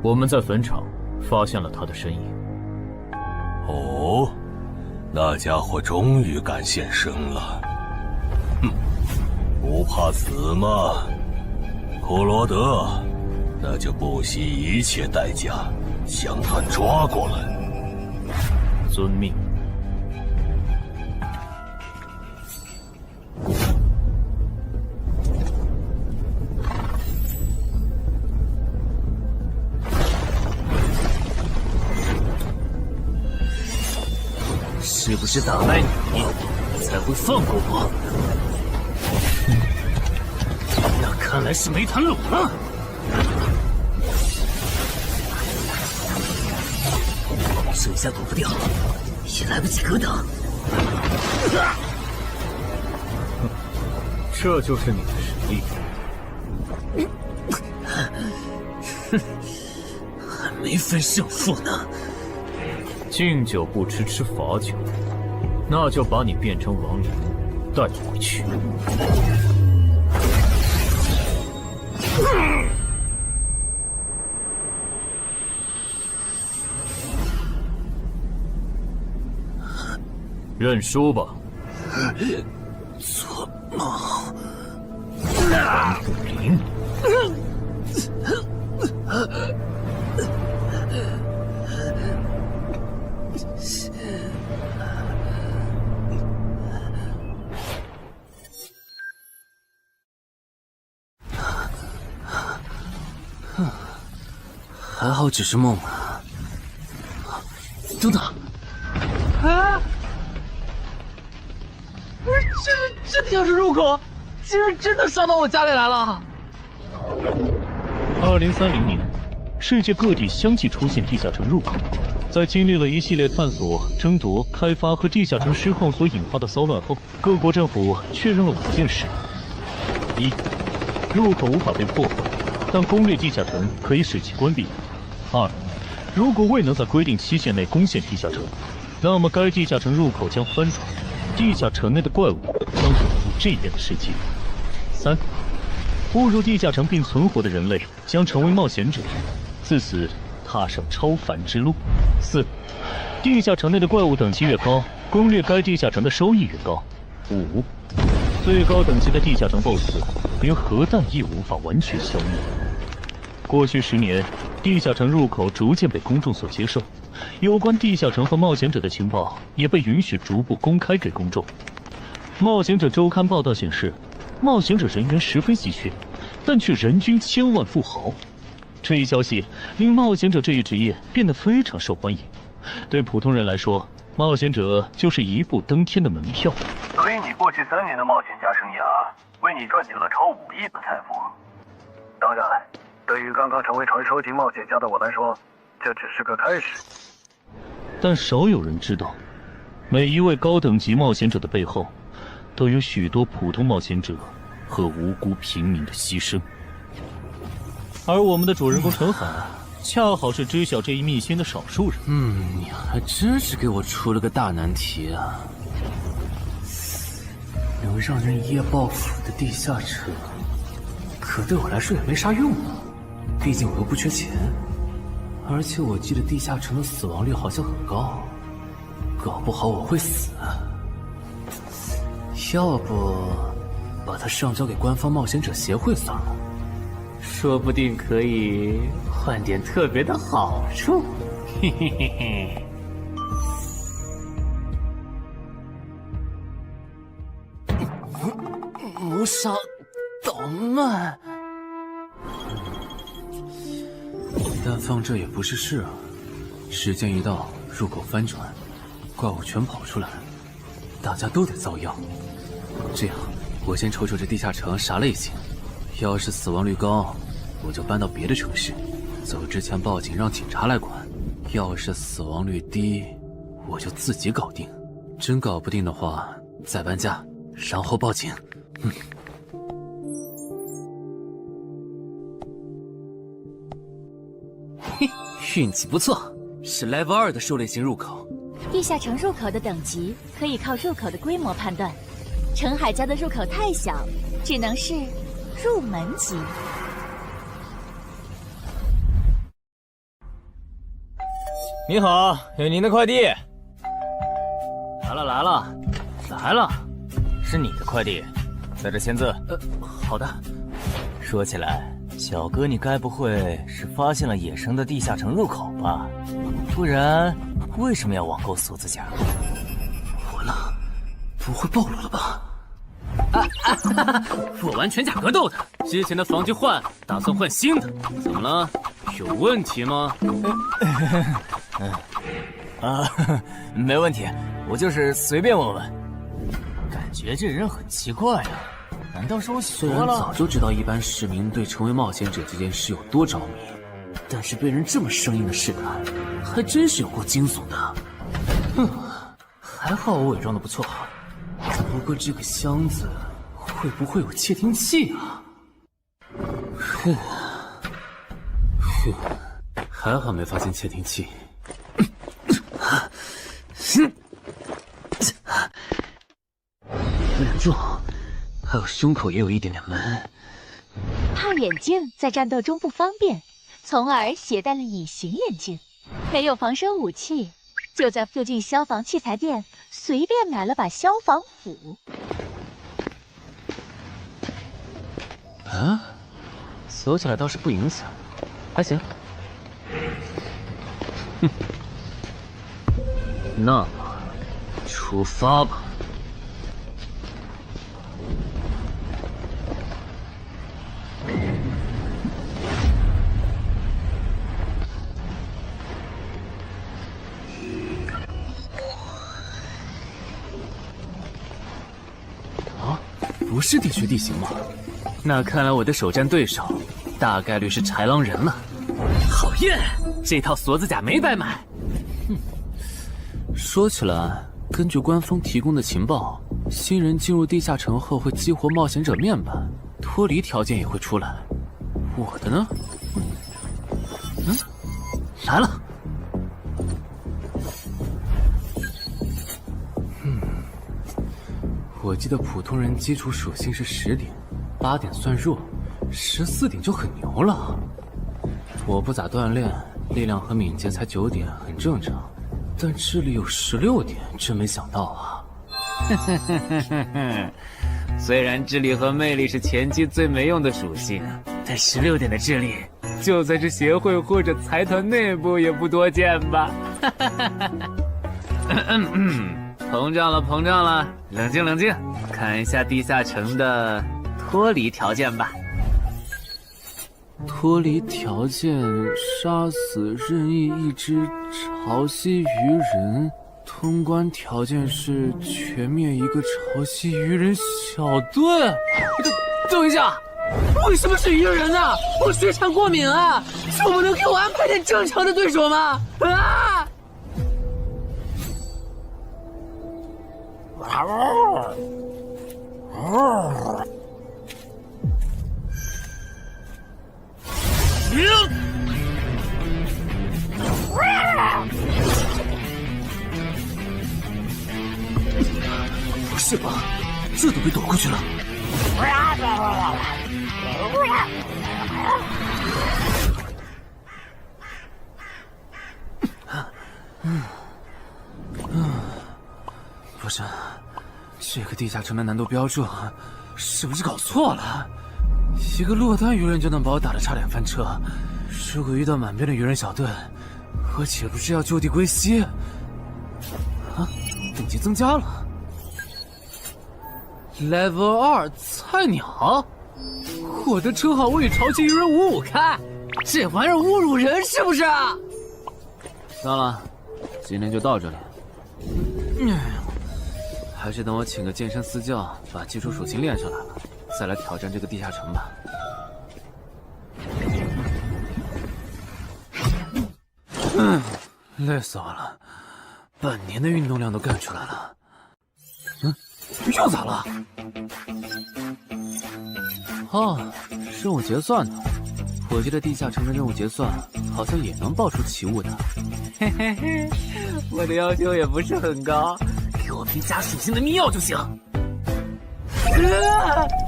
我们在坟场发现了他的身影。哦，那家伙终于敢现身了。哼，不怕死吗？库罗德，那就不惜一切代价将他抓过来。遵命。是不是打败你，才会放过我？那看来是没谈拢了。手下躲不掉，也来不及格挡。这就是你的实力。还没分胜负呢。敬酒不吃吃罚酒，那就把你变成亡灵带回去。认输吧。做梦。蓝不灵。还好只是梦啊！等等，啊！不是，这地下室入口，竟然真的上到我家里来了！2030年，世界各地相继出现地下城入口。在经历了一系列探索、争夺、开发和地下城失控所引发的骚乱后，各国政府确认了5件事：一，入口无法被破坏，但攻略地下城可以使其关闭。2. 如果未能在规定期限内攻陷地下城，那么该地下城入口将翻转，地下城内的怪物将涌入这边的世界。3. 步入地下城并存活的人类将成为冒险者，自此踏上超凡之路。4. 地下城内的怪物等级越高，攻略该地下城的收益越高。5. 最高等级的地下城 BOSS 连核弹亦无法完全消灭。过去10年，地下城入口逐渐被公众所接受，有关地下城和冒险者的情报也被允许逐步公开给公众。冒险者周刊报道显示，冒险者人员十分稀缺，但却人均千万富豪。这一消息令冒险者这一职业变得非常受欢迎。对普通人来说，冒险者就是一步登天的门票。所以你过去3年的冒险家生涯，为你赚取了超5亿的财富。当然，对于刚刚成为传说级冒险家的我来说，这只是个开始。但少有人知道，每一位高等级冒险者的背后，都有许多普通冒险者和无辜平民的牺牲。而我们的主人公陈海，恰好是知晓这一秘辛的少数人。你还真是给我出了个大难题啊！能让人一夜暴富的地下城，可对我来说也没啥用啊。毕竟我又不缺钱，而且我记得地下城的死亡率好像很高，搞不好我会死。要不把它上交给官方冒险者协会算了，说不定可以换点特别的好处。嘿嘿嘿嘿。谋杀岛慢，但放这也不是事啊。时间一到，入口翻转，怪物全跑出来，大家都得遭殃。这样，我先瞅瞅这地下城啥类型，要是死亡率高，我就搬到别的城市，走之前报警让警察来管；要是死亡率低，我就自己搞定。真搞不定的话，再搬家，然后报警。嘿，运气不错，是 Level 2的狩猎型入口。地下城入口的等级可以靠入口的规模判断。陈海家的入口太小，只能是入门级。你好，有您的快递。来了，是你的快递，在这签字。好的。说起来，小哥，你该不会是发现了野生的地下城入口吧？不然，为什么要网购锁子甲？完了，不会暴露了吧？我玩全甲格斗的，之前的防具换，打算换新的。怎么了？有问题吗？没问题，我就是随便问问。感觉这人很奇怪啊，难道是我虽然写多了？早就知道一般市民对成为冒险者这件事有多着迷，但是被人这么生硬的试探，还真是有够惊悚的。还好我伪装的不错。不过这个箱子会不会有窃听器啊？还好没发现窃听器。忍住，还有胸口也有一点点闷。怕眼镜在战斗中不方便，从而携带了隐形眼镜。没有防身武器，就在附近消防器材店随便买了把消防斧。啊，走起来倒是不影响，还行。那么，出发吧。啊，不是地区地形吗？那看来我的首战对手大概率是豺狼人了。讨厌，这套锁子甲没白买。说起来，根据官方提供的情报，新人进入地下城后会激活冒险者面板，脱离条件也会出来。我的呢？来了。我记得普通人基础属性是10点，8点算弱，14点就很牛了。我不咋锻炼，力量和敏捷才9点，很正常。但智力有16点，真没想到啊！虽然智力和魅力是前期最没用的属性，但16点的智力，就算是协会或者财团内部也不多见吧？膨胀了，冷静，看一下地下城的脱离条件吧。脱离条件：杀死任意一只潮汐鱼人。通关条件是全灭一个潮汐鱼人小队。等一下，为什么是鱼人啊？我血场过敏啊！就不能给我安排点正常的对手吗？啊！不是吧，这都被躲过去了。不是，这个地下城的难度标注是不是搞错了？一个落单鱼人就能把我打得差点翻车，如果遇到满编的鱼人小队，我岂不是要就地归西？啊，等级增加了 ，Level 2菜鸟，我的称号我与潮汐鱼人5-5开，这玩意儿侮辱人是不是？算了，今天就到这里。还是等我请个健身私教，把基础属性练上来了，再来挑战这个地下城吧。累死我了，半年的运动量都干出来了。又咋了？哦，任务结算的。我记得地下城的任务结算好像也能爆出奇物的。嘿嘿嘿，我的要求也不是很高，给我瓶加属性的秘药就行。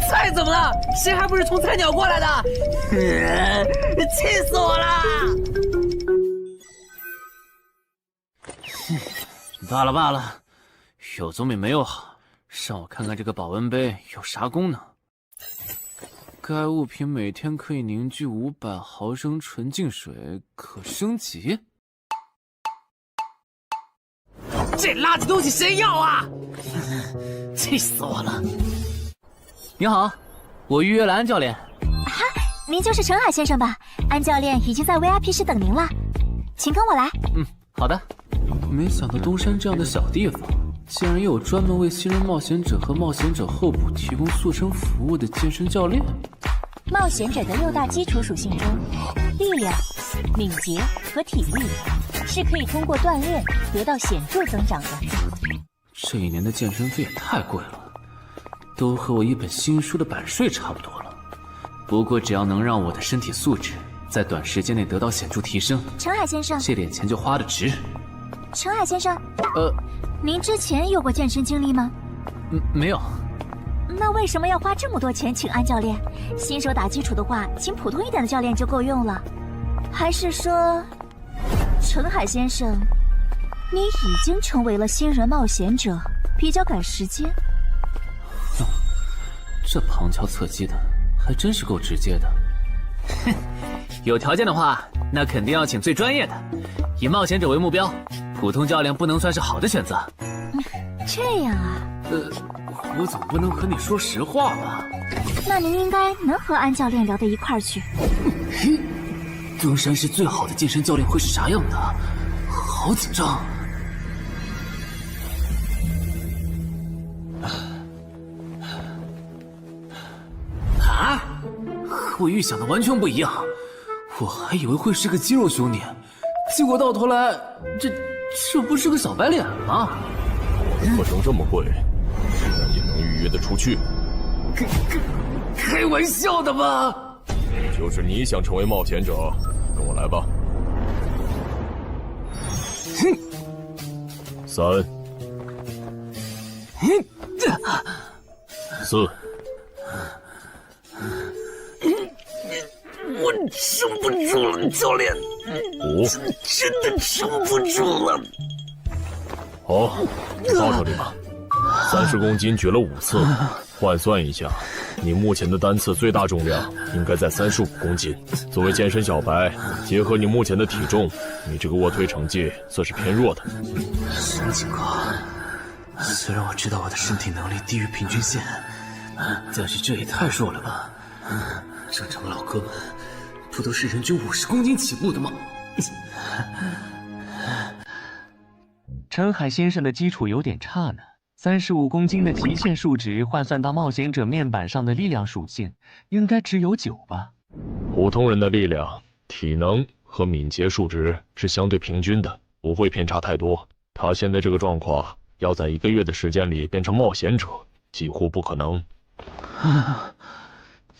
菜怎么了？谁还不是从菜鸟过来的？气死我了！罢了罢了，有总比没有好。让我看看这个保温杯有啥功能。该物品每天可以凝聚500毫升纯净水，可升级。这垃圾东西谁要啊？气死我了！你好，我预约了安教练。哈，您就是陈海先生吧？安教练已经在 VIP 室等您了，请跟我来。好的。没想到东山这样的小地方，竟然也有专门为新人冒险者和冒险者候补提供塑身服务的健身教练。冒险者的6大基础属性中，力量、敏捷和体力是可以通过锻炼得到显著增长的。这一年的健身费也太贵了，都和我一本新书的版税差不多了。不过只要能让我的身体素质在短时间内得到显著提升，陈海先生，这点钱就花得值。陈海先生，您之前有过健身经历吗？没有。那为什么要花这么多钱请安教练？新手打基础的话，请普通一点的教练就够用了。还是说，陈海先生，你已经成为了新人冒险者，比较赶时间？这旁敲侧击的，还真是够直接的。哼，有条件的话，那肯定要请最专业的，以冒险者为目标，普通教练不能算是好的选择。这样啊？我总不能和你说实话吧？那您应该能和安教练聊到一块儿去。东山市最好的健身教练会是啥样的？好紧张。啊！和我预想的完全不一样，我还以为会是个肌肉兄弟，结果到头来，这不是个小白脸吗？课程这么贵，竟然也能预约得出去？开玩笑的吧？就是你想成为冒险者，跟我来吧。3、4。我撑不住了，教练。 5，真的撑不住了。好，你到这里吧。30公斤举了5次，换算一下，你目前的单次最大重量应该在35公斤。作为健身小白，结合你目前的体重，你这个卧推成绩算是偏弱的。什么情况？虽然我知道我的身体能力低于平均线，但是这也太弱了吧？正常的老哥们不都是人均50公斤起步的吗？陈海先生的基础有点差呢。35公斤的极限数值换算到冒险者面板上的力量属性，应该只有9吧？普通人的力量、体能和敏捷数值是相对平均的，不会偏差太多。他现在这个状况，要在1个月的时间里变成冒险者，几乎不可能。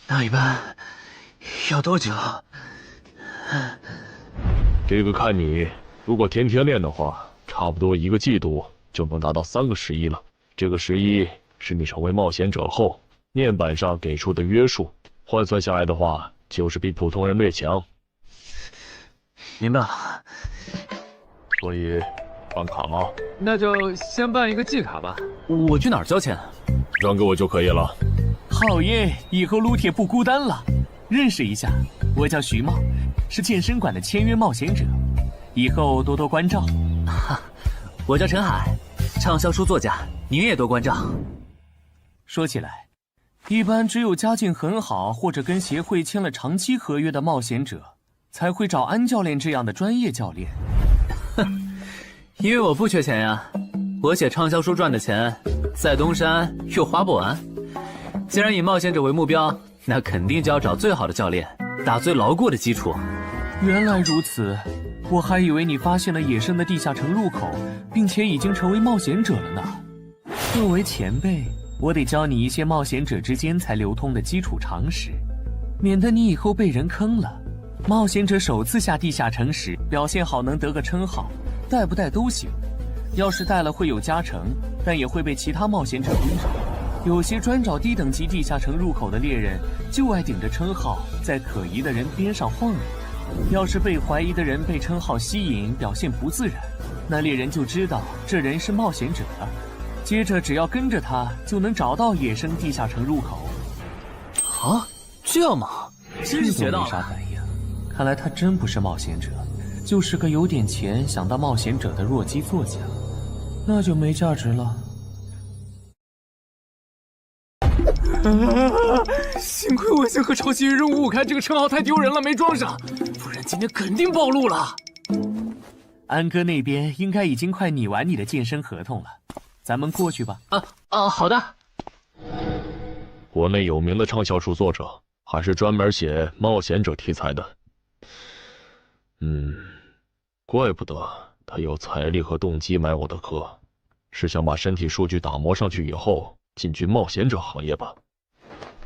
那一般要多久？这个看你，如果天天练的话，差不多1个季度就能达到3个11了。这个11是你成为冒险者后面板上给出的约束，换算下来的话，就是比普通人略强。明白了。所以，办卡吗？那就先办一个季卡吧。我去哪儿交钱？转给我就可以了。好耶，以后撸铁不孤单了。认识一下，我叫徐茂，是健身馆的签约冒险者，以后多多关照。我叫陈海，畅销书作家，您也多关照。说起来，一般只有家境很好或者跟协会签了长期合约的冒险者，才会找安教练这样的专业教练。因为我不缺钱呀，我写畅销书赚的钱，在东山又花不完。既然以冒险者为目标，那肯定就要找最好的教练，打最牢固的基础。原来如此，我还以为你发现了野生的地下城入口，并且已经成为冒险者了呢。作为前辈，我得教你一些冒险者之间才流通的基础常识，免得你以后被人坑了。冒险者首次下地下城时表现好能得个称号，带不带都行。要是带了会有加成，但也会被其他冒险者盯上。有些专找低等级地下城入口的猎人，就爱顶着称号在可疑的人边上晃悠。要是被怀疑的人被称号吸引，表现不自然，那猎人就知道这人是冒险者了。接着只要跟着他，就能找到野生地下城入口。啊，这样吗？真是学到了。没啥反应，看来他真不是冒险者，就是个有点钱想当冒险者的弱鸡作家，那就没价值了。幸亏我先和超级任务5开这个称号太丢人了，没装上，不然今天肯定暴露了。安哥那边应该已经快拟完你的健身合同了，咱们过去吧。好的。国内有名的畅销书作者，还是专门写冒险者题材的。怪不得他有财力和动机买我的课，是想把身体数据打磨上去以后进军冒险者行业吧。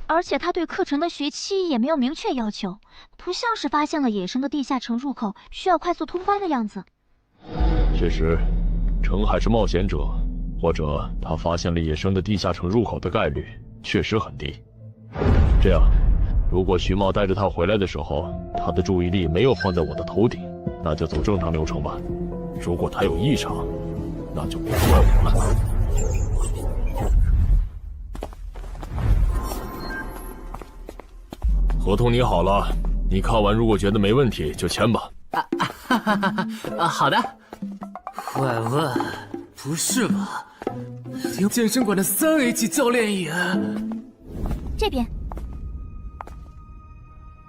而且他对课程的学期也没有明确要求，不像是发现了野生的地下城入口需要快速通关的样子。确实，程海是冒险者，或者他发现了野生的地下城入口的概率确实很低。这样，如果徐茂带着他回来的时候，他的注意力没有放在我的头顶，那就走正常流程吧。如果他有异常，那就别怪我了。合同拟好了，你看完如果觉得没问题就签吧。好的。怪问，不是吧？连健身馆的3A 级教练也……这边。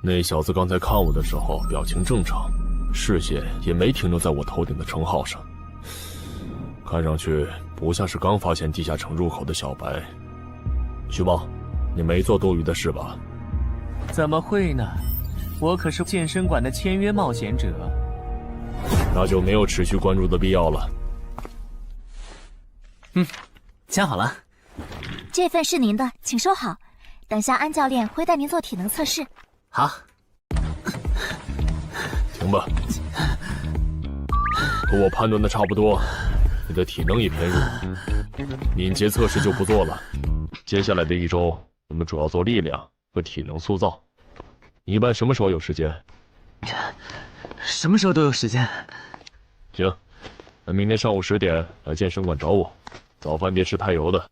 那小子刚才看我的时候表情正常，视线也没停留在我头顶的称号上，看上去不像是刚发现地下城入口的小白。徐茂，你没做多余的事吧？怎么会呢？我可是健身馆的签约冒险者。那就没有持续关注的必要了。签好了。这份是您的，请收好。等下安教练会带您做体能测试。好。行吧。和我判断的差不多，你的体能也偏弱，敏捷测试就不做了。接下来的1周，我们主要做力量和体能塑造。你一般什么时候有时间？什么时候都有时间。行，那明天上午10点来健身馆找我，早饭别吃太油的。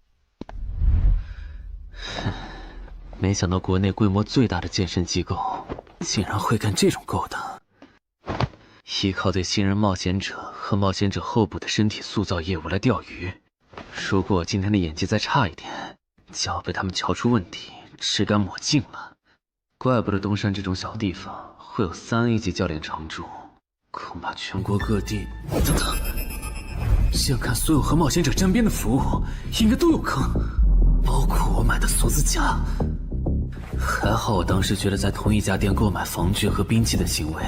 没想到国内规模最大的健身机构竟然会干这种勾当，依靠对新人冒险者和冒险者候补的身体塑造业务来钓鱼。如果我今天的演技再差一点，就要被他们瞧出问题，吃干抹净了。怪不得东山这种小地方会有3A 级教练常驻，恐怕全国各地……等等，这样看，所有和冒险者沾边的服务应该都有坑，包括我买的锁子甲。还好我当时觉得在同一家店购买防具和兵器的行为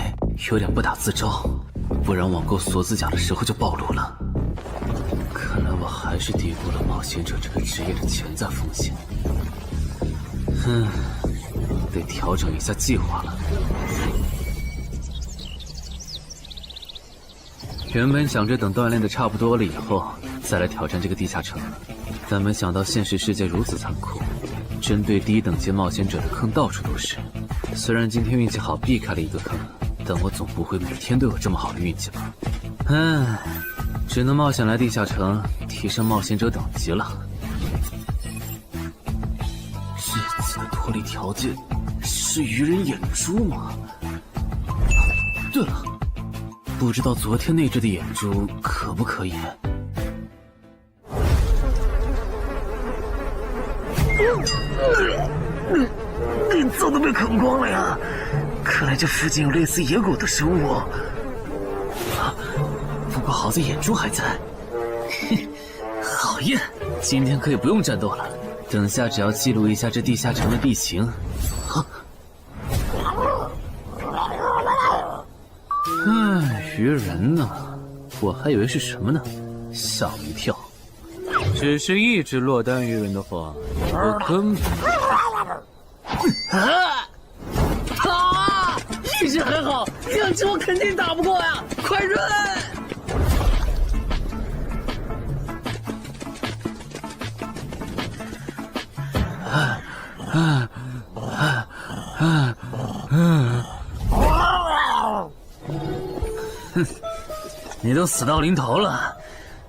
有点不打自招，不然网购锁子甲的时候就暴露了。看来我还是低估了冒险者这个职业的潜在风险。得调整一下计划了。原本想着等锻炼的差不多了以后再来挑战这个地下城，但没想到现实世界如此残酷，针对低等级冒险者的坑到处都是。虽然今天运气好避开了一个坑，但我总不会每天都有这么好的运气吧。只能冒险来地下城提升冒险者等级了。这次的脱离条件是鱼人眼珠吗？对了，不知道昨天那只的眼珠可不可以？早都被啃光了呀！看来这附近有类似野狗的生物。不过好在眼珠还在。好耶！今天可以不用战斗了，等下只要记录一下这地下城的地形。鱼人呢？我还以为是什么呢，吓我一跳。只是一只落单鱼人的话，我根本……运气很好，2只我肯定打不过呀！快润！你都死到临头了，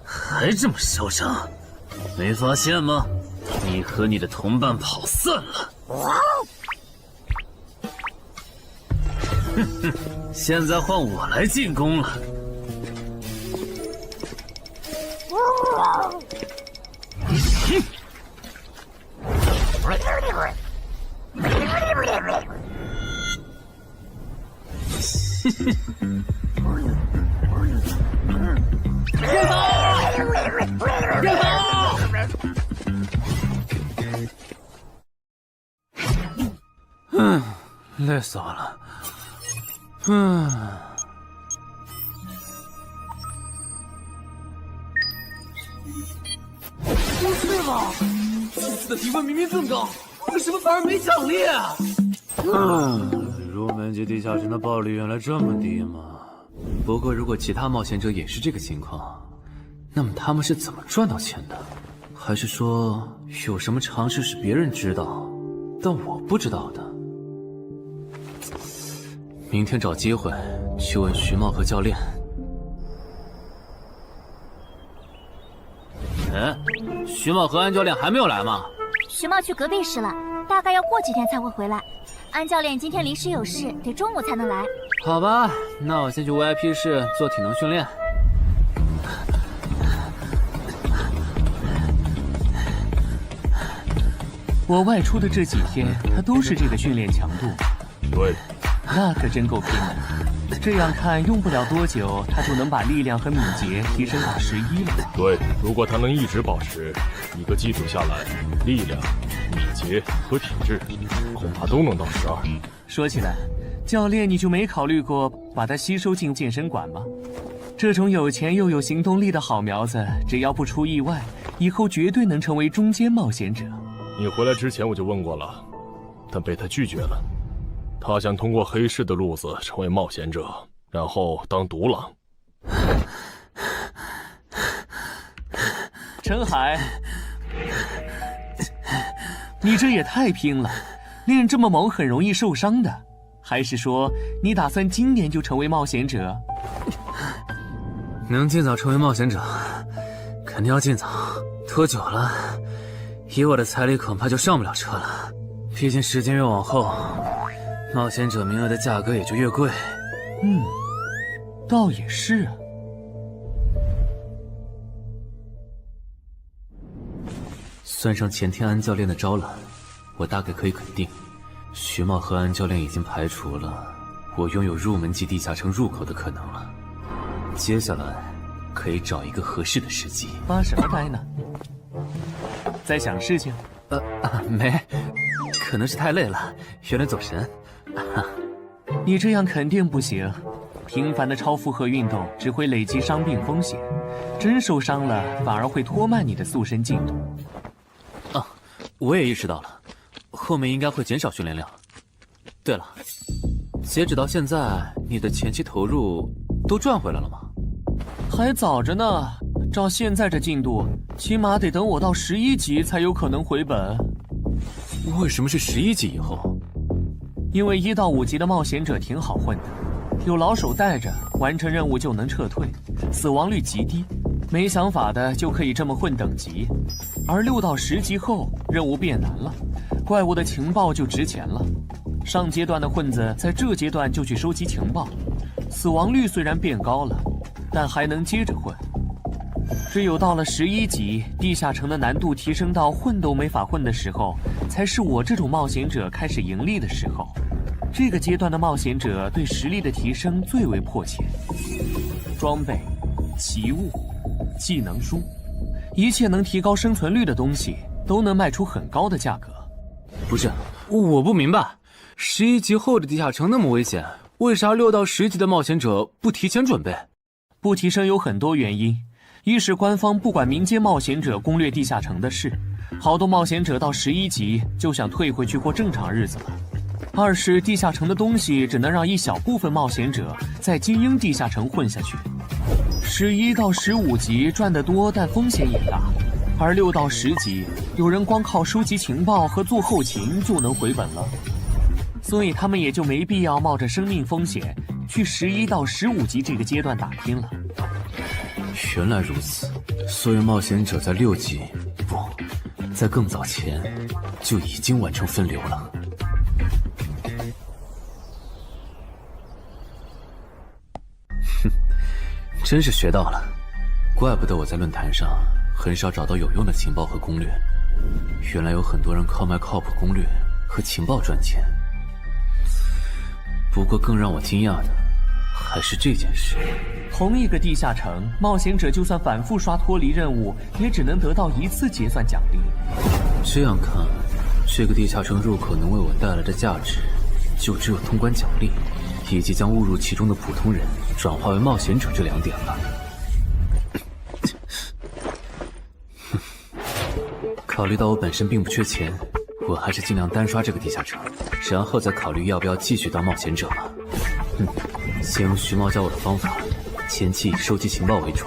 还这么嚣张，没发现吗？你和你的同伴跑散了。哼哼，现在换我来进攻了。累死我了。不是吧？这次的评分明明更高，为什么反而没奖励啊？入门级地下城的暴力原来这么低吗？不过如果其他冒险者也是这个情况，那么他们是怎么赚到钱的？还是说有什么常识是别人知道，但我不知道的？明天找机会去问徐茂和教练。徐茂和安教练还没有来吗？徐茂去隔壁室了，大概要过几天才会回来。安教练今天临时有事，得中午才能来。好吧，那我先去 VIP 室做体能训练。我外出的这几天，他都是这个训练强度。对，那可真够拼的。这样看，用不了多久，他就能把力量和敏捷提升到11了。对，如果他能一直保持一个季度下来，力量、敏捷和体质恐怕都能到12。说起来，教练你就没考虑过把他吸收进健身馆吗？这种有钱又有行动力的好苗子，只要不出意外，以后绝对能成为中间冒险者。你回来之前我就问过了，但被他拒绝了。他想通过黑市的路子成为冒险者，然后当独狼。陈海，你这也太拼了，练这么猛很容易受伤的。还是说你打算今年就成为冒险者？能尽早成为冒险者，肯定要尽早。拖久了，以我的财力恐怕就上不了车了。毕竟时间越往后，冒险者名额的价格也就越贵。倒也是啊。算上前天安教练的招揽，我大概可以肯定，徐茂和安教练已经排除了我拥有入门级地下城入口的可能了。接下来可以找一个合适的时机。发什么呆呢？在想事情？没，可能是太累了，有点走神。你这样肯定不行，频繁的超负荷运动只会累积伤病风险，真受伤了反而会拖慢你的塑身进度。我也意识到了，后面应该会减少训练量。对了，截止到现在，你的前期投入都赚回来了吗？还早着呢，照现在这进度，起码得等我到11级才有可能回本。为什么是11级以后？因为1到5级的冒险者挺好混的，有老手带着，完成任务就能撤退，死亡率极低，没想法的就可以这么混等级。而6到10级后，任务变难了，怪物的情报就值钱了。上阶段的混子在这阶段就去收集情报，死亡率虽然变高了，但还能接着混。只有到了11级，地下城的难度提升到混都没法混的时候，才是我这种冒险者开始盈利的时候。这个阶段的冒险者对实力的提升最为迫切。装备、奇物、技能书，一切能提高生存率的东西，都能卖出很高的价格。不是，我不明白，11级后的地下城那么危险，为啥6到10级的冒险者不提前准备？不提升有很多原因。一是官方不管民间冒险者攻略地下城的事，好多冒险者到11级就想退回去过正常日子了。二是地下城的东西只能让一小部分冒险者在精英地下城混下去。11到15级赚得多，但风险也大，而6到10级有人光靠收集情报和做后勤就能回本了，所以他们也就没必要冒着生命风险去11到15级这个阶段打拼了。原来如此，所以冒险者在6级，不，在更早前就已经完成分流了。哼，真是学到了，怪不得我在论坛上很少找到有用的情报和攻略，原来有很多人靠卖靠谱攻略和情报赚钱。不过更让我惊讶的还是这件事。同一个地下城，冒险者就算反复刷脱离任务，也只能得到1次结算奖励。这样看，这个地下城入口能为我带来的价值，就只有通关奖励，以及将误入其中的普通人转化为冒险者这2点了。考虑到我本身并不缺钱，我还是尽量单刷这个地下城，然后再考虑要不要继续当冒险者吧。先用徐猫教我的方法，前期以收集情报为主，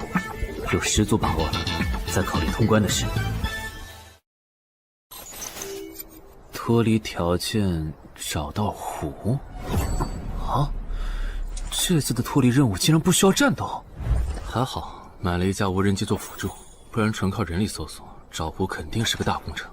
有10足把握了，再考虑通关的事。脱离条件找到湖？啊，这次的脱离任务竟然不需要战斗，还好买了一架无人机做辅助，不然纯靠人力搜索找湖肯定是个大工程。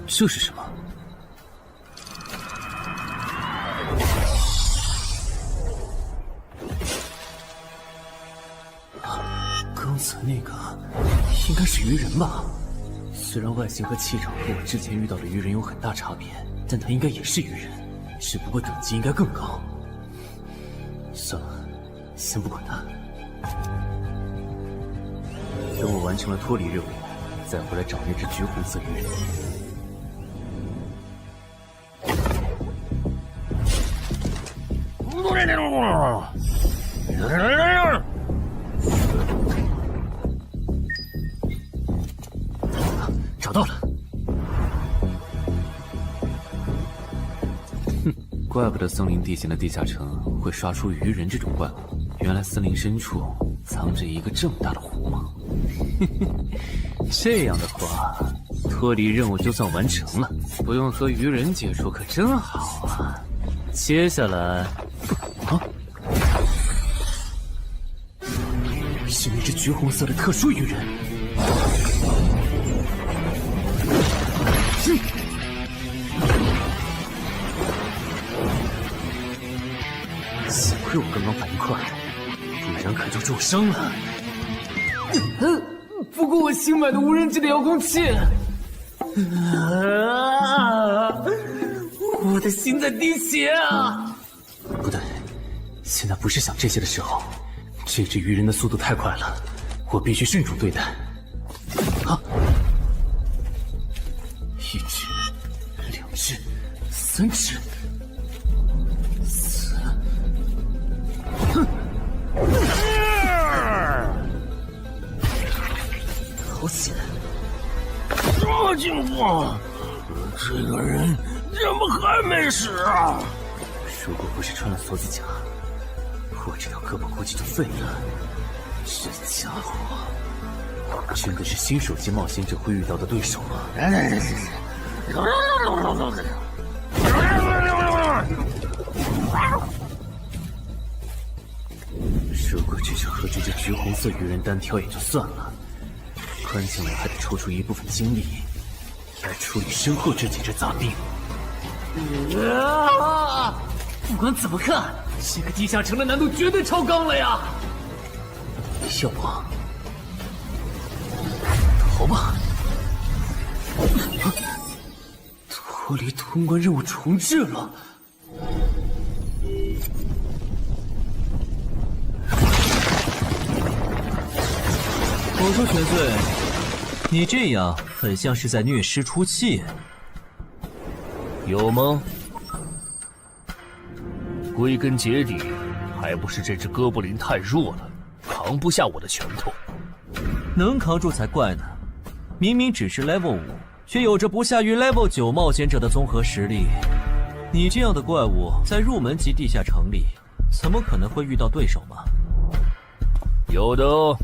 这是什么？刚才那个应该是鱼人吧？虽然外形和气场和我之前遇到的鱼人有很大差别，但他应该也是鱼人，只不过等级应该更高。算了，先不管他。等我完成了脱离任务，再回来找那只橘红色鱼人。找到了！哼，怪不得森林地形的地下城会刷出鱼人这种怪物，原来森林深处藏着一个这么大的湖吗？这样的话，脱离任务就算完成了，不用和鱼人接触可真好啊！接下来，啊，是那只橘红色的特殊鱼人。幸亏我刚刚反应快，不然可就重伤了。不过我新买的无人机的遥控器，我的心在滴血啊！不对，现在不是想这些的时候。这只鱼人的速度太快了，我必须慎重对待。啊！一只、2只、3只、4……哼！好险！这情况，这个人怎么还没死啊？如果不是穿了锁子甲，我这条胳膊估计就废了。这家伙真的是新手级冒险者会遇到的对手吗？如果只是和这只橘红色鱼人单挑也就算了，关键我还得抽出一部分精力来处理身后这几只杂兵。不管怎么看，这个地下城的难度绝对超纲了呀！要不逃吧？脱离通关任务重置了。我说全岁，你这样很像是在虐尸出气，有吗？归根结底，还不是这只哥布林太弱了，扛不下我的拳头。能扛住才怪呢！明明只是 Level 5，却有着不下于 Level 9冒险者的综合实力。你这样的怪物，在入门级地下城里，怎么可能会遇到对手嘛？有的哦。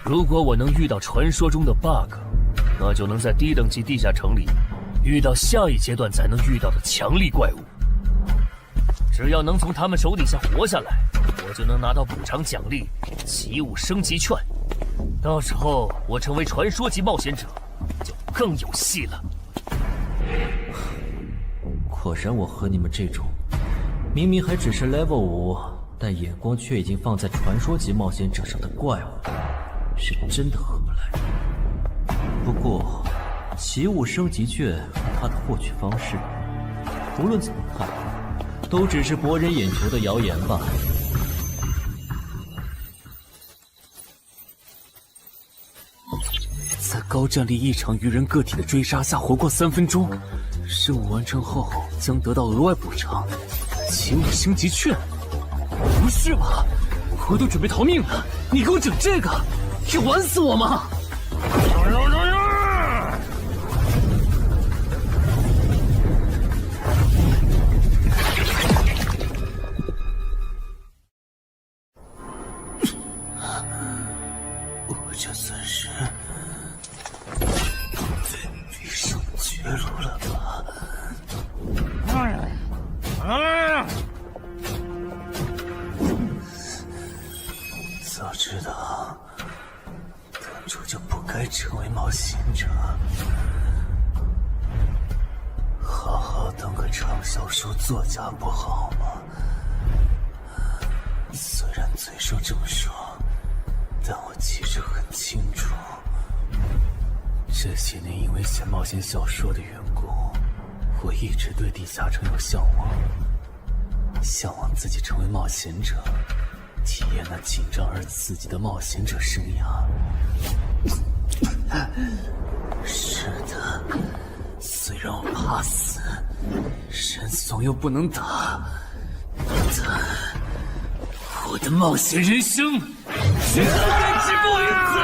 如果我能遇到传说中的 bug， 那就能在低等级地下城里遇到下一阶段才能遇到的强力怪物。只要能从他们手底下活下来，我就能拿到补偿奖励——奇物升级券。到时候我成为传说级冒险者，就更有戏了。果然，我和你们这种明明还只是 level 5，但眼光却已经放在传说级冒险者上的怪物，是真的合不来。不过，奇物升级券和它的获取方式，无论怎么看，都只是博人眼球的谣言吧。在高战力异常鱼人个体的追杀下活过3分钟，任务完成后将得到额外补偿，奇物升级券。不是吧？我都准备逃命了，你给我整这个，要玩死我吗？我这算是遇上绝路了吧？早知道当初就不该成为冒险者，好好当个畅销书作家不好吗？虽然嘴上这么说，但我其实很清楚，这些年因为写冒险小说的缘故，我一直对地下城有向往，向往自己成为冒险者，体验那紧张而刺激的冒险者生涯。是的，虽然我怕死，人怂又不能打，但我的冒险人生绝对止步于此。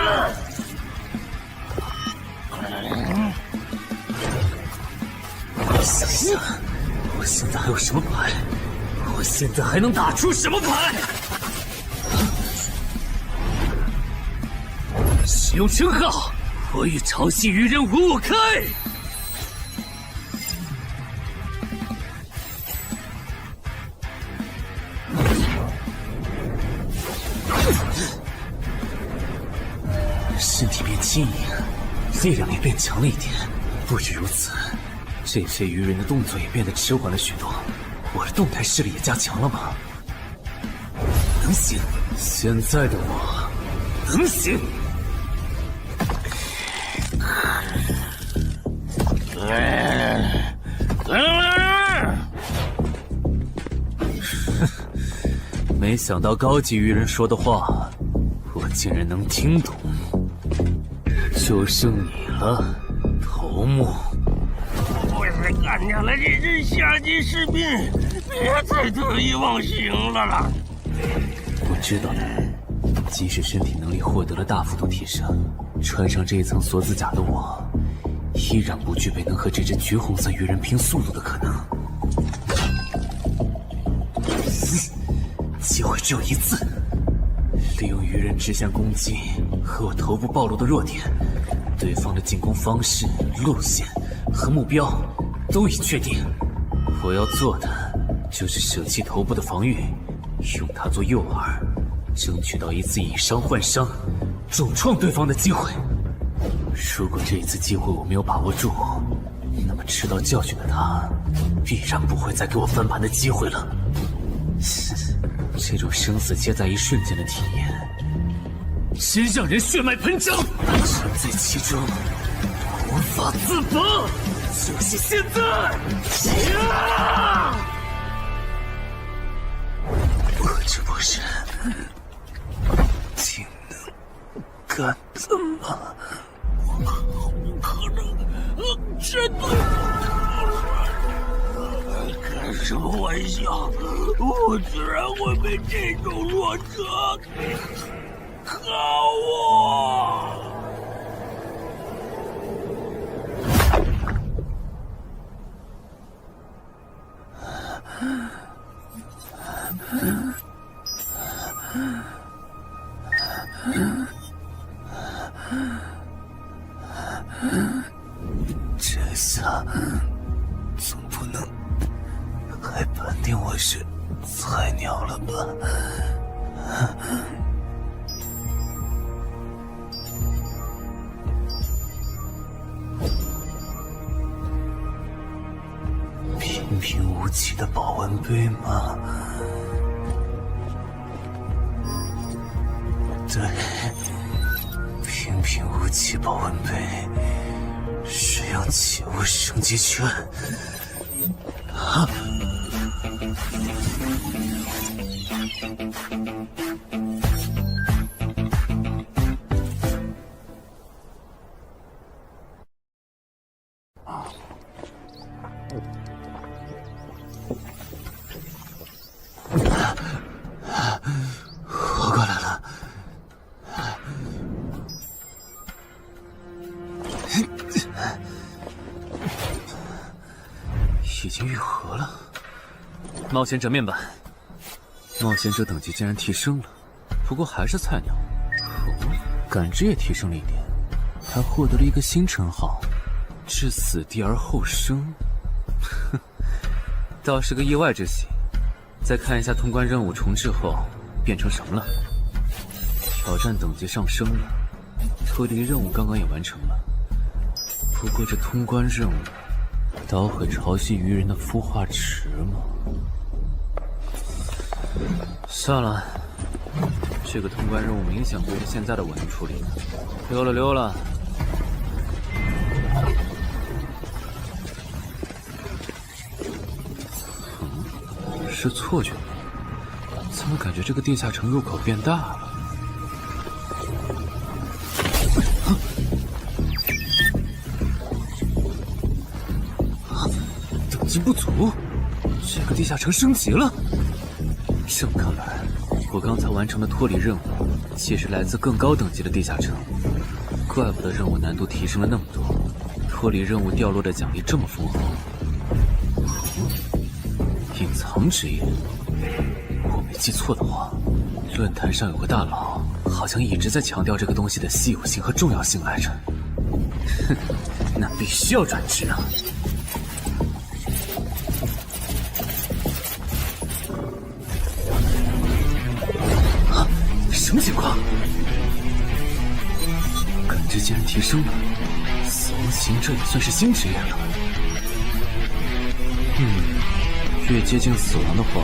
想想，我现在还有什么牌？我现在还能打出什么牌？使用称号，我与潮汐鱼人5开。身体变轻盈，力量也变强了一点。不止如此，这些鱼人的动作也变得迟缓了许多。我的动态视力也加强了吗？能行，现在的我能行。没想到高级鱼人说的话，我竟然能听懂。就剩你了，头目。我是干掉了这只下级士兵，别再得意忘形了啦！我知道的，即使身体能力获得了大幅度提升，穿上这一层锁子甲的我，依然不具备能和这只橘红色鱼人拼速度的可能。机会只有一次，利用鱼人直线攻击和我头部暴露的弱点，对方的进攻方式、路线和目标都已确定。我要做的就是舍弃头部的防御，用它做诱饵，争取到一次以伤换伤、重创对方的机会。如果这一次机会我没有把握住，那么吃到教训的他，必然不会再给我翻盘的机会了。这种生死皆在一瞬间的体验，真让人血脉喷张，沉醉其中，无法自拔。就是现在！我这不是技能干的吗？可能真的。开什么玩笑！我居然会被这种弱者可恶！这下总不能还判定我是菜鸟了吧？平平无奇的保温杯吗？对，平平无奇保温杯。使用起雾升级圈。啊！活过来了。已经愈合了。冒险者面板，冒险者等级竟然提升了，不过还是菜鸟。感知也提升了一点，还获得了一个新称号——至死地而后生。哼，倒是个意外之喜。再看一下通关任务重置后变成什么了。挑战等级上升了，脱离任务刚刚也完成了。不过这通关任务捣毁潮汐鱼人的孵化池吗？算了，这个通关任务明显不是现在的我能处理的。溜了溜了。是错觉吗？怎么感觉这个地下城入口变大了？等级不足，这个地下城升级了。这么看来，我刚才完成的脱离任务，其实来自更高等级的地下城。怪不得任务难度提升了那么多，脱离任务掉落的奖励这么丰厚。隐藏职业，我没记错的话，论坛上有个大佬，好像一直在强调这个东西的稀有性和重要性来着。哼，那必须要转职啊！啊，什么情况？感知竟然提升了，死亡行者也算是新职业了。越接近死亡的话，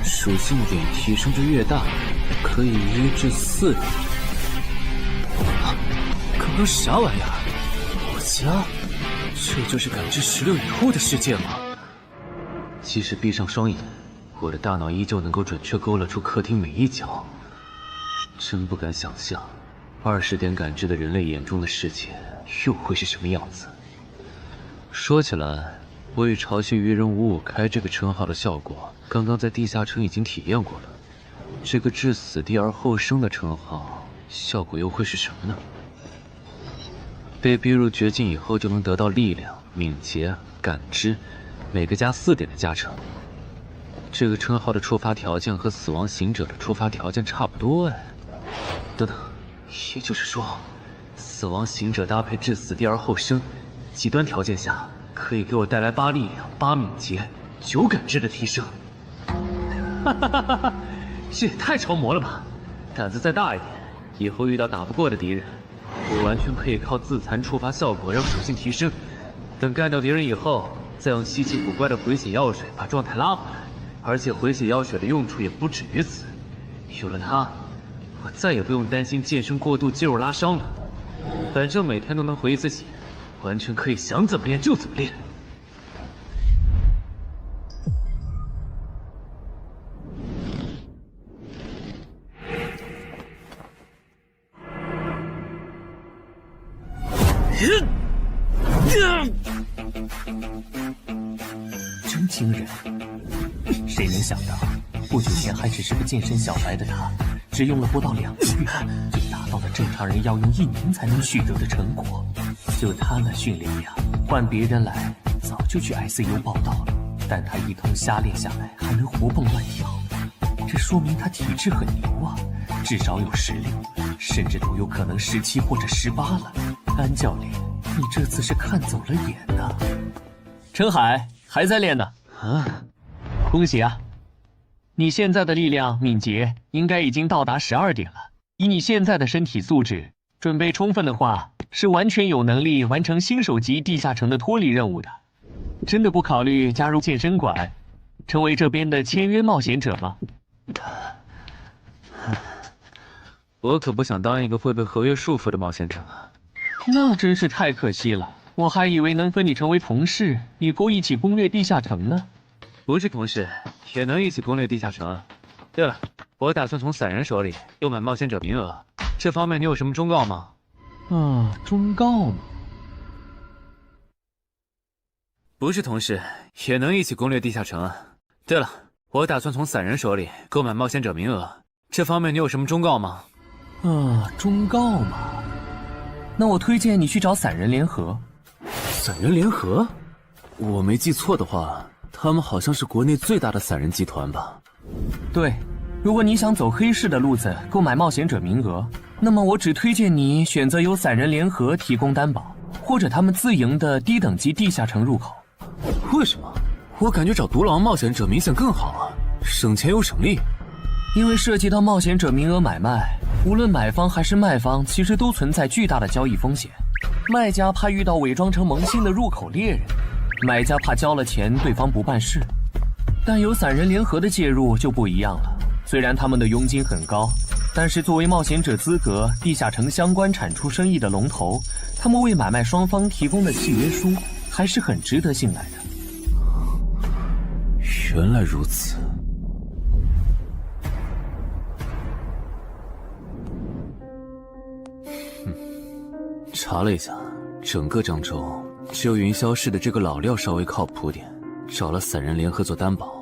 属性点提升至越大，可以1至4点。啊，刚刚啥玩意儿？我家？这就是感知16以后的世界吗？即使闭上双眼，我的大脑依旧能够准确勾勒出客厅每一角。真不敢想象，20点感知的人类眼中的世界又会是什么样子。说起来，我与潮汐鱼人555开这个称号的效果，刚刚在地下城已经体验过了。这个至死地而后生的称号，效果又会是什么呢？被逼入绝境以后，就能得到力量、敏捷、感知，每个加4点的加成。这个称号的触发条件和死亡行者的触发条件差不多哎。等等，也就是说，死亡行者搭配至死地而后生，极端条件下可以给我带来8力量、8敏捷、9感知的提升。哈哈哈哈！这也太超模了吧！胆子再大一点，以后遇到打不过的敌人，我完全可以靠自残触发效果让属性提升。等干掉敌人以后，再用稀奇古怪的回血药水把状态拉回来。而且回血药水的用处也不止于此，有了它，我再也不用担心健身过度肌肉拉伤了。反正每天都能回一次血，完全可以想怎么练就怎么练。真惊人！谁能想到，不久前还只是个健身小白的他，只用了不到2个月，就达到了正常人要用1年才能取得的成果。就他那训练量，换别人来早就去 ICU 报道了。但他一通瞎练下来，还能活蹦乱跳，说明他体质很牛啊，至少有16，甚至都有可能17或者18了。安教练，你这次是看走了眼呐。陈海还在练呢。啊，恭喜啊！你现在的力量、敏捷应该已经到达12点了。以你现在的身体素质，准备充分的话，是完全有能力完成新手级地下城的脱离任务的。真的不考虑加入健身馆，成为这边的签约冒险者吗？我可不想当一个会被合约束缚的冒险者啊！那真是太可惜了，我还以为能和你成为同事，以后一起攻略地下城呢。不是同事，也能一起攻略地下城。对了，我打算从散人手里购买冒险者名额，这方面你有什么忠告吗？忠告吗？不是同事，也能一起攻略地下城啊。对了，我打算从散人手里购买冒险者名额，这方面你有什么忠告吗？忠告嘛，那我推荐你去找散人联合。散人联合？我没记错的话，他们好像是国内最大的散人集团吧？对，如果你想走黑市的路子购买冒险者名额，那么我只推荐你选择由散人联合提供担保，或者他们自营的低等级地下城入口。为什么？我感觉找独狼冒险者明显更好啊，省钱又省力。因为涉及到冒险者名额买卖，无论买方还是卖方，其实都存在巨大的交易风险。卖家怕遇到伪装成萌新的入口猎人，买家怕交了钱对方不办事。但有散人联合的介入就不一样了，虽然他们的佣金很高，但是作为冒险者资格、地下城相关产出生意的龙头，他们为买卖双方提供的契约书还是很值得信赖的。原来如此。查了一下，整个漳州只有云霄市的这个老廖稍微靠谱点，找了散人联合做担保。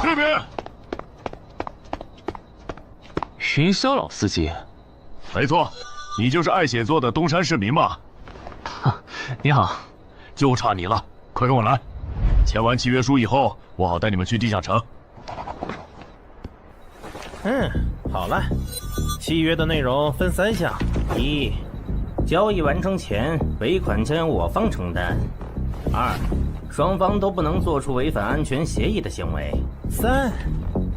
这边，云霄老司机。没错，你就是爱写作的东山市民吧？你好，就差你了，快跟我来。签完契约书以后，我好带你们去地下城。好了，契约的内容分3项：一，交易完成前尾款将由我方承担；2，双方都不能做出违反安全协议的行为；3，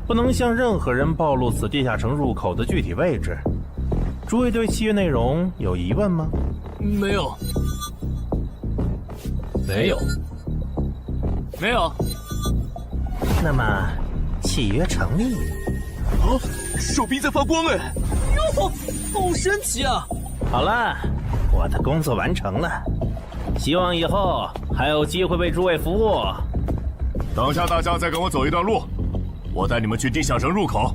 不能向任何人暴露此地下城入口的具体位置。诸位对契约内容有疑问吗？没有。没有。没有。那么，契约成立。手臂在发光哎！哟，好神奇啊！好了，我的工作完成了，希望以后还有机会为诸位服务。等下大家再跟我走一段路，我带你们去地下城入口。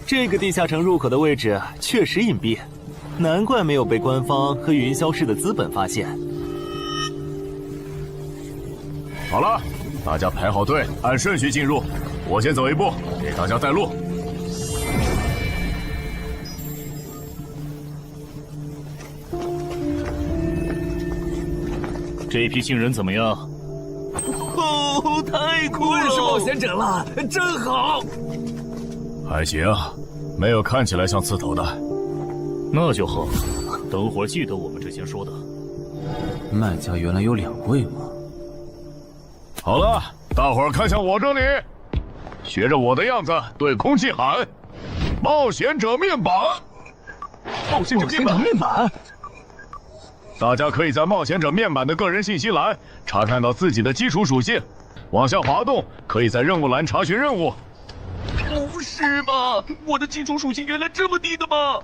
这个地下城入口的位置确实隐蔽，难怪没有被官方和云霄市的资本发现。好了，大家排好队，按顺序进入。我先走一步，给大家带路。这批新人怎么样？太酷了！是冒险者了，真好。还行，没有看起来像刺头的。那就好，等会儿记得我们之前说的。卖家原来有2位吗？好了，大伙儿看向我这里，学着我的样子对空气喊：“冒险者面板！”冒险者面板。大家可以在冒险者面板的个人信息栏查看到自己的基础属性，往下滑动，可以在任务栏查询任务。不是吧？我的基础属性原来这么低的吗？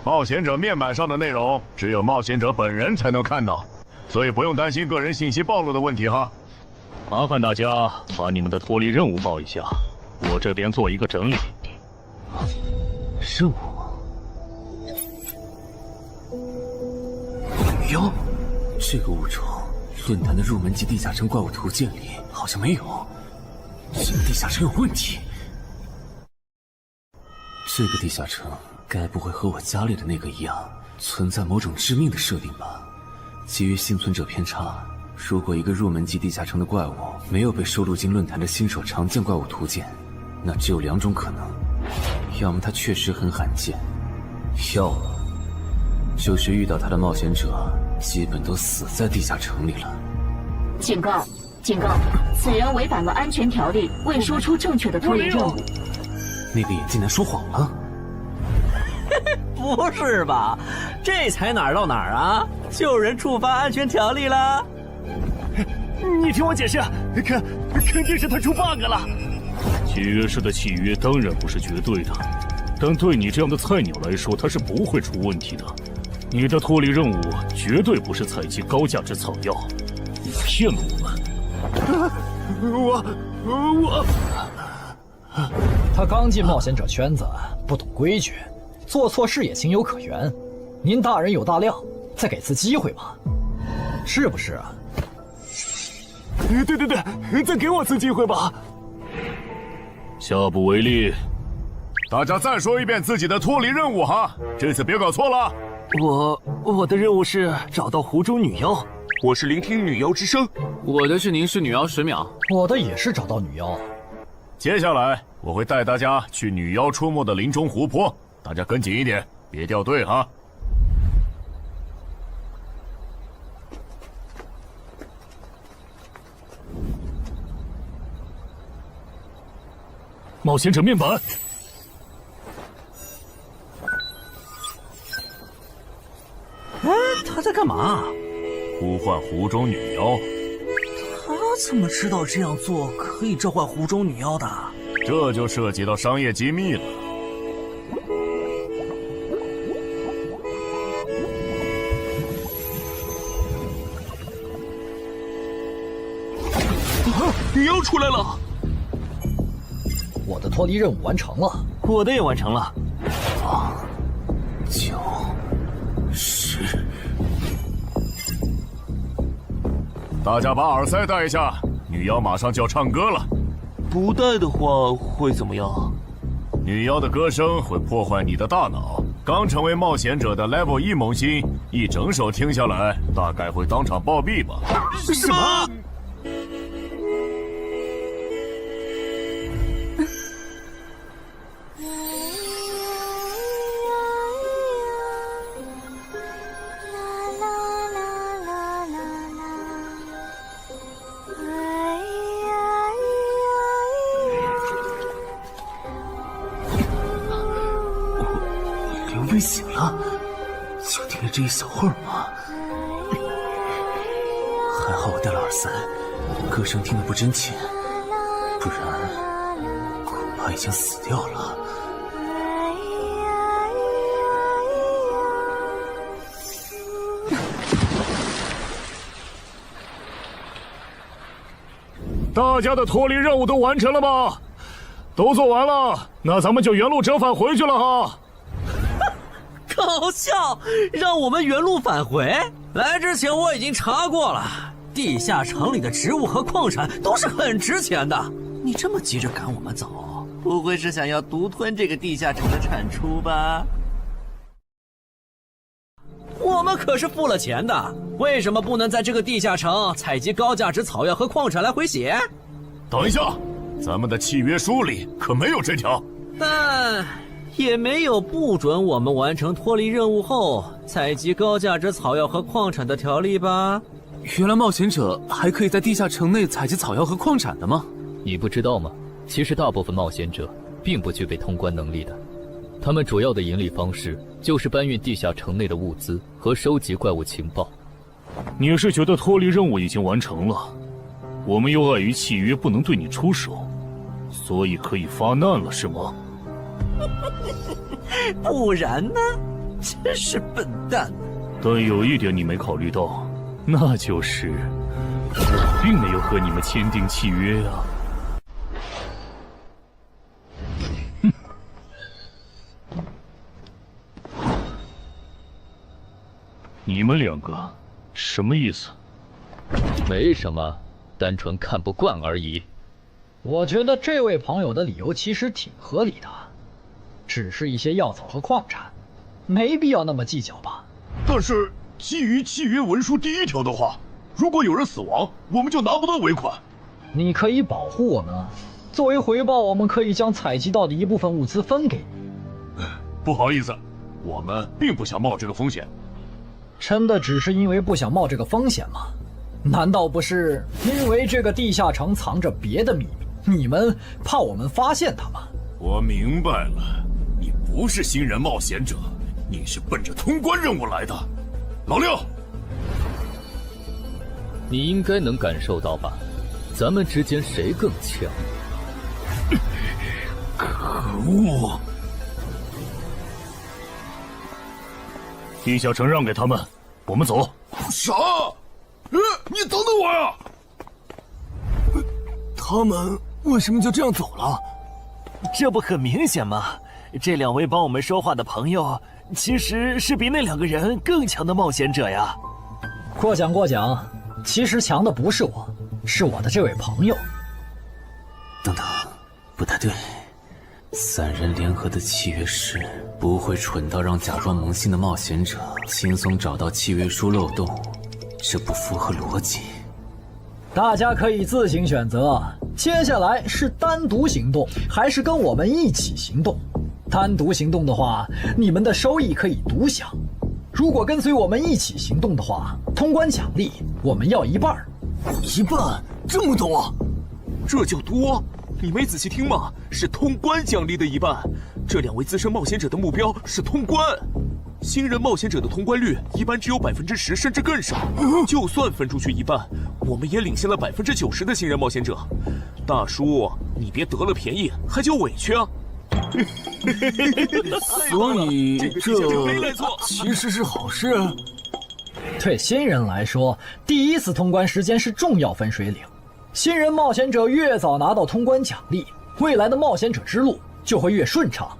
冒险者面板上的内容只有冒险者本人才能看到，所以不用担心个人信息暴露的问题哈。麻烦大家把你们的脱离任务报一下，我这边做一个整理。任务？女妖，这个物种论坛的入门级地下城怪物图鉴里好像没有，这个地下城有问题。这个地下城该不会和我家里的那个一样，存在某种致命的设定吧？基于幸存者偏差，如果一个入门级地下城的怪物没有被收录进论坛的新手常见怪物图鉴，那只有2种可能：要么它确实很罕见，要么就是遇到它的冒险者基本都死在地下城里了。警告！警告！此人违反了安全条例，未说出正确的脱离任务。那个眼镜男说谎了？不是吧？这才哪儿到哪儿啊？就有人触发安全条例了？你听我解释，肯定是他出 bug 了。契约式的契约当然不是绝对的，但对你这样的菜鸟来说，它是不会出问题的。你的脱离任务绝对不是采集高价值草药，你骗了我们。他刚进冒险者圈子，不懂规矩，做错事也情有可原。您大人有大量，再给次机会吧，是不是啊？对，再给我次机会吧。下不为例。大家再说一遍自己的脱离任务哈，这次别搞错了。我的任务是找到湖中女妖，我是聆听女妖之声，我的是凝视女妖10秒，我的也是找到女妖。接下来我会带大家去女妖出没的林中湖泊，大家跟紧一点，别掉队哈。冒险者面板。哎，他在干嘛？呼唤湖中女妖。他怎么知道这样做可以召唤湖中女妖的？这就涉及到商业机密了。女妖出来了！我的脱离任务完成了，我的也完成了。8、9、10。大家把耳塞戴一下，女妖马上就要唱歌了。不戴的话会怎么样？女妖的歌声会破坏你的大脑。刚成为冒险者的 Level 1萌新，一整首听下来，大概会当场暴毙吧。什么？被醒了，就听了这一小会儿嘛。还好我戴了耳塞，歌声听得不真切，不然恐怕已经死掉了。大家的脱离任务都完成了吗？都做完了，那咱们就原路折返回去了哈。搞笑，让我们原路返回？来之前我已经查过了，地下城里的植物和矿产都是很值钱的。你这么急着赶我们走，不会是想要独吞这个地下城的产出吧？我们可是付了钱的，为什么不能在这个地下城采集高价值草药和矿产来回血？等一下，咱们的契约书里可没有这条。但也没有不准我们完成脱离任务后采集高价值草药和矿产的条例吧？原来冒险者还可以在地下城内采集草药和矿产的吗？你不知道吗？其实大部分冒险者并不具备通关能力的，他们主要的盈利方式就是搬运地下城内的物资和收集怪物情报。你是觉得脱离任务已经完成了，我们又碍于契约不能对你出手，所以可以发难了是吗？不然呢？真是笨蛋！但有一点你没考虑到，那就是我并没有和你们签订契约啊。你们两个什么意思？没什么，单纯看不惯而已。我觉得这位朋友的理由其实挺合理的，只是一些药草和矿产，没必要那么计较吧。但是基于契约文书第1条的话，如果有人死亡，我们就拿不到尾款。你可以保护我们，作为回报，我们可以将采集到的一部分物资分给你。不好意思，我们并不想冒这个风险。真的只是因为不想冒这个风险吗？难道不是因为这个地下城藏着别的秘密，你们怕我们发现它吗？我明白了，你不是新人冒险者，你是奔着通关任务来的。老六，你应该能感受到吧？咱们之间谁更强？可恶！地下城让给他们，我们走。啥？你等等我呀！他们为什么就这样走了？这不很明显吗？这2位帮我们说话的朋友，其实是比那2个人更强的冒险者呀。过奖，其实强的不是我，是我的这位朋友。等等，不太对。3人联合的契约师不会蠢到让假装萌新的冒险者轻松找到契约书漏洞，这不符合逻辑。大家可以自行选择，接下来是单独行动，还是跟我们一起行动？单独行动的话，你们的收益可以独享；如果跟随我们一起行动的话，通关奖励我们要1半。1半？这么多？这叫多？你没仔细听吗？是通关奖励的1半。这2位资深冒险者的目标是通关。新人冒险者的通关率一般只有10%，甚至更少。就算分出去1半，我们也领先了90%的新人冒险者。大叔，你别得了便宜还叫委屈啊！所以这其实是好事。对新人来说，第1次通关时间是重要分水岭。新人冒险者越早拿到通关奖励，未来的冒险者之路就会越顺畅。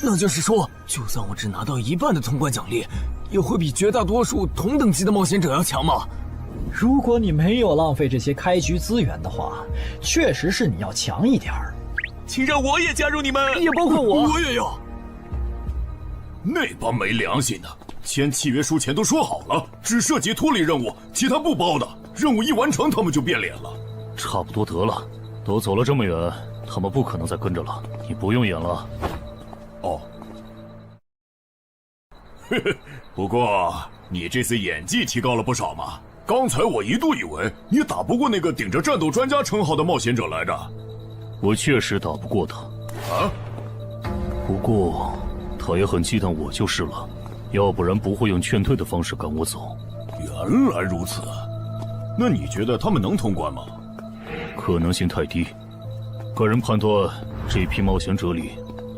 那就是说，就算我只拿到1半的通关奖励，也会比绝大多数同等级的冒险者要强吗？如果你没有浪费这些开局资源的话，确实是你要强一点儿。请让我也加入你们，也包括我。我也要。那帮没良心的，签契约书前都说好了，只涉及脱离任务，其他不包的。任务一完成，他们就变脸了。差不多得了，都走了这么远，他们不可能再跟着了。你不用演了。哦。不过你这次演技提高了不少嘛。刚才我一度以为你打不过那个顶着战斗专家称号的冒险者来着。我确实打不过他。啊？不过他也很忌惮我就是了，要不然不会用劝退的方式赶我走。原来如此。那你觉得他们能通关吗？可能性太低。个人判断，这批冒险者里，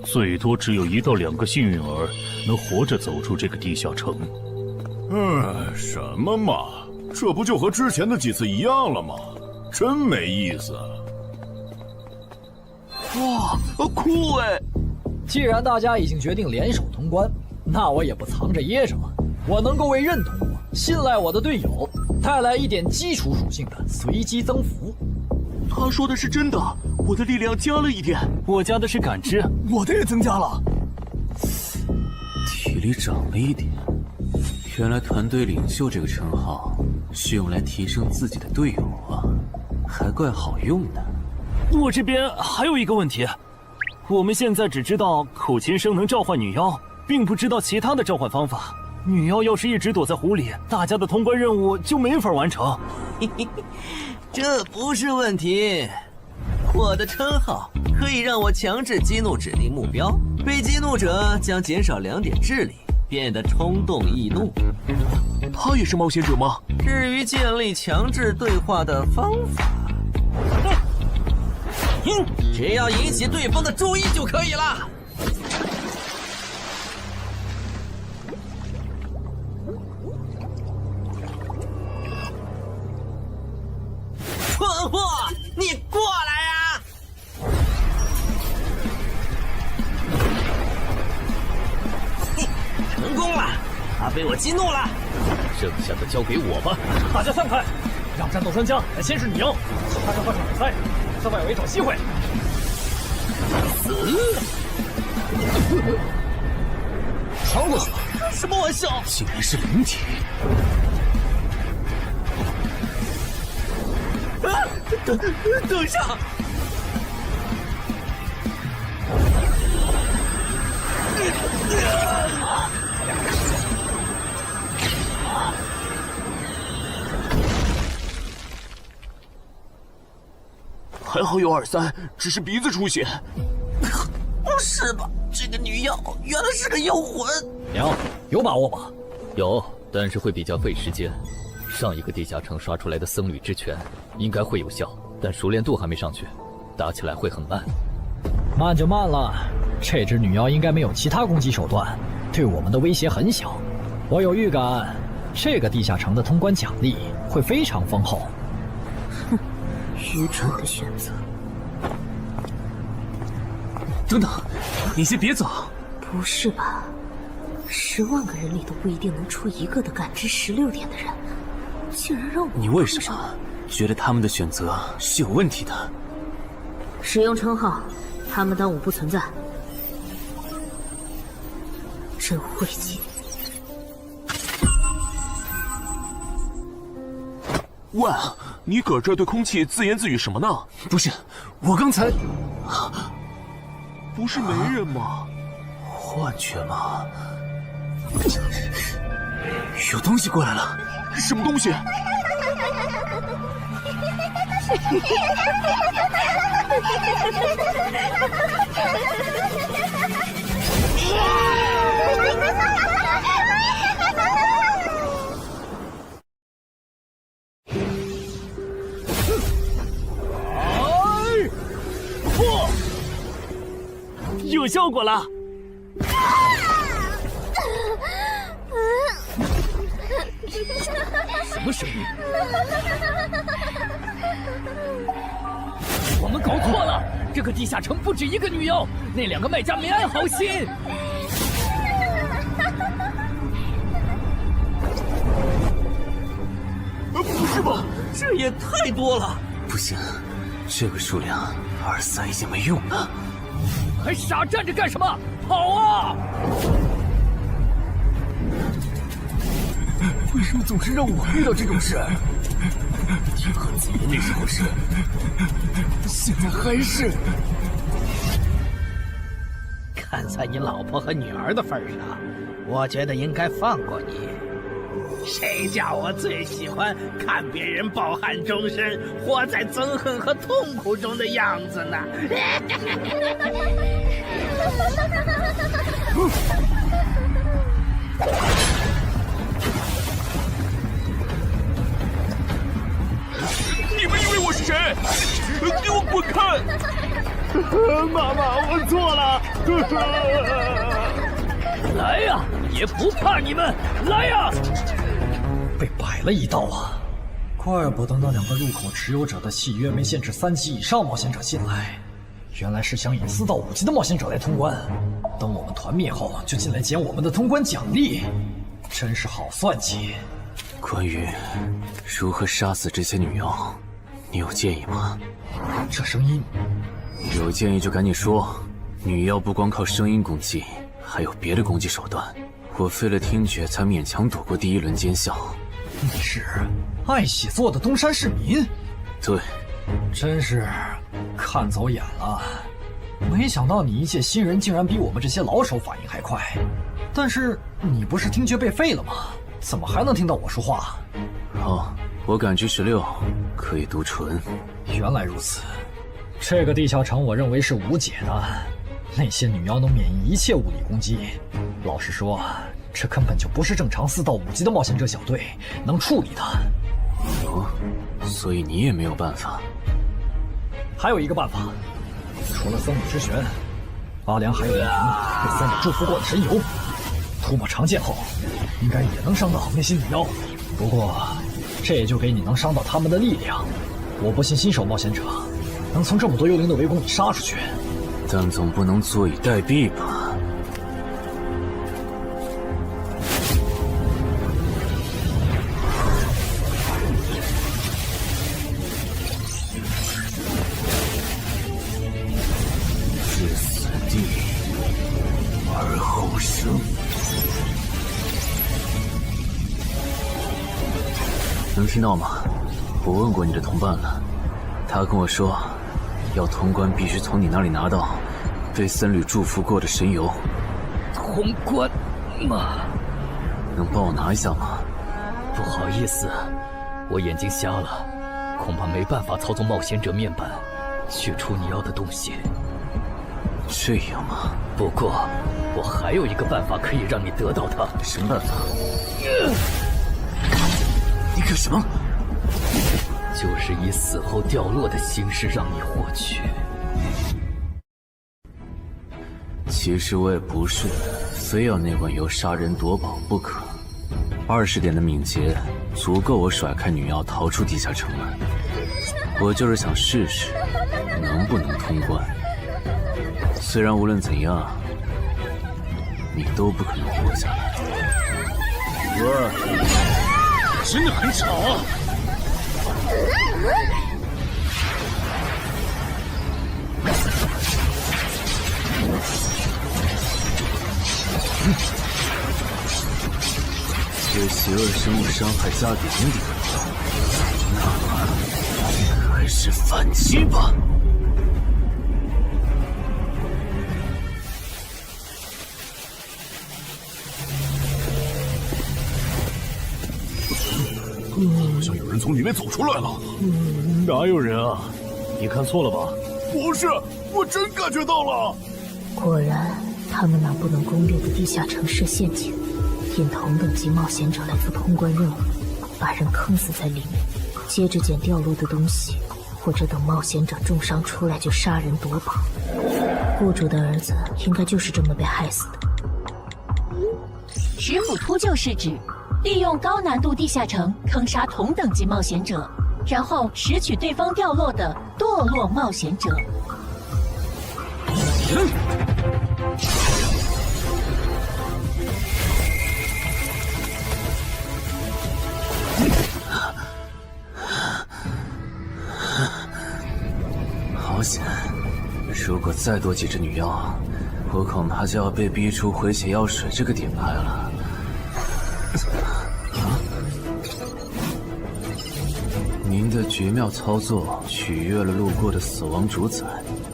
最多只有1到2个幸运儿能活着走出这个地下城。什么嘛，这不就和之前的几次一样了吗？真没意思。哇，酷哎！既然大家已经决定联手通关，那我也不藏着掖着了。我能够为认同我、信赖我的队友带来一点基础属性的随机增幅。他说的是真的，我的力量加了1点，我加的是感知，我的也增加了。体力涨了1点。原来团队领袖这个称号是用来提升自己的队友啊，还怪好用的。我这边还有一个问题，我们现在只知道口琴声能召唤女妖，并不知道其他的召唤方法。女妖要是一直躲在湖里，大家的通关任务就没法完成。这不是问题，我的称号可以让我强制激怒指定目标，被激怒者将减少2点智力，变得冲动易怒。他也是冒险者吗？至于建立强制对话的方法，只要引起对方的注意就可以了。蠢货，你过来呀！成功了，把被我激怒了。剩下的交给我吧。大家散开，让战斗专家来先是女妖，其他召唤兽比赛，在外围找机会。穿过去了？开什么玩笑？竟然是灵体！等一下！还好有2-3，只是鼻子出血。不是吧？这个女妖原来是个妖魂。娘，有把握吗？有，但是会比较费时间。上一个地下城刷出来的僧侣之拳应该会有效，但熟练度还没上去，打起来会很慢。慢就慢了，这只女妖应该没有其他攻击手段，对我们的威胁很小。我有预感，这个地下城的通关奖励会非常丰厚。哼，愚蠢的选择。等等，你先别走。不是吧？10万个人里都不一定能出一个的感知16点的人，竟然让我……你为什么觉得他们的选择是有问题的？使用称号，他们当我不存在。真晦气！喂，你搁这对空气自言自语什么呢？不是，我刚才……不是没人吗？幻觉吗？有东西过来了！什么东西？有效果了！什么声音？我们搞错了，这个地下城不止一个女妖，那2个卖家没安好心。不是吧？这也太多了！不行，这个数量2-3已经没用了。还傻站着干什么？跑啊！为什么总是让我遇到这种事？天和子爷那时候是，现在还是。看在你老婆和女儿的份上，我觉得应该放过你。谁叫我最喜欢看别人抱憾终身，活在憎恨和痛苦中的样子呢？你们以为我是谁？给我滚开！妈妈，我错了。来呀，也不怕你们！来呀！被摆了一道啊！怪不得那2个入口持有者的契约没限制3级以上冒险者进来，原来是想引4到5级的冒险者来通关。等我们团灭后，就进来捡我们的通关奖励，真是好算计。关于如何杀死这些女妖，你有建议吗？这声音，有建议就赶紧说。女妖不光靠声音攻击，还有别的攻击手段。我费了听觉才勉强躲过第1轮奸笑。你是爱喜做的东山市民？对，真是看走眼了。没想到你一介新人竟然比我们这些老手反应还快。但是你不是听觉被废了吗？怎么还能听到我说话？好，我感知16，可以读唇。原来如此，这个地下城我认为是无解的。那些女妖能免疫一切物理攻击，老实说，这根本就不是正常4到5级的冒险者小队能处理的。哦，所以你也没有办法。还有一个办法，除了僧侣之拳，阿良还有一名被僧侣祝福过的神油。涂抹长剑后，应该也能伤到那些女妖。不过，这也就给你能伤到他们的力量。我不信新手冒险者能从这么多幽灵的围攻里杀出去。但总不能坐以待毙吧？能听到吗？我问过你的同伴了，他跟我说，要通关必须从你那里拿到被僧侣祝福过的神油。通关吗？能帮我拿一下吗？不好意思，我眼睛瞎了，恐怕没办法操纵冒险者面板取出你要的东西。这样吗？不过我还有一个办法可以让你得到它。什么办法？你干什么？就是以死后掉落的形式让你获取。其实我也不是非要那罐油杀人夺宝不可。20点的敏捷足够我甩开女妖逃出地下城了。我就是想试试能不能通关。虽然无论怎样，你都不可能活下来。喂，真的很吵啊！对邪恶生物伤害加0点，那么开始反击吧！好像有人从里面走出来了。哪有人啊？你看错了吧？不是，我真感觉到了。果然，他们那不能攻略的地下城设陷阱，引同等级冒险者来做通关任务，把人坑死在里面，接着捡掉落的东西，或者等冒险者重伤出来就杀人夺宝。雇主的儿子应该就是这么被害死的。食府秃鹫是指利用高难度地下城坑杀同等级冒险者，然后拾取对方掉落的堕落冒险者。好险！如果再多几只女妖，我恐怕就要被逼出回血药水这个点牌了。您的绝妙操作取悦了路过的死亡主宰，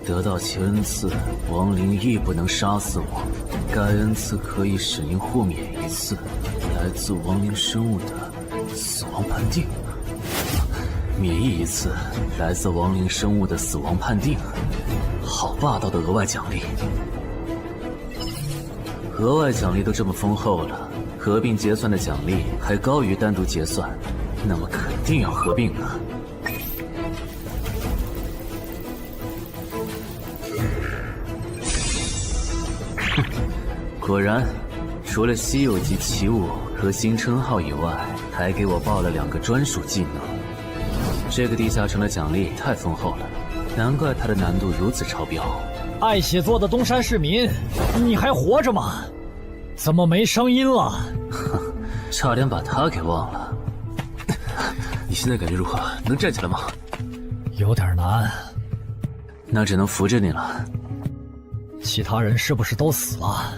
得到其恩赐，亡灵亦不能杀死我。该恩赐可以使您豁免一次来自亡灵生物的死亡判定，免疫一次来自亡灵生物的死亡判定。好霸道的额外奖励！额外奖励都这么丰厚了，合并结算的奖励还高于单独结算，那么肯定要合并啊！果然，除了稀有级奇物和新称号以外，还给我报了2个专属技能。这个地下城的奖励太丰厚了，难怪它的难度如此超标。爱写作的东山市民，你还活着吗？怎么没声音了？差点把他给忘了。你现在感觉如何？能站起来吗？有点难，那只能扶着你了。其他人是不是都死了？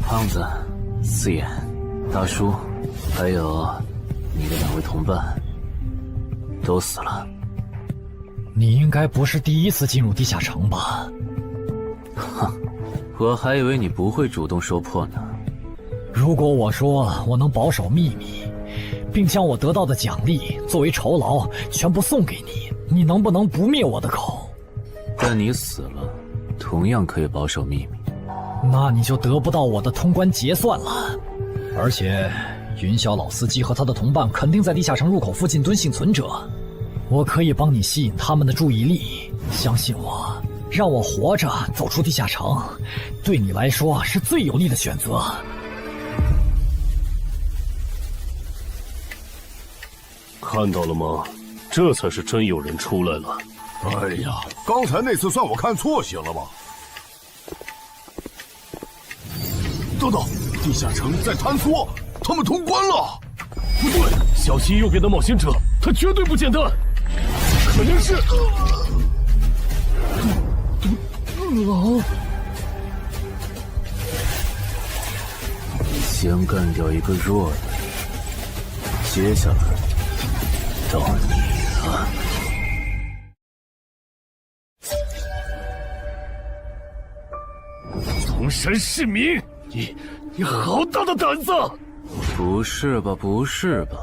胖子、四眼、大叔，还有你的2位同伴，都死了。你应该不是第一次进入地下城吧？哼，我还以为你不会主动说破呢。如果我说我能保守秘密，并将我得到的奖励作为酬劳全部送给你，你能不能不灭我的口？但你死了，同样可以保守秘密。那你就得不到我的通关结算了。而且，云霄老司机和他的同伴肯定在地下城入口附近蹲幸存者，我可以帮你吸引他们的注意力。相信我，让我活着走出地下城，对你来说是最有利的选择。看到了吗？这才是真有人出来了。哎呀，刚才那次算我看错行了吧？等等，地下城在坍缩，他们通关了。不对，小七右边的冒险者，他绝对不简单，肯定是狼。先干掉一个弱的，接下来到你了。东山市民，你好大的胆子！不是吧，不是吧？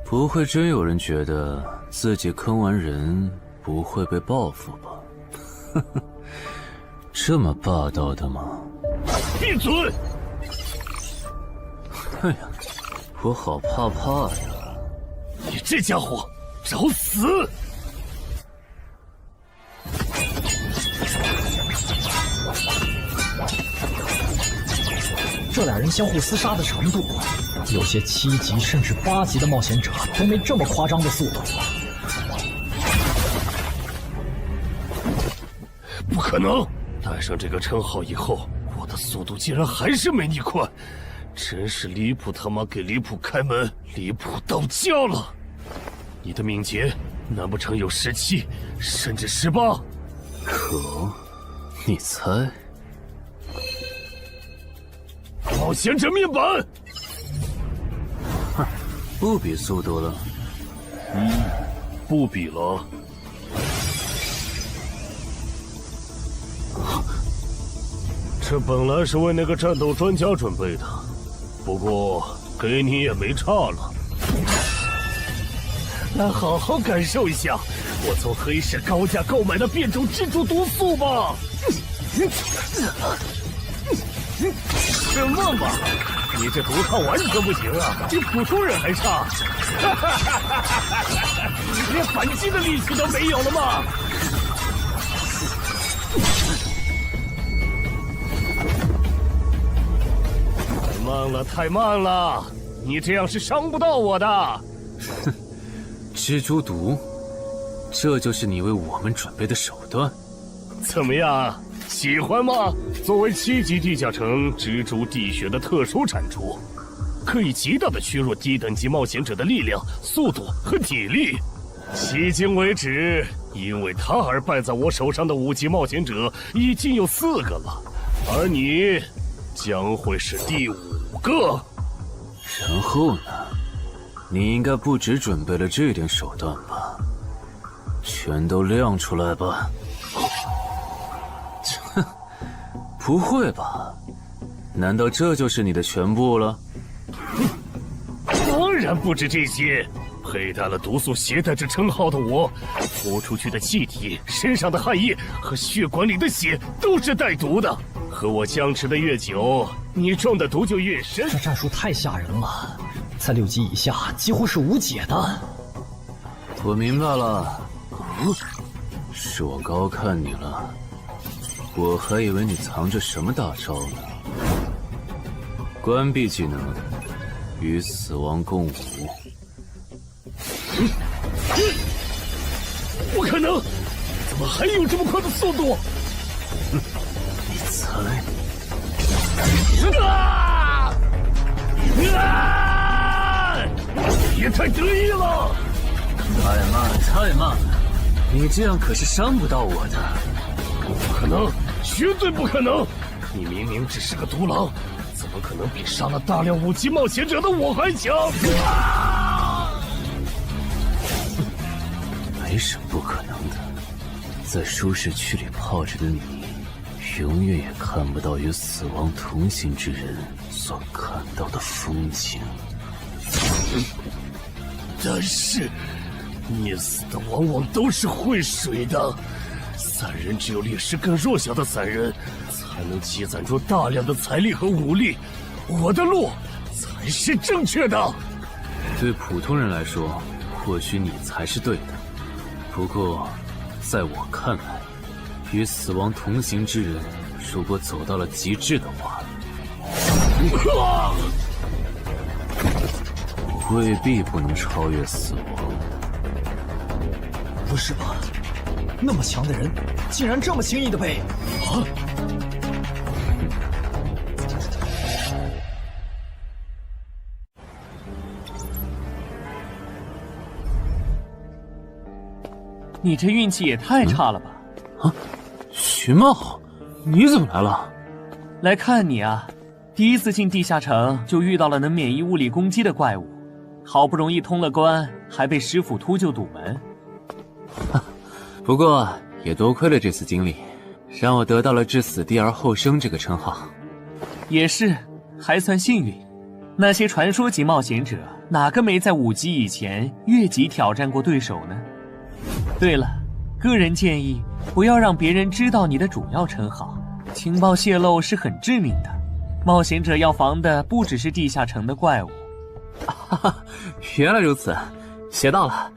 不会真有人觉得自己坑完人不会被报复吧？呵呵，这么霸道的吗？闭嘴！哎呀，我好怕呀！你这家伙，找死！这俩人相互厮杀的程度，有些7级甚至8级的冒险者都没这么夸张的速度。不可能！带上这个称号以后，我的速度竟然还是没你快，真是离谱他妈给离谱开门，离谱到家了！你的敏捷难不成有17，甚至18？可，你猜？冒险者面板，哼，不比速度了。不比了。这本来是为那个战斗专家准备的，不过给你也没差了。来好好感受一下我从黑市高价购买的变种蜘蛛毒素吧。什么嘛！你这毒套完全不行啊，比普通人还差。连反击的力气都没有了吗？太慢了，太慢了！你这样是伤不到我的。哼，蜘蛛毒，这就是你为我们准备的手段？怎么样？喜欢吗？作为7级地下城蜘蛛地穴的特殊产出，可以极大的削弱低等级冒险者的力量、速度和体力。迄今为止，因为他而败在我手上的5级冒险者已经有4个了，而你将会是第5个。然后呢？你应该不只准备了这点手段吧？全都亮出来吧！哼，不会吧？难道这就是你的全部了？当然不止这些。佩戴了毒素携带者称号的我，呼出去的气体、身上的汗液和血管里的血都是带毒的。和我相持的越久，你中的毒就越深。这战术太吓人了，在6级以下几乎是无解的。我明白了，是我高看你了。我还以为你藏着什么大招呢。关闭技能，与死亡共舞。不可能！怎么还有这么快的速度？你猜？也太得意了！太慢了！你这样可是伤不到我的。不可能，绝对不可能！你明明只是个独狼，怎么可能比杀了大量5级冒险者的我还强？没什么不可能的，在舒适区里泡着的你，永远也看不到与死亡同行之人所看到的风景。但是，溺死的往往都是会水的，散人只有劣势更弱小的散人，才能积攒出大量的财力和武力。我的路才是正确的。对普通人来说，或许你才是对的。不过，在我看来，与死亡同行之人，如果走到了极致的话，未必不能超越死亡。不是吧？那么强的人，竟然这么轻易的被……啊！你这运气也太差了吧！啊，徐茂，你怎么来了？来看你啊！第一次进地下城就遇到了能免疫物理攻击的怪物，好不容易通了关，还被师傅秃鹫堵门。不过也多亏了这次经历，让我得到了置死地而后生这个称号。也是，还算幸运。那些传说级冒险者，哪个没在5级以前越级挑战过对手呢？对了，个人建议不要让别人知道你的主要称号，情报泄露是很致命的。冒险者要防的不只是地下城的怪物。原来如此，学到了。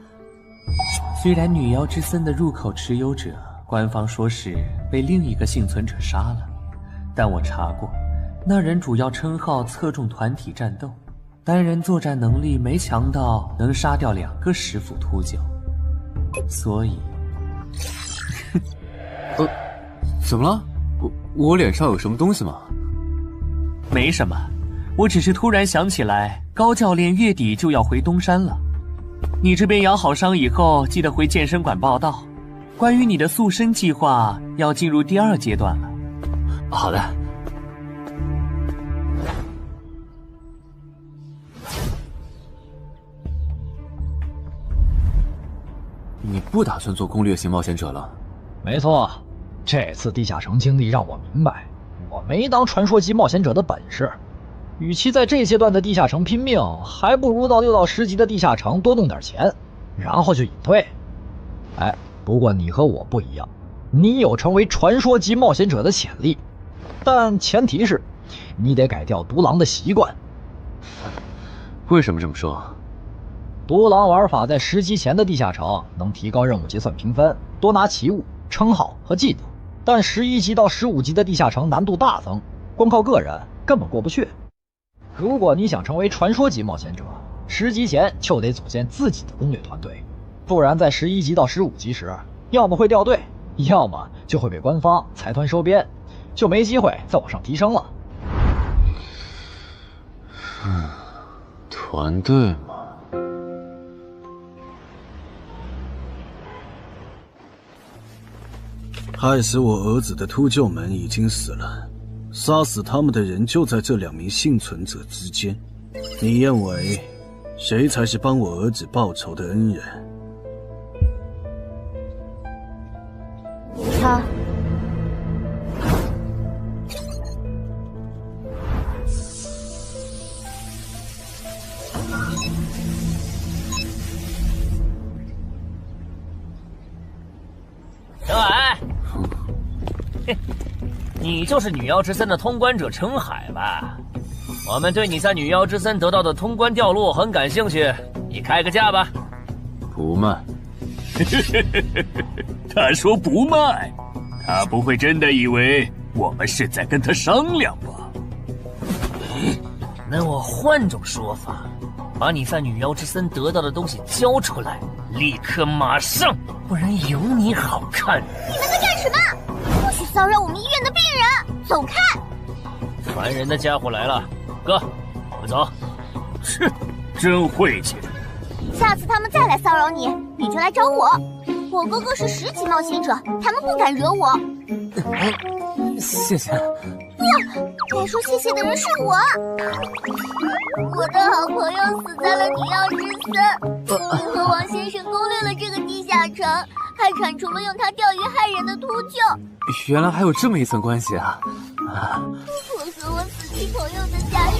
虽然女妖之森的入口持有者，官方说是被另一个幸存者杀了，但我查过，那人主要称号侧重团体战斗，单人作战能力没强到能杀掉2个石斧秃鹫，所以怎么了？我脸上有什么东西吗？没什么，我只是突然想起来，高教练月底就要回东山了。你这边养好伤以后，记得回健身馆报道。关于你的塑身计划，要进入第2阶段了。好的。你不打算做攻略型冒险者了？没错，这次地下城经历让我明白，我没当传说级冒险者的本事。与其在这阶段的地下城拼命，还不如到6到10级的地下城多弄点钱，然后就隐退。哎，不过你和我不一样，你有成为传说级冒险者的潜力，但前提是你得改掉独狼的习惯。为什么这么说？独狼玩法在10级前的地下城能提高任务结算评分，多拿奇物、称号和技能，但11级到15级的地下城难度大增，光靠个人根本过不去。如果你想成为传说级冒险者，10级前就得组建自己的攻略团队，不然在11级到15级时，要么会掉队，要么就会被官方财团收编，就没机会再往上提升了。团队嘛。害死我儿子的秃鹫们已经死了，杀死他们的人就在这2名幸存者之间。你认为谁才是帮我儿子报仇的恩人？他。小矮，你就是女妖之森的通关者程海吧？我们对你在女妖之森得到的通关掉落很感兴趣，你开个价吧。不卖。他说不卖，他不会真的以为我们是在跟他商量吧？那我换种说法，把你在女妖之森得到的东西交出来，立刻马上，不然有你好看。你们在干什么？不许骚扰我们医院的病人，走开！烦人的家伙来了，哥，我们走。切，真晦气。下次他们再来骚扰你，你就来找我。我哥哥是10级冒险者，他们不敢惹我。谢谢。不要，该说谢谢的人是我。我的好朋友死在了女妖之森，你和王先生攻略了这个地下城，还铲除了用它钓鱼害人的秃鹫。原来还有这么一层关系啊！我和我死去朋友的家人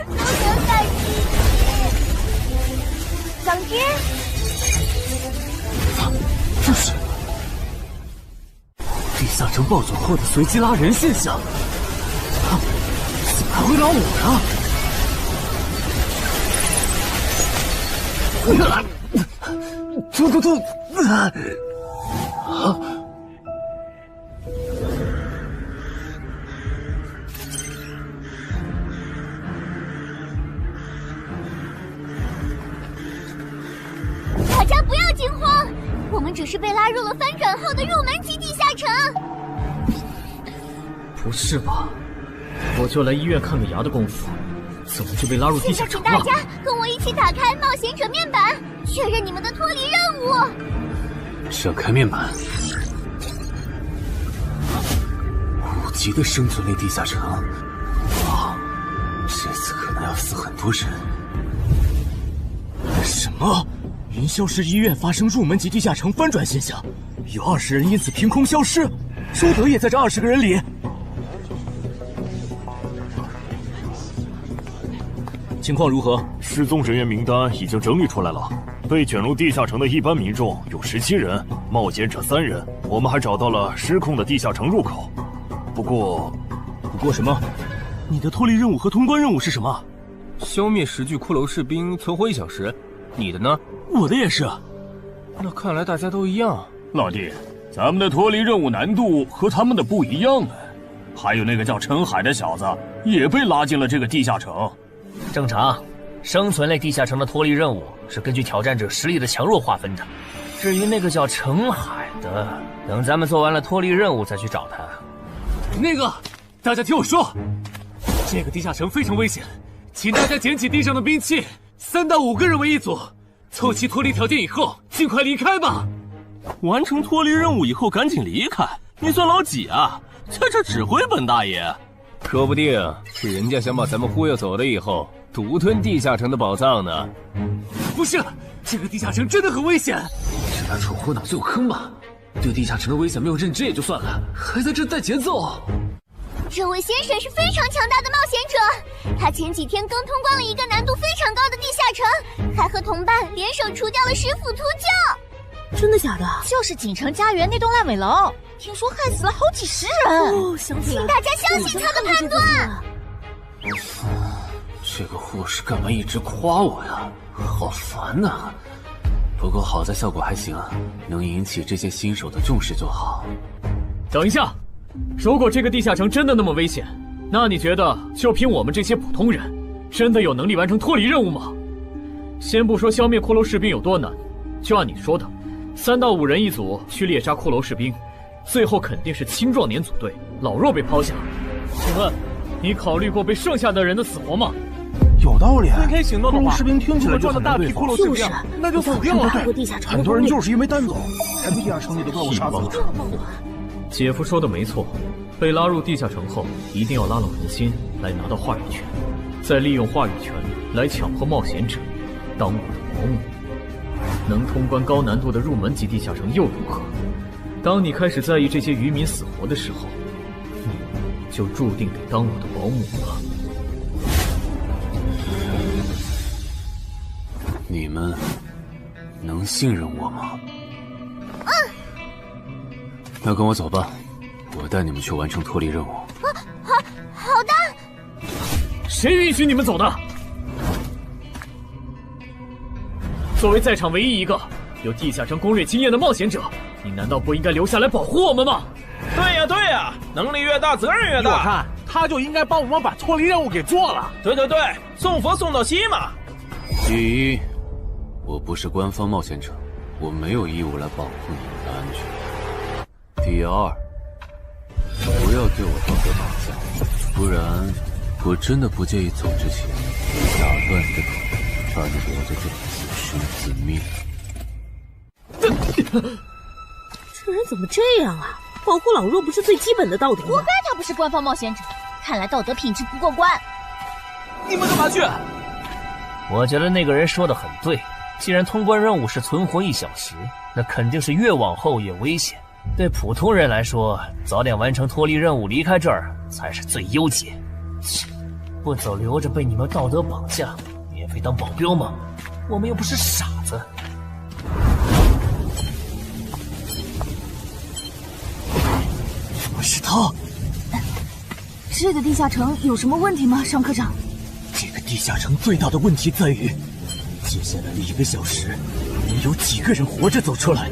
都很感激你。总之，这是地下城爆走后的随机拉人现象。怎么还会拉我呀？突！大家不要惊慌，我们只是被拉入了翻转后的入门级地下城。不是吧？我就来医院看个牙的功夫，怎么就被拉入地下城了？请大家跟我一起打开冒险者面板，确认你们的脱离任务。扯开面板，5级的生存类地下城，哇，这次可能要死很多人。么？云霄市医院发生入门级地下城翻转现象，有20人因此凭空消失，周德也在这20个人里。情况如何？失踪人员名单已经整理出来了，被卷入地下城的一般民众有17人，冒险者3人。我们还找到了失控的地下城入口。不过什么？你的脱离任务和通关任务是什么？消灭10具骷髅士兵，存活1小时。你的呢？我的也是。那看来大家都一样。老弟，咱们的脱离任务难度和他们的不一样啊。还有那个叫陈海的小子也被拉进了这个地下城。正常，生存类地下城的脱离任务是根据挑战者实力的强弱划分的。至于那个叫陈海的，等咱们做完了脱离任务再去找他。那个，大家听我说，这个地下城非常危险，请大家捡起地上的兵器，3到5个人为一组，凑齐脱离条件以后，尽快离开吧。完成脱离任务以后赶紧离开？你算老几啊？在这指挥本大爷？说不定是人家想把咱们忽悠走了以后，独吞地下城的宝藏呢。不是，这个地下城真的很危险。是他蠢货脑子有坑吧？对地下城的危险没有认知也就算了，还在这带节奏。这位先生是非常强大的冒险者，他前几天刚通关了一个难度非常高的地下城，还和同伴联手除掉了10府秃鹫。真的假的？就是锦城家园那栋烂尾楼，听说害死了好几10人。哦，想起来了，请大家相信他的判断。这个护士干嘛一直夸我呀？好烦呐！不过好在效果还行，能引起这些新手的重视就好。等一下，如果这个地下城真的那么危险，那你觉得就凭我们这些普通人，真的有能力完成脱离任务吗？先不说消灭骷髅士兵有多难，就按你说的，3到5人一组去猎杀骷髅士兵，最后肯定是青壮年组队，老弱被抛下。请问，你考虑过被剩下的人的死活吗？有道理。分开行动的话，士兵听起来就赚了大批骷髅士兵，那就死定了。很多人就是因为单走，才被地下城里的怪物杀死了。姐夫说的没错，被拉入地下城后，一定要拉拢人心，来拿到话语权，再利用话语权来强迫冒险者当我的保姆。能通关高难度的入门级地下城又如何？当你开始在意这些渔民死活的时候，你就注定得当我的保姆了。你们能信任我吗？那跟我走吧，我带你们去完成脱离任务。好的。谁允许你们走的？作为在场唯一一个有地下城攻略经验的冒险者，你难道不应该留下来保护我们吗？对呀，能力越大，责任越大。我看他就应该帮我们把脱离任务给做了。对，送佛送到西嘛。第一，我不是官方冒险者，我没有义务来保护你们的安全。第二，不要对我道德绑架，不然我真的不介意走之前打断你的腿，把你留在这里自生自灭。这人怎么这样啊？保护老弱不是最基本的道德吗？活该他不是官方冒险者，看来道德品质不过关。你们干嘛去？我觉得那个人说的很对，既然通关任务是存活1小时，那肯定是越往后越危险。对普通人来说，早点完成脱离任务离开这儿才是最优解。不走留着被你们道德绑架，免费当保镖吗？我们又不是傻子。是他。这个地下城有什么问题吗，尚科长？这个地下城最大的问题在于，接下来的1个小时，能有几个人活着走出来？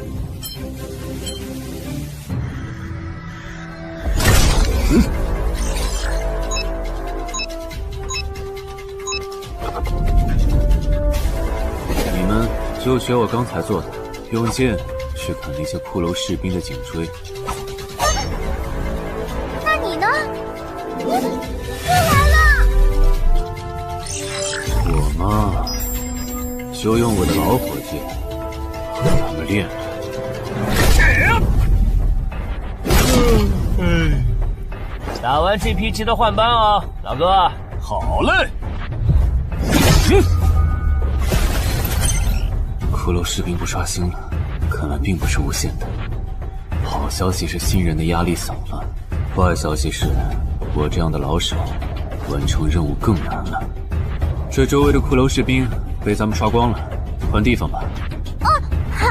你们就学我刚才做的，用剑去砍那些骷髅士兵的颈椎。那你呢？又来了！我嘛，就用我的老伙计和他们练练。打完这批记得换班啊，老哥。好嘞。骷髅士兵不刷新了，看来并不是无限的。好消息是新人的压力小了，坏消息是我这样的老手完成任务更难了。这周围的骷髅士兵被咱们刷光了，换地方吧。好。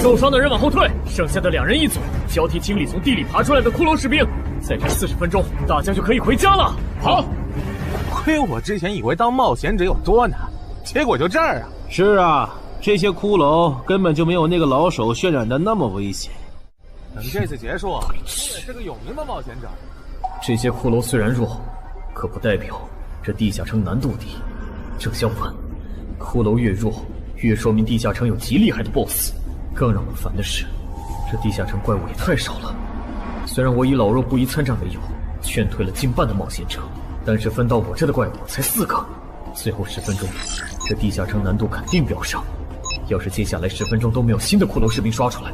受伤的人往后退，剩下的2人一组，交替清理从地里爬出来的骷髅士兵。再战40分钟，大家就可以回家了。好。亏我之前以为当冒险者有多难，结果就这儿啊！是啊，这些骷髅根本就没有那个老手渲染的那么危险。等这次结束，你也是个有名的冒险者。这些骷髅虽然弱，可不代表这地下城难度低。正相反，骷髅越弱，越说明地下城有极厉害的 BOSS。更让我烦的是，这地下城怪物也太少了。虽然我以老弱不宜参战为由，劝退了近半的冒险者，但是分到我这的怪物才4个。最后10分钟，这地下城难度肯定飙升。要是接下来10分钟都没有新的骷髅士兵刷出来，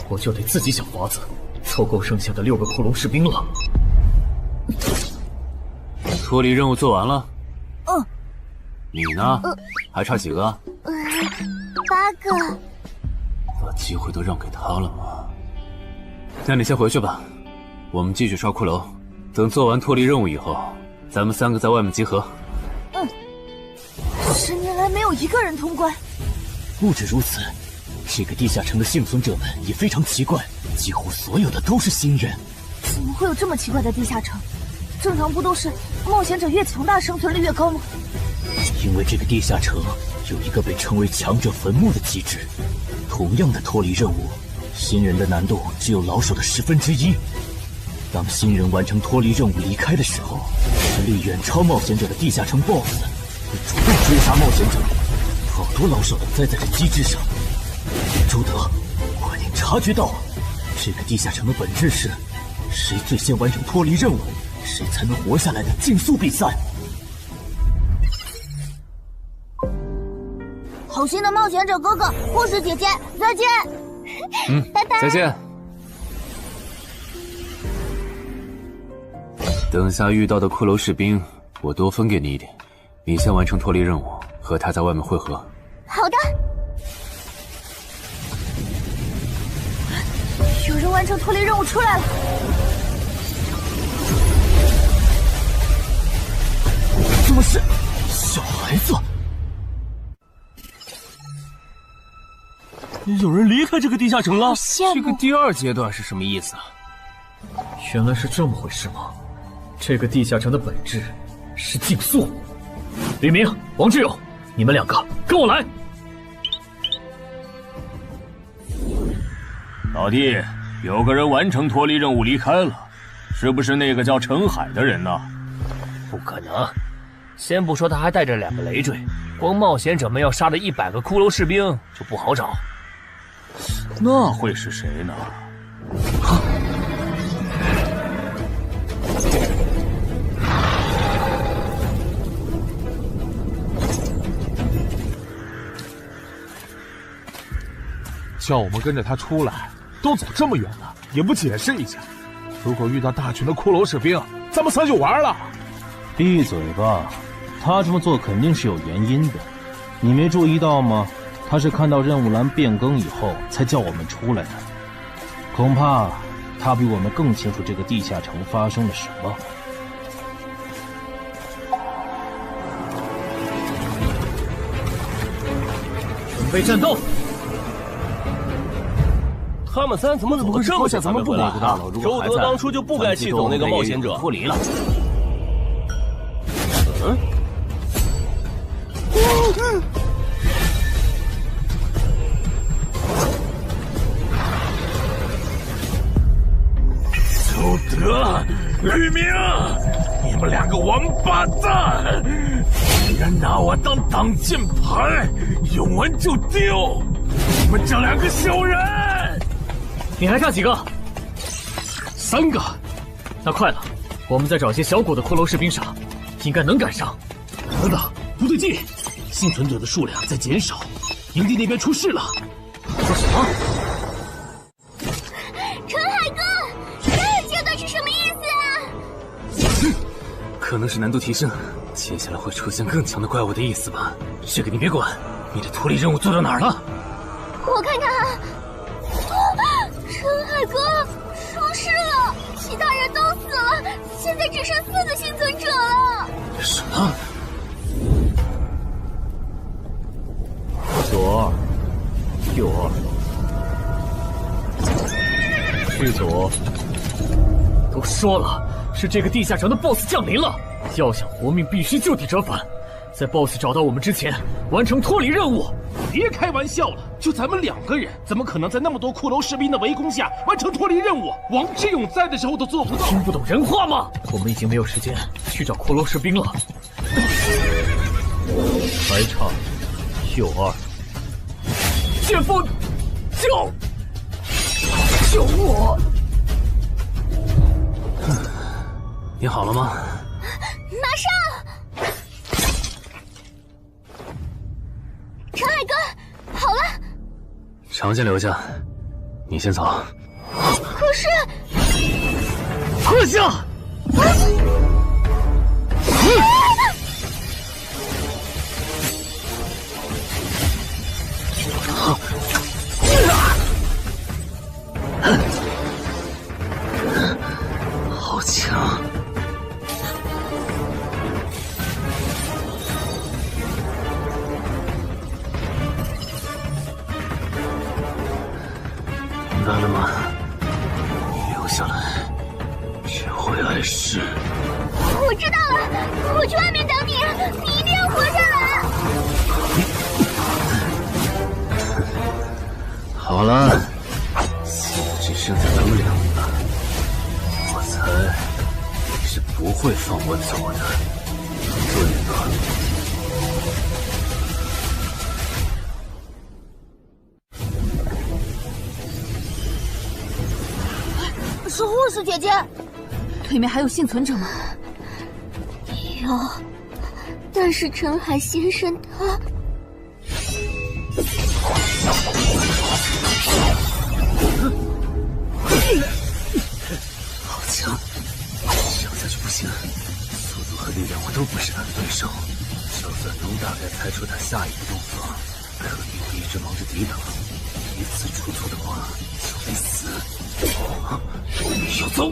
我就得自己想法子凑够剩下的6个骷髅士兵了。脱离任务做完了？嗯。你呢？还差几个？8个。把机会都让给他了吗？那你先回去吧，我们继续刷骷髅。等做完脱离任务以后，咱们3个在外面集合。10年来没有一个人通关。不止如此，这个地下城的幸存者们也非常奇怪，几乎所有的都是新人。怎么会有这么奇怪的地下城？正常不都是冒险者越强大生存率越高吗？因为这个地下城有一个被称为强者坟墓的机制。同样的脱离任务，新人的难度只有老手的1/10。当新人完成脱离任务离开的时候，实力远超冒险者的地下城 BOSS 会主动追杀冒险者，好多老手都栽在这机制上。朱德，快点察觉到，这个地下城的本质是谁最先完成脱离任务，谁才能活下来的竞速比赛。好心的冒险者哥哥，护士姐姐，再见。拜拜。再见。等下遇到的骷髅士兵，我多分给你一点。你先完成脱离任务，和他在外面会合。好的。有人完成脱离任务出来了。怎么是小孩子？有人离开这个地下城了。这个第2阶段是什么意思啊？原来是这么回事吗？这个地下城的本质是竞速。李明、王志勇，你们2个跟我来。老弟，有个人完成脱离任务离开了，是不是那个叫陈海的人呢？不可能，先不说他还带着2个累赘，光冒险者们要杀的100个骷髅士兵就不好找。那会是谁呢？叫我们跟着他出来，都走这么远了，也不解释一下。如果遇到大群的骷髅士兵，咱们3就完了。闭嘴吧，他这么做肯定是有原因的，你没注意到吗？他是看到任务栏变更以后才叫我们出来的，恐怕他比我们更清楚这个地下城发生了什么。准备战斗！他们3怎么走得这么像咱们不管啊？周德当初就不该气走那个冒险者。脱离了。周德、吕明，你们2个王八蛋，竟然拿我当挡箭牌，用完就丢！你们这2个小人！你还差几个？3个。那快了，我们再找些小股的骷髅士兵杀，应该能赶上。等等，不对劲，幸存者的数量在减少，营地那边出事了。说什么？陈海哥，这个阶段是什么意思啊？可能是难度提升，接下来会出现更强的怪物的意思吧？这个你别管。你的脱离任务做到哪儿了？我看看啊，陈海哥出事了，其他人都死了，现在只剩4个幸存者了。什么左2，右2，去左。都说了，是这个地下城的 BOSS 降临了，要想活命，必须就地折返。在 BOSS 找到我们之前，完成脱离任务。别开玩笑了，就咱们2个人，怎么可能在那么多骷髅士兵的围攻下完成脱离任务？王之勇在的时候都做不到。听不懂人话吗？我们已经没有时间去找骷髅士兵了。还差右2。剑锋，救我！你好了吗？马上！陈海哥，好了。常先留下，你先走。可是，撤下！好强！明白了吗？你留下来，只会碍事。我知道了，我去外面等你，你一定要活下来。好了，现在只剩下咱们2个，我猜你是不会放我走的，对吧？是护士姐姐，对面还有幸存者吗？有，但是陈海先生他……好强，想下去不行，速度和力量我都不是他的对手。就算能大概猜出他下一个动作，可因为一直忙着抵挡，一次出错的话就得死。要走！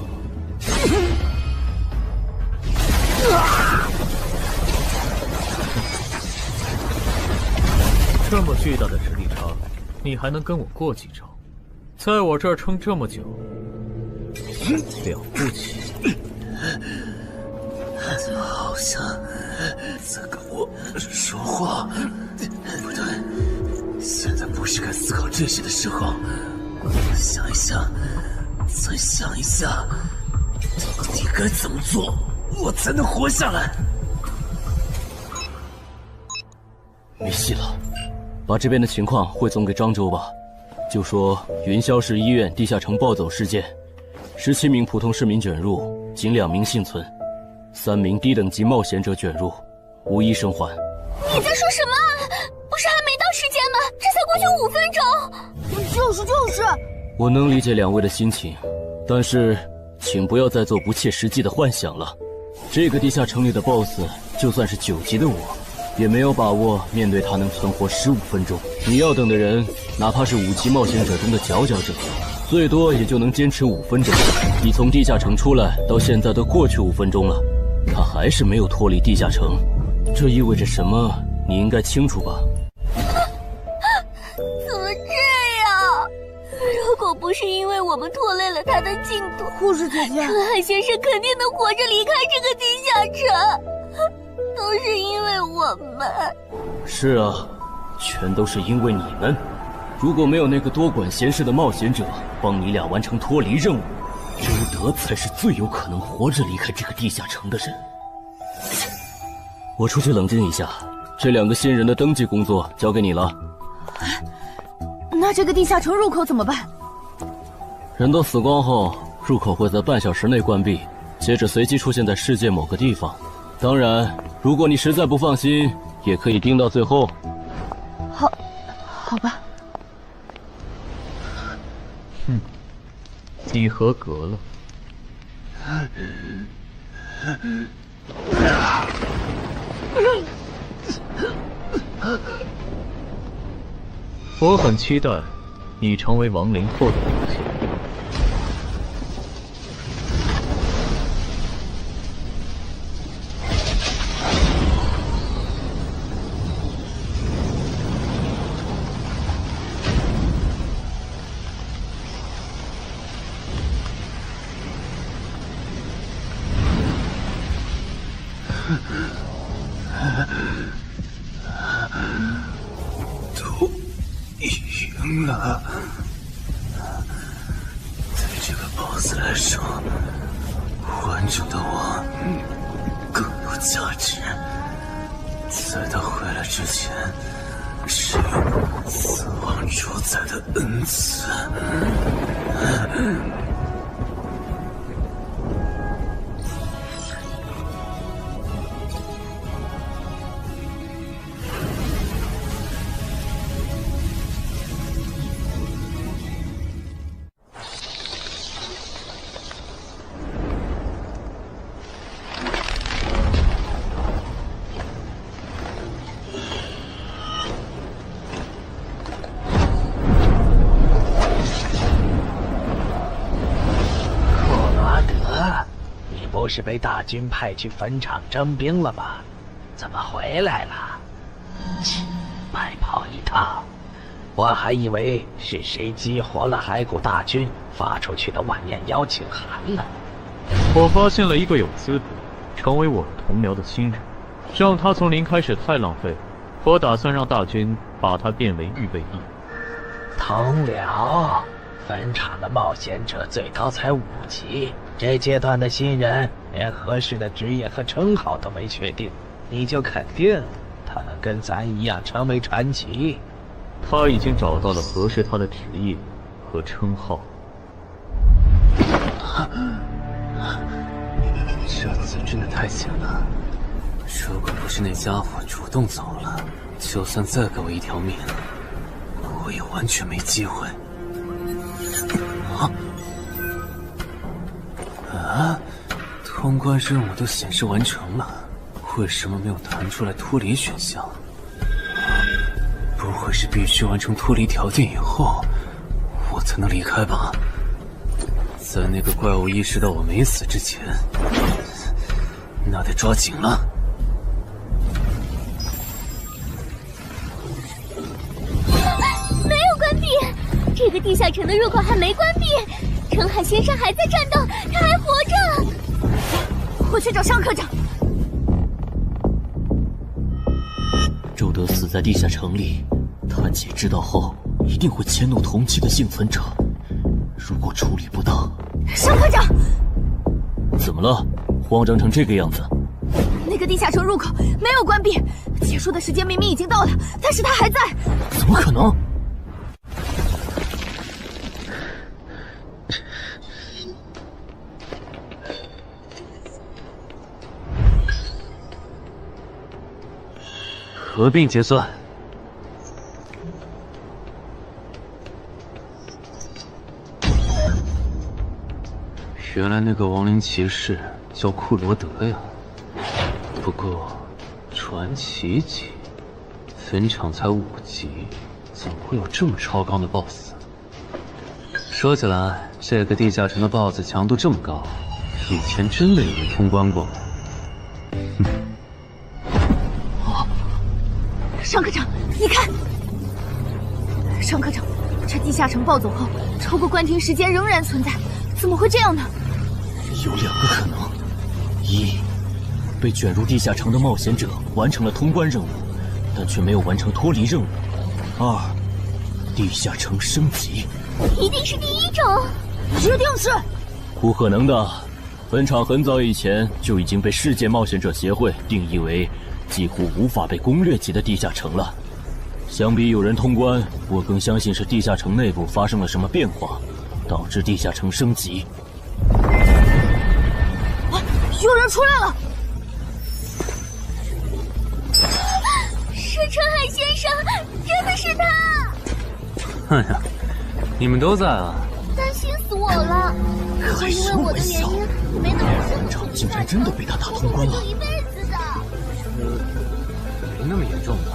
这么巨大的实力差，你还能跟我过几招？在我这儿撑这么久，了不起。好像在跟我说话。不对，现在不是该思考这些的时候。想一想，再想一下，到底该怎么做，我才能活下来？没戏了，把这边的情况汇总给漳州吧。就说云霄市医院地下城暴走事件，17名普通市民卷入，仅2名幸存，3名低等级冒险者卷入，无一生还。你在说什么？不是还没到时间吗？这才过去5分钟。就是。我能理解2位的心情，但是请不要再做不切实际的幻想了。这个地下城里的 BOSS， 就算是9级的我，也没有把握面对他能存活15分钟。你要等的人，哪怕是5级冒险者中的佼佼者，最多也就能坚持5分钟。你从地下城出来到现在都过去5分钟了，他还是没有脱离地下城，这意味着什么？你应该清楚吧？怎么这样？如果不是因为我们拖累了他的进度，护士姐姐，陈海先生肯定能活着离开这个地下城。都是因为我们。是啊，全都是因为你们。如果没有那个多管闲事的冒险者帮你俩完成脱离任务，周德才是最有可能活着离开这个地下城的人。我出去冷静一下，这2个新人的登记工作交给你了。那这个地下城入口怎么办？人都死光后，入口会在半小时内关闭，接着随机出现在世界某个地方。当然，如果你实在不放心，也可以盯到最后。好吧。你合格了。我很期待你成为亡灵后的表现。都赢了。对这个 BOSS 来说，完整的我更有价值。在他回来之前，是死亡主宰的恩赐。不是被大军派去坟场征兵了吗？怎么回来了？切，白跑一趟！我还以为是谁激活了骸骨大军发出去的万念邀请函呢。我发现了一个有资格成为我同僚的新人，让他从零开始太浪费了。我打算让大军把他变为预备役。同僚，坟场的冒险者最高才5级。这阶段的新人连合适的职业和称号都没确定，你就肯定他能跟咱一样成为传奇？他已经找到了合适他的职业和称号。这次真的太险了，如果不是那家伙主动走了，就算再给我一条命，我也完全没机会。通关任务都显示完成了，为什么没有弹出来脱离选项？不会是必须完成脱离条件以后，我才能离开吧？在那个怪物意识到我没死之前，那得抓紧了。没有关闭，这个地下城的入口还没关闭。澄海先生还在战斗，他还活着。我去找尚科长。周德死在地下城里，他姐知道后一定会迁怒同期的幸存者。如果处理不当，尚科长，怎么了？慌张成这个样子？那个地下城入口没有关闭，结束的时间明明已经到了，但是他还在。怎么可能？合并结算。原来那个亡灵骑士叫库罗德呀。不过，传奇级，坟场才5级，怎么会有这么超高的 BOSS？ 说起来，这个地下城的 BOSS 强度这么高，以前真的有人通关过。尚科长，你看，尚科长，这地下城暴走后，超过关停时间仍然存在，怎么会这样呢？有2个可能：一，被卷入地下城的冒险者完成了通关任务，但却没有完成脱离任务；二，地下城升级。一定是第一种，一定是。不可能的，坟场很早以前就已经被世界冒险者协会定义为几乎无法被攻略级的地下城了。相比有人通关，我更相信是地下城内部发生了什么变化，导致地下城升级。有人出来了！是澄海先生，真的是他！哎呀，你们都在啊！担心死我了！就因为我的原因，没能坟场竟然真的被他打通关了。一辈子的。那么严重呢？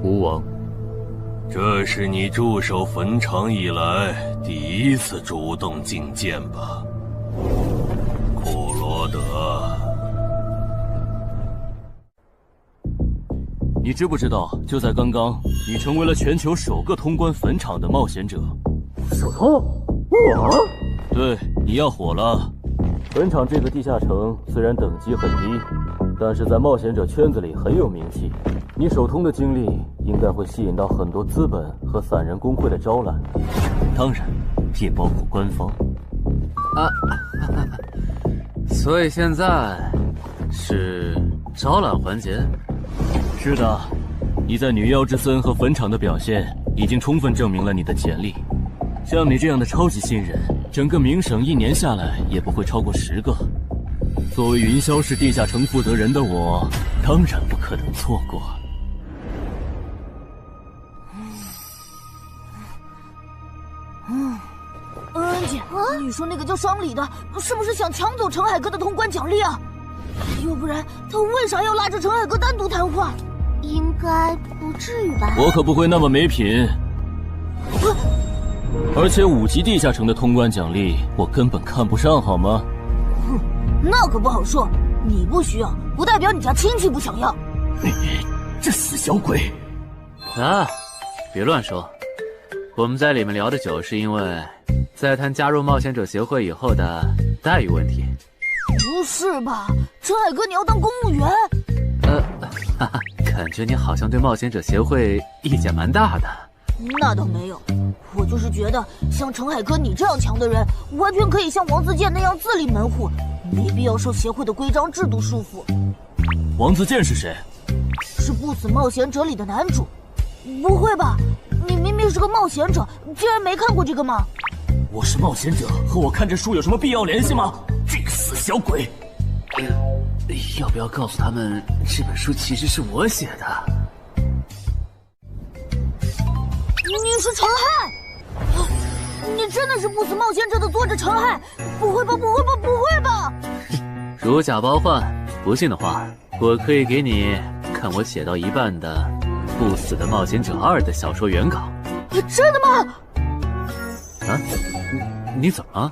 吴王，这是你驻守坟场以来第一次主动觐见吧？库罗德，你知不知道，就在刚刚，你成为了全球首个通关坟场的冒险者。首通？我？对，你要火了。坟场这个地下城虽然等级很低，但是在冒险者圈子里很有名气。你首通的经历应该会吸引到很多资本和散人工会的招揽，当然也包括官方。啊，所以现在是招揽环节？是的，你在女妖之森和坟场的表现已经充分证明了你的潜力。像你这样的超级新人，整个冥省1年下来也不会超过10个。作为云霄市地下城负责人的我，当然不可能错过。恩姐，你说那个叫双李的，是不是想抢走陈海哥的通关奖励啊？要不然他为啥要拉着陈海哥单独谈话？应该不至于吧？我可不会那么没品。而且5级地下城的通关奖励，我根本看不上，好吗？哼，那可不好说。你不需要，不代表你家亲戚不想要。这死小鬼！啊，别乱说。我们在里面聊的久，是因为在谈加入冒险者协会以后的待遇问题。不是吧，陈海哥，你要当公务员？哈哈，感觉你好像对冒险者协会意见蛮大的。那倒没有，我就是觉得像陈海哥你这样强的人，完全可以像王自健那样自立门户，没必要受协会的规章制度束缚。王自健是谁？是不死冒险者里的男主。不会吧？你明明是个冒险者，竟然没看过这个吗？我是冒险者，和我看这书有什么必要联系吗？这个死小鬼！要不要告诉他们，这本书其实是我写的？你是陈亥？你真的是不死冒险者的作者陈亥？不会吧，不会吧，不会吧！如假包换，不信的话，我可以给你看我写到一半的《不死的冒险者2》的小说原稿。真的吗？啊，你怎么了？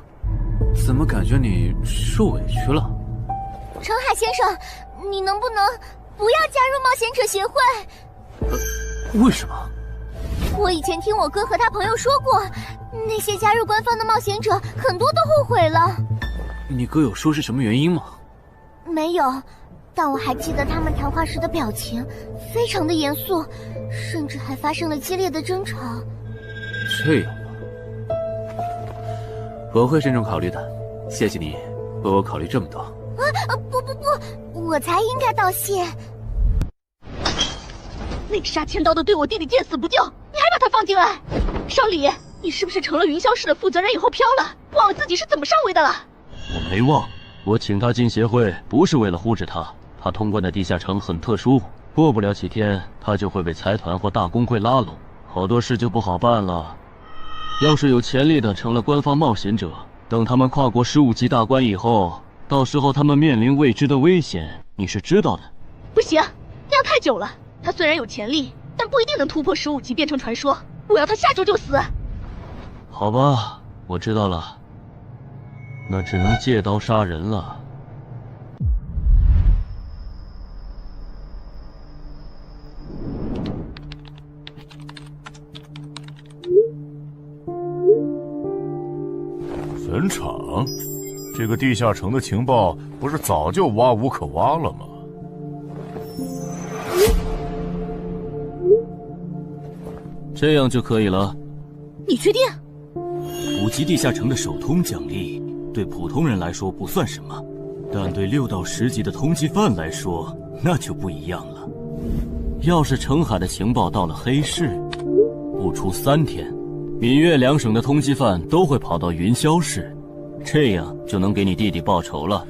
怎么感觉你受委屈了？陈海先生，你能不能不要加入冒险者协会？为什么？我以前听我哥和他朋友说过，那些加入官方的冒险者很多都后悔了。你哥有说是什么原因吗？没有，但我还记得他们谈话时的表情，非常的严肃，甚至还发生了激烈的争吵。这样吗？我会慎重考虑的，谢谢你为我考虑这么多。不，我才应该道谢。那个杀千刀的对我弟弟见死不救，你还把他放进来？少李，你是不是成了云霄市的负责人以后飘了，忘了自己是怎么上位的了？我没忘，我请他进协会不是为了护着他，他通关的地下城很特殊，过不了几天他就会被财团或大工会拉拢，好多事就不好办了。要是有潜力的成了官方冒险者，等他们跨过15级大关以后，到时候他们面临未知的危险，你是知道的。不行，那样太久了。他虽然有潜力，但不一定能突破15级变成传说。我要他下周就死。好吧，我知道了，那只能借刀杀人了。坟场，这个地下城的情报不是早就挖无可挖了吗？这样就可以了。你确定？5级地下城的首通奖励对普通人来说不算什么，但对6到10级的通缉犯来说那就不一样了。要是澄海的情报到了黑市，不出3天，闽粤2省的通缉犯都会跑到云霄市，这样就能给你弟弟报仇了。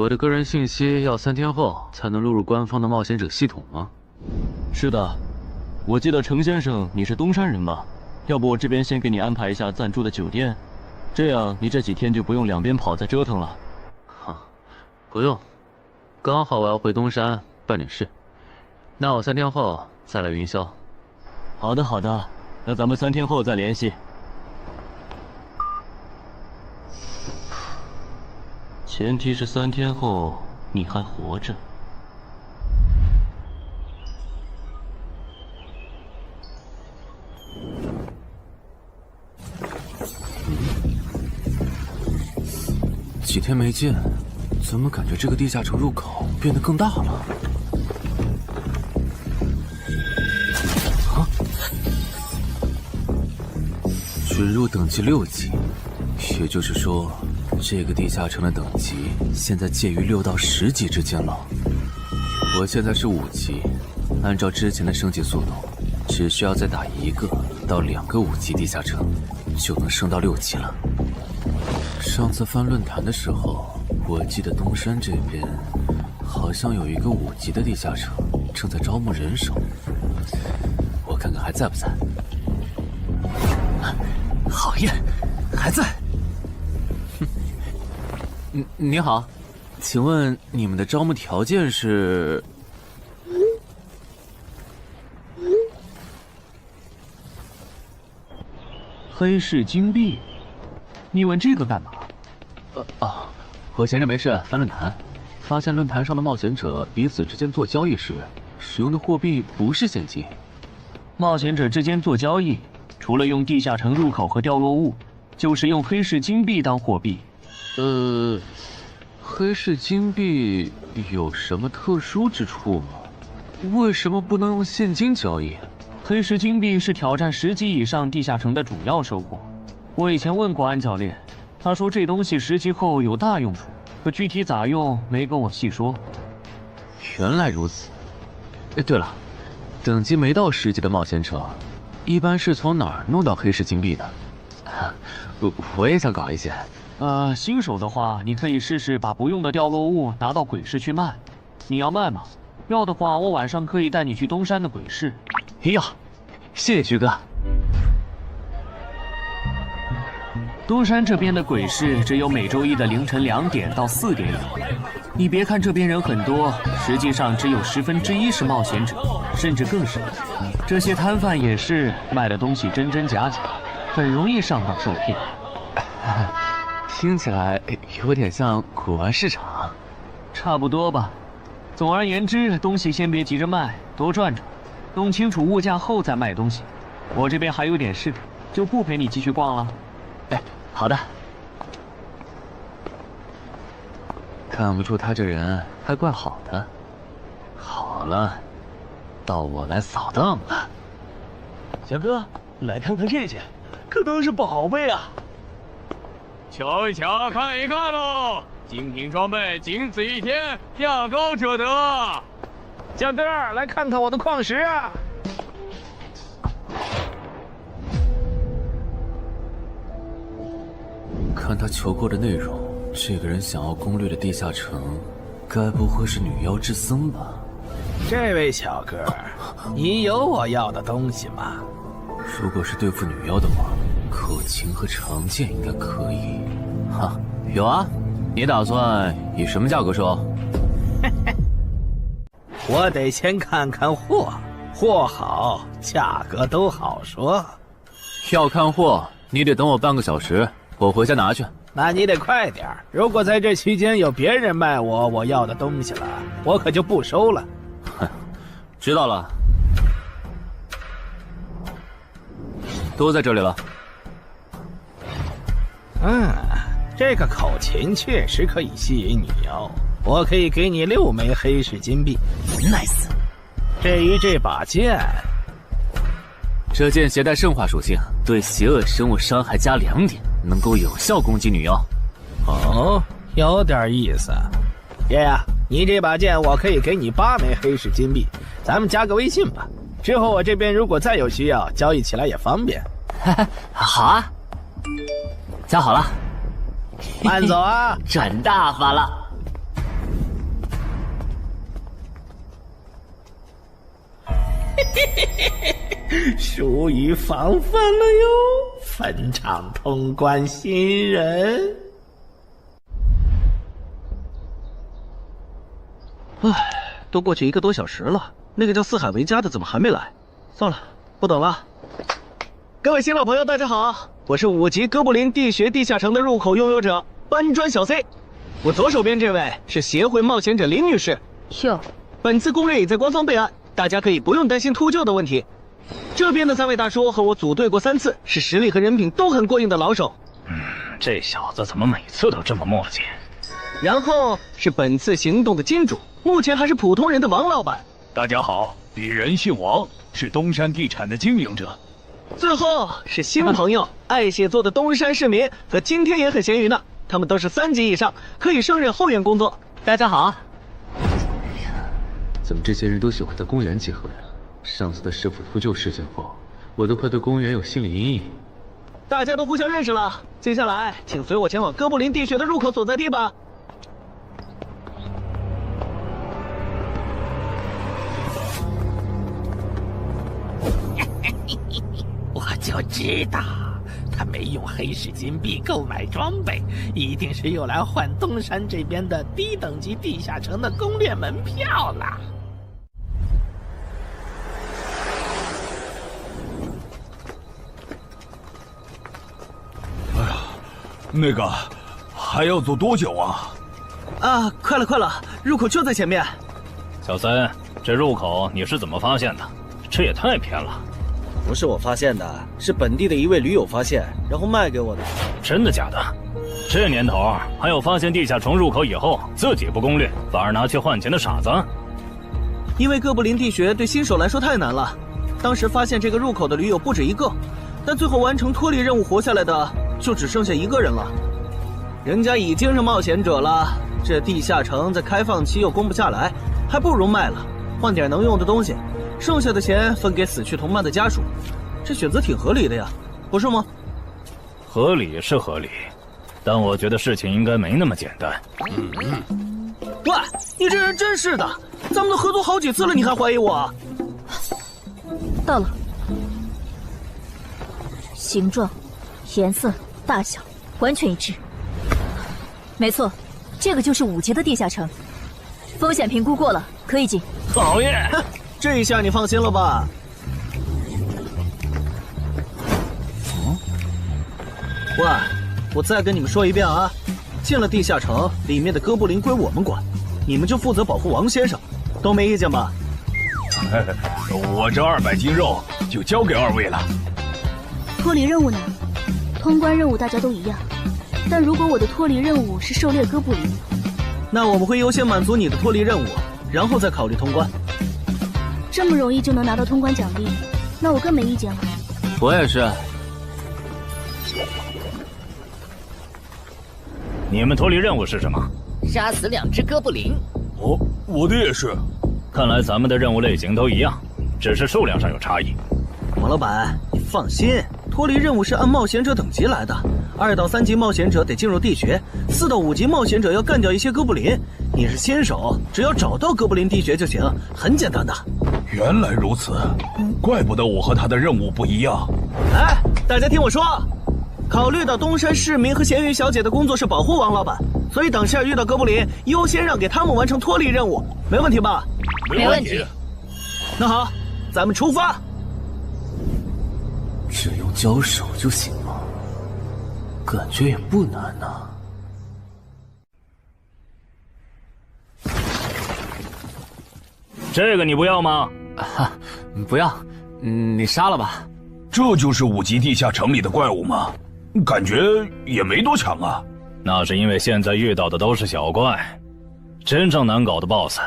我的个人信息要3天后才能录入官方的冒险者系统吗？是的，我记得程先生你是东山人吧？要不我这边先给你安排一下暂住的酒店，这样你这几天就不用两边跑再折腾了。不用，刚好我要回东山办点事，那我3天后再来云霄。好的好的，那咱们3天后再联系。前提是3天后你还活着。几天没见，怎么感觉这个地下城入口变得更大了？准入等级6级，也就是说，这个地下城的等级现在介于6到10级之间了。我现在是5级，按照之前的升级速度，只需要再打1个到2个5级地下城，就能升到6级了。上次翻论坛的时候，我记得东山这边好像有一个5级的地下城正在招募人手，我看看还在不在。好耶，还在。你好，请问你们的招募条件是？黑市金币？你问这个干嘛？我闲着没事翻论坛，发现论坛上的冒险者彼此之间做交易时，使用的货币不是现金。冒险者之间做交易，除了用地下城入口和掉落物，就是用黑市金币当货币。黑市金币有什么特殊之处吗？为什么不能用现金交易？黑市金币是挑战10级以上地下城的主要收获。我以前问过安教练，他说这东西10级后有大用处，可具体咋用没跟我细说。原来如此。对了，等级没到10级的冒险者，一般是从哪儿弄到黑市金币的？我也想搞一些。新手的话，你可以试试把不用的掉落物拿到鬼市去卖。你要卖吗？要的话，我晚上可以带你去东山的鬼市。要，谢谢徐哥。东山这边的鬼市只有每周一的凌晨2点到4点有。你别看这边人很多，实际上只有1/10是冒险者，甚至更少。这些摊贩也是卖的东西真真假假，很容易上当受骗。听起来有点像古玩市场。差不多吧。总而言之，东西先别急着卖，多转转，弄清楚物价后再卖东西。我这边还有点事，就不陪你继续逛了。好的。看不出他这人还怪好的。好了，到我来扫荡了。小哥，来看看这件，可都是宝贝啊！瞧一瞧，看一看喽！精品装备，仅此一天，价高者得。小哥，来看看我的矿石啊！看他求购的内容，这个人想要攻略的地下城，该不会是女妖之僧吧？这位小哥，你有我要的东西吗？如果是对付女妖的话，口琴和长剑应该可以。有啊，你打算以什么价格收？我得先看看货，货好，价格都好说。要看货，你得等我半个小时，我回家拿去。那你得快点，如果在这期间有别人卖我要的东西了，我可就不收了。知道了，都在这里了。这个口琴确实可以吸引女妖，我可以给你6枚黑市金币。Nice。至于这把剑，这剑携带圣化属性，对邪恶生物伤害加2点，能够有效攻击女妖。哦，有点意思。爷呀，你这把剑我可以给你8枚黑市金币，咱们加个微信吧。之后我这边如果再有需要，交易起来也方便。好啊，加好了。慢走啊，赚大发了。疏于防范了哟，坟场通关新人。唉，都过去1个多小时了，那个叫四海为家的怎么还没来？算了，不等了。各位新老朋友，大家好，我是5级哥布林地穴地下城的入口拥有者搬砖小 C。我左手边这位是协会冒险者林女士。哟，本次攻略已在官方备案，大家可以不用担心秃鹫的问题。这边的3位大叔和我组队过3次，是实力和人品都很过硬的老手。这小子怎么每次都这么墨迹？然后是本次行动的金主，目前还是普通人的王老板。大家好，鄙人姓王，是东山地产的经营者。最后是新朋友，爱写作的东山市民和今天也很闲鱼呢，他们都是3级以上，可以胜任后援工作。大家好。怎么这些人都喜欢在公园集合呀？上次的师傅秃鹫事件后，我都快对公园有心理阴影。大家都互相认识了，接下来请随我前往哥布林地穴的入口所在地吧。我就知道，他没用黑市金币购买装备，一定是用来换东山这边的低等级地下城的攻略门票了。哎呀，那个还要走多久啊？啊，快了，入口就在前面。小三，这入口你是怎么发现的？这也太偏了。不是我发现的，是本地的一位驴友发现，然后卖给我的。真的假的？这年头还有发现地下城入口以后自己不攻略，反而拿去换钱的傻子？因为哥布林地穴对新手来说太难了，当时发现这个入口的驴友不止1个，但最后完成脱离任务活下来的就只剩下1个人了。人家已经是冒险者了，这地下城在开放期又攻不下来，还不如卖了，换点能用的东西。剩下的钱分给死去同伴的家属，这选择挺合理的呀，不是吗？合理是合理，但我觉得事情应该没那么简单。喂，你这人真是的，咱们都合作好几次了，你还怀疑我？到了，形状、颜色、大小完全一致。没错，这个就是5级的地下城，风险评估过了，可以进。讨厌。这一下你放心了吧？喂，我再跟你们说一遍啊，进了地下城，里面的哥布林归我们管，你们就负责保护王先生，都没意见吧？我这200斤肉就交给2位了。脱离任务呢？通关任务大家都一样，但如果我的脱离任务是狩猎哥布林，那我们会优先满足你的脱离任务，然后再考虑通关。这么容易就能拿到通关奖励，那我更没意见了。我也是。你们脱离任务是什么？杀死2只哥布林。哦，我的也是。看来咱们的任务类型都一样，只是数量上有差异。王老板，你放心，脱离任务是按冒险者等级来的。2到3级冒险者得进入地穴，4到5级冒险者要干掉一些哥布林。你是新手，只要找到哥布林地穴就行，很简单的。原来如此，怪不得我和他的任务不一样。哎，大家听我说，考虑到东山市民和咸鱼小姐的工作是保护王老板，所以等下遇到哥布林，优先让给他们完成脱离任务，没问题吧？没问题。那好，咱们出发。只用交手就行吗？感觉也不难呐。这个你不要吗？不要，你杀了吧。这就是5级地下城里的怪物吗？感觉也没多强啊。那是因为现在遇到的都是小怪，真正难搞的 BOSS，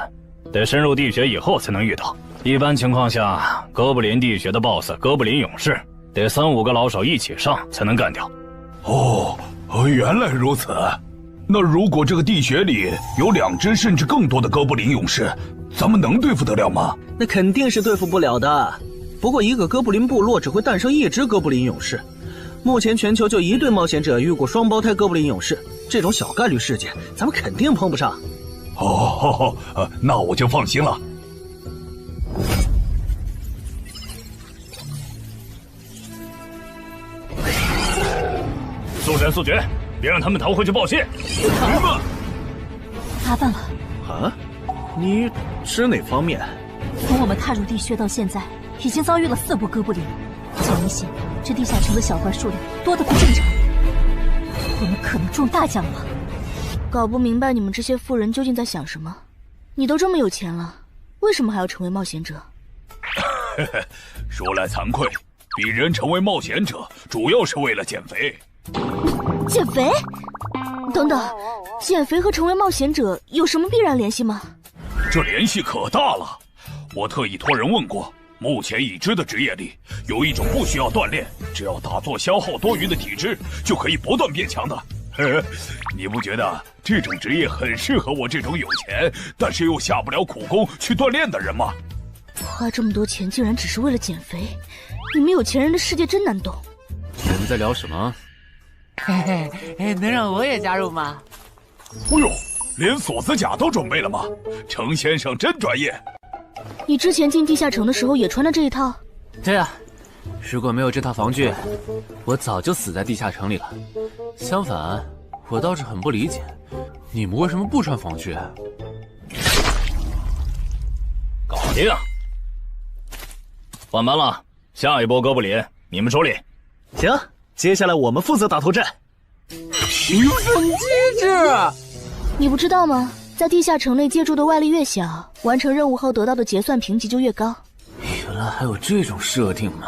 得深入地穴以后才能遇到。一般情况下，哥布林地穴的 BOSS 哥布林勇士得3、5个老手一起上才能干掉。哦，原来如此。那如果这个地穴里有2只甚至更多的哥布林勇士，咱们能对付得了吗？那肯定是对付不了的。不过一个哥布林部落只会诞生1只哥布林勇士，目前全球就1对冒险者遇过双胞胎哥布林勇士，这种小概率事件咱们肯定碰不上。哦，那我就放心了。速战速决，别让他们逃回去报信。麻烦了。啊？你指哪方面？从我们踏入地穴到现在，已经遭遇了4波哥布林，很明显，这地下城的小怪数量多得不正常。我们可能中大奖了。搞不明白你们这些富人究竟在想什么。你都这么有钱了，为什么还要成为冒险者？说来惭愧，鄙人成为冒险者主要是为了减肥。减肥？等等，减肥和成为冒险者有什么必然联系吗？这联系可大了。我特意托人问过，目前已知的职业里，有一种不需要锻炼，只要打坐消耗多余的体质，就可以不断变强的。你不觉得这种职业很适合我这种有钱，但是又下不了苦功去锻炼的人吗？花这么多钱竟然只是为了减肥，你们有钱人的世界真难懂。你们在聊什么？嘿嘿，能让我也加入吗？哦呦，连锁子甲都准备了吗？程先生真专业。你之前进地下城的时候也穿了这一套？对啊，如果没有这套防具，我早就死在地下城里了。相反，我倒是很不理解，你们为什么不穿防具？搞定！换班了，下一波哥布林你们处理。行，接下来我们负责打头阵。提升机制，你不知道吗？在地下城内借助的外力越小，完成任务后得到的结算评级就越高。原来还有这种设定吗？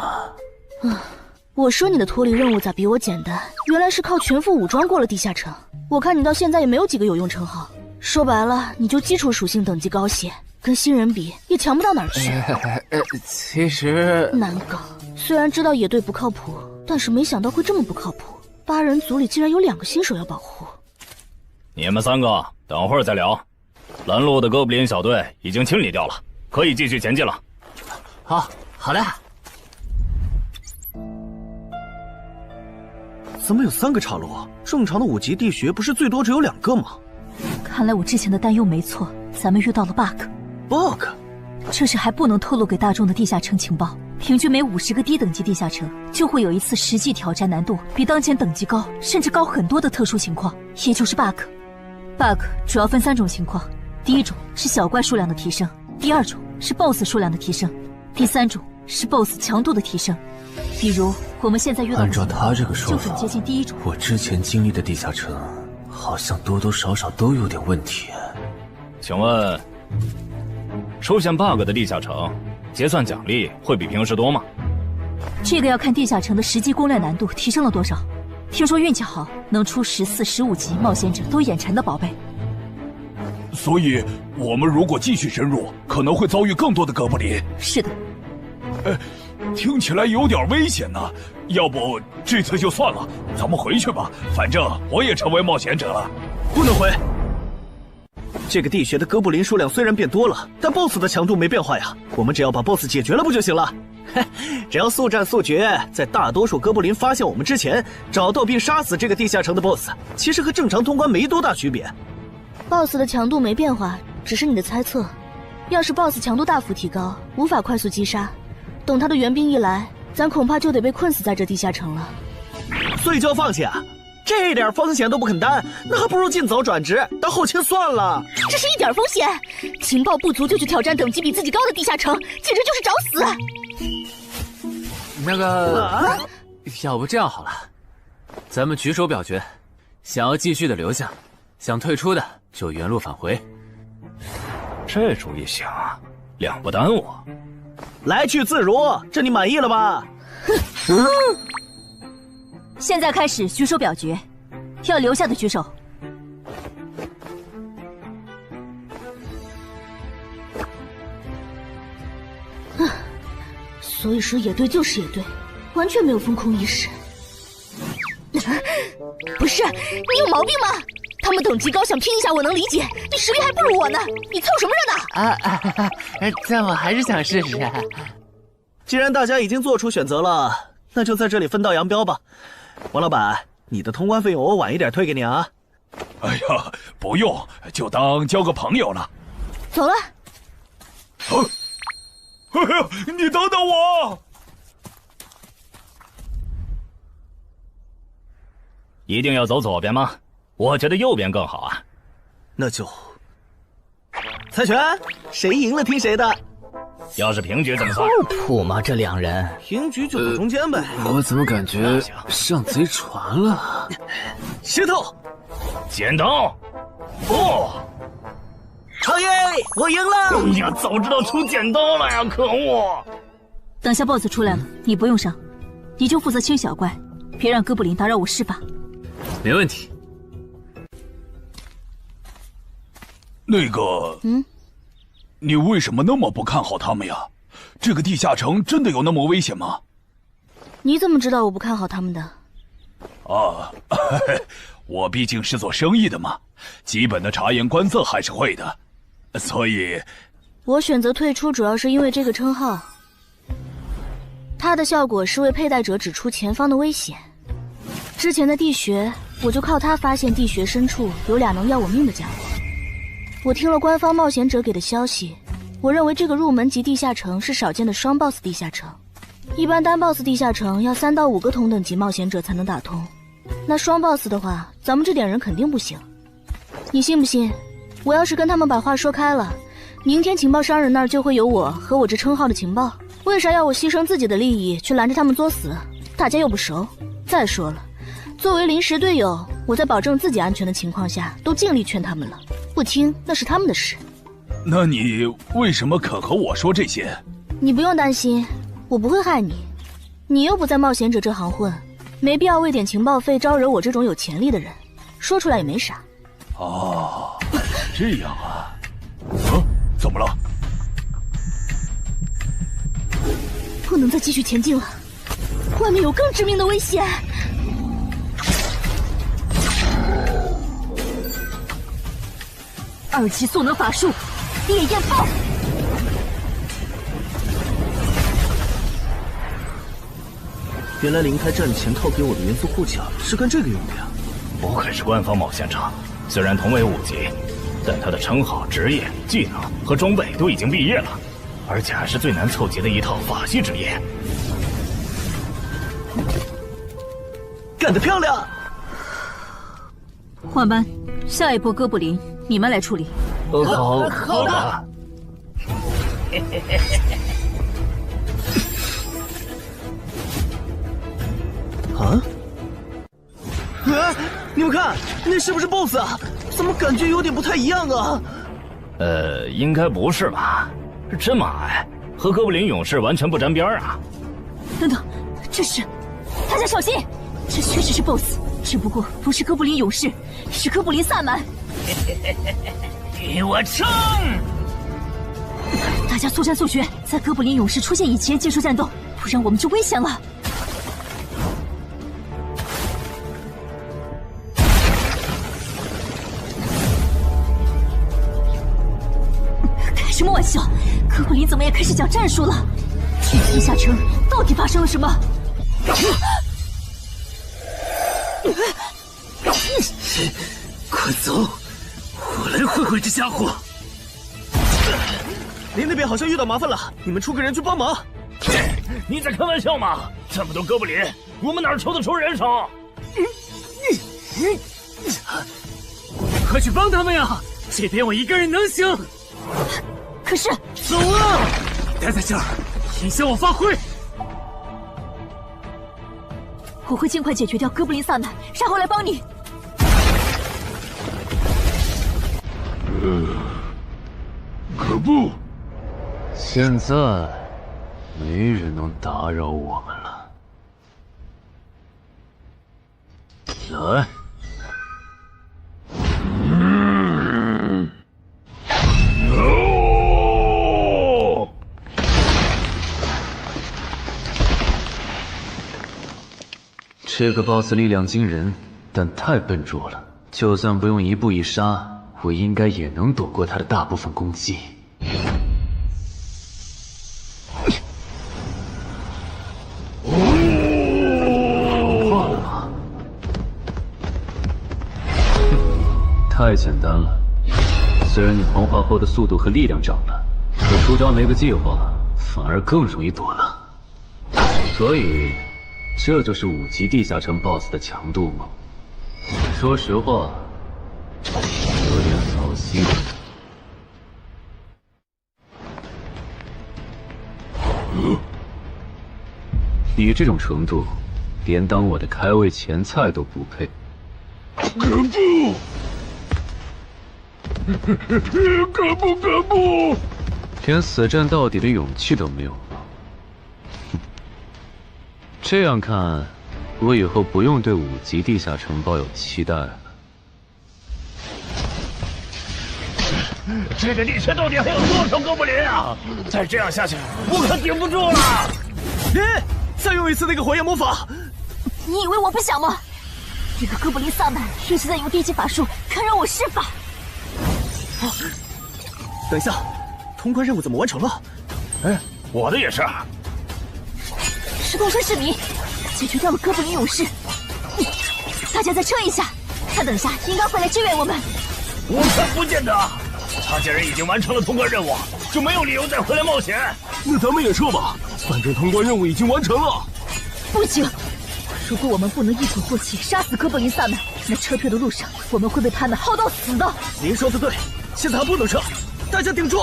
我说你的脱离任务咋比我简单？原来是靠全副武装过了地下城。我看你到现在也没有几个有用称号，说白了，你就基础属性等级高些，跟新人比也强不到哪儿去。其实难搞。虽然知道野队不靠谱，但是没想到会这么不靠谱。8人组里竟然有2个新手要保护。你们3个等会儿再聊。拦路的哥布林小队已经清理掉了，可以继续前进了。好的。怎么有3个岔路？正常的5级地穴不是最多只有2个吗？看来我之前的担忧没错，咱们遇到了 bug。这是还不能透露给大众的地下城情报。平均每50个低等级地下城就会有一次实际挑战难度比当前等级高，甚至高很多的特殊情况，也就是 bug。bug 主要分3种情况，第一种是小怪数量的提升，第2种是 BOSS 数量的提升，第3种是 BOSS 强度的提升。比如我们现在遇到的按照他这个说法，就很接近第1种。我之前经历的地下城好像多多少少都有点问题。请问，出现 bug 的地下城，结算奖励会比平时多吗？这个要看地下城的实际攻略难度提升了多少。听说运气好，能出14、15级冒险者都眼馋的宝贝。所以，我们如果继续深入，可能会遭遇更多的哥布林。是的。听起来有点危险呢。要不这次就算了，咱们回去吧。反正我也成为冒险者了。不能回。这个地穴的哥布林数量虽然变多了，但 BOSS 的强度没变化呀。我们只要把 BOSS 解决了不就行了？只要速战速决，在大多数哥布林发现我们之前，找到并杀死这个地下城的 BOSS， 其实和正常通关没多大区别。BOSS 的强度没变化，只是你的猜测。要是 BOSS 强度大幅提高，无法快速击杀，等他的援兵一来，咱恐怕就得被困死在这地下城了。所以就要放弃啊？这点风险都不肯担，那还不如尽早转职当后勤算了。这是一点风险，情报不足就去挑战等级比自己高的地下城，简直就是找死。那个，要不这样好了，咱们举手表决，想要继续的留下，想退出的就原路返回。这主意行啊，2不耽误。来去自如，这你满意了吧？现在开始举手表决，要留下的举手。所以说野队就是野队，完全没有风控意识。不是，你有毛病吗？他们等级高，想拼一下我能理解，你实力还不如我呢，你凑什么热闹？但我还是想试试。既然大家已经做出选择了，那就在这里分道扬镳吧。王老板，你的通关费用我晚一点退给你啊。哎呀，不用，就当交个朋友了。走了。哎呀，你等等我！一定要走左边吗？我觉得右边更好啊。那就猜拳，谁赢了听谁的。要是平局怎么算？靠谱吗？这2人平局就走中间呗。我怎么感觉上贼船了？石头，剪刀，不，超耶，我赢了！哎呀，早知道出剪刀了呀！可恶！等下 BOSS 出来了，你不用上，你就负责清小怪，别让哥布林打扰我施法。没问题。那个，你为什么那么不看好他们呀？这个地下城真的有那么危险吗？你怎么知道我不看好他们的？啊，我毕竟是做生意的嘛，基本的察言观色还是会的，所以，我选择退出主要是因为这个称号，它的效果是为佩戴者指出前方的危险。之前的地穴，我就靠它发现地穴深处有2能要我命的家伙。我听了官方冒险者给的消息，我认为这个入门级地下城是少见的双 BOSS 地下城。一般单 BOSS 地下城要3到5个同等级冒险者才能打通，那双 BOSS 的话，咱们这点人肯定不行。你信不信？我要是跟他们把话说开了，明天情报商人那儿就会有我和我这称号的情报。为啥要我牺牲自己的利益去拦着他们作死？大家又不熟。再说了，作为临时队友，我在保证自己安全的情况下，都尽力劝他们了。不听那是他们的事。那你为什么肯和我说这些？你不用担心，我不会害你。你又不在冒险者这行混，没必要为点情报费招惹我这种有潜力的人。说出来也没啥。哦，这样啊。怎么了？不能再继续前进了，外面有更致命的危险。2级速能法术，烈焰爆！原来林开战前套给我的元素护甲是干这个用的呀！不愧是官方冒险者，虽然同为5级，但他的称号、职业、技能和装备都已经毕业了，而且还是最难凑齐的一套法系职业。干得漂亮！换班，下一波哥布林你们来处理。好的。啊！你们看，那是不是 BOSS 啊？怎么感觉有点不太一样啊？应该不是吧？这么矮，和哥布林勇士完全不沾边啊！等等，这是……大家小心，这确实是 BOSS， 只不过不是哥布林勇士，是哥布林萨满。给我冲！大家速战速决，在哥布林勇士出现以前结束战斗，不然我们就危险了。开什么玩笑？哥布林怎么也开始讲战术了？这地下城到底发生了什么？快走！我来会会这家伙。林那边好像遇到麻烦了，你们出个人去帮忙。你在开玩笑吗？这么多哥布林，我们哪抽得出人手？快去帮他们呀！这边我一个人能行。可是，走啊！待在这儿，影响我发挥。我会尽快解决掉哥布林萨满，然后来帮你。可不，现在没人能打扰我们了。来。这个 BOSS 力量惊人，但太笨拙了。就算不用一步一杀，我应该也能躲过他的大部分攻击。不怕了吗？太简单了。虽然你同化后的速度和力量涨了，可出招没个计划，反而更容易躲了。所以。这就是5级地下城 BOSS 的强度吗？说实话，有点扫兴。你这种程度，连当我的开胃前菜都不配。可不！连死战到底的勇气都没有吗？这样看，我以后不用对5级地下城抱有期待了。这个地区到底还有多少哥布林啊？再这样下去，我可顶不住了！再用一次那个火焰魔法！你以为我不想吗？这个哥布林萨满一直在用低级法术看让我施法。等一下，通关任务怎么完成了？我的也是。石头山市民解决掉了哥布林勇士，大家再撑一下，他等下应该会来支援我们。我看不见得，他既然已经完成了通关任务，就没有理由再回来冒险。那咱们也撤吧，反正通关任务已经完成了。不行，如果我们不能一鼓作气杀死哥布林萨满，那撤退的路上我们会被他们耗到死的。您说的对，现在还不能撤，大家顶住！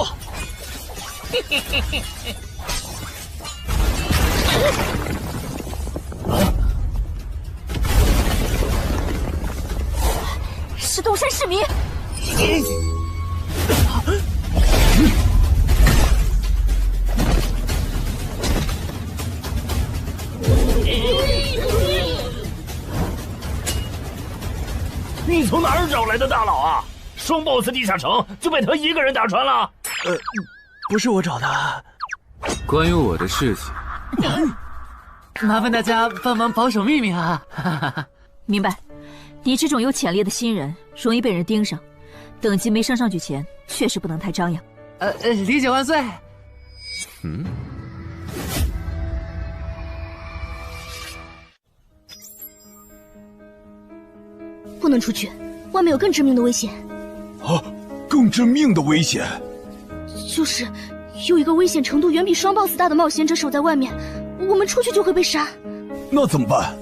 石头山市民，你从哪儿找来的大佬啊？双 BOSS 地下城就被他一个人打穿了？不是我找的。关于我的事情，麻烦大家帮忙保守秘密啊！明白。你这种有潜力的新人，容易被人盯上，等级没升上去前，确实不能太张扬。理解万岁。不能出去，外面有更致命的危险。啊，更致命的危险？就是有一个危险程度远比双 BOSS 大的冒险者守在外面，我们出去就会被杀。那怎么办？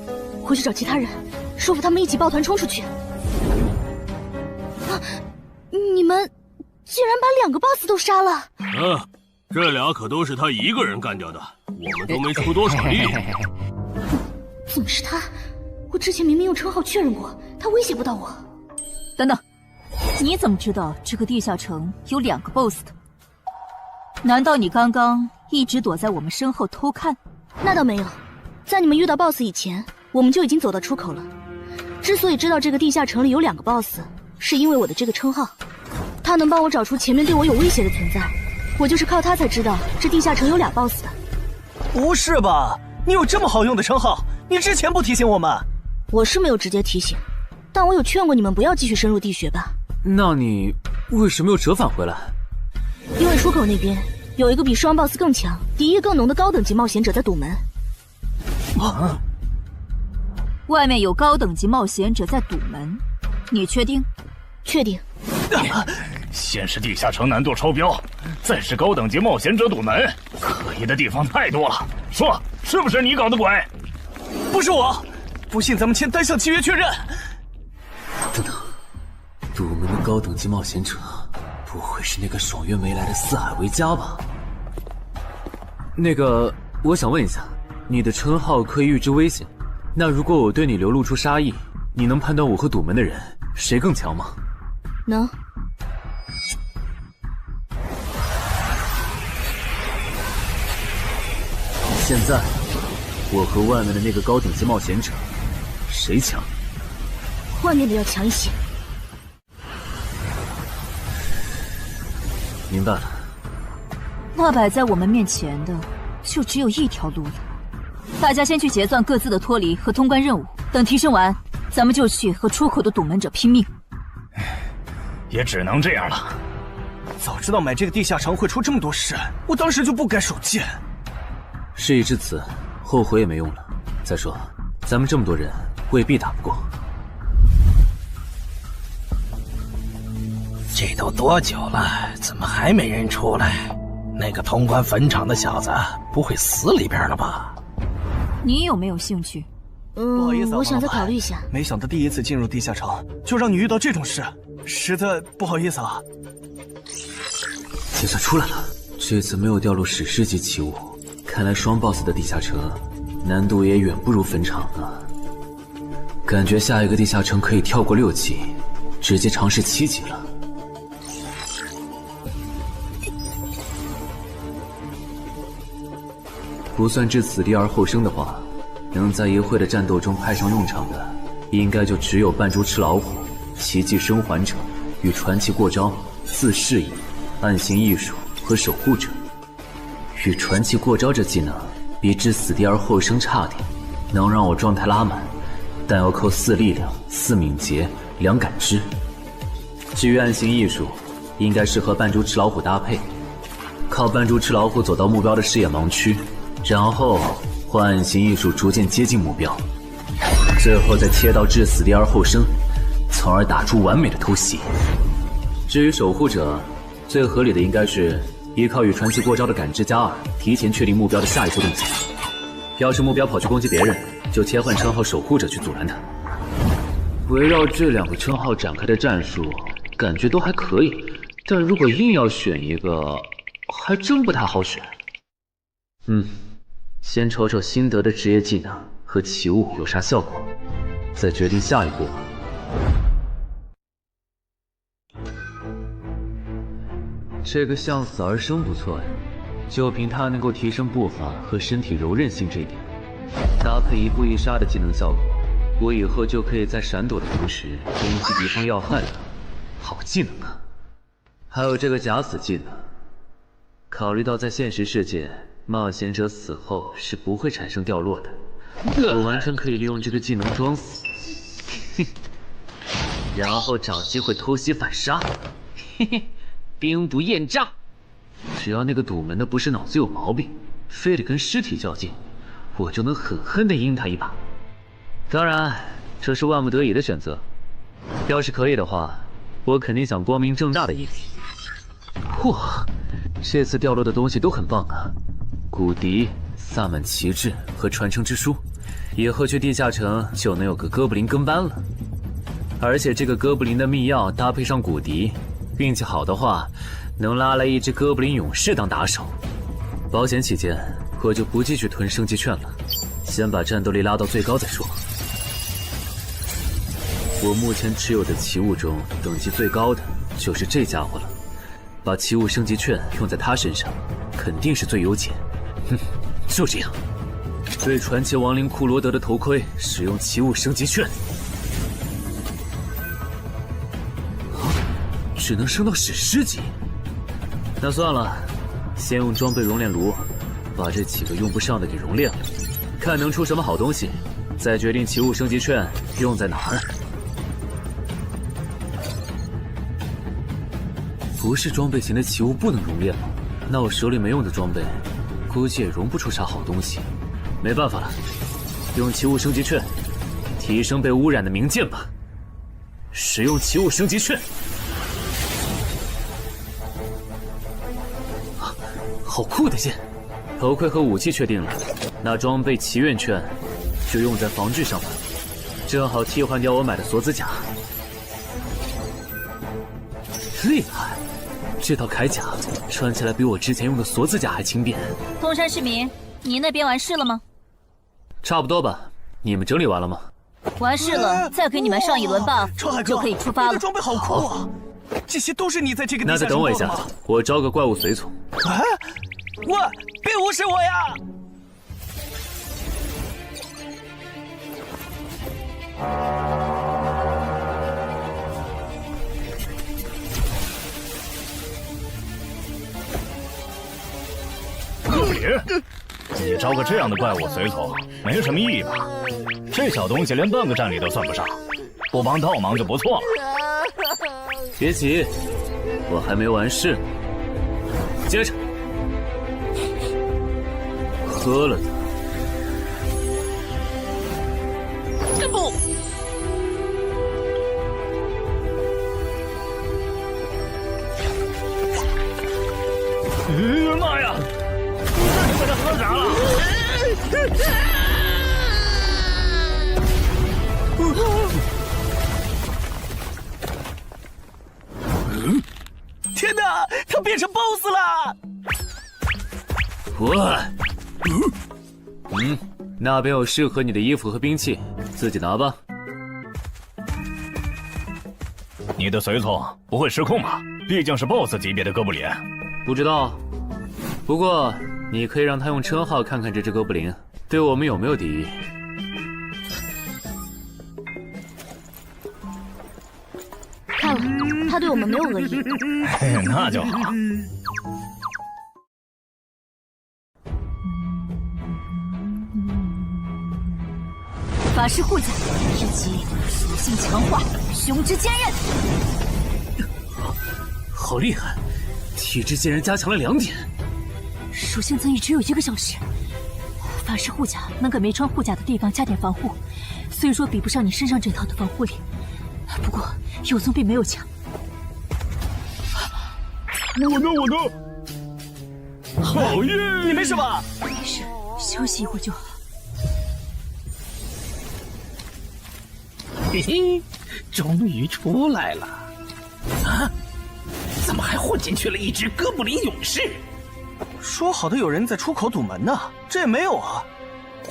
回去找其他人，说服他们一起抱团冲出去。你们竟然把2个 BOSS 都杀了！这俩可都是他一个人干掉的，我们都没出多少力。怎么是他？我之前明明用称号确认过，他威胁不到我。等等，你怎么知道这个地下城有2个 BOSS 的？难道你刚刚一直躲在我们身后偷看？那倒没有，在你们遇到 BOSS 以前，我们就已经走到出口了。之所以知道这个地下城里有2个 BOSS， 是因为我的这个称号，他能帮我找出前面对我有威胁的存在。我就是靠他才知道这地下城有2 BOSS 的。不是吧？你有这么好用的称号，你之前不提醒我们？我是没有直接提醒，但我有劝过你们不要继续深入地穴吧。那你为什么又折返回来？因为出口那边有一个比双 BOSS 更强、敌意更浓的高等级冒险者在堵门。外面有高等级冒险者在堵门，你确定？确定。先是地下城难度超标，再是高等级冒险者堵门，可疑的地方太多了。说，是不是你搞的鬼？不是我，不信咱们签单项契约确认。等等，堵门的高等级冒险者，不会是那个爽约没来的四海为家吧？那个，我想问一下，你的称号可以预知危险，那如果我对你流露出杀意，你能判断我和堵门的人谁更强吗？能。现在，我和外面的那个高等级冒险者，谁强？外面的要强一些。明白了。那摆在我们面前的，就只有一条路了。大家先去结算各自的脱离和通关任务，等提升完，咱们就去和出口的堵门者拼命。也只能这样了。早知道买这个地下城会出这么多事，我当时就不该手贱。事已至此，后悔也没用了。再说，咱们这么多人，未必打不过。这都多久了，怎么还没人出来？那个通关坟场的小子不会死里边了吧？你有没有兴趣不好意思啊，我想再考虑一下。没想到第一次进入地下城就让你遇到这种事，实在不好意思啊。计算出来了，这次没有掉落史诗级奇物，看来双 BOSS 的地下城难度也远不如坟场啊。感觉下一个地下城可以跳过6级，直接尝试7级了。不算置死地而后生的话，能在一会的战斗中派上用场的，应该就只有扮猪吃老虎、奇迹生还者与传奇过招、自适应、暗行艺术和守护者。与传奇过招这技能比置死地而后生差点，能让我状态拉满，但要扣4力量、4敏捷、2感知。至于暗行艺术，应该适合扮猪吃老虎搭配，靠扮猪吃老虎走到目标的视野盲区，然后换暗行艺术逐渐接近目标，最后再切到置死地而后生，从而打出完美的偷袭。至于守护者，最合理的应该是依靠与传奇过招的感知加2，提前确定目标的下一步动作。要是目标跑去攻击别人，就切换称号守护者去阻拦他。围绕这2个称号展开的战术，感觉都还可以，但如果硬要选一个，还真不太好选。先瞅瞅新得的职业技能和奇物有啥效果，再决定下一步吧。这个向死而生不错呀，就凭它能够提升步伐和身体柔韧性这一点，搭配一步一杀的技能效果，我以后就可以在闪躲的同时攻击敌方要害了。好技能啊！还有这个假死技能，考虑到在现实世界，冒险者死后是不会产生掉落的，我完全可以利用这个技能装死，然后找机会偷袭反杀，兵不厌诈。只要那个堵门的不是脑子有毛病，非得跟尸体较劲，我就能狠狠地阴他一把。当然，这是万不得已的选择。要是可以的话，我肯定想光明正大的赢。哇，这次掉落的东西都很棒啊！骨笛、萨满旗帜和传承之书，以后去地下城就能有个哥布林跟班了。而且这个哥布林的秘药搭配上骨笛，运气好的话，能拉来一只哥布林勇士当打手。保险起见，我就不继续囤升级券了，先把战斗力拉到最高再说。我目前持有的奇物中，等级最高的就是这家伙了。把奇物升级券用在他身上，肯定是最优解。就这样，对传奇亡灵库罗德的头盔使用奇物升级券。只能升到史诗级。那算了，先用装备熔炼炉把这几个用不上的给熔炼了，看能出什么好东西，再决定奇物升级券用在哪儿。不是装备型的奇物不能熔炼吗？那我手里没用的装备，估计也熔不出啥好东西。没办法了，用奇物升级券提升被污染的名剑吧。使用奇物升级券。好酷的剑！头盔和武器确定了，那装备祈愿券就用在防具上吧，正好替换掉我买的锁子甲。厉害！这套铠甲穿起来比我之前用的锁子甲还轻便。东山市民，你那边完事了吗？差不多吧。你们整理完了吗？完事了，再给你们上一轮 buff， 就可以出发了。你的装备好酷啊！这些都是你在这个地下城那再等我一下，我招个怪物随从。啊！喂，别无视我呀！哥布林，你招个这样的怪物随从，没什么意义吧？这小东西连半个战力都算不上，不帮倒忙就不错了。别急，我还没完事。接着，喝了它。不。妈呀！这你给他喝啥了？要变成 BOSS 了！那边有适合你的衣服和兵器，自己拿吧。你的随从不会失控吧？毕竟是 BOSS 级别的哥布林。不知道，不过你可以让他用称号看看这只哥布林对我们有没有敌意。看了，他对我们没有恶意。那就好。法师护甲以及属性强化，雄之坚韧。好厉害，体质竟然加强了2点。属性增益只有1个小时。法师护甲能给没穿护甲的地方加点防护，虽说比不上你身上这套的防护力，不过有总比没有强。我呢？好耶！你没事吧？没事，休息一会儿就好。嘿嘿，终于出来了！啊，怎么还混进去了一只哥布林勇士？说好的有人在出口堵门呢，这也没有啊。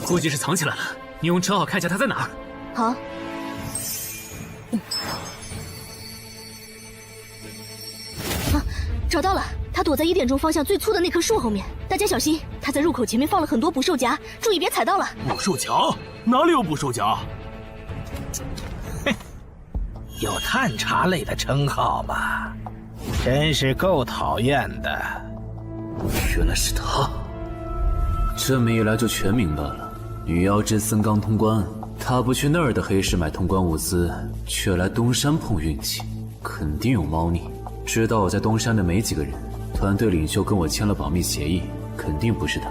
估计是藏起来了，你用称号看一下他在哪儿。好。找到了，他躲在1点钟方向最粗的那棵树后面。大家小心，他在入口前面放了很多捕兽夹，注意别踩到了。捕兽夹？哪里有捕兽夹？有探查类的称号吗？真是够讨厌的。原来是他，这么一来就全明白了。女妖之森刚通关，他不去那儿的黑市买通关物资，却来东山碰运气，肯定有猫腻。知道我在东山的没几个人，团队领袖跟我签了保密协议，肯定不是他。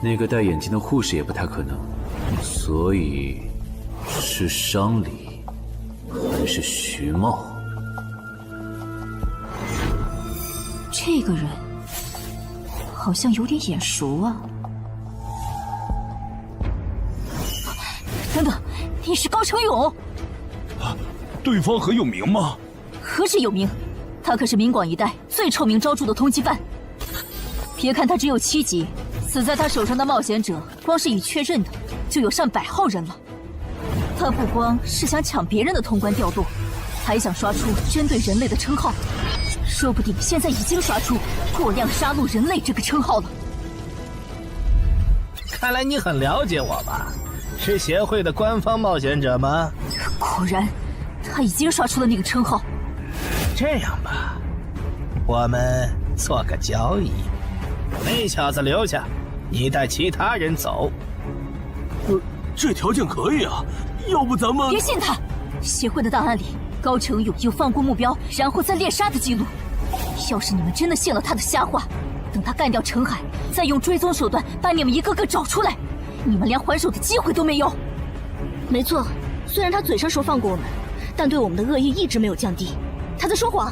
那个戴眼镜的护士也不太可能，所以是商礼还是徐茂？这个人好像有点眼熟啊！等等，你是高成勇？对方很有名吗？何止有名，他可是明广一带最臭名昭著的通缉犯。别看他只有7级，死在他手上的冒险者，光是已确认的就有上百号人了。他不光是想抢别人的通关调度，还想刷出针对人类的称号，说不定现在已经刷出过量杀戮人类这个称号了。看来你很了解我吧？是协会的官方冒险者吗？果然，他已经刷出了那个称号。这样吧，我们做个交易，那小子留下，你带其他人走。这条件可以啊，要不咱们……别信他！协会的档案里，高成勇有放过目标然后再猎杀的记录。要是你们真的信了他的瞎话，等他干掉陈海，再用追踪手段把你们一个个找出来，你们连还手的机会都没有。没错，虽然他嘴上说放过我们，但对我们的恶意一直没有降低。他在说谎。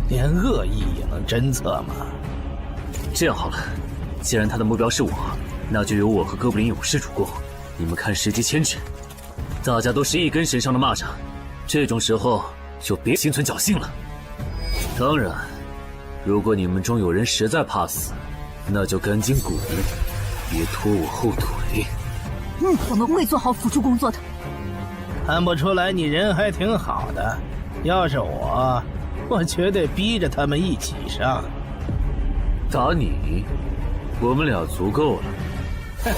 连恶意也能侦测吗？这样好了，既然他的目标是我，那就由我和哥布林勇士主攻。你们看时机牵制，大家都是一根绳上的蚂蚱，这种时候就别心存侥幸了。当然，如果你们中有人实在怕死，那就赶紧滚，别拖我后腿。我们会做好辅助工作的。看不出来你人还挺好的，要是我绝对逼着他们一起上。打你，我们俩足够了。哼，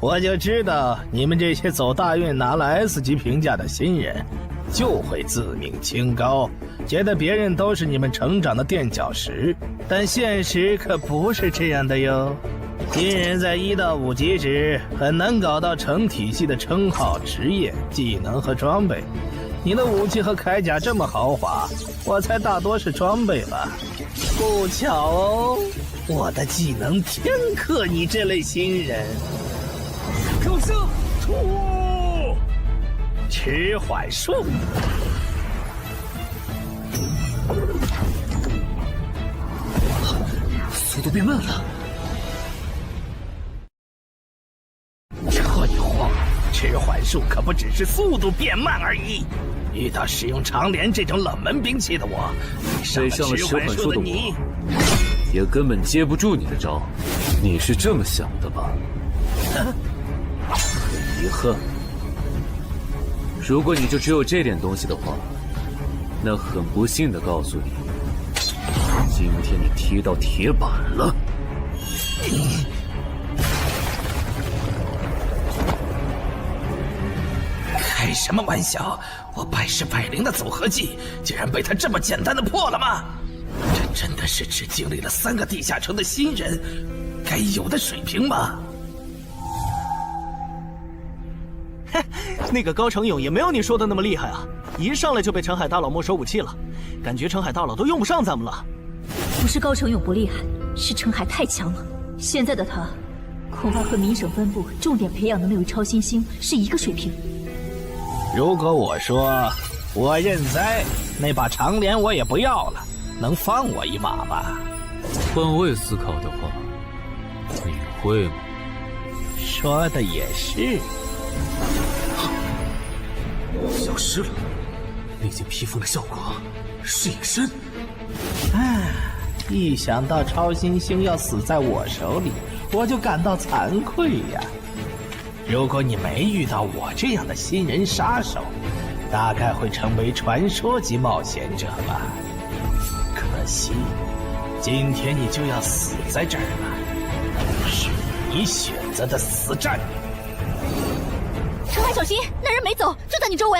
我就知道你们这些走大运拿了 S 级评价的新人，就会自命清高，觉得别人都是你们成长的垫脚石。但现实可不是这样的哟。新人在1到5级时很难搞到成体系的称号、职业、技能和装备。你的武器和铠甲这么豪华，我猜大多是装备吧。不巧哦，我的技能天克你这类新人。可是，迟缓术。速度变慢了。这一晃，迟缓战术可不只是速度变慢而已。遇到使用长镰这种冷门兵器的我，被上了十环术的我，也根本接不住你的招。你是这么想的吧？很遗憾，如果你就只有这点东西的话，那很不幸的告诉你，今天你踢到铁板了。开什么玩笑！我百试百灵的组合技，竟然被他这么简单的破了吗？这真的是只经历了3个地下城的新人该有的水平吗？嘿，那个高成勇也没有你说的那么厉害啊！一上来就被澄海大佬没收武器了，感觉澄海大佬都用不上咱们了。不是高成勇不厉害，是澄海太强了。现在的他，恐怕和明省分部重点培养的那位超新星是一个水平。如果我说我认栽，那把长镰我也不要了，能放我一马吗？换位思考的话，你会吗？说的也是。消失了，历经披风的效果是隐身。唉，一想到超新星要死在我手里，我就感到惭愧呀。如果你没遇到我这样的新人杀手，大概会成为传说级冒险者吧。可惜，今天你就要死在这儿了，是你选择的死战。澄海，小心，那人没走，就在你周围。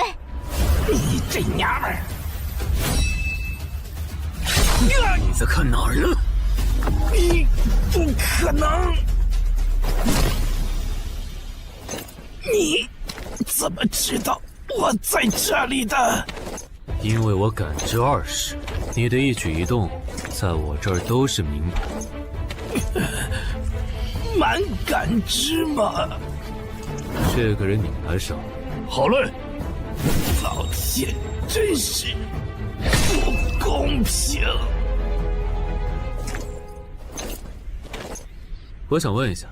你这娘们儿！你在看哪儿呢？你不可能！你怎么知道我在这里的？因为我感知20，你的一举一动在我这儿都是明白。蛮感知吗？这个人你来上。好嘞。老天，真是不公平！我想问一下，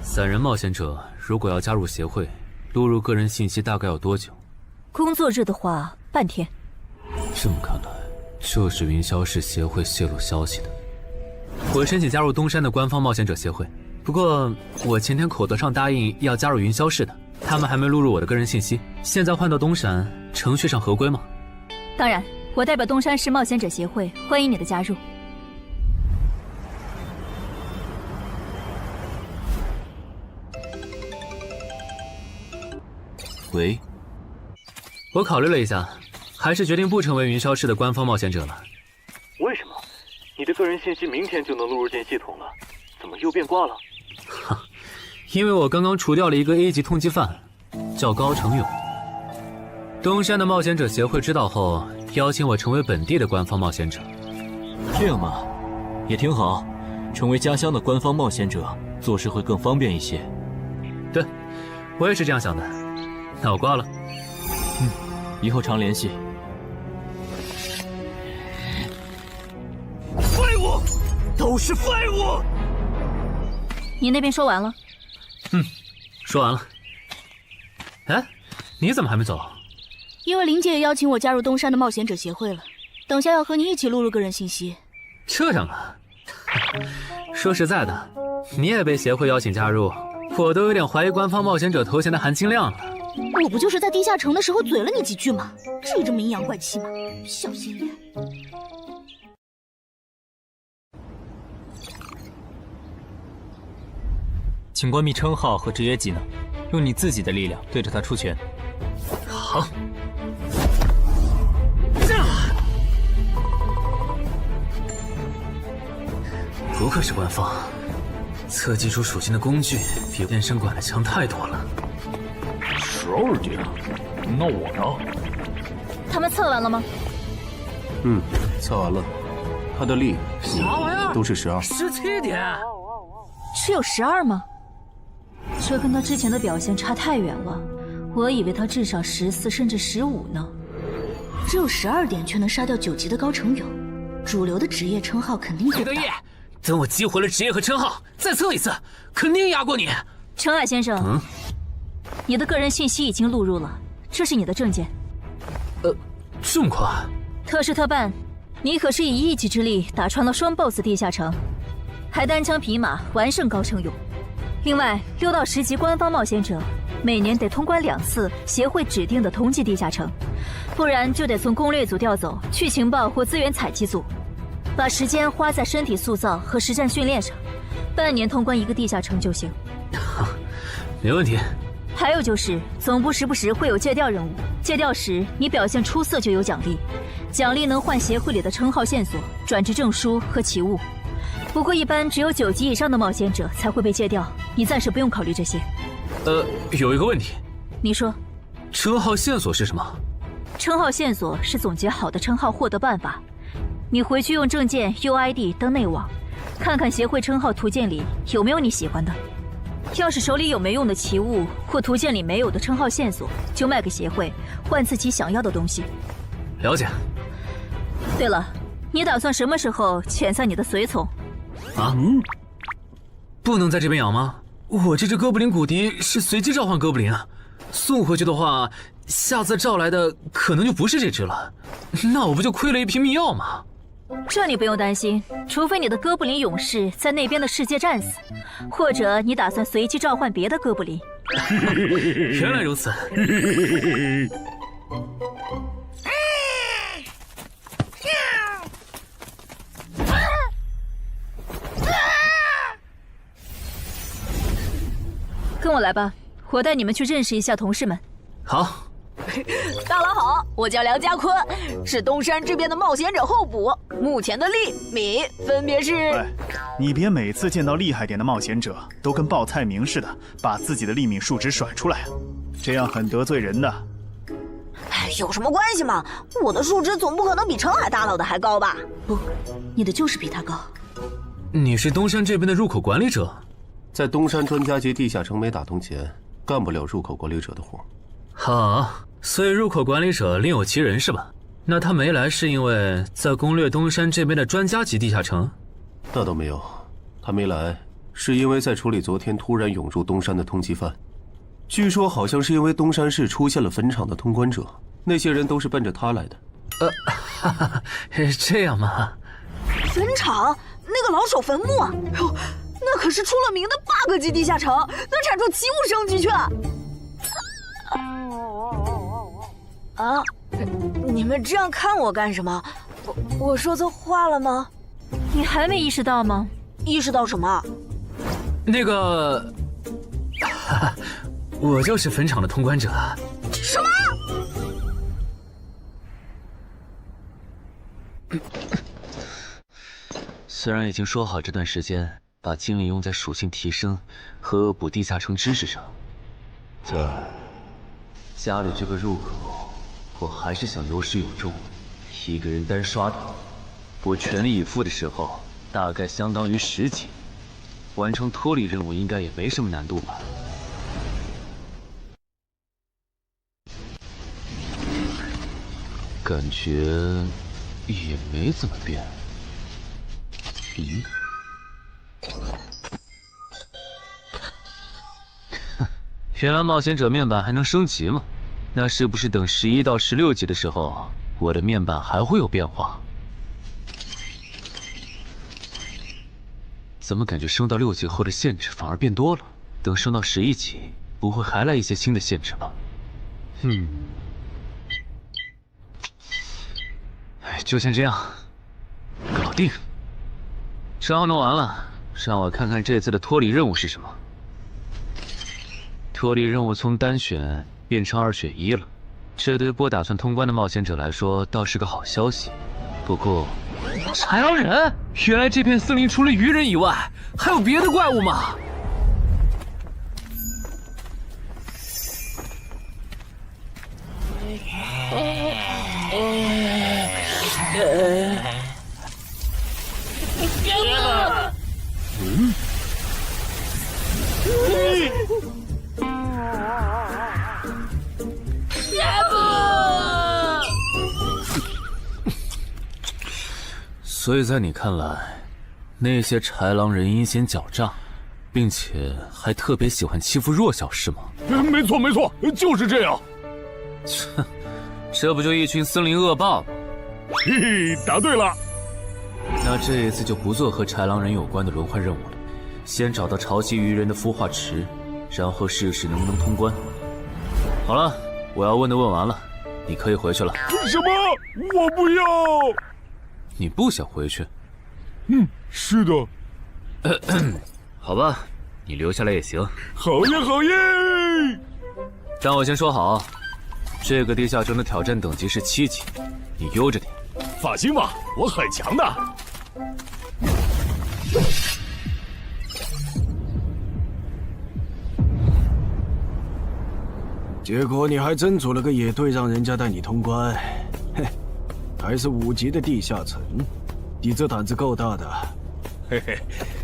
散人冒险者如果要加入协会，录入个人信息大概要多久？工作日的话，半天。这么看来，就是云霄市协会泄露消息的。我申请加入东山的官方冒险者协会，不过我前天口头上答应要加入云霄市的，他们还没录入我的个人信息。现在换到东山，程序上合规吗？当然，我代表东山市冒险者协会欢迎你的加入。喂，我考虑了一下，还是决定不成为云霄市的官方冒险者了。为什么？你的个人信息明天就能录入进系统了，怎么又变卦了？哈，因为我刚刚除掉了一个 A 级通缉犯，叫高成勇。东山的冒险者协会知道后，邀请我成为本地的官方冒险者。这样嘛，也挺好，成为家乡的官方冒险者，做事会更方便一些。对，我也是这样想的。那我挂了。以后常联系。废物，都是废物！你那边说完了？说完了。哎，你怎么还没走？因为林姐也邀请我加入东山的冒险者协会了，等下要和你一起录入个人信息。这样啊？说实在的，你也被协会邀请加入，我都有点怀疑官方冒险者头衔的含金量了。我不就是在地下城的时候嘴了你几句吗？至于这么阴阳怪气吗？小心点。请关闭称号和职业技能，用你自己的力量对着他出拳。好。不愧是官方，测技出属性的工具比变身馆的强太多了。12点，那我呢？他们测完了吗？测完了，他的力啥玩意儿都是12。17点，只有12吗？这跟他之前的表现差太远了，我以为他至少14甚至15呢。只有12点却能杀掉9级的高成勇，主流的职业称号肯定够大。等我激活了职业和称号，再测一次，肯定压过你。澄海先生，你的个人信息已经录入了，这是你的证件。这么快？特事特办，你可是以一己之力打穿了双 BOSS 地下城，还单枪匹马完胜高成勇。另外，6到10级官方冒险者每年得通关2次协会指定的同级地下城，不然就得从攻略组调走去情报或资源采集组，把时间花在身体塑造和实战训练上。半年通关1个地下城就行。没问题。还有就是，总部时不时会有借调任务，借调时你表现出色就有奖励，奖励能换协会里的称号线索、转职证书和奇物。不过一般只有9级以上的冒险者才会被借调，你暂时不用考虑这些。有一个问题。你说。称号线索是什么？称号线索是总结好的称号获得办法，你回去用证件 UID 登内网，看看协会称号图鉴里有没有你喜欢的。要是手里有没用的奇物或图鉴里没有的称号线索，就卖给协会，换自己想要的东西。了解。对了，你打算什么时候遣散你的随从？不能在这边养吗？我这只哥布林骨笛是随机召唤哥布林啊，送回去的话，下次召来的可能就不是这只了，那我不就亏了一瓶秘药吗？这你不用担心，除非你的哥布林勇士在那边的世界战死，或者你打算随机召唤别的哥布林。原来如此。跟我来吧，我带你们去认识一下同事们。好。大佬好，我叫梁家坤，是东山这边的冒险者候补，目前的力、米分别是。哎，你别每次见到厉害点的冒险者，都跟报菜名似的，把自己的力米数值甩出来啊，这样很得罪人的。哎，有什么关系嘛？我的数值总不可能比澄海大佬的还高吧？不，你的就是比他高。你是东山这边的入口管理者？在东山专家级地下城没打通前，干不了入口管理者的活。好，所以入口管理者另有其人是吧？那他没来是因为在攻略东山这边的专家级地下城？那倒没有，他没来是因为在处理昨天突然涌入东山的通缉犯。据说好像是因为东山市出现了坟场的通关者，那些人都是奔着他来的。这样吗？坟场那个老手坟墓啊，哟，那可是出了名的 bug 级地下城，能产出奇物升级券。啊！你们这样看我干什么？我说错话了吗？你还没意识到吗？意识到什么？那个，我就是坟场的通关者。什么？虽然已经说好这段时间把精力用在属性提升和恶补地下城知识上，但家里这个入口，我还是想有始有终，一个人单刷的。我全力以赴的时候，大概相当于10级，完成脱离任务应该也没什么难度吧。感觉也没怎么变。咦？原来冒险者面板还能升级吗？那是不是等11到16级的时候，我的面板还会有变化？怎么感觉升到6级后的限制反而变多了？等升到11级，不会还来一些新的限制吧？就先这样，搞定。账弄完了，让我看看这次的脱离任务是什么。脱离任务从单选变成2选1了，这对不打算通关的冒险者来说倒是个好消息。不过，豺狼人，原来这片森林除了鱼人以外，还有别的怪物吗？所以在你看来，那些豺狼人阴险狡诈，并且还特别喜欢欺负弱小，是吗？没错没错，就是这样。这不就一群森林恶霸吗？嘿嘿，答对了。那这一次就不做和豺狼人有关的轮换任务了，先找到潮汐鱼人的孵化池，然后试试能不能通关。好了，我要问的问完了，你可以回去了。什么？我不要！你不想回去？是的。好吧，你留下来也行。好耶好耶！但我先说好，这个地下城的挑战等级是7级，你悠着点。放心吧，我很强的。结果你还真组了个野队，让人家带你通关。嘿，还是5级的地下城，你这胆子够大的。嘿嘿，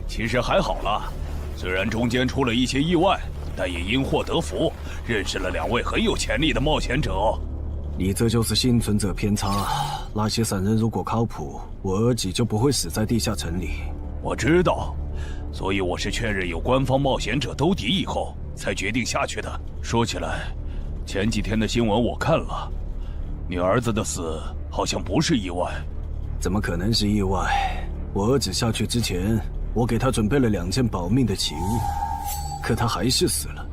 其实还好啦，虽然中间出了一些意外，但也因祸得福，认识了2位很有潜力的冒险者。你这就是幸存者偏差。那些散人如果靠谱，我儿几就不会死在地下城里。我知道，所以我是确认有官方冒险者兜底以后，才决定下去的。说起来，前几天的新闻我看了，你儿子的死好像不是意外。怎么可能是意外？我儿子下去之前，我给他准备了2件保命的奇物，可他还是死了。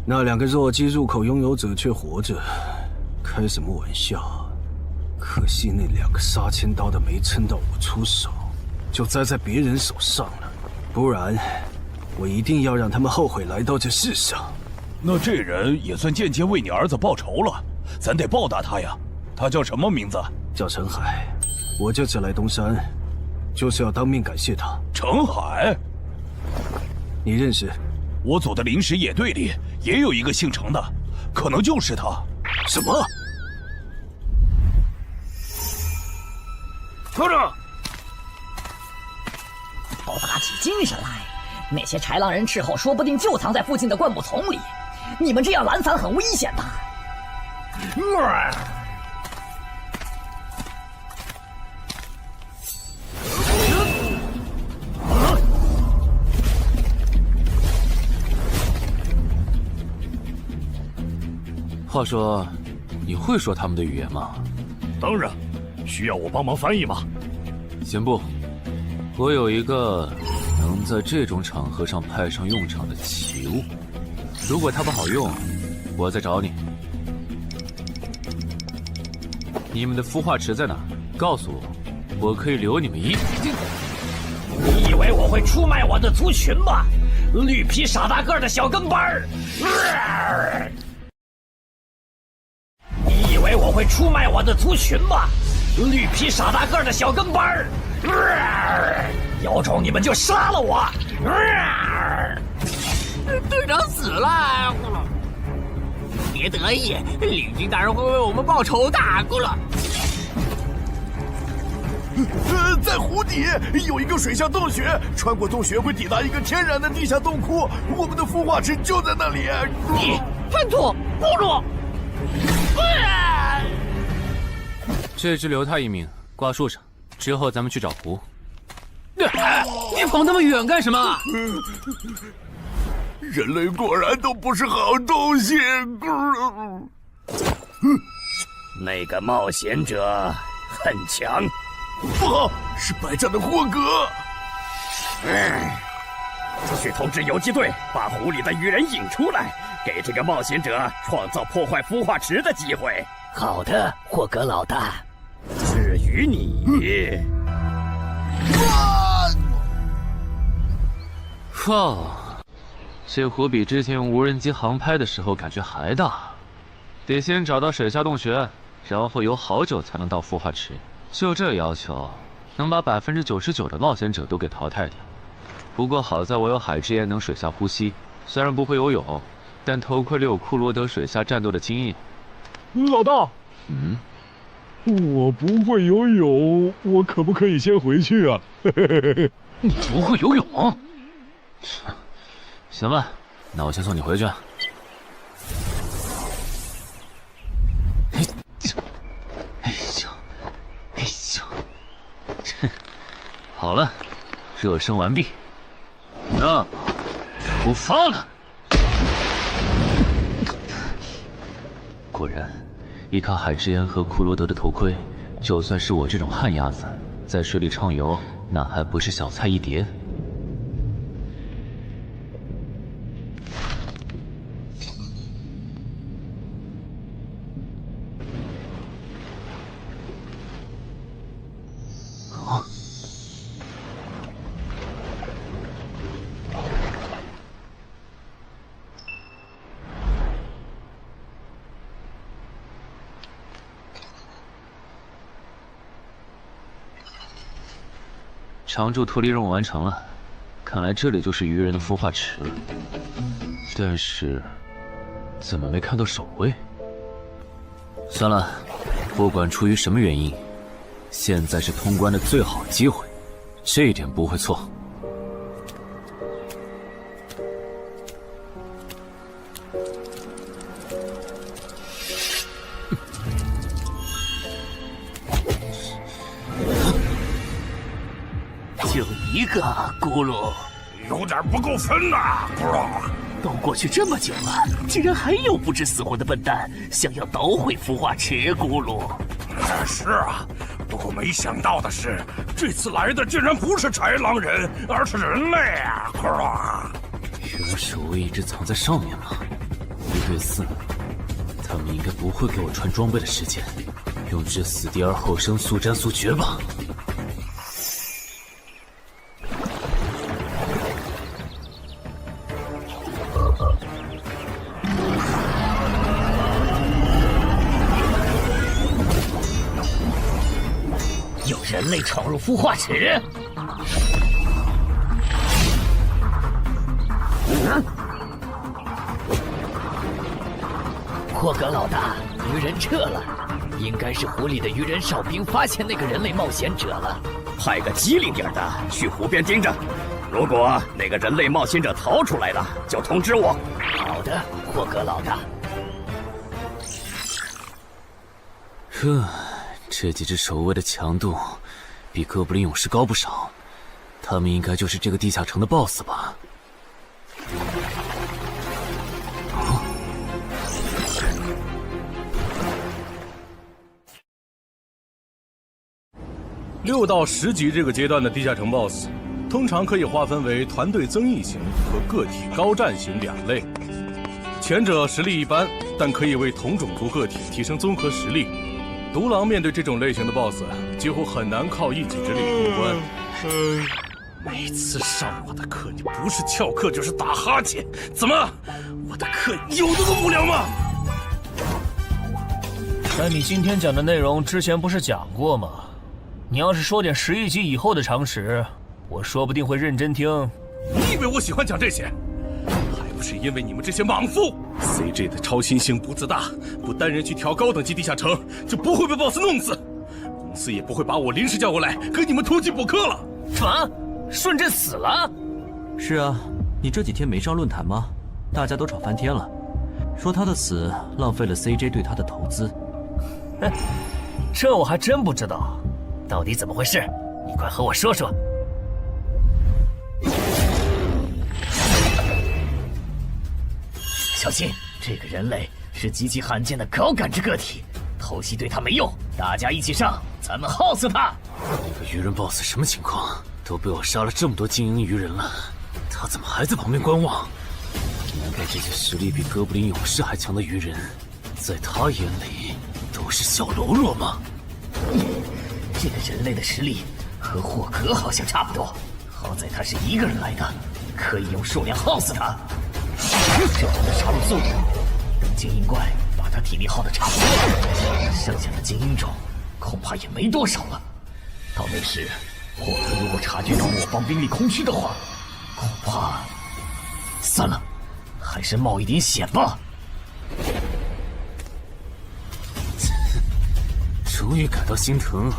那2个弱鸡入口拥有者却活着，开什么玩笑？可惜那2个杀千刀的没撑到我出手，就栽在别人手上了。不然，我一定要让他们后悔来到这世上。那这人也算间接为你儿子报仇了，咱得报答他呀。他叫什么名字？叫陈海。我这次来东山，就是要当面感谢他。陈海，你认识？我组的临时野队里也有一个姓陈的，可能就是他。什么？科长，都打起精神来！那些豺狼人斥候说不定就藏在附近的灌木丛里，你们这样懒散很危险的。话说，你会说他们的语言吗？当然，需要我帮忙翻译吗？先不，我有一个能在这种场合上派上用场的奇物，如果它不好用，我再找你。你们的孵化池在哪？告诉我，我可以留你们一。你以为我会出卖我的族群吗？绿皮傻大个的小跟班儿！你以为我会出卖我的族群吗？绿皮傻大个的小跟班儿！有种你们就杀了我！队长死了，别得意，领军大人会为我们报仇的，咕噜。在湖底有一个水下洞穴，穿过洞穴会抵达一个天然的地下洞窟，我们的孵化池就在那里。你叛徒，咕噜！这只留他一命，挂树上，之后咱们去找湖。你跑那么远干什么？人类果然都不是好东西。那个冒险者很强。不好，是白战的霍格。去通知游击队，把湖里的鱼人引出来，给这个冒险者创造破坏孵化池的机会。好的，霍格老大。至于你，哇，这湖比之前用无人机航拍的时候感觉还大。得先找到水下洞穴，然后游好久才能到孵化池。就这要求，能把99%的冒险者都给淘汰掉。不过好在我有海之炎能水下呼吸，虽然不会游泳，但头盔里有库罗德水下战斗的经验。老大，我不会游泳，我可不可以先回去啊？你不会游泳？行吧，那我先送你回去。好了，热身完毕。出发了。果然，依靠海之岩和库罗德的头盔，就算是我这种旱鸭子，在水里畅游，那还不是小菜一碟。常驻脱离任务完成了，看来这里就是鱼人的孵化池。但是，怎么没看到守卫？算了，不管出于什么原因，现在是通关的最好机会，这一点不会错。就一个咕噜，有点不够分呐，咕噜。都过去这么久了，竟然还有不知死活的笨蛋想要捣毁孵化池，咕噜。是啊，不过没想到的是，这次来的竟然不是豺狼人，而是人类啊，咕噜。原来守卫一直藏在上面吗？1对4，他们应该不会给我穿装备的时间，用至死地而后生，速战速决吧。人类闯入孵化池，霍格老大，鱼人撤了，应该是湖里的鱼人哨兵发现那个人类冒险者了，派个机灵点的去湖边盯着，如果那个人类冒险者逃出来了，就通知我。好的，霍格老大。这几只守卫的强度比哥布林勇士高不少，他们应该就是这个地下城的 BOSS 吧。6到10级这个阶段的地下城 BOSS， 通常可以划分为团队增益型和个体高战型2类。前者实力一般，但可以为同种族个体提升综合实力。独狼面对这种类型的 BOSS， 几乎很难靠一己之力通关。每次上我的课，你不是翘课就是打哈欠，怎么？我的课有那么无聊吗？但你今天讲的内容之前不是讲过吗？你要是说点11级以后的常识，我说不定会认真听。你以为我喜欢讲这些？还不是因为你们这些莽夫 ！CJ 的超新星不自大，不单人去调高等级地下城，就不会被 BOSS 弄死。公司也不会把我临时叫过来给你们突击补课了。什么？顺治死了？是啊，你这几天没上论坛吗？大家都吵翻天了，说他的死浪费了 CJ 对他的投资。这我还真不知道，到底怎么回事？你快和我说说。小心，这个人类是极其罕见的高感知个体，偷袭对他没用，大家一起上，咱们耗死他！这个鱼人 BOSS 什么情况？都被我杀了这么多精英鱼人了，他怎么还在旁边观望？难道这些实力比哥布林勇士还强的鱼人，在他眼里都是小喽啰吗？这个人类的实力和霍格好像差不多，好在他是一个人来的，可以用数量耗死他。这样的杀戮速度，等精英怪把他体力耗得差不多了，剩下的精英种恐怕也没多少了。到那时，霍格如果察觉到我方兵力空虚的话，恐怕……算了，还是冒一点险吧。终于感到心疼，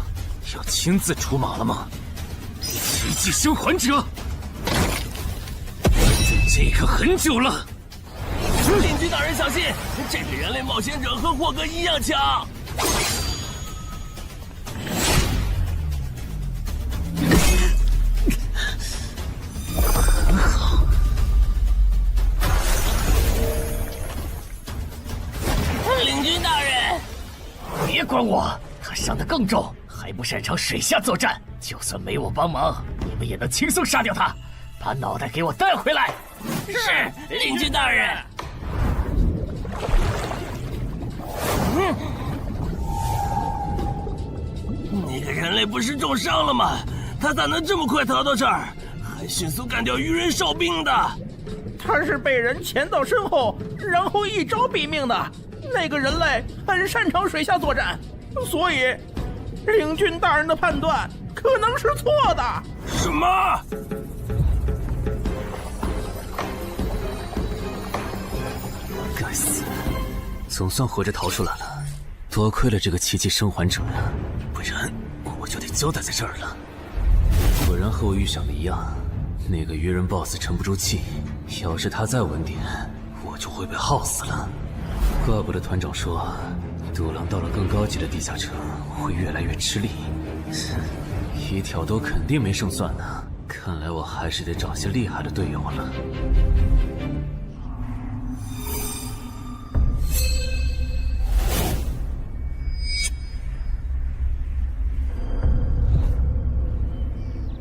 要亲自出马了吗？奇迹生还者，这个很久了。邻居大人小心，这个人类冒险者和霍格一样强。很好，别管我，他伤得更重，还不擅长水下作战。就算没我帮忙，你们也能轻松杀掉他。把脑袋给我带回来。是，领军大人。那个人类不是重伤了吗？他咋能这么快逃到这儿，还迅速干掉鱼人哨兵的？他是被人潜到身后，然后一招毙命的。那个人类很擅长水下作战，所以领军大人的判断可能是错的。什么？该死，总算活着逃出来了，多亏了这个奇迹生还者呀，不然我就得交代在这儿了。果然和我预想的一样，那个鱼人 BOSS 沉不住气，要是他再晚点，我就会被耗死了。怪不得团长说，独狼到了更高级的地下城会越来越吃力。一挑多肯定没胜算呢，看来我还是得找些厉害的队友了。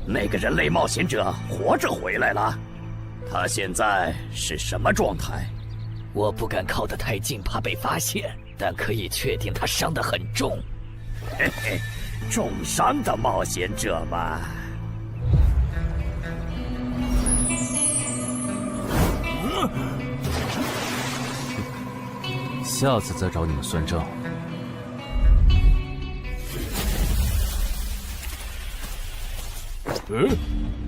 那个人类冒险者活着回来了，他现在是什么状态？我不敢靠得太近，怕被发现，但可以确定他伤得很重。嘿嘿，重伤的冒险者嘛。下次再找你们算账。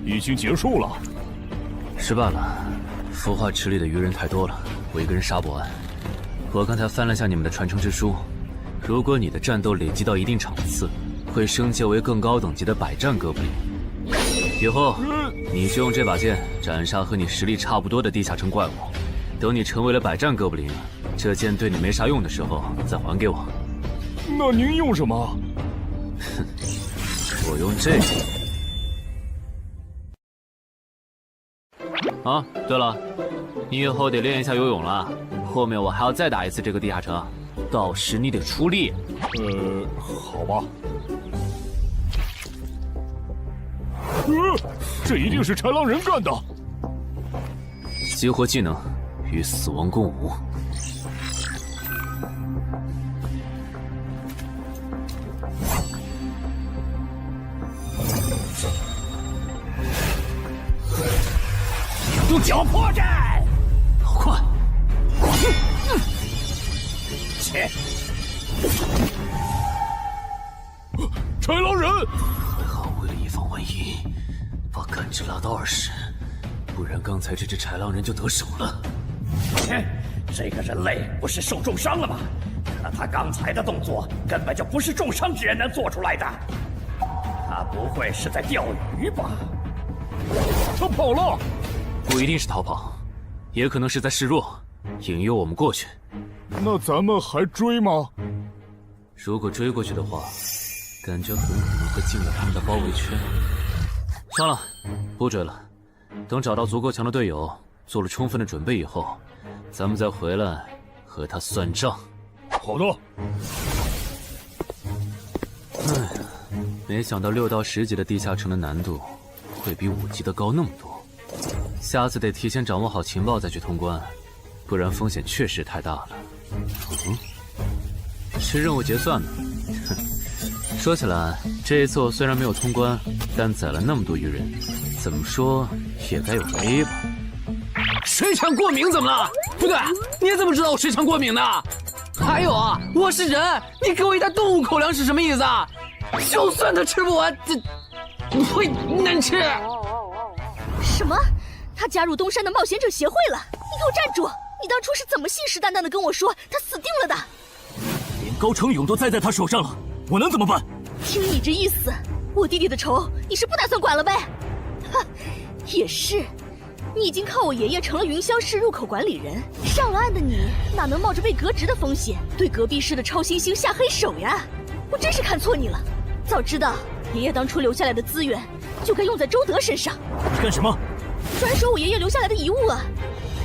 已经结束了。失败了，孵化池里的鱼人太多了，我一个人杀不完。我刚才翻了下你们的传承之书，如果你的战斗累积到一定场次，会升阶为更高等级的百战哥布林。以后你就用这把剑斩杀和你实力差不多的地下城怪物。等你成为了百战哥布林，这剑对你没啥用的时候再还给我。那您用什么？哼，我用这个。啊，对了，你以后得练一下游泳了。后面我还要再打一次这个地下城，到时你得出力。好吧。这一定是豺狼人干的。激活技能，与死亡共舞。用脚破绽，好快！切！豺狼人，还好为了以防万一，把感知拉到20，不然刚才这只豺狼人就得手了。切！这个人类不是受重伤了吗？可他刚才的动作根本就不是重伤之人能做出来的。他不会是在钓鱼吧？他跑了。不一定是逃跑，也可能是在示弱，引诱我们过去。那咱们还追吗？如果追过去的话，感觉很可能会进了他们的包围圈。算了，不追了。等找到足够强的队友，做了充分的准备以后，咱们再回来和他算账。好的。哎呀，没想到6到10级的地下城的难度会比5级的高那么多。下次得提前掌握好情报再去通关，不然风险确实太大了。是任务结算呢。哼，说起来，这一次我虽然没有通关，但宰了那么多鱼人，怎么说也该有个 A 吧。水产过敏怎么了？不对，你怎么知道我水产过敏的？还有啊，我是人，你给我一袋动物口粮是什么意思啊？就算他吃不完，这会难吃。什么？他加入东山的冒险者协会了？你给我站住！你当初是怎么信誓旦旦的跟我说他死定了的？连高成勇都栽在他手上了，我能怎么办？听你这意思，我弟弟的仇你是不打算管了呗？哼，也是，你已经靠我爷爷成了云霄市入口管理人，上了岸的你哪能冒着被革职的风险对隔壁市的超新星下黑手呀？我真是看错你了，早知道爷爷当初留下来的资源就该用在周德身上。干什么？转手我爷爷留下来的遗物啊！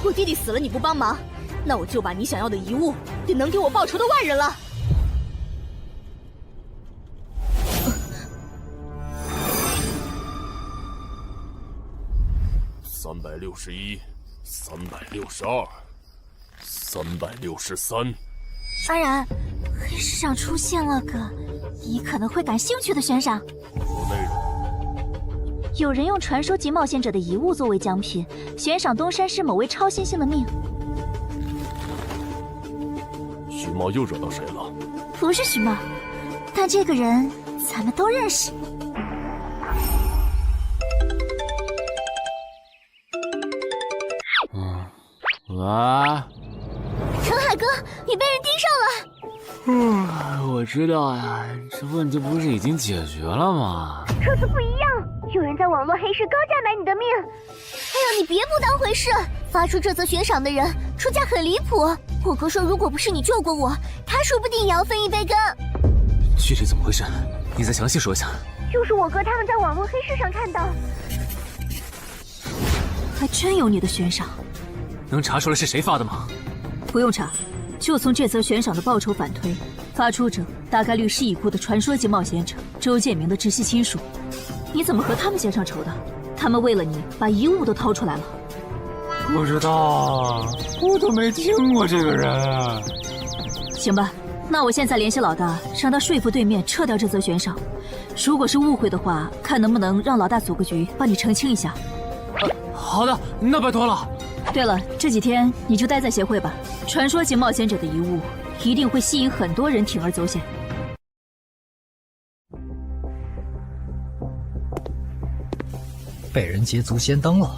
我弟弟死了你不帮忙，那我就把你想要的遗物给能给我报仇的外人了。361、362、363。安然，黑市上出现了个你可能会感兴趣的悬赏。内容。有人用传说级冒险者的遗物作为奖品，悬赏东山市某位超新星的命。徐茂又惹到谁了？不是徐茂，但这个人咱们都认识。陈海哥，你被人盯上了。我知道呀，这问题不是已经解决了吗？这次不一样，有人在网络黑市高价买你的命。哎呦，你别不当回事！发出这则悬赏的人出价很离谱。我哥说，如果不是你救过我，他说不定也要分一杯羹。具体怎么回事？你再详细说一下。就是我哥他们在网络黑市上看到，还真有你的悬赏。能查出来是谁发的吗？不用查，就从这则悬赏的报酬反推，发出者大概率是已故的传说级冒险者周建明的直系亲属。你怎么和他们结上仇的？他们为了你把遗物都掏出来了。不知道，我都没听过这个人。行吧，那我现在联系老大，让他说服对面撤掉这则悬赏。如果是误会的话，看能不能让老大组个局帮你澄清一下。好的，那拜托了。对了，这几天你就待在协会吧。传说级冒险者的遗物一定会吸引很多人铤而走险。被人捷足先登了？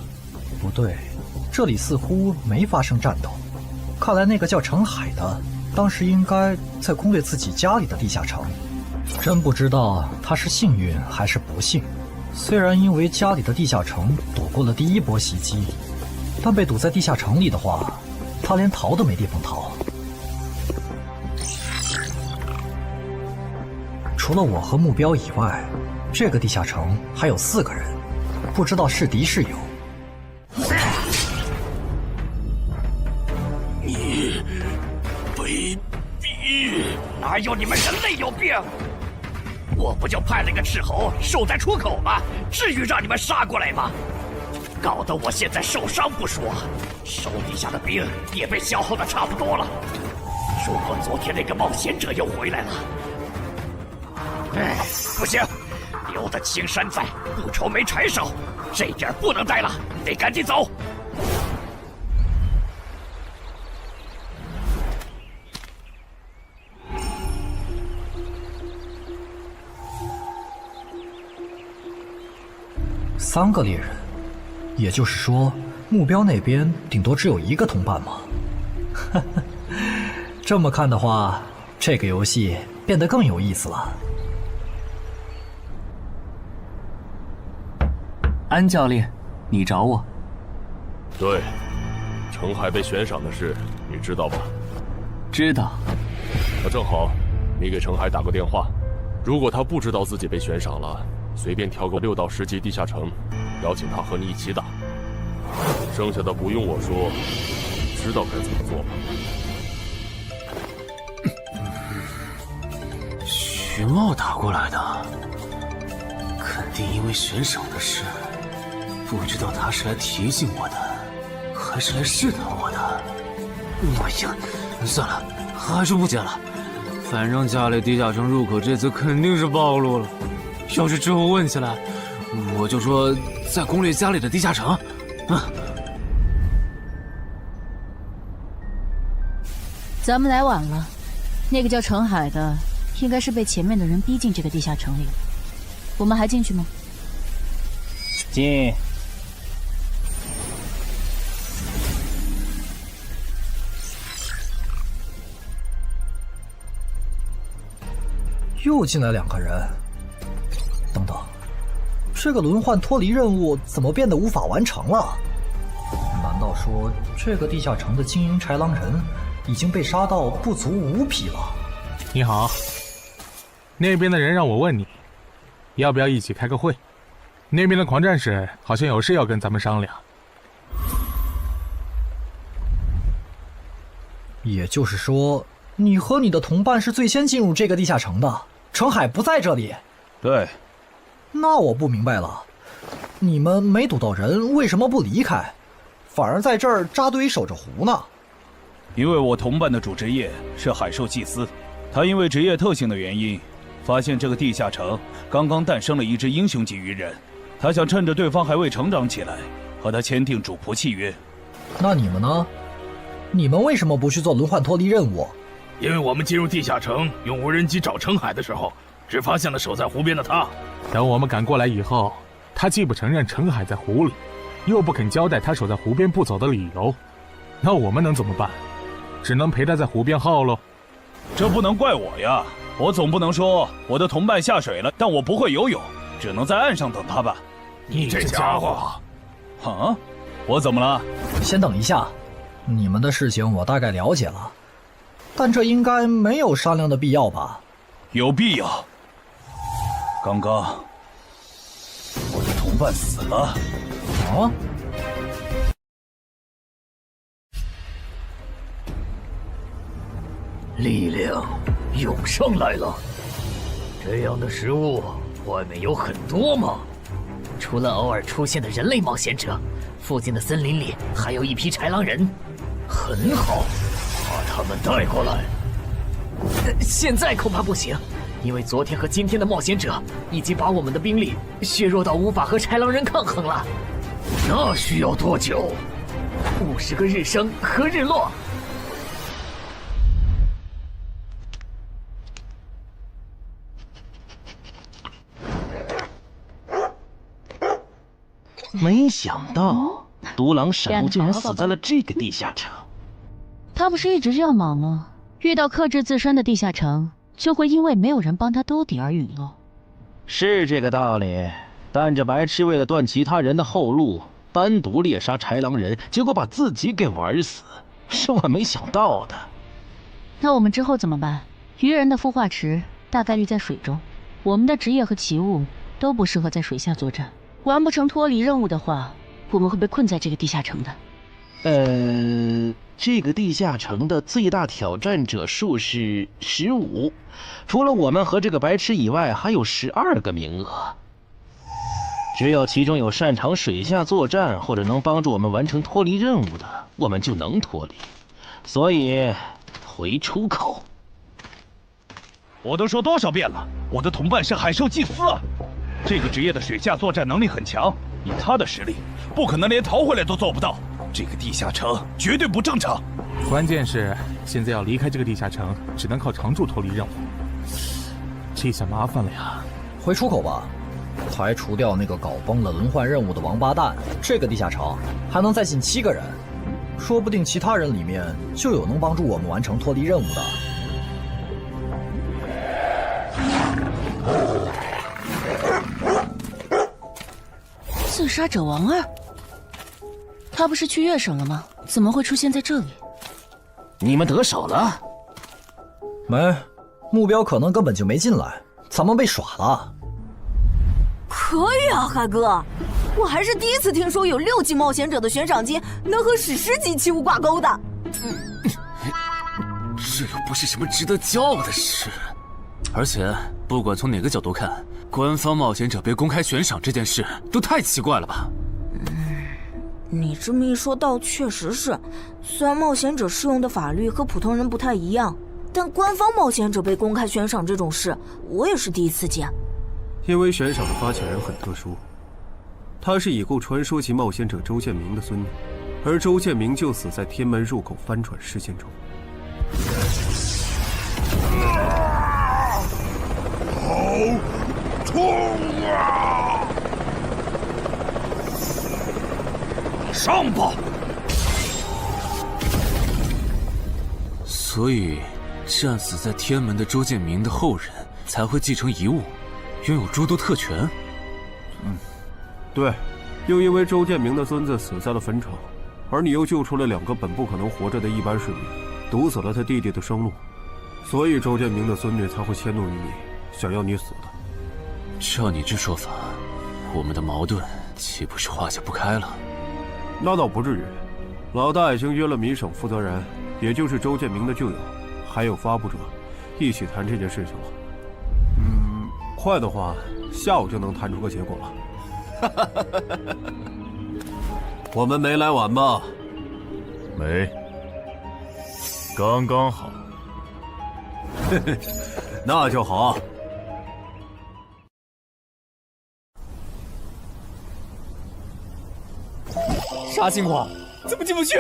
不对，这里似乎没发生战斗。看来那个叫程海的，当时应该在攻略自己家里的地下城。真不知道他是幸运还是不幸。虽然因为家里的地下城躲过了第一波袭击，但被堵在地下城里的话，他连逃都没地方逃。除了我和目标以外，这个地下城还有4个人，不知道是敌是友。你卑鄙！哪有你们人类有病？我不就派了个斥候守在出口吗？至于让你们杀过来吗？搞得我现在受伤不说，手底下的兵也被消耗的差不多了。如果昨天那个冒险者又回来了，不行，留得青山在，不愁没柴烧。这点不能待了，得赶紧走。3个猎人，也就是说，目标那边顶多只有1个同伴吗？这么看的话，这个游戏变得更有意思了。安教练，你找我？对，程海被悬赏的事，你知道吧？知道。那正好，你给程海打个电话，如果他不知道自己被悬赏了，随便挑个6到10级地下城，邀请他和你一起打。剩下的不用我说，知道该怎么做吧？徐茂打过来的，肯定因为悬赏的事。不知道他是来提醒我的，还是来试探我的。哎呀，算了，还是不接了。反正家里地下城入口这次肯定是暴露了。要是之后问起来，我就说在攻略家里的地下城。咱们来晚了，那个叫程海的，应该是被前面的人逼进这个地下城里了。我们还进去吗？进。又进来2个人。等等，这个轮换脱离任务怎么变得无法完成了？难道说这个地下城的精英豺狼人已经被杀到不足5匹了？你好，那边的人让我问你，要不要一起开个会？那边的狂战士好像有事要跟咱们商量。也就是说，你和你的同伴是最先进入这个地下城的，程海不在这里。对。那我不明白了，你们没堵到人，为什么不离开？反而在这儿扎堆守着湖呢？因为我同伴的主职业是海兽祭司，他因为职业特性的原因，发现这个地下城刚刚诞生了一只英雄级鱼人，他想趁着对方还未成长起来，和他签订主仆契约。那你们呢？你们为什么不去做轮换脱离任务？因为我们进入地下城用无人机找程海的时候，只发现了守在湖边的他。等我们赶过来以后，他既不承认程海在湖里，又不肯交代他守在湖边不走的理由，那我们能怎么办？只能陪他在湖边耗喽。这不能怪我呀，我总不能说我的同伴下水了，但我不会游泳，只能在岸上等他吧。你这家伙！啊，我怎么了？先等一下，你们的事情我大概了解了，但这应该没有商量的必要吧？有必要。刚刚我的同伴死了。啊？力量涌上来了。这样的食物外面有很多吗？除了偶尔出现的人类冒险者，附近的森林里还有一批豺狼人。很好，把他们带过来。现在恐怕不行，因为昨天和今天的冒险者已经把我们的兵力削弱到无法和豺狼人抗衡了。那需要多久？50个日升和日落。没想到独狼闪悟竟然死在了这个地下城。他不是一直这样忙吗？遇到克制自身的地下城，就会因为没有人帮他兜底而陨落。是这个道理，但这白痴为了断其他人的后路，单独猎杀豺狼人，结果把自己给玩死，是我没想到的。那我们之后怎么办？鱼人的孵化池大概率在水中，我们的职业和奇物都不适合在水下作战。完不成脱离任务的话，我们会被困在这个地下城的。这个地下城的最大挑战者数是15，除了我们和这个白痴以外，还有12个名额。只有其中有擅长水下作战或者能帮助我们完成脱离任务的，我们就能脱离。所以，回出口。我都说多少遍了，我的同伴是海兽祭司啊！这个职业的水下作战能力很强，以他的实力，不可能连逃回来都做不到。这个地下城绝对不正常。关键是现在要离开这个地下城，只能靠常驻脱离任务，这下麻烦了呀。回出口吧，排除掉那个搞崩了轮换任务的王八蛋，这个地下城还能再进7个人，说不定其他人里面就有能帮助我们完成脱离任务的。自杀者王二，他不是去月省了吗？怎么会出现在这里？你们得手了？没，目标可能根本就没进来，咱们被耍了。可以啊，海哥，我还是第一次听说有6级冒险者的悬赏金能和史诗级奇物挂钩的。这又不是什么值得骄傲的事，而且不管从哪个角度看，官方冒险者被公开悬赏这件事都太奇怪了吧？你这么一说，倒确实是。虽然冒险者适用的法律和普通人不太一样，但官方冒险者被公开悬赏这种事，我也是第一次见。因为悬赏的发起人很特殊，他是已故传说级冒险者周建明的孙女，而周建明就死在天门入口翻船事件中。好痛啊！上吧！所以，战死在天门的周建明的后人才会继承遗物，拥有诸多特权。对，又因为周建明的孙子死在了坟场，而你又救出了2个本不可能活着的一般市民，堵死了他弟弟的生路，所以周建明的孙女才会迁怒于你，想要你死的。照你这说法，我们的矛盾岂不是化解不开了？那倒不至于，老大已经约了民省负责人，也就是周建明的旧友，还有发布者，一起谈这件事情了。快的话，下午就能谈出个结果了。我们没来晚吧？没，刚刚好。嘿嘿，那就好。啥情况？怎么进不去？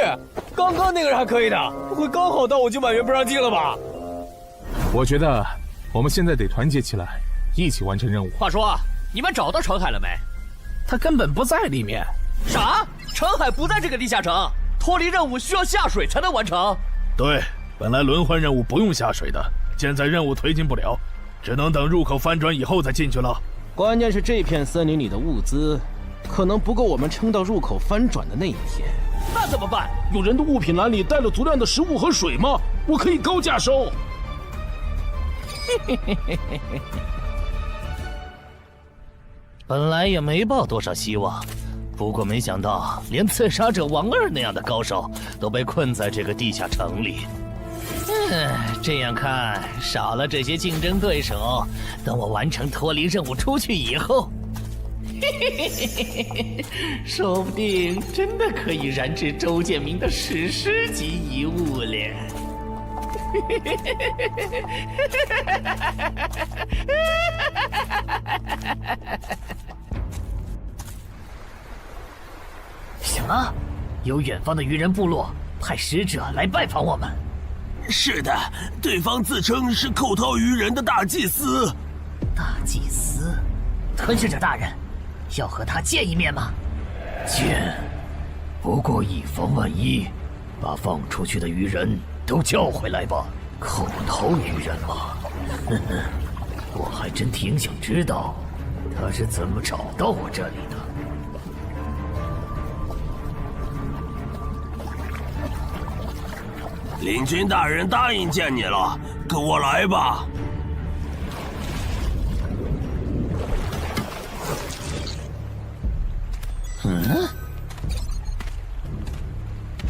刚刚那个人还可以的，不会刚好到我就满员不让进了吧？我觉得我们现在得团结起来，一起完成任务。话说，你们找到程海了没？他根本不在里面。啥？程海不在这个地下城？脱离任务需要下水才能完成？对，本来轮换任务不用下水的，现在任务推进不了，只能等入口翻转以后再进去了。关键是这片森林里的物资，可能不够我们撑到入口翻转的那一天。那怎么办？有人的物品栏里带了足量的食物和水吗？我可以高价收。本来也没抱多少希望，不过没想到连刺杀者王二那样的高手都被困在这个地下城里。这样看，少了这些竞争对手，等我完成脱离任务出去以后，说不定真的可以燃制周建明的史诗级遗物了。什么？有远方的鱼人部落派使者来拜访我们？是的，对方自称是寇涛鱼人的大祭司。大祭司？吞噬者大人，要和他见一面吗？见，不过以防万一，把放出去的鱼人都叫回来吧。寇涛鱼人吗？我还真挺想知道他是怎么找到我这里的。领军大人答应见你了，跟我来吧。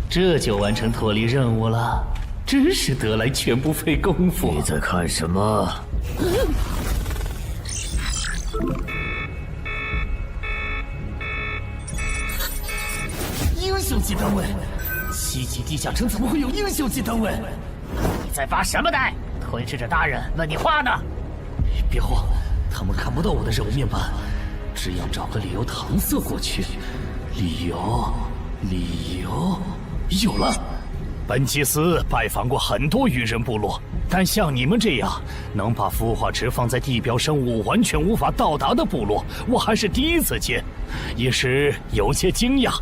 这就完成脱离任务了，真是得来全不费工夫。你在看什么？英雄级单位，7级地下城怎么会有英雄级单位？你在发什么呆？吞噬者大人问你话呢。别慌，他们看不到我的任务面板，只要找个理由搪塞过去。理由，有了。本祭司拜访过很多鱼人部落，但像你们这样能把孵化池放在地表生物完全无法到达的部落，我还是第一次见，一时有些惊讶。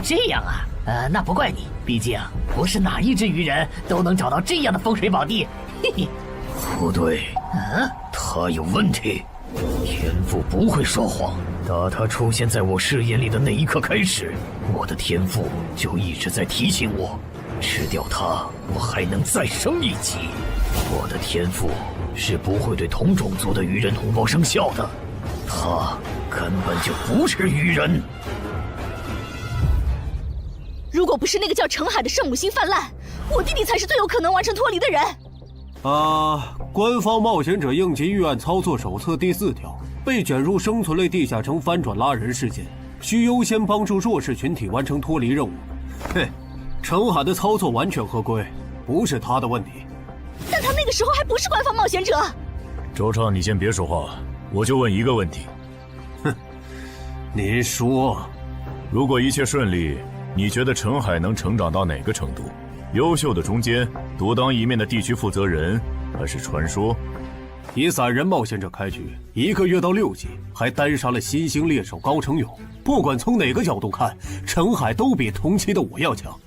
这样啊，那不怪你，毕竟不是哪一只鱼人都能找到这样的风水宝地。嘿嘿，不对，他有问题。天赋不会说谎，打他出现在我视野里的那一刻开始，我的天赋就一直在提醒我，吃掉他，我还能再升一级。我的天赋是不会对同种族的鱼人同胞生效的，他根本就不是鱼人。如果不是那个叫程海的圣母心泛滥，我弟弟才是最有可能完成脱离的人。官方冒险者应急预案操作手册第4条，被卷入生存类地下城翻转拉人事件，需优先帮助弱势群体完成脱离任务。嘿，程海的操作完全合规，不是他的问题。但他那个时候还不是官方冒险者。周畅，你先别说话，我就问一个问题。您说，如果一切顺利，你觉得程海能成长到哪个程度？优秀的中间，独当一面的地区负责人，还是传说？以散人冒险者开局，1个月到6级，还单杀了新兴猎手高成勇。不管从哪个角度看，程海都比同期的我要强。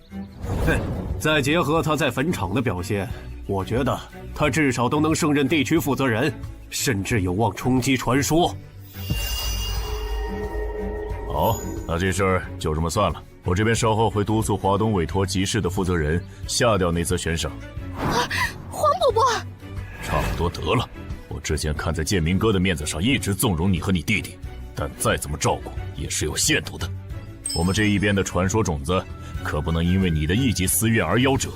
再结合他在坟场的表现，我觉得他至少都能胜任地区负责人，甚至有望冲击传说。好，那这事儿就这么算了。我这边稍后会督促华东委托集市的负责人下掉那则悬赏。黄伯伯，差不多得了。我之前看在建明哥的面子上，一直纵容你和你弟弟，但再怎么照顾也是有限度的。我们这一边的传说种子，可不能因为你的一己私怨而夭折。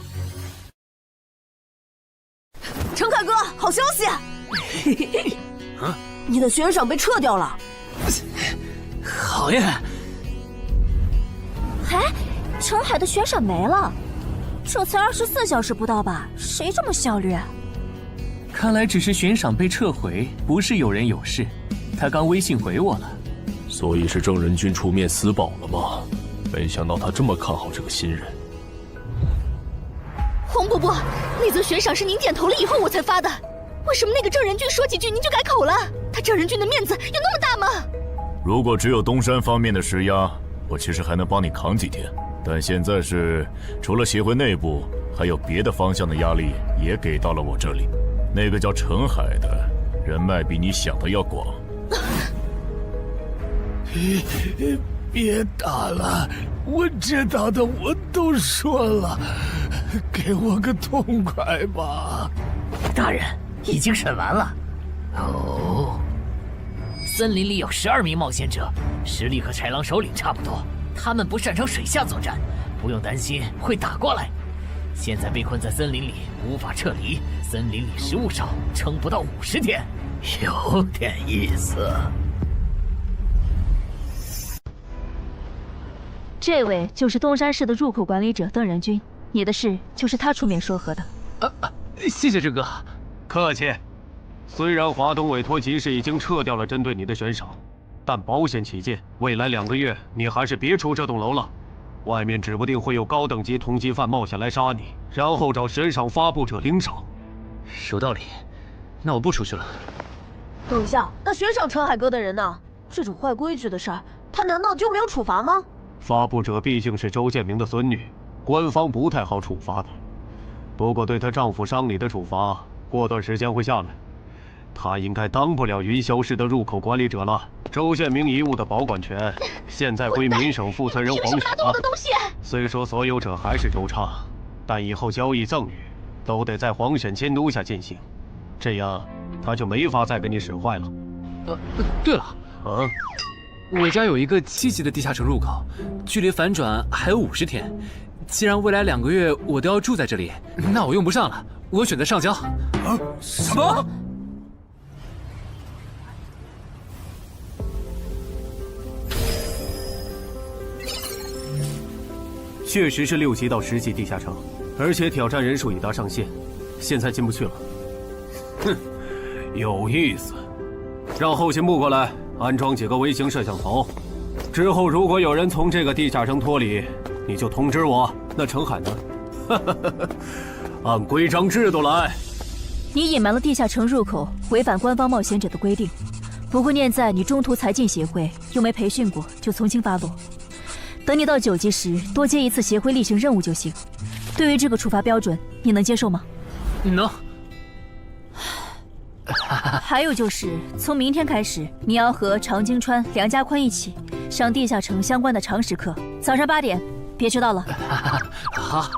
程凯哥，好消息！你的悬赏被撤掉了。好耶！哎，澄海的悬赏没了，这才24小时不到吧？谁这么效率？看来只是悬赏被撤回，不是有人有事。他刚微信回我了。所以是郑仁君出面私保了吗？没想到他这么看好这个新人。黄伯伯，那则悬赏是您点头了以后我才发的，为什么那个郑仁君说几句您就改口了？他郑仁君的面子有那么大吗？如果只有东山方面的施压，我其实还能帮你扛几天。但现在是除了协会内部，还有别的方向的压力也给到了我这里。那个叫澄海的人脉比你想的要广。别打了，我知道的我都说了，给我个痛快吧。大人，已经审完了。哦，森林里有12名冒险者，实力和豺狼首领差不多，他们不擅长水下作战，不用担心会打过来。现在被困在森林里，无法撤离，森林里食物少，撑不到50天，有点意思。这位就是东山市的入口管理者邓仁君，你的事就是他出面说和的。谢谢郑哥。客气。虽然华东委托集市已经撤掉了针对你的悬赏，但保险起见，未来2个月你还是别出这栋楼了。外面指不定会有高等级通缉犯冒险来杀你，然后找悬赏发布者领赏。有道理，那我不出去了。等一下，那悬赏澄海哥的人呢？这种坏规矩的事儿，他难道就没有处罚吗？发布者毕竟是周建明的孙女，官方不太好处罚的。不过对她丈夫伤礼的处罚，过段时间会下来。她应该当不了云霄市的入口管理者了。周建明遗物的保管权现在归民省负责人黄雪了。虽说所有者还是周畅，但以后交易赠与都得在黄选监督下进行，这样他就没法再给你使坏了。对了，我家有一个7级的地下城入口，距离反转还有50天。既然未来2个月我都要住在这里，那我用不上了，我选择上交。什么？确实是6级到10级地下城，而且挑战人数已达上限，现在进不去了。哼，有意思。让后勤部过来安装几个微型摄像头，之后如果有人从这个地下城脱离，你就通知我。那澄海呢？按规章制度来。你隐瞒了地下城入口，违反官方冒险者的规定。不过念在你中途才进协会，又没培训过，就从轻发落。等你到9级时，多接一次协会例行任务就行。对于这个处罚标准，你能接受吗？能。还有就是，从明天开始，你要和常京川、梁家宽一起上地下城相关的常识课，早上8点，别迟到了。好。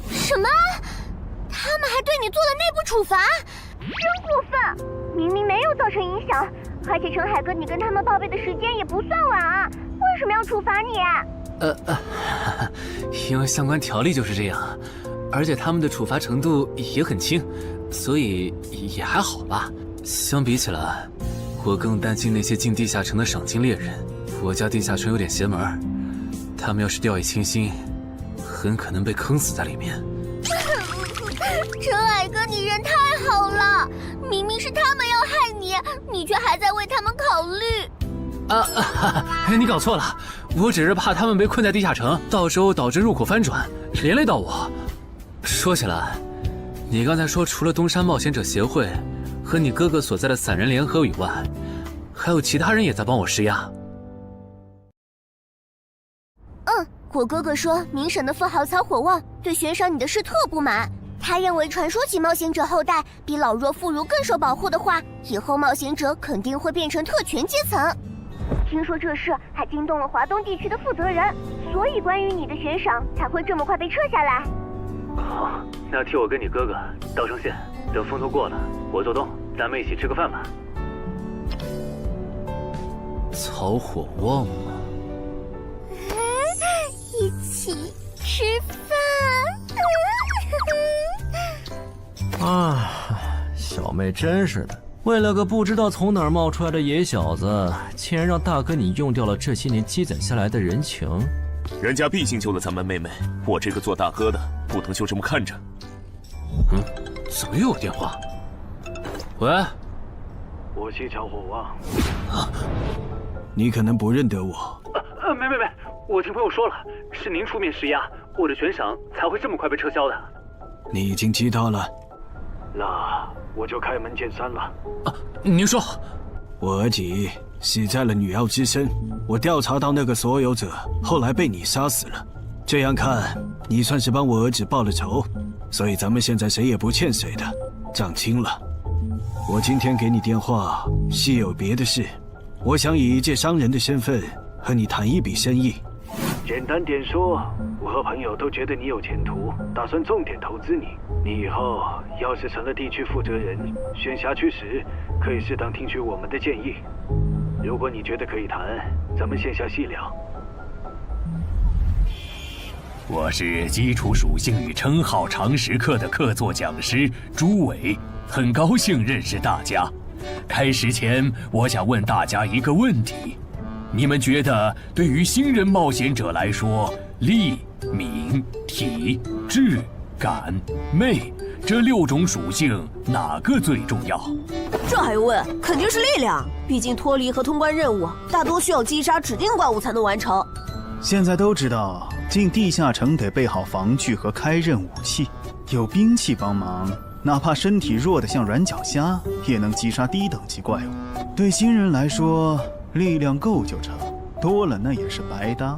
什么？他们还对你做了内部处罚？真过分！明明没有造成影响，而且澄海哥，你跟他们报备的时间也不算晚啊，为什么要处罚你？因为相关条例就是这样，而且他们的处罚程度也很轻，所以也还好吧。相比起来，我更担心那些进地下城的赏金猎人。我家地下城有点邪门，他们要是掉以轻心，很可能被坑死在里面。澄海哥，你人太好了，明明是他们要害你，你却还在为他们考虑。你搞错了，我只是怕他们被困在地下城，到时候导致入口翻转，连累到我。说起来，你刚才说除了东山冒险者协会和你哥哥所在的散人联合以外，还有其他人也在帮我施压。我哥哥说明省的富豪曹火旺对悬赏你的事特不满，他认为传说起冒险者后代比老弱妇孺更受保护的话，以后冒险者肯定会变成特权阶层。听说这事还惊动了华东地区的负责人，所以关于你的悬赏才会这么快被撤下来。好，那替我跟你哥哥道声歉，等风头过了，我做东，咱们一起吃个饭吧。曹火旺吗？一起吃饭。啊，小妹真是的，为了个不知道从哪儿冒出来的野小子，竟然让大哥你用掉了这些年积攒下来的人情。人家毕竟救了咱们妹妹，我这个做大哥的不能就这么看着。怎么又有电话？喂，我是小火王。你可能不认得我。没，我听朋友说了，是您出面施压，我的悬赏才会这么快被撤销的。你已经知道了，那我就开门见山了。您说，我儿子死在了女妖之身，我调查到那个所有者后来被你杀死了，这样看你算是帮我儿子报了仇，所以咱们现在谁也不欠谁的，账清了。我今天给你电话是有别的事，我想以一介商人的身份和你谈一笔生意。简单点说，我和朋友都觉得你有前途，打算重点投资你。你以后要是成了地区负责人，选辖区时可以适当听取我们的建议。如果你觉得可以谈，咱们线下细聊。我是基础属性与称号常识课的客座讲师朱伟，很高兴认识大家。开始前，我想问大家一个问题。你们觉得对于新人冒险者来说，力、敏、体、智、感、魅这6种属性哪个最重要？这还用问？肯定是力量，毕竟脱离和通关任务大多需要击杀指定怪物才能完成。现在都知道，进地下城得备好防具和开刃武器，有兵器帮忙，哪怕身体弱得像软脚虾，也能击杀低等级怪物。对新人来说，力量够就成，多了那也是白搭。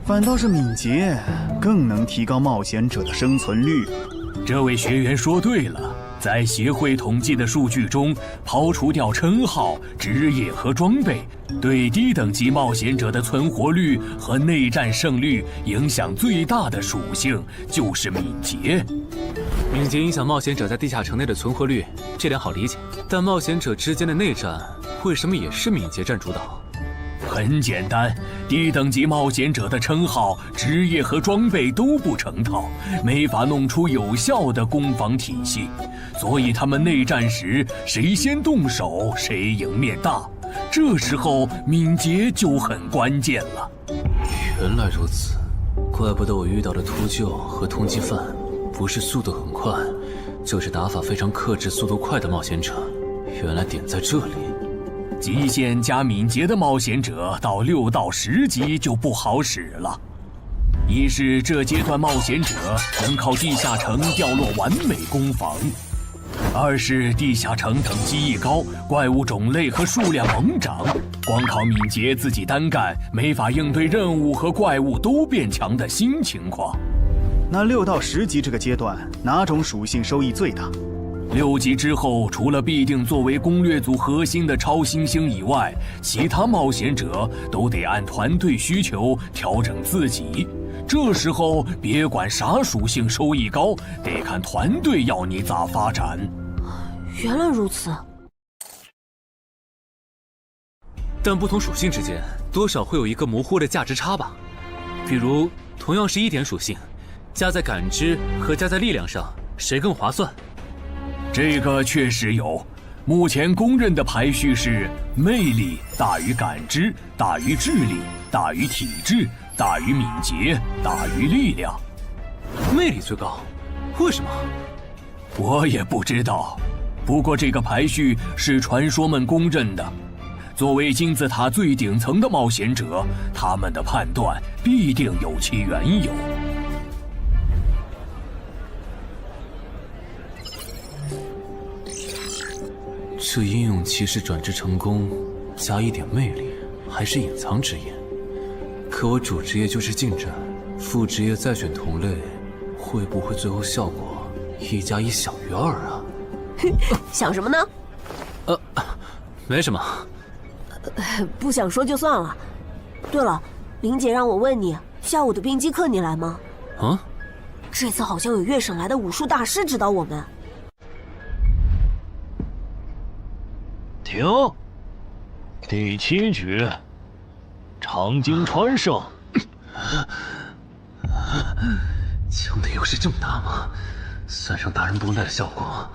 反倒是敏捷更能提高冒险者的生存率。这位学员说对了，在协会统计的数据中，刨除掉称号、职业和装备，对低等级冒险者的存活率和内战胜率影响最大的属性就是敏捷。敏捷影响冒险者在地下城内的存活率，这点好理解。但冒险者之间的内战，为什么也是敏捷占主导？很简单，低等级冒险者的称号、职业和装备都不成套，没法弄出有效的攻防体系，所以他们内战时谁先动手谁赢面大。这时候敏捷就很关键了。原来如此，怪不得我遇到的秃鹫和通缉犯不是速度很快，就是打法非常克制、速度快的冒险者。原来点在这里。极限加敏捷的冒险者到6到10级就不好使了。一是这阶段冒险者能靠地下城掉落完美攻防，二是地下城等级一高，怪物种类和数量猛涨，光靠敏捷自己单干没法应对任务和怪物都变强的新情况。那6到10级这个阶段，哪种属性收益最大？6级之后，除了必定作为攻略组核心的超新星以外，其他冒险者都得按团队需求调整自己。这时候别管啥属性收益高，得看团队要你咋发展。原来如此。但不同属性之间多少会有一个模糊的价值差吧？比如同样是1点属性，加在感知和加在力量上，谁更划算？这个确实有，目前公认的排序是魅力大于感知，大于智力，大于体质，大于敏捷，大于力量。魅力最高，为什么？我也不知道，不过这个排序是传说们公认的。作为金字塔最顶层的冒险者，他们的判断必定有其缘由。这英勇骑士转职成功，加1点魅力，还是隐藏职业。可我主职业就是近战，副职业再选同类，会不会最后效果1+1小于2啊？想什么呢？没什么。不想说就算了。对了，林姐让我问你，下午的冰击课你来吗？啊？这次好像有越省来的武术大师指导我们。停！第7局，长经传胜。枪的优势这么大吗？算上大人绷带的效果，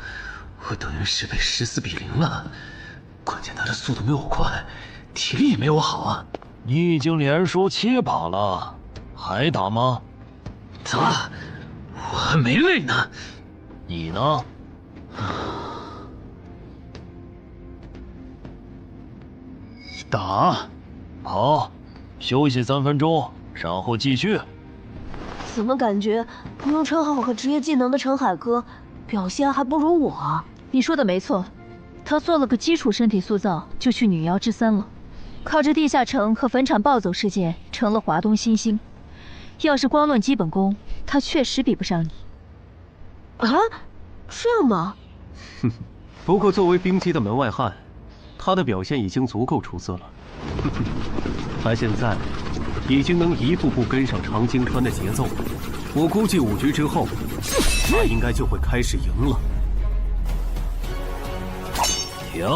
我等于是被14-0了，关键他的速度没我快，体力也没我好啊。你已经连输7把了，还打吗？打，我还没累呢。你呢？打。好，休息3分钟，然后继续。怎么感觉不用称号和职业技能的陈海哥表现还不如我啊？你说的没错，他做了个基础身体塑造就去女妖之3了，靠着地下城和坟场暴走事件成了华东新星。要是光论基本功，他确实比不上你。啊，这样吗？哼，不过作为冰姬的门外汉，他的表现已经足够出色了。他现在已经能一步步跟上常青川的节奏了。我估计5局之后，他应该就会开始赢了。停，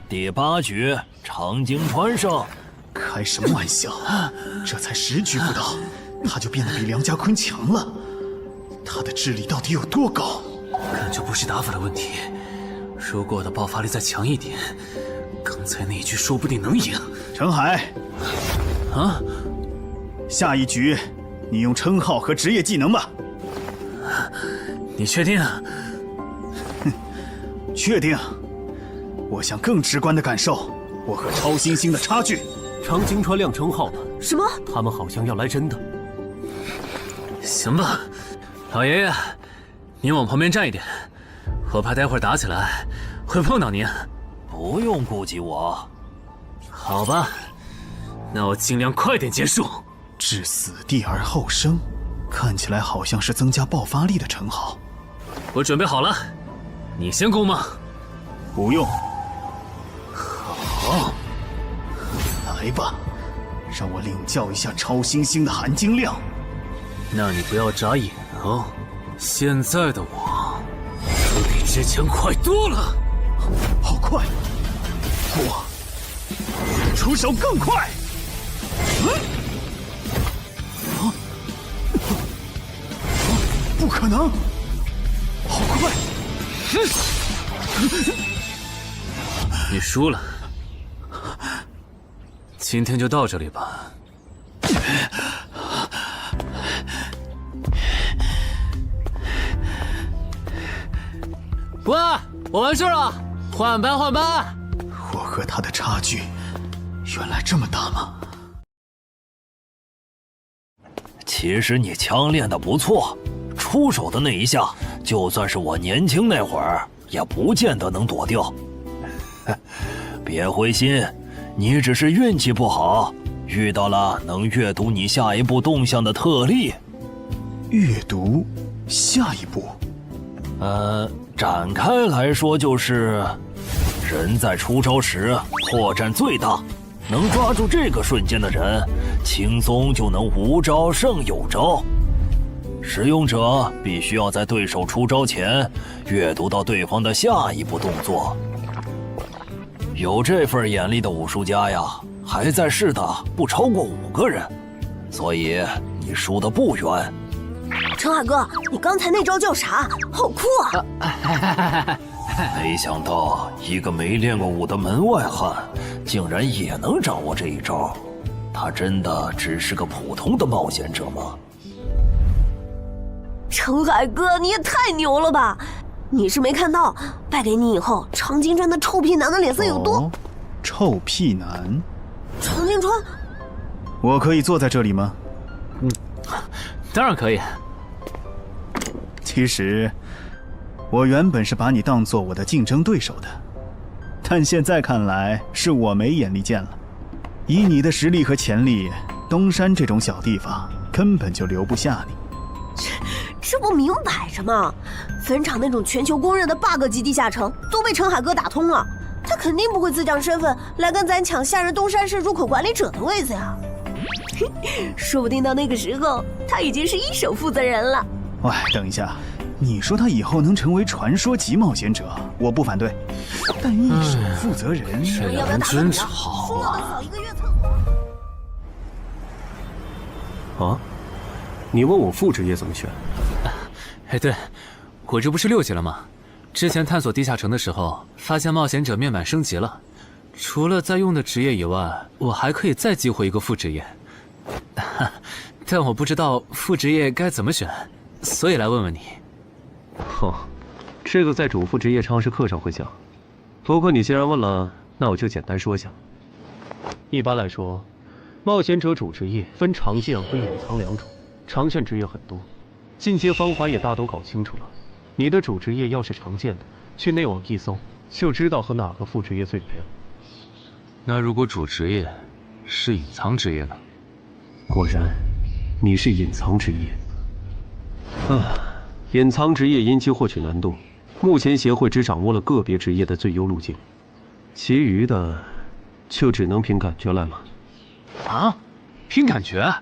第8局，常青川胜。开什么玩笑？这才10局不到，他就变得比梁家坤强了。他的智力到底有多高？感觉不是打法的问题，如果我的爆发力再强一点，刚才那一局说不定能赢。陈海，啊，下一局你用称号和职业技能吧。你确定？哼，确定。我想更直观的感受我和超新星的差距。常青川亮称号了。什么？他们好像要来真的。行吧，老爷爷，您往旁边站一点，我怕待会儿打起来会碰到您。不用顾及我。好吧，那我尽量快点结束。置死地而后生，看起来好像是增加爆发力的称号。我准备好了，你先攻吗？不用。好，来吧，让我领教一下超新星的含金量。那你不要眨眼哦，现在的我可比之前快多了。好快！我出手更快！不可能！好快！你输了，今天就到这里吧。喂，我完事了，换班换班。我和他的差距原来这么大吗？其实你枪练得不错，出手的那一下，就算是我年轻那会儿，也不见得能躲掉。别灰心，你只是运气不好，遇到了能阅读你下一步动向的特例。阅读下一步？展开来说就是，人在出招时破绽最大，能抓住这个瞬间的人，轻松就能无招胜有招。使用者必须要在对手出招前阅读到对方的下一步动作。有这份眼力的武术家呀，还在世的不超过5个人，所以你输得不远。陈海哥，你刚才那招叫啥？好酷啊！没想到一个没练过武的门外汉，竟然也能掌握这一招。他真的只是个普通的冒险者吗？陈海哥，你也太牛了吧！你是没看到败给你以后，常青川的臭屁男的脸色有多……臭屁男？常青川，我可以坐在这里吗？当然可以。其实，我原本是把你当做我的竞争对手的，但现在看来是我没眼力见了。以你的实力和潜力，东山这种小地方根本就留不下你。这不明摆着吗？坟场那种全球公认的 bug 级地下城都被陈海哥打通了，他肯定不会自降身份来跟咱抢下任东山市入口管理者的位子呀。说不定到那个时候，他已经是一手负责人了。喂，等一下，你说他以后能成为传说级冒险者，我不反对，但一手负责人，这个人真吵啊！啊，你问我副职业怎么选？哎，对，我这不是6级了吗？之前探索地下城的时候，发现冒险者面板升级了，除了在用的职业以外，我还可以再激活一个副职业。但我不知道副职业该怎么选，所以来问问你。这个在主副职业常识课上会讲。不过你既然问了，那我就简单说下。一般来说，冒险者主职业分常见和隐藏两种，常见职业很多，进阶方法也大都搞清楚了。你的主职业要是常见的，去内网一搜，就知道和哪个副职业最配了。那如果主职业是隐藏职业呢？果然，你是隐藏职业。隐藏职业因其获取难度，目前协会只掌握了个别职业的最优路径，其余的就只能凭感觉来了。啊？凭感觉？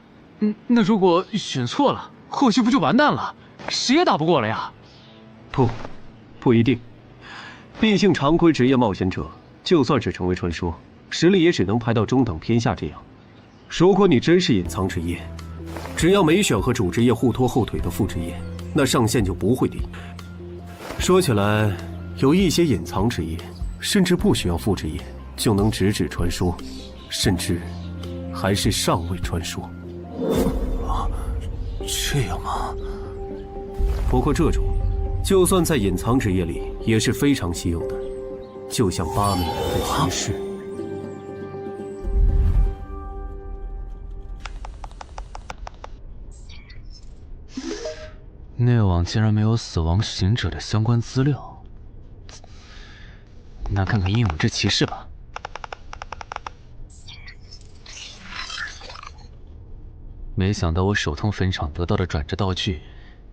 那如果选错了，后续不就完蛋了？谁也打不过了呀？不一定。毕竟常规职业冒险者，就算是成为传说，实力也只能排到中等偏下这样。如果你真是隐藏职业，只要没选和主职业互拖后腿的副职业，那上限就不会低。说起来，有一些隐藏职业，甚至不需要副职业就能直指传说，甚至还是上位传说。这样吗？不过这种，就算在隐藏职业里也是非常稀有的，就像8美人的骑士。内网竟然没有死亡行者的相关资料，那看看英勇之骑士吧。没想到我手痛坟场得到的转职道具，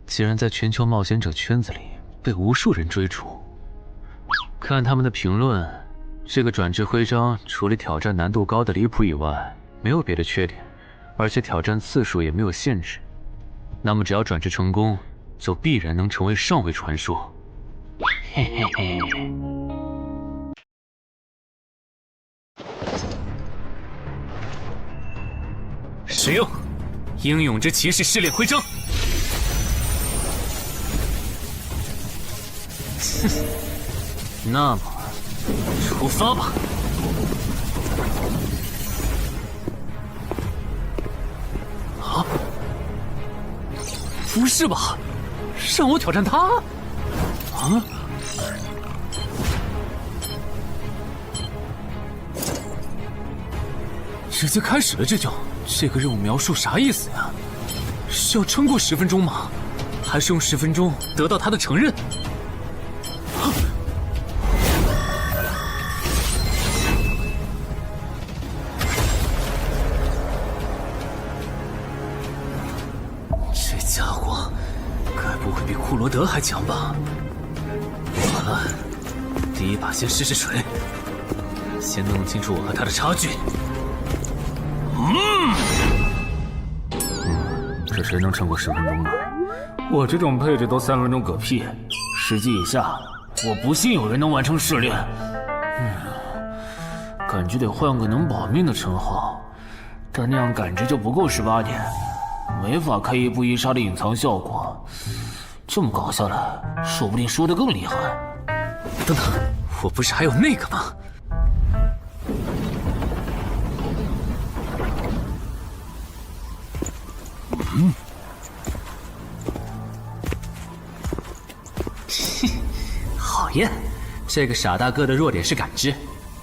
竟然在全球冒险者圈子里被无数人追逐。看他们的评论，这个转职徽章除了挑战难度高的离谱以外，没有别的缺点，而且挑战次数也没有限制。那么只要转职成功，就必然能成为上位传说。嘿嘿嘿。使用英勇之骑士试炼徽章。那么，出发吧。啊？不是吧？让我挑战他？啊？直接开始了这个任务描述啥意思呀？是要撑过10分钟吗？还是用10分钟得到他的承认？这家伙该不会比库罗德还强吧？完了，第一把先试试水，先弄清楚我和他的差距。这谁能撑过10分钟呢？我这种配置都3分钟嗝屁，10级以下，我不信有人能完成试炼。感觉得换个能保命的称号，但那样感知就不够18点，没法开一步一杀的隐藏效果。这么搞下来，说不定输得更厉害。等等，我不是还有那个吗？讨厌，这个傻大个的弱点是感知，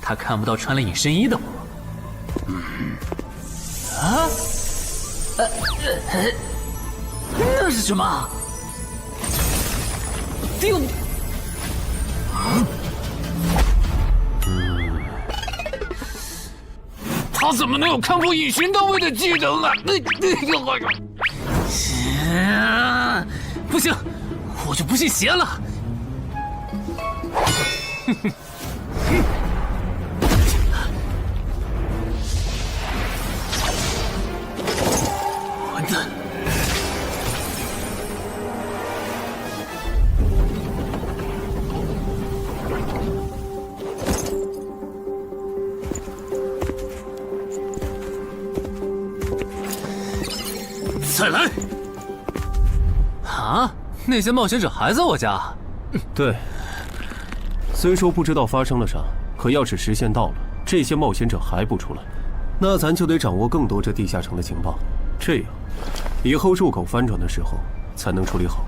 他看不到穿了隐身衣的我。那是什么？他怎么能有看破隐形单位的技能啊？不行，我就不信邪了。混蛋！再来！啊，那些冒险者还在我家？对，虽说不知道发生了啥，可要是时限到了，这些冒险者还不出来，那咱就得掌握更多这地下城的情报，这样以后入口翻转的时候才能处理好。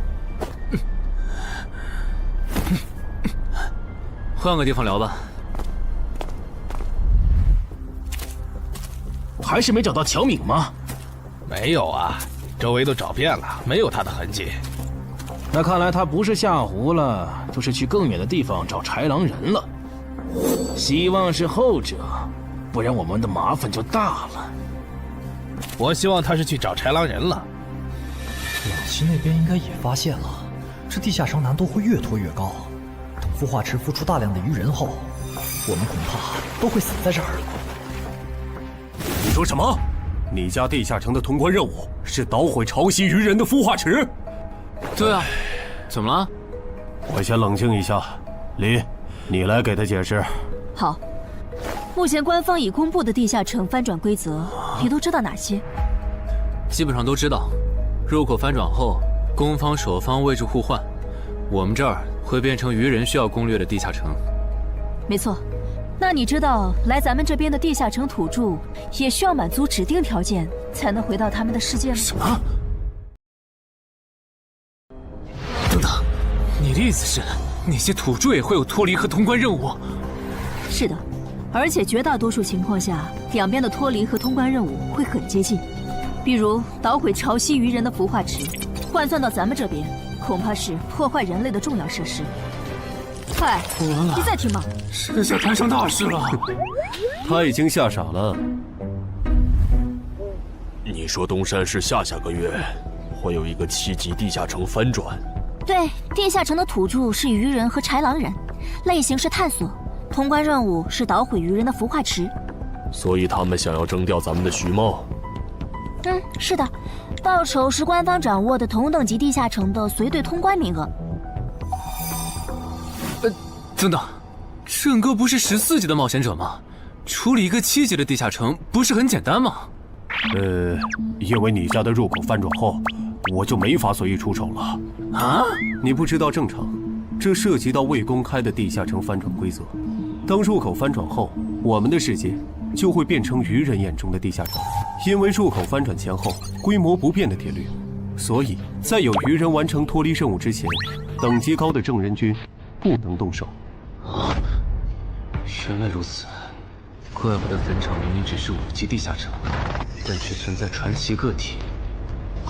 换个地方聊吧。还是没找到乔敏吗？没有啊，周围都找遍了，没有他的痕迹。那看来他不是下湖了，就是去更远的地方找豺狼人了。希望是后者，不然我们的麻烦就大了。我希望他是去找豺狼人了。老七那边应该也发现了，这地下城难度会越拖越高。等孵化池孵出大量的鱼人后，我们恐怕都会死在这儿。你说什么？你家地下城的通关任务是捣毁潮汐鱼人的孵化池？对啊，怎么了？我先冷静一下，林，你来给他解释。好，目前官方已公布的地下城翻转规则，你都知道哪些？基本上都知道。入口翻转后，攻方守方位置互换，我们这儿会变成鱼人需要攻略的地下城。没错。那你知道来咱们这边的地下城土著也需要满足指定条件才能回到他们的世界吗？什么？等等，你的意思是那些土著也会有脱离和通关任务？是的，而且绝大多数情况下，两边的脱离和通关任务会很接近。比如捣毁潮汐鱼人的孵化池，换算到咱们这边，恐怕是破坏人类的重要设施。快，你再听吧，这下摊上大事了。他已经吓傻了。你说东山市下个月会有一个7级地下城翻转？对，地下城的土著是鱼人和豺狼人，类型是探索，通关任务是捣毁鱼人的孵化池。所以他们想要征调咱们的徐茂。是的，报酬是官方掌握的同等级地下城的随队通关名额。等等，郑哥不是14级的冒险者吗？处理一个7级的地下城不是很简单吗？因为你家的入口翻转后，我就没法随意出手了。啊？你不知道正常，这涉及到未公开的地下城翻转规则。当入口翻转后，我们的世界就会变成鱼人眼中的地下城。因为入口翻转前后规模不变的铁律，所以在有鱼人完成脱离任务之前，等级高的正人军不能动手。原来如此，怪不得坟场明明只是5级地下城，但却存在传奇个体。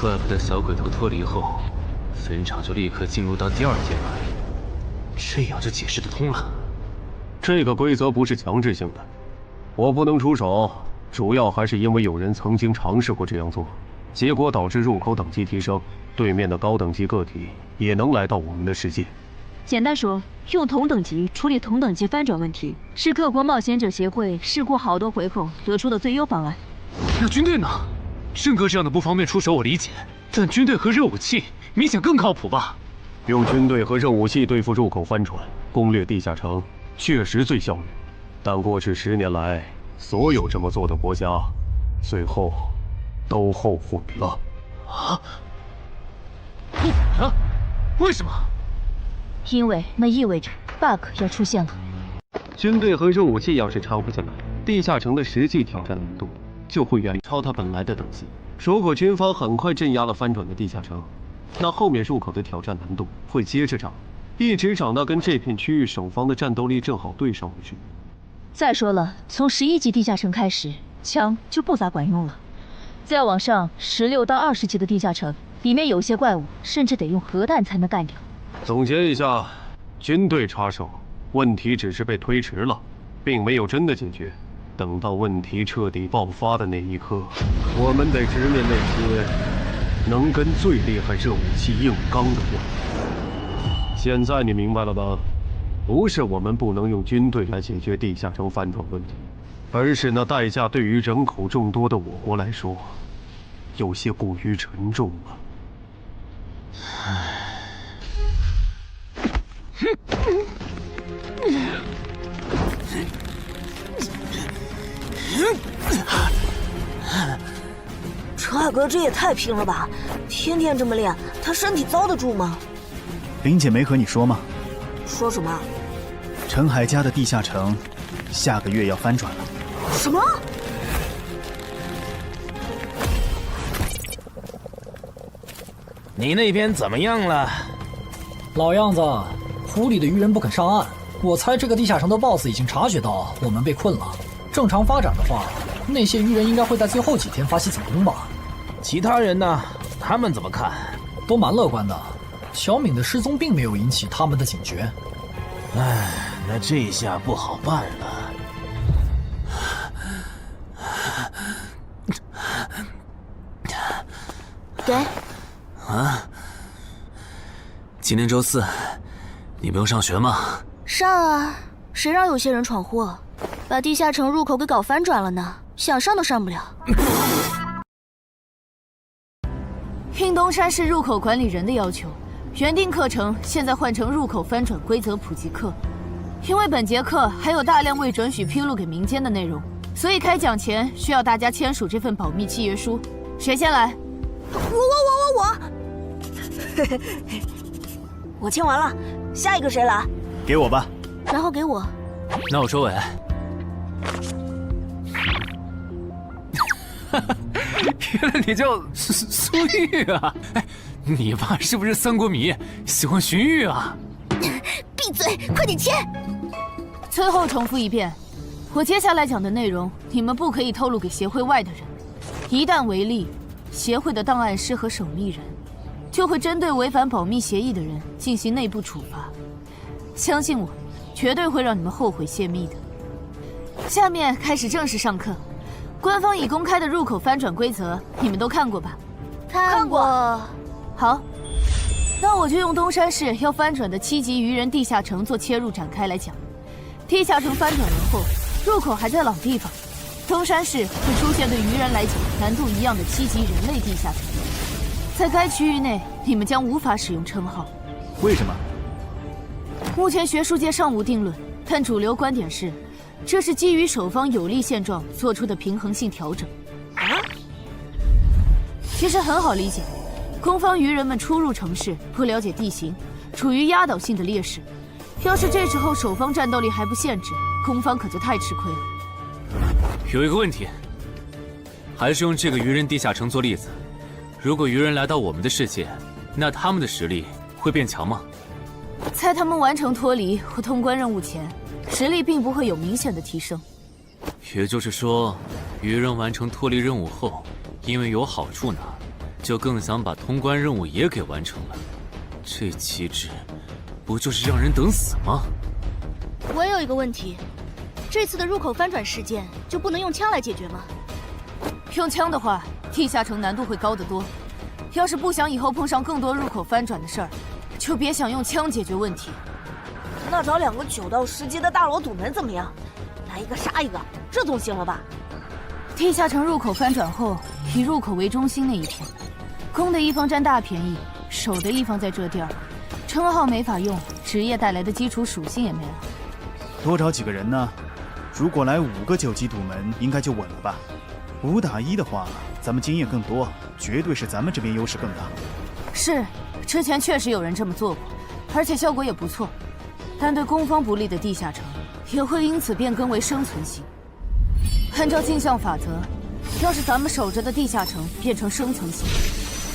怪不得小鬼头脱离后，坟场就立刻进入到第2阶段，这样就解释得通了。这个规则不是强制性的，我不能出手，主要还是因为有人曾经尝试过这样做，结果导致入口等级提升，对面的高等级个体也能来到我们的世界。简单说，用同等级处理同等级翻转问题，是各国冒险者协会试过好多回后得出的最优方案。那军队呢？郑哥这样的不方便出手我理解，但军队和热武器明显更靠谱吧？用军队和热武器对付入口翻转，攻略地下城确实最效率，但过去10年来，所有这么做的国家，最后都后悔了。后悔了？为什么？因为那意味着 bug 要出现了。军队和热武器要是插不进来，地下城的实际挑战难度就会远超它本来的等级。如果军方很快镇压了翻转的地下城，那后面入口的挑战难度会接着涨，一直涨到跟这片区域守方的战斗力正好对上为止。再说了，从11级地下城开始，枪就不咋管用了。再往上，16到20级的地下城，里面有些怪物甚至得用核弹才能干掉。总结一下，军队插手，问题只是被推迟了，并没有真的解决。等到问题彻底爆发的那一刻，我们得直面那些能跟最厉害热武器硬刚的人。现在你明白了吧？不是我们不能用军队来解决地下城翻转问题，而是那代价对于人口众多的我国来说，有些过于沉重了。陈海哥这也太拼了吧！天天这么练，他身体遭得住吗？林姐没和你说吗？说什么？陈海家的地下城，下个月要翻转了。什么？你那边怎么样了？老样子，湖里的鱼人不肯上岸。我猜这个地下城的 BOSS 已经察觉到我们被困了。正常发展的话，那些鱼人应该会在最后几天发起进攻吧？其他人呢？他们怎么看？都蛮乐观的。小敏的失踪并没有引起他们的警觉。唉，那这下不好办了。给。啊？今天周四，你不用上学吗？上啊！谁让有些人闯祸，把地下城入口给搞翻转了呢？想上都上不了。应东山市入口管理人的要求，原定课程现在换成入口翻转规则普及课。因为本节课还有大量未准许披露给民间的内容，所以开讲前需要大家签署这份保密契约书。谁先来？我。我签完了，下一个谁来？给我吧。然后给我。那我收尾。原来你叫苏玉啊！哎，你爸是不是三国迷，喜欢荀彧啊？闭嘴，快点签！最后重复一遍，我接下来讲的内容，你们不可以透露给协会外的人。一旦违例，协会的档案师和守密人就会针对违反保密协议的人进行内部处罚。相信我，绝对会让你们后悔泄密的。下面开始正式上课。官方已公开的入口翻转规则，你们都看过吧？看过。好，那我就用东山市要翻转的7级鱼人地下城做切入展开来讲。地下城翻转完后，入口还在老地方，东山市会出现对鱼人来讲难度一样的7级人类地下城。在该区域内，你们将无法使用称号。为什么？目前学术界尚无定论，但主流观点是，这是基于守方有利现状做出的平衡性调整。啊？其实很好理解，攻方鱼人们初入城市，不了解地形，处于压倒性的劣势。要是这时候守方战斗力还不限制，攻方可就太吃亏了。有一个问题，还是用这个鱼人地下城做例子。如果鱼人来到我们的世界，那他们的实力会变强吗？在他们完成脱离或通关任务前，实力并不会有明显的提升。也就是说，鱼人完成脱离任务后，因为有好处拿，就更想把通关任务也给完成了。这机制，不就是让人等死吗？我有一个问题，这次的入口翻转事件就不能用枪来解决吗？用枪的话，地下城难度会高得多。要是不想以后碰上更多入口翻转的事儿，就别想用枪解决问题。那找2个9到10级的大佬堵门怎么样？来一个杀一个，这总行了吧？地下城入口翻转后，以入口为中心那一片，攻的一方占大便宜，守的一方在这地儿，称号没法用，职业带来的基础属性也没了。多找几个人呢？如果来5个9级堵门，应该就稳了吧？5打1的话，咱们经验更多，绝对是咱们这边优势更大。是，之前确实有人这么做过，而且效果也不错。但对攻方不利的地下城，也会因此变更为生存型。按照镜像法则，要是咱们守着的地下城变成生存型，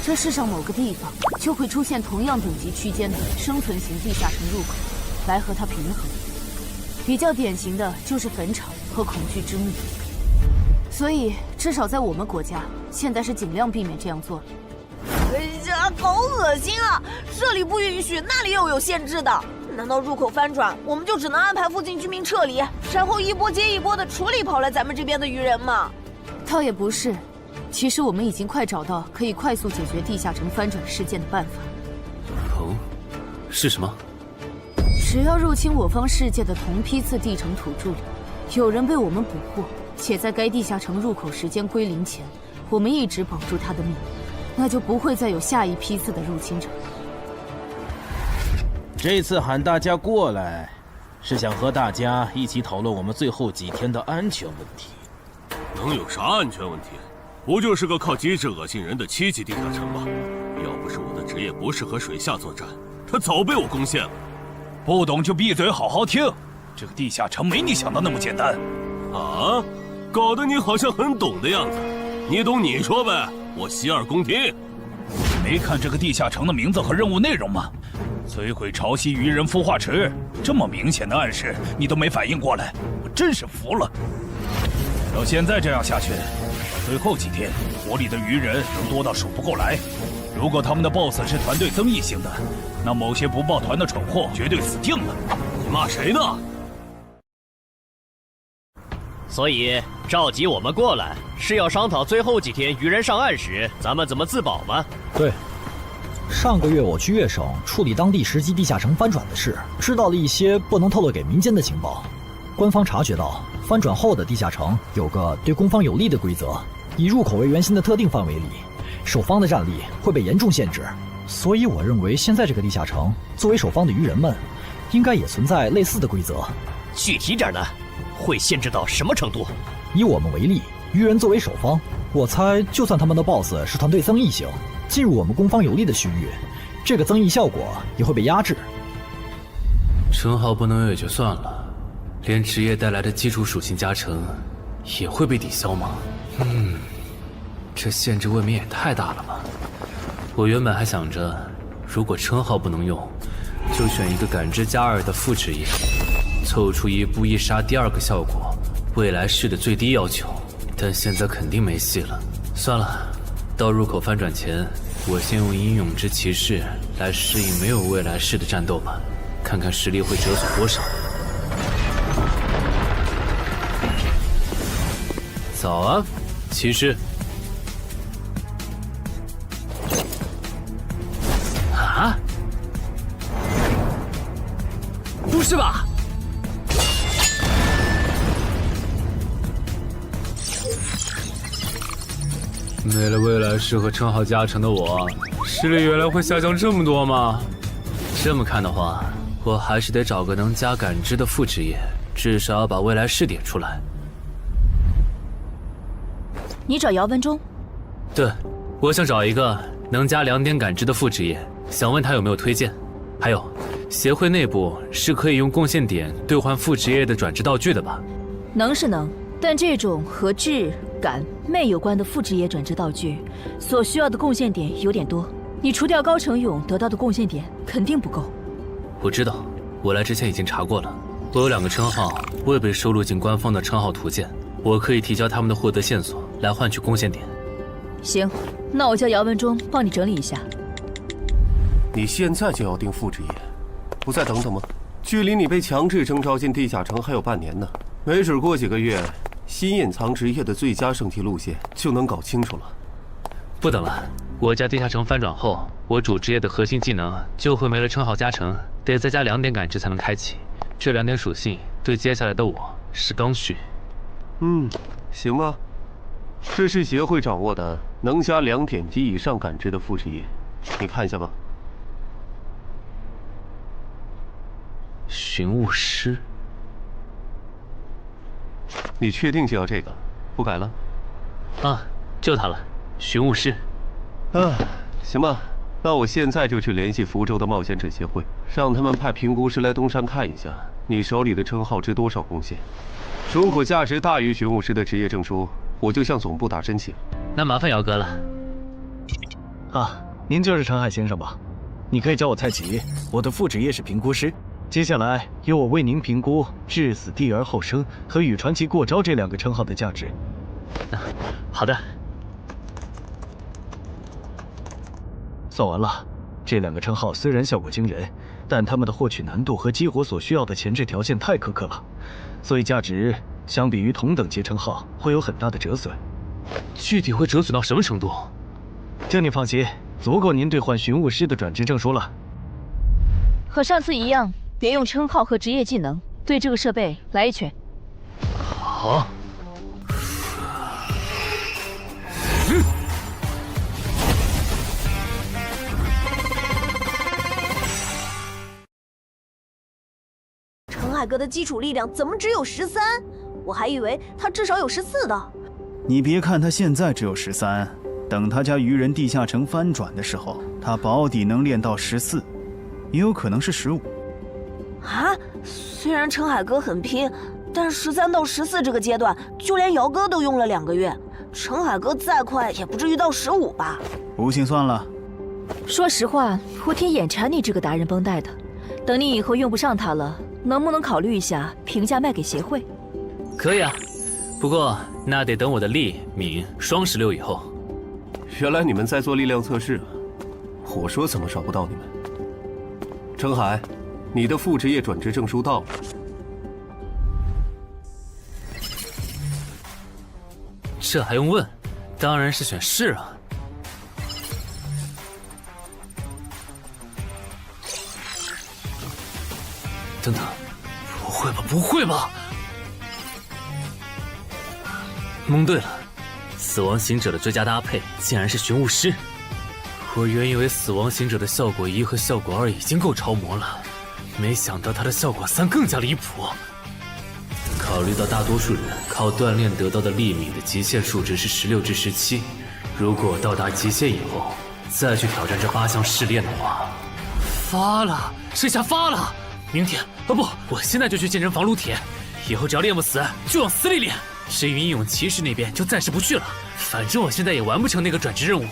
这世上某个地方就会出现同样等级区间的生存型地下城入口，来和它平衡。比较典型的就是坟场和恐惧之墓。所以，至少在我们国家，现在是尽量避免这样做的。哎呀，好恶心啊！这里不允许，那里又有限制的。难道入口翻转，我们就只能安排附近居民撤离，然后一波接一波的处理跑来咱们这边的鱼人吗？倒也不是，其实我们已经快找到可以快速解决地下城翻转事件的办法。哦，是什么？只要入侵我方世界的同批次地城土著里，有人被我们捕获，且在该地下城入口时间归零前，我们一直保住他的命，那就不会再有下一批次的入侵者。这次喊大家过来，是想和大家一起讨论我们最后几天的安全问题。能有啥安全问题？不就是个靠机制恶心人的7级地下城吗？要不是我的职业不适合水下作战，他早被我攻陷了。不懂就闭嘴，好好听。这个地下城没你想的那么简单。啊，搞得你好像很懂的样子。你懂你说呗，我洗耳恭听。没看这个地下城的名字和任务内容吗？摧毁潮汐鱼人孵化池，这么明显的暗示你都没反应过来，我真是服了。照现在这样下去，到最后几天，活里的鱼人能多到数不过来。如果他们的 BOSS 是团队增益型的，那某些不抱团的蠢货绝对死定了。你骂谁呢？所以召集我们过来，是要商讨最后几天鱼人上岸时，咱们怎么自保吗？对，上个月我去月省处理当地10级地下城翻转的事，知道了一些不能透露给民间的情报。官方察觉到翻转后的地下城有个对攻方有利的规则，以入口为圆心的特定范围里，守方的战力会被严重限制。所以我认为现在这个地下城作为守方的鱼人们，应该也存在类似的规则。具体点呢？会限制到什么程度？以我们为例，鱼人作为守方，我猜就算他们的 BOSS 是团队增益型，进入我们攻方有利的区域，这个增益效果也会被压制。称号不能有也就算了，连职业带来的基础属性加成也会被抵消吗？这限制未免也太大了吧！我原本还想着，如果称号不能用，就选一个感知加2的副职业，凑出一步一杀第2个效果，未来式的最低要求。但现在肯定没戏了。算了，到入口翻转前，我先用英勇之骑士来适应没有未来式的战斗吧，看看实力会折损多少。早啊，骑士。啊？不是吧？没了未来式和称号加成的我，实力原来会下降这么多吗？这么看的话，我还是得找个能加感知的副职业，至少要把未来式点出来。你找姚文忠？对，我想找一个能加2点感知的副职业，想问他有没有推荐。还有，协会内部是可以用贡献点兑换副职业的转职道具的吧？能是能，但这种和智、感、魅有关的副职业转职道具，所需要的贡献点有点多。你除掉高成勇得到的贡献点肯定不够。我知道，我来之前已经查过了。我有2个称号未被收录进官方的称号图鉴，我可以提交他们的获得线索来换取贡献点。行，那我叫姚文忠帮你整理一下。你现在就要定副职业，不再等等吗？距离你被强制征召进地下城还有半年呢，没准过几个月，新隐藏职业的最佳升级路线就能搞清楚了。不等了，我家地下城翻转后，我主职业的核心技能就会没了称号加成，得再加2点感知才能开启。这2点属性对接下来的我是刚需。行吧。这是协会掌握的能加2点及以上感知的副职业，你看一下吧。寻物师，你确定就要这个，不改了？啊，就他了，寻物师。行吧，那我现在就去联系福州的冒险者协会，让他们派评估师来东山看一下你手里的称号值多少贡献。如果价值大于寻物师的职业证书，我就向总部打申请。那麻烦姚哥了。您就是陈海先生吧？你可以叫我蔡吉，我的副职业是评估师。接下来由我为您评估至死地而后生和与传奇过招这2个称号的价值。好的。算完了，这2个称号虽然效果惊人，但他们的获取难度和激活所需要的前置条件太苛刻了，所以价值相比于同等级称号会有很大的折损。具体会折损到什么程度？请你放心，足够您兑换寻物师的转职证书了。和上次一样，别用称号和职业技能，对这个设备来一拳。好。陈海哥的基础力量怎么只有13？我还以为他至少有14的。你别看他现在只有13，等他家鱼人地下城翻转的时候，他保底能练到14，也有可能是15。啊，虽然陈海哥很拼，但13到14这个阶段，就连姚哥都用了2个月。陈海哥再快也不至于到15吧？不信算了。说实话，我挺眼馋你这个达人绷带的。等你以后用不上它了，能不能考虑一下平价卖给协会？可以啊，不过那得等我的力敏双16以后。原来你们在做力量测试啊！我说怎么找不到你们？程海，你的副职业转职证书到了。这还用问？当然是选是啊。等等，不会吧？不会吧？蒙对了，死亡行者的最佳搭配竟然是寻物师。我原以为死亡行者的效果1和效果2已经够超模了，没想到它的效果3更加离谱。考虑到大多数人靠锻炼得到的力敏的极限数值是16至17，如果到达极限以后再去挑战这8项试炼的话，发了，这下发了！明天不，我现在就去健身房撸铁，以后只要练不死就往死里练。至于英勇骑士那边就暂时不去了，反正我现在也完不成那个转职任务。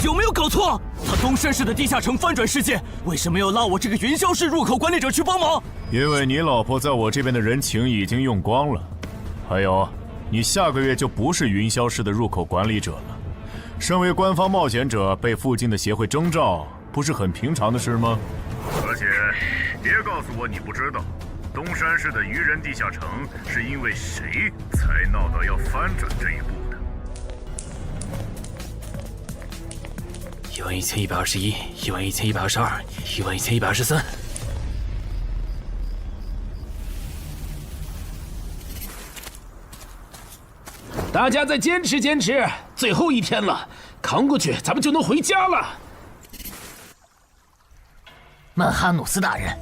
有没有搞错？他东山市的地下城翻转事件，为什么要拉我这个云霄市入口管理者去帮忙？因为你老婆在我这边的人情已经用光了，还有，你下个月就不是云霄市的入口管理者了。身为官方冒险者，被附近的协会征召，不是很平常的事吗？而且，别告诉我你不知道，东山市的愚人地下城是因为谁才闹到要翻转这一步的？11121、11122、11123。大家再坚持坚持，最后一天了，扛过去，咱们就能回家了。曼哈努斯大人，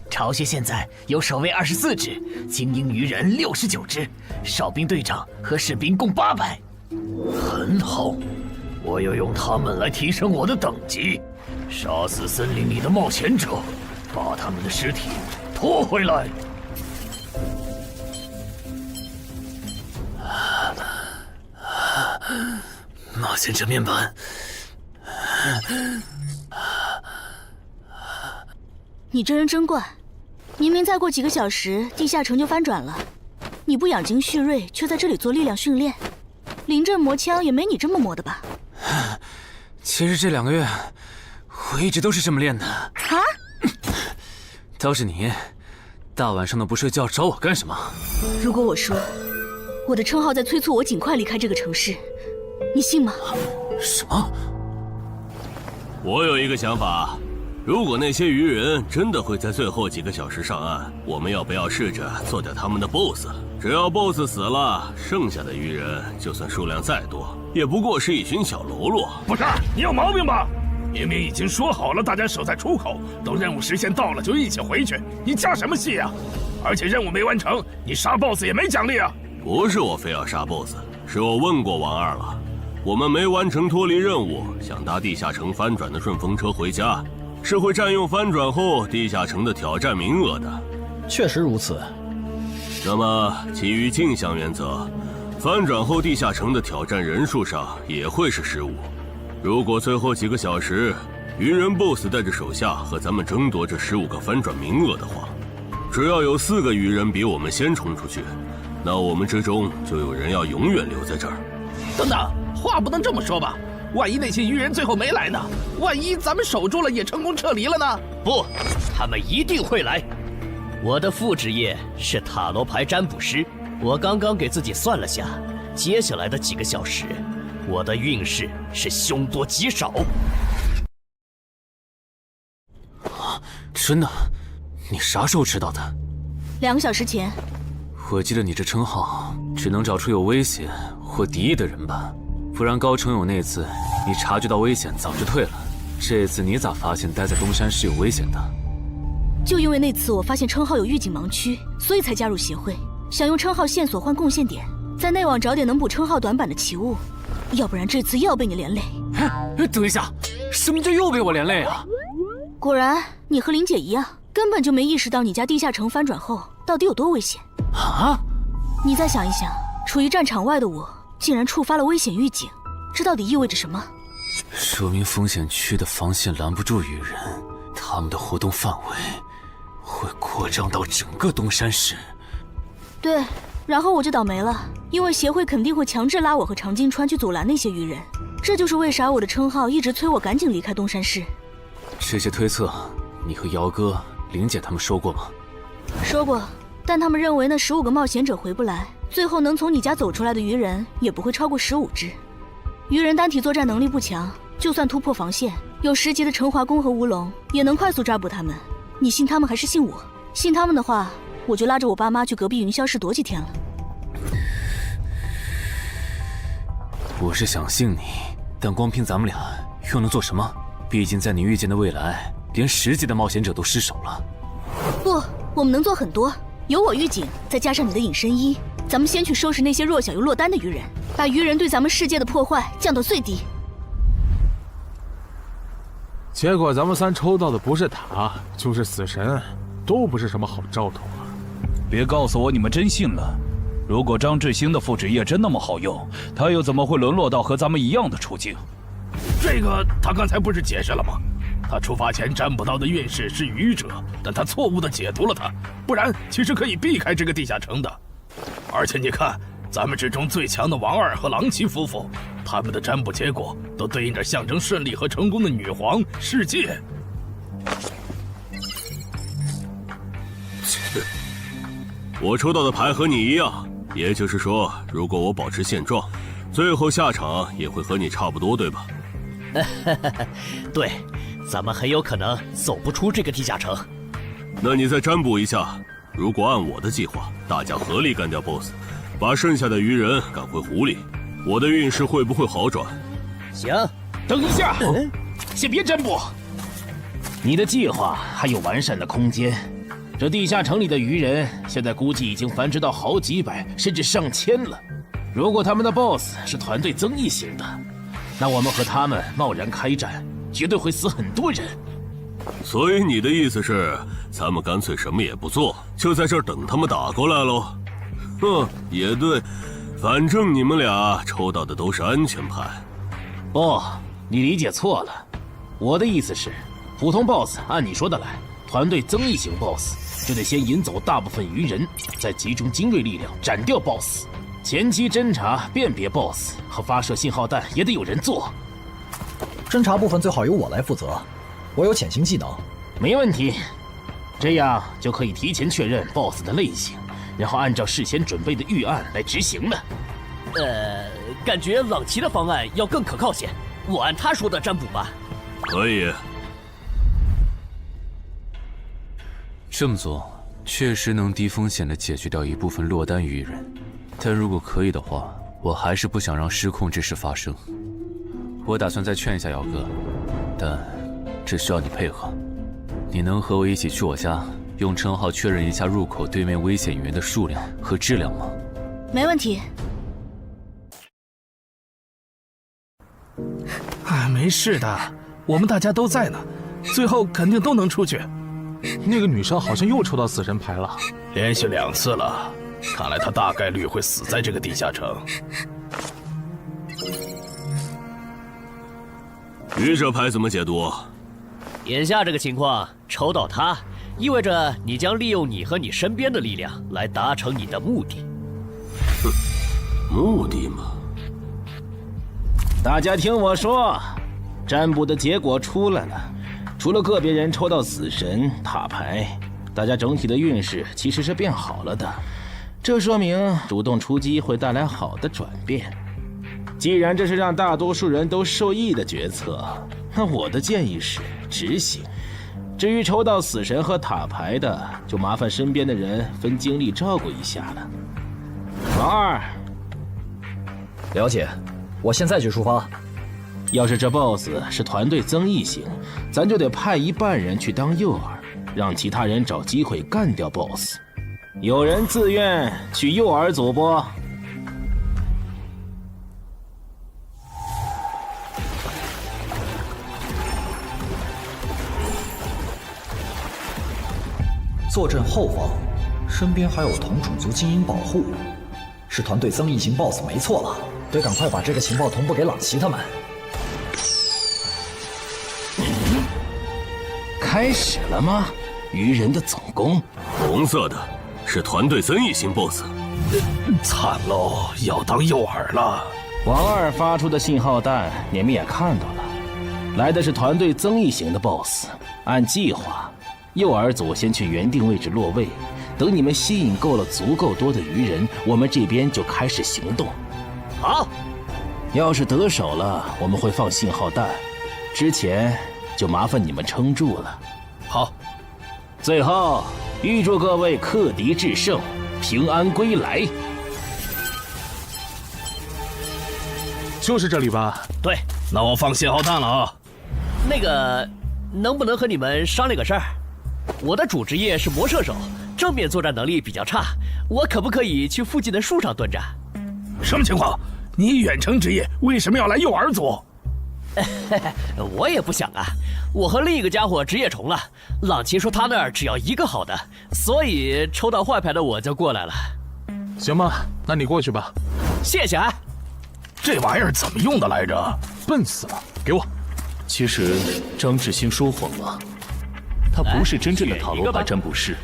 巢穴现在有守卫24只，精英鱼人69只，哨兵队长和士兵共800。很好，我要用他们来提升我的等级，杀死森林里的冒险者，把他们的尸体拖回来。冒险者面板。你这人真怪，明明再过几个小时地下城就翻转了，你不养精蓄锐，却在这里做力量训练，临阵磨枪也没你这么磨的吧？其实这2个月，我一直都是这么练的。啊？倒是你，大晚上的不睡觉找我干什么？如果我说我的称号在催促我尽快离开这个城市，你信吗？什么？我有一个想法，如果那些鱼人真的会在最后几个小时上岸，我们要不要试着做掉他们的 BOSS？ 只要 BOSS 死了，剩下的鱼人就算数量再多，也不过是一群小喽啰。不是，你有毛病吧？明明已经说好了，大家守在出口，等任务时限到了就一起回去，你加什么戏啊？而且任务没完成，你杀 BOSS 也没奖励啊！不是我非要杀 BOSS， 是我问过王二了，我们没完成脱离任务，想搭地下城翻转的顺风车回家，是会占用翻转后地下城的挑战名额的。确实如此。那么基于镜像原则，翻转后地下城的挑战人数上也会是15。如果最后几个小时鱼人 BOSS 带着手下和咱们争夺这15个翻转名额的话，只要有4个鱼人比我们先冲出去，那我们之中就有人要永远留在这儿。等等，话不能这么说吧？万一那些鱼人最后没来呢？万一咱们守住了也成功撤离了呢？不，他们一定会来。我的副职业是塔罗牌占卜师，我刚刚给自己算了下，接下来的几个小时，我的运势是凶多吉少。真的？你啥时候知道的？2个小时前。我记得你这称号只能找出有危险或敌意的人吧？不然高成勇那次你察觉到危险早就退了，这次你咋发现待在东山是有危险的？就因为那次我发现称号有预警盲区，所以才加入协会，想用称号线索换贡献点，在内网找点能补称号短板的奇物，要不然这次又要被你连累。等一下，什么叫又被我连累啊？果然，你和林姐一样，根本就没意识到你家地下城翻转后到底有多危险。啊！你再想一想，处于战场外的我，竟然触发了危险预警，这到底意味着什么？说明风险区的防线拦不住鱼人，他们的活动范围会扩张到整个东山市。对，然后我就倒霉了，因为协会肯定会强制拉我和常金川去阻拦那些鱼人，这就是为啥我的称号一直催我赶紧离开东山市。这些推测，你和姚哥、玲姐他们说过吗？说过，但他们认为那15个冒险者回不来，最后能从你家走出来的鱼人也不会超过15只。鱼人单体作战能力不强，就算突破防线，有10级的陈华宫和乌龙也能快速抓捕他们。你信他们还是信我？信他们的话，我就拉着我爸妈去隔壁云霄市躲几天了。我是想信你，但光凭咱们俩又能做什么？毕竟在你预见的未来，连10级的冒险者都失手了。不，我们能做很多。有我预警，再加上你的隐身衣，咱们先去收拾那些弱小又落单的鱼人，把鱼人对咱们世界的破坏降到最低。结果咱们3抽到的不是塔，就是死神，都不是什么好兆头啊！别告诉我你们真信了。如果张志兴的复制液真那么好用，他又怎么会沦落到和咱们一样的处境？这个他刚才不是解释了吗？他出发前占卜到的运势是愚者，但他错误地解读了它，不然其实可以避开这个地下城的。而且你看，咱们之中最强的王二和郎奇夫妇，他们的占卜结果都对应着象征顺利和成功的女皇世界。我抽到的牌和你一样，也就是说，如果我保持现状，最后下场也会和你差不多，对吧？对，咱们很有可能走不出这个地下城。那你再占卜一下，如果按我的计划，大家合力干掉 BOSS， 把剩下的鱼人赶回湖里，我的运势会不会好转？行，等一下，先别占卜。你的计划还有完善的空间。这地下城里的鱼人，现在估计已经繁殖到好几百甚至上千了。如果他们的 BOSS 是团队增益型的，那我们和他们贸然开战，绝对会死很多人。所以你的意思是，咱们干脆什么也不做，就在这儿等他们打过来喽？也对，反正你们俩抽到的都是安全牌。不，你理解错了。我的意思是，普通 BOSS 按你说的来，团队增益型 BOSS 就得先引走大部分鱼人，再集中精锐力量斩掉 BOSS。前期侦查、辨别 BOSS 和发射信号弹也得有人做。侦查部分最好由我来负责，我有潜行技能。没问题，这样就可以提前确认 BOSS 的类型，然后按照事先准备的预案来执行了。感觉朗奇的方案要更可靠些，我按他说的占卜吧。可以。这么做确实能低风险地解决掉一部分落单鱼人，但如果可以的话，我还是不想让失控之事发生。我打算再劝一下姚哥，但这需要你配合。你能和我一起去我家，用称号确认一下入口对面危险鱼人的数量和质量吗？没问题。没事的，我们大家都在呢，最后肯定都能出去。那个女生好像又抽到死神牌了，连续2次了，看来她大概率会死在这个地下城。愚者牌怎么解读？眼下这个情况，抽到它，意味着你将利用你和你身边的力量来达成你的目的。目的嘛。大家听我说，占卜的结果出来了，除了个别人抽到死神塔牌，大家整体的运势其实是变好了的。这说明主动出击会带来好的转变。既然这是让大多数人都受益的决策，那我的建议是执行。至于抽到死神和塔牌的，就麻烦身边的人分精力照顾一下了。王二，了解，我现在就出发。要是这 BOSS 是团队增益型，咱就得派一半人去当诱饵，让其他人找机会干掉 BOSS。有人自愿去诱饵组不？坐镇后方，身边还有同种族精英保护，是团队增益型 BOSS 没错了，得赶快把这个情报同步给朗奇他们。开始了吗？愚人的总攻，红色的是团队增益型 BOSS。惨喽，要当诱饵了。王二发出的信号弹，你们也看到了，来的是团队增益型的 BOSS。按计划，诱饵组先去原定位置落位，等你们吸引够了足够多的愚人，我们这边就开始行动。好，要是得手了，我们会放信号弹，之前就麻烦你们撑住了。好，最后预祝各位克敌制胜，平安归来。就是这里吧？对，那我放信号弹了啊。那个，能不能和你们商量个事儿？我的主职业是魔射手，正面作战能力比较差，我可不可以去附近的树上蹲着？什么情况？你远程职业为什么要来诱饵组？我也不想啊，我和另一个家伙职业重了。朗奇说他那儿只要一个好的，所以抽到坏牌的我就过来了。行吧，那你过去吧。谢谢啊。这玩意儿怎么用的来着？笨死了，给我。其实张志新说谎了，他不是真正的塔罗牌占卜师，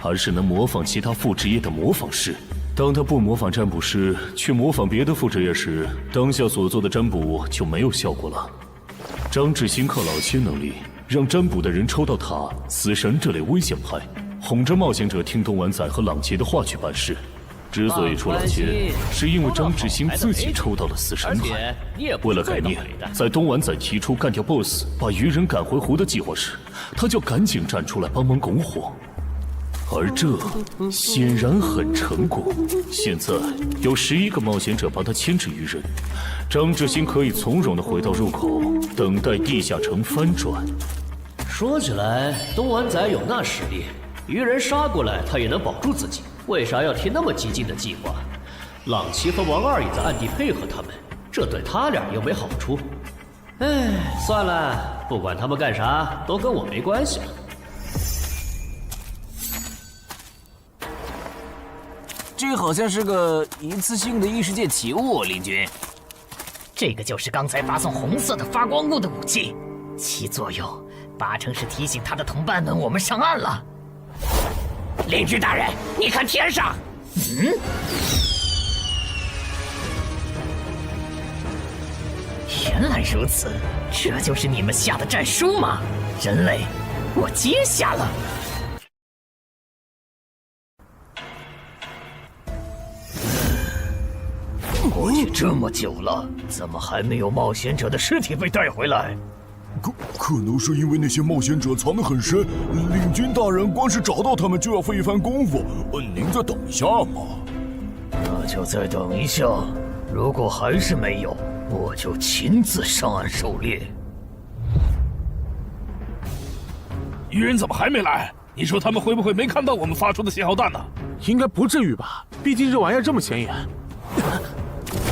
而是能模仿其他副职业的模仿师。当他不模仿占卜师，去模仿别的副职业时，当下所做的占卜就没有效果了。张志新靠老切能力，让占卜的人抽到塔、死神这类危险牌，哄着冒险者听东丸仔和朗奇的话去办事。之所以出老切，是因为张志新自己抽到了死神牌。为了改念，在东丸仔提出干掉 BOSS、把愚人赶回湖的计划时，他就赶紧站出来帮忙拱火。而这显然很成功。现在有11个冒险者帮他牵制愚人，张志新可以从容地回到入口，等待地下城翻转。说起来，东丸仔有那实力，愚人杀过来他也能保住自己。为啥要提那么激进的计划？朗奇和王二也在暗地配合他们，这对他俩又没好处。哎，算了，不管他们干啥，都跟我没关系了。这好像是个一次性的异世界奇物，林军。这个就是刚才发送红色的发光物的武器，其作用8成是提醒他的同伴们我们上岸了。领军大人，你看天上，原来如此，这就是你们下的战书吗？人类，我接下了。过去这么久了，怎么还没有冒险者的尸体被带回来？可能是因为那些冒险者藏得很深，领军大人光是找到他们就要费一番功夫。您再等一下嘛。那就再等一下，如果还是没有，我就亲自上岸狩猎。愚人怎么还没来？你说他们会不会没看到我们发出的信号弹呢？应该不至于吧，毕竟这玩意儿这么显眼。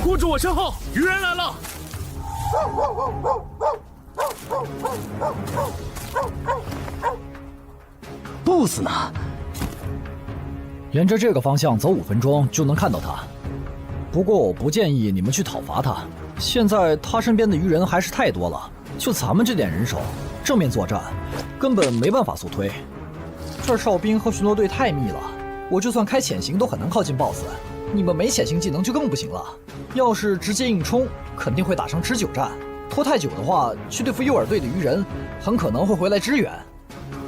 护住我身后，愚人来了！BOSS 呢？沿着这个方向走5分钟就能看到他。不过我不建议你们去讨伐他，现在他身边的愚人还是太多了，就咱们这点人手，正面作战根本没办法速推。这儿哨兵和巡逻队太密了，我就算开潜行都很难靠近 BOSS。你们没潜行技能就更不行了，要是直接硬冲，肯定会打成持久战。拖太久的话，去对付诱饵队的愚人，很可能会回来支援。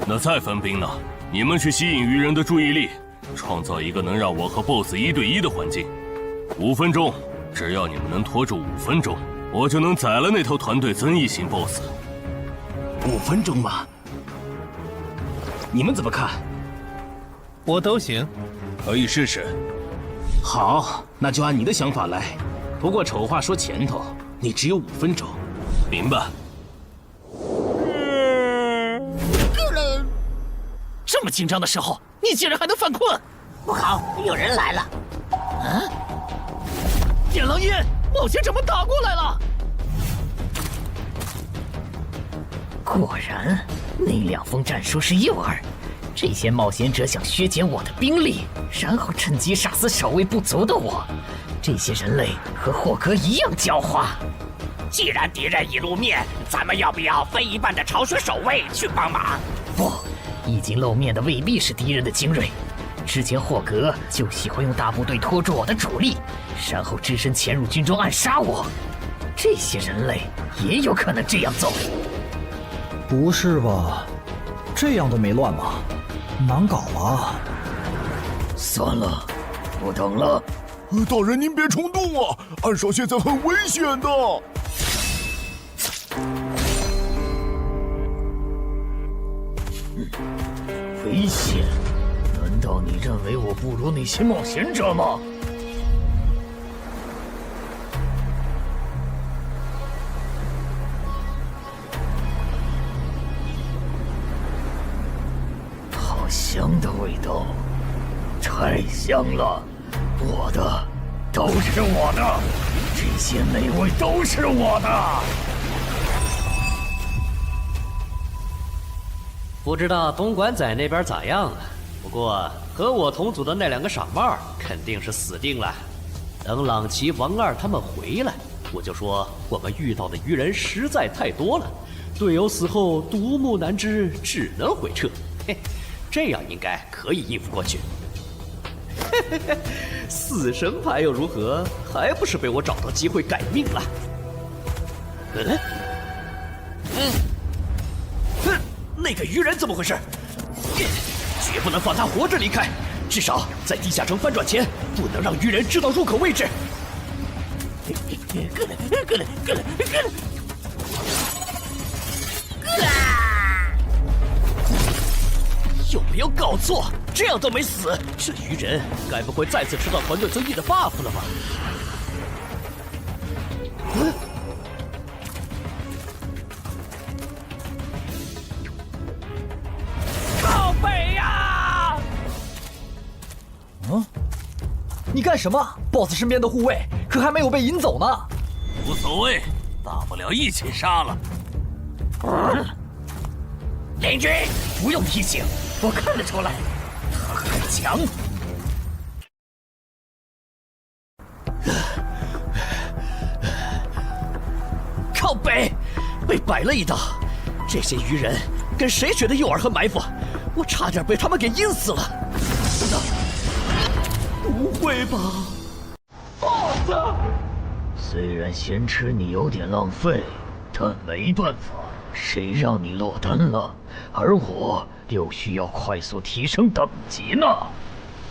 那再分兵呢？你们去吸引愚人的注意力，创造一个能让我和 BOSS 1对1的环境。5分钟，只要你们能拖住5分钟，我就能宰了那头团队增益型 BOSS。5分钟吗？你们怎么看？我都行，可以试试。好，那就按你的想法来。不过丑话说前头，你只有5分钟。明白。这么紧张的时候，你竟然还能犯困？不好，有人来了！点狼烟，冒险者们打过来了！果然，那2封战书是诱饵，这些冒险者想削减我的兵力，然后趁机杀死守卫不足的我。这些人类和霍格一样狡猾。既然敌人已露面，咱们要不要分一半的巢穴守卫去帮忙？不，已经露面的未必是敌人的精锐。之前霍格就喜欢用大部队拖住我的主力，然后只身潜入军中暗杀我。这些人类也有可能这样做。不是吧？这样都没乱吗？难搞啊！算了，不等了。大人您别冲动啊，暗哨现在很危险的。危险？难道你认为我不如那些冒险者吗？好香的味道，太香了！我的，都是我的，这些美味都是我的。不知道东莞仔那边咋样了？不过和我同组的那2个傻帽肯定是死定了。等朗奇、王二他们回来，我就说我们遇到的鱼人实在太多了，队友死后独木难支，只能回撤。嘿，这样应该可以应付过去。死神牌又如何？还不是被我找到机会改命了。那个鱼人怎么回事？绝不能放他活着离开，至少在地下城翻转前，不能让鱼人知道入口位置。有没有搞错？这样都没死，这鱼人该不会再次吃到团队增益的 buff 了吧？靠北呀！你干什么 ？BOSS 身边的护卫可还没有被引走呢。无所谓，大不了一起杀了。联军，不用提醒，我看得出来，他很强。靠北，被摆了一道。这些鱼人跟谁学的诱饵和埋伏？我差点被他们给阴死了。不会吧 ？BOSS， 虽然咸吃你有点浪费，但没办法，谁让你落单了？而我又需要快速提升等级呢。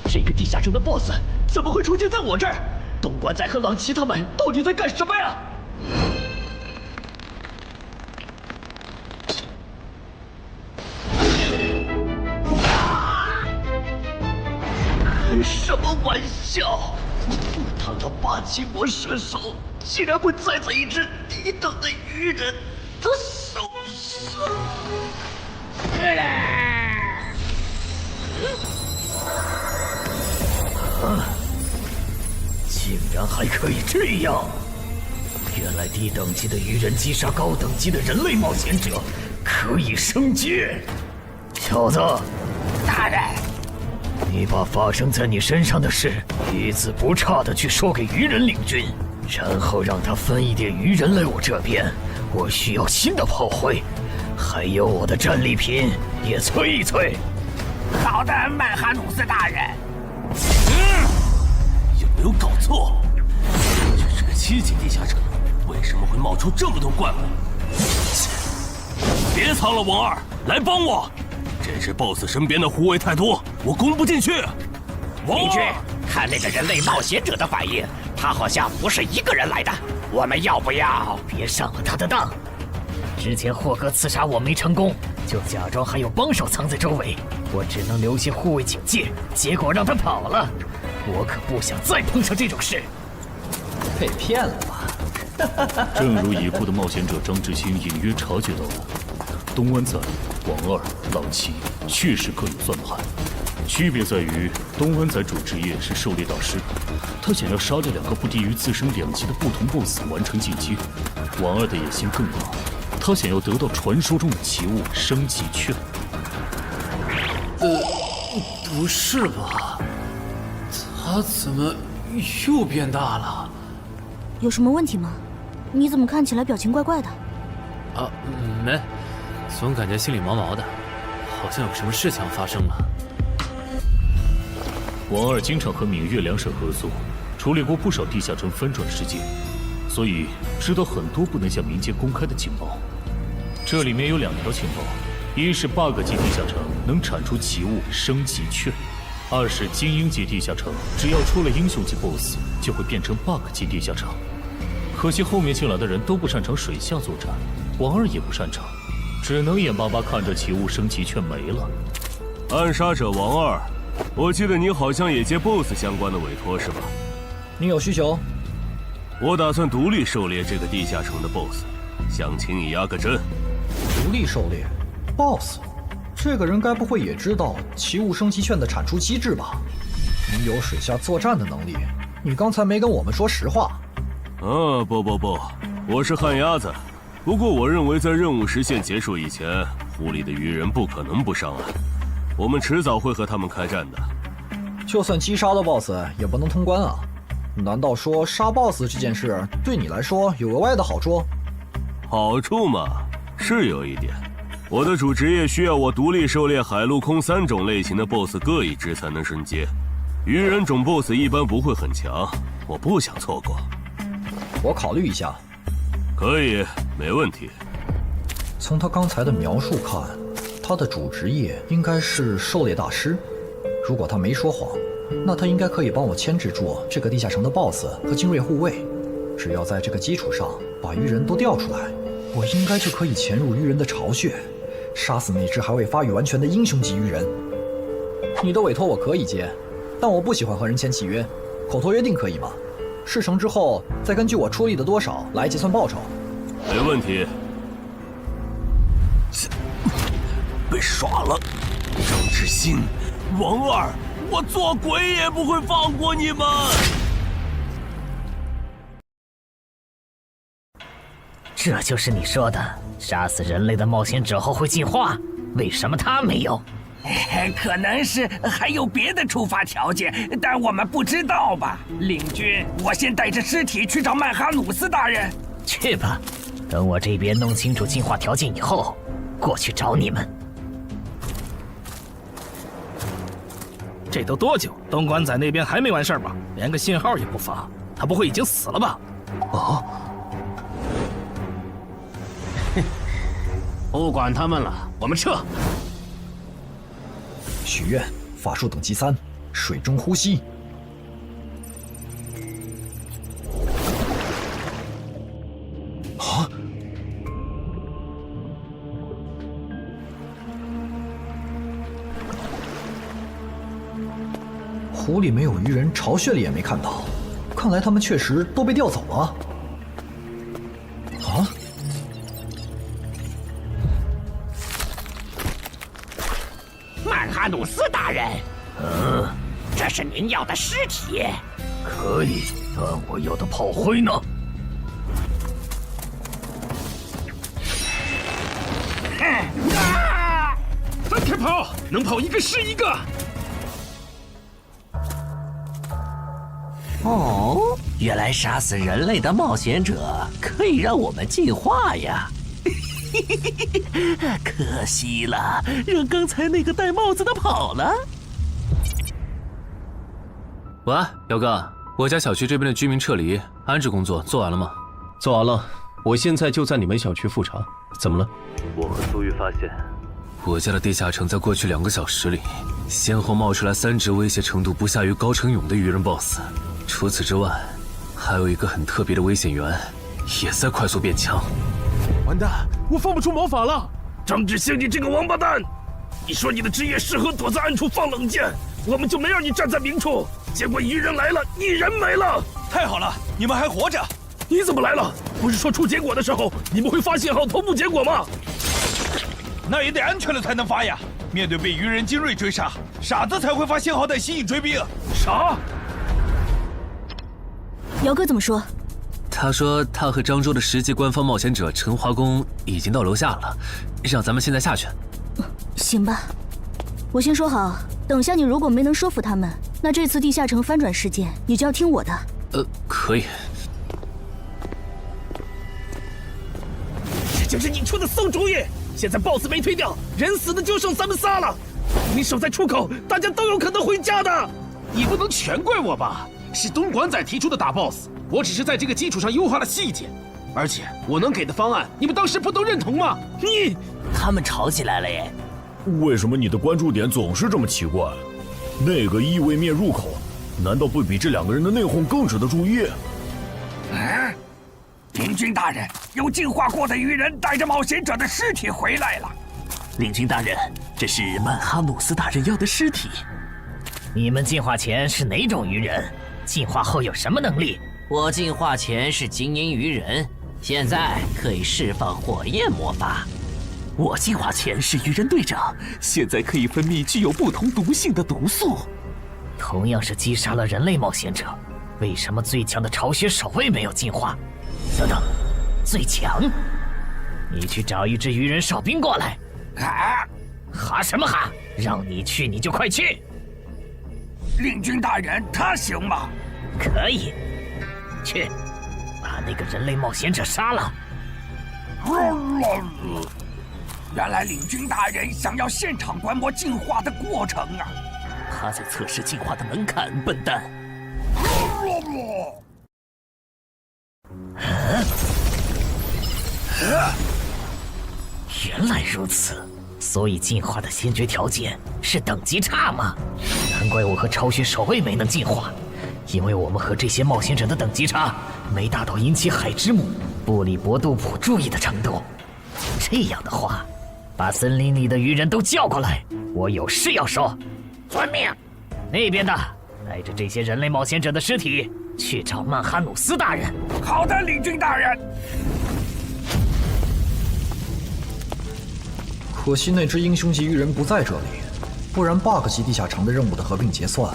这个地下城的 BOSS 怎么会出现在我这儿？东莞仔和朗奇他们到底在干什么呀？开什么玩笑！堂堂8级魔射手，竟然会栽在一只低等的鱼人的手上！竟然还可以这样！原来低等级的鱼人击杀高等级的人类冒险者可以升阶。小子，大人，你把发生在你身上的事一字不差的去说给鱼人领军，然后让他分一点鱼人来我这边。我需要新的炮灰，还有我的战利品也催一催。好的，曼哈努斯大人。有没有搞错？这是个7级地下城，为什么会冒出这么多怪物？别藏了，王二，来帮我！这只 BOSS 身边的护卫太多，我攻不进去。林军，看那个人类冒险者的反应，他好像不是一个人来的。我们要不要别上了他的当？之前霍格刺杀我没成功，就假装还有帮手藏在周围，我只能留些护卫警戒，结果让他跑了。我可不想再碰上这种事。被骗了吧？正如已故的冒险者张志新隐约察觉到的，东湾仔、王二、朗奇确实各有算盘，区别在于东湾仔主职业是狩猎大师，他想要杀掉2个不低于自身2级的不同 BOSS 完成进阶；王二的野心更大，他想要得到传说中的奇物升级券。不是吧？他怎么又变大了？有什么问题吗？你怎么看起来表情怪怪的？啊，没，总感觉心里毛毛的，好像有什么事情要发生了。王二经常和闽粤两省合作，处理过不少地下城翻转事件，所以知道很多不能向民间公开的情报。这里面有2条情报，一是 bug 级地下城能产出奇物升级券，2是精英级地下城只要出了英雄级 BOSS 就会变成 bug 级地下城。可惜后面进来的人都不擅长水下作战，王二也不擅长，只能眼巴巴看着奇物升级券没了。暗杀者王二，我记得你好像也接 BOSS 相关的委托是吧？你有需求？我打算独立狩猎这个地下城的 BOSS， 想请你压个阵。独立狩猎 BOSS， 这个人该不会也知道奇物升级券的产出机制吧？你有水下作战的能力，你刚才没跟我们说实话。不，我是旱鸭子。不过我认为在任务时限结束以前，湖里的鱼人不可能不上岸，我们迟早会和他们开战的。就算击杀了 BOSS， 也不能通关啊！难道说杀 BOSS 这件事对你来说有额外的好处？好处嘛，是有一点。我的主职业需要我独立狩猎海陆空3种类型的 BOSS 各一只才能升阶，鱼人种 BOSS 一般不会很强，我不想错过。我考虑一下。可以，没问题。从他刚才的描述看，他的主职业应该是狩猎大师。如果他没说谎，那他应该可以帮我牵制住这个地下城的 BOSS 和精锐护卫。只要在这个基础上把鱼人都调出来，我应该就可以潜入鱼人的巢穴，杀死那只还未发育完全的英雄级鱼人。你的委托我可以接，但我不喜欢和人签契约，口头约定可以吗？事成之后再根据我出力的多少来结算报酬。没问题。被耍了，张志新、王二，我做鬼也不会放过你们！这就是你说的杀死人类的冒险者后会进化？为什么他没有？可能是还有别的触发条件，但我们不知道吧。领军，我先带着尸体去找曼哈努斯大人。去吧，等我这边弄清楚进化条件以后，过去找你们。这都多久？东莞仔那边还没完事吧？连个信号也不发，他不会已经死了吧？哦，不管他们了，我们撤。许愿，法术等级3，水中呼吸。啊！湖里没有鱼人，巢穴里也没看到，看来他们确实都被调走了。啊！曼哈努斯大人，这是您要的尸体。可以，但我要的炮灰呢？分开跑，能跑一个是一个。哦，原来杀死人类的冒险者可以让我们进化呀！可惜了，让刚才那个戴帽子的跑了。喂，姚哥，我家小区这边的居民撤离安置工作做完了吗？做完了，我现在就在你们小区复查。怎么了？我和苏玉发现，我家的地下城在过去2个小时里，先后冒出来3只威胁程度不下于高成勇的鱼人 BOSS。除此之外，还有一个很特别的危险源，也在快速变强。完蛋，我放不出魔法了！张志兴，你这个王八蛋！你说你的职业适合躲在暗处放冷箭，我们就没让你站在明处。结果鱼人来了，你人没了。太好了，你们还活着！你怎么来了？不是说出结果的时候你们会发信号同步结果吗？那也得安全了才能发呀！面对被鱼人精锐追杀，傻子才会发信号弹吸引追兵。啥？姚哥怎么说？他说他和漳州的10级官方冒险者陈华公已经到楼下了，让咱们现在下去。行吧。我先说好，等下你如果没能说服他们，那这次地下城翻转事件你就要听我的。可以。这就是你出的馊主意！现在 BOSS 没推掉，人死的就剩咱们仨了。你守在出口，大家都有可能回家的。你不能全怪我吧？是东莞仔提出的打 BOSS， 我只是在这个基础上优化了细节。而且我能给的方案，你们当时不都认同吗？他们吵起来了耶！为什么你的关注点总是这么奇怪？那个异位面入口，难道不比这两个人的内讧更值得注意？领军大人，有进化过的鱼人带着冒险者的尸体回来了。领军大人，这是曼哈努斯大人要的尸体。你们进化前是哪种鱼人？进化后有什么能力？我进化前是精英鱼人，现在可以释放火焰魔法。我进化前是鱼人队长，现在可以分泌具有不同毒性的毒素。同样是击杀了人类冒险者，为什么最强的巢穴守卫没有进化？等等，最强？你去找一支鱼人哨兵过来。哈什么哈？让你去你就快去。领军大人，他行吗？可以，去把那个人类冒险者杀了。原来领军大人想要现场观摩进化的过程啊！他在测试进化的门槛，笨蛋。原来如此，所以进化的先决条件是等级差吗？难怪我和巢穴守卫没能进化，因为我们和这些冒险者的等级差没达到引起海之母布里伯杜普注意的程度。这样的话，把森林里的鱼人都叫过来，我有事要说。遵命。那边的，带着这些人类冒险者的尸体去找曼哈努斯大人。好的，领军大人。可惜那只英雄级鱼人不在这里，不然 bug 级地下城的任务的合并结算，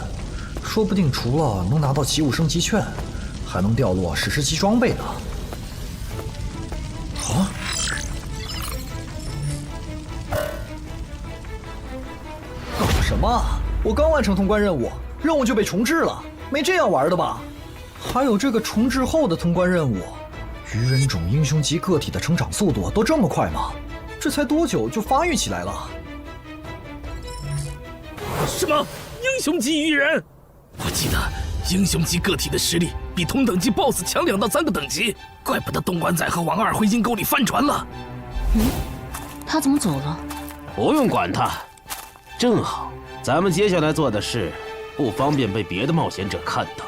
说不定除了能拿到奇物升级券，还能掉落史诗级装备呢。啊！搞什么？我刚完成通关任务，任务就被重置了，没这样玩的吧？还有这个重置后的通关任务，鱼人种英雄级个体的成长速度都这么快吗？这才多久就发育起来了？什么英雄级鱼人？我记得英雄级个体的实力比同等级 BOSS 强2到3个等级，怪不得东莞仔和王二回阴沟里翻船了。他怎么走了？不用管他，正好咱们接下来做的事不方便被别的冒险者看到。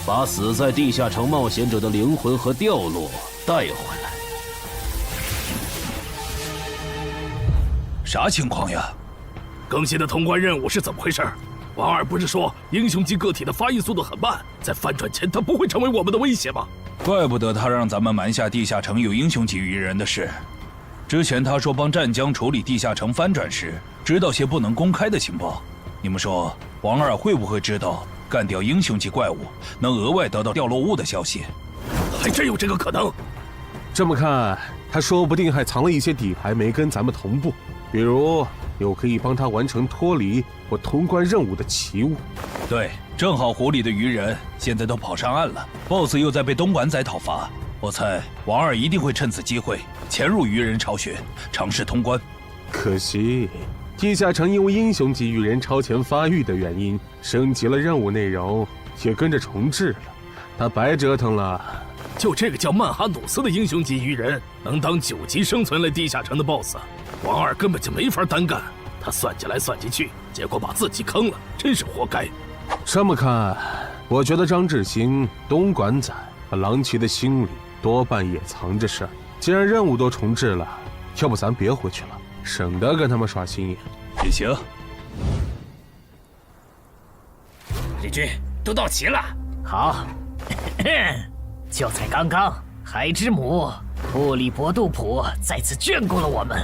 把死在地下城冒险者的灵魂和掉落带回来。啥情况呀？更新的通关任务是怎么回事？王二不是说英雄级个体的发育速度很慢，在翻转前他不会成为我们的威胁吗？怪不得他让咱们瞒下地下城有英雄级鱼人的事。之前他说帮湛江处理地下城翻转时，知道些不能公开的情报。你们说王二会不会知道干掉英雄级怪物能额外得到掉落物的消息？还真有这个可能。这么看，他说不定还藏了一些底牌没跟咱们同步，比如有可以帮他完成脱离或通关任务的奇物。对，正好湖里的鱼人现在都跑上岸了 ，BOSS 又在被东莞仔讨伐，我猜王二一定会趁此机会潜入鱼人巢穴，尝试通关。可惜地下城因为英雄级鱼人超前发育的原因，升级了任务内容，也跟着重置了，他白折腾了。就这个叫曼哈努斯的英雄级鱼人，能当9级生存类地下城的 BOSS， 王二根本就没法单干。他算计来算计去，结果把自己坑了，真是活该。这么看，我觉得张志新、东莞仔和郎奇的心里多半也藏着事儿。既然任务都重置了，要不咱别回去了，省得跟他们耍心眼。也行。日军都到齐了，好。就在刚刚，海之母布里伯杜普再次眷顾了我们。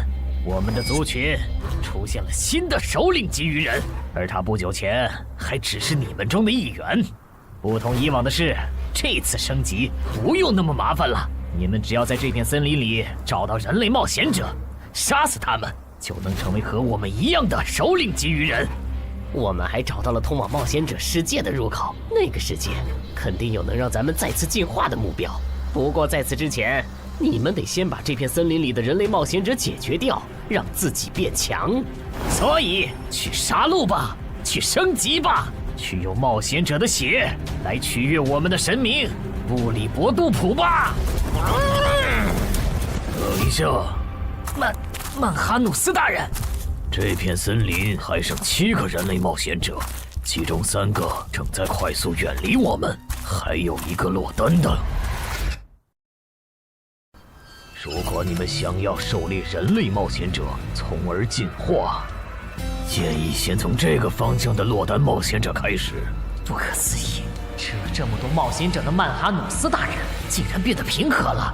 我们的族群出现了新的首领级鱼人，而他不久前还只是你们中的一员。不同以往的是，这次升级不用那么麻烦了，你们只要在这片森林里找到人类冒险者，杀死他们，就能成为和我们一样的首领级鱼人。我们还找到了通往冒险者世界的入口，那个世界肯定有能让咱们再次进化的目标。不过在此之前，你们得先把这片森林里的人类冒险者解决掉，让自己变强。所以去杀戮吧，去升级吧，去用冒险者的血来取悦我们的神明布里伯杜普吧。等一下，曼哈努斯大人，这片森林还剩7个人类冒险者，其中3个正在快速远离我们，还有1个落单的。如果你们想要狩猎人类冒险者，从而进化，建议先从这个方向的落单冒险者开始。不可思议，吃了这么多冒险者的曼哈努斯大人竟然变得平和了。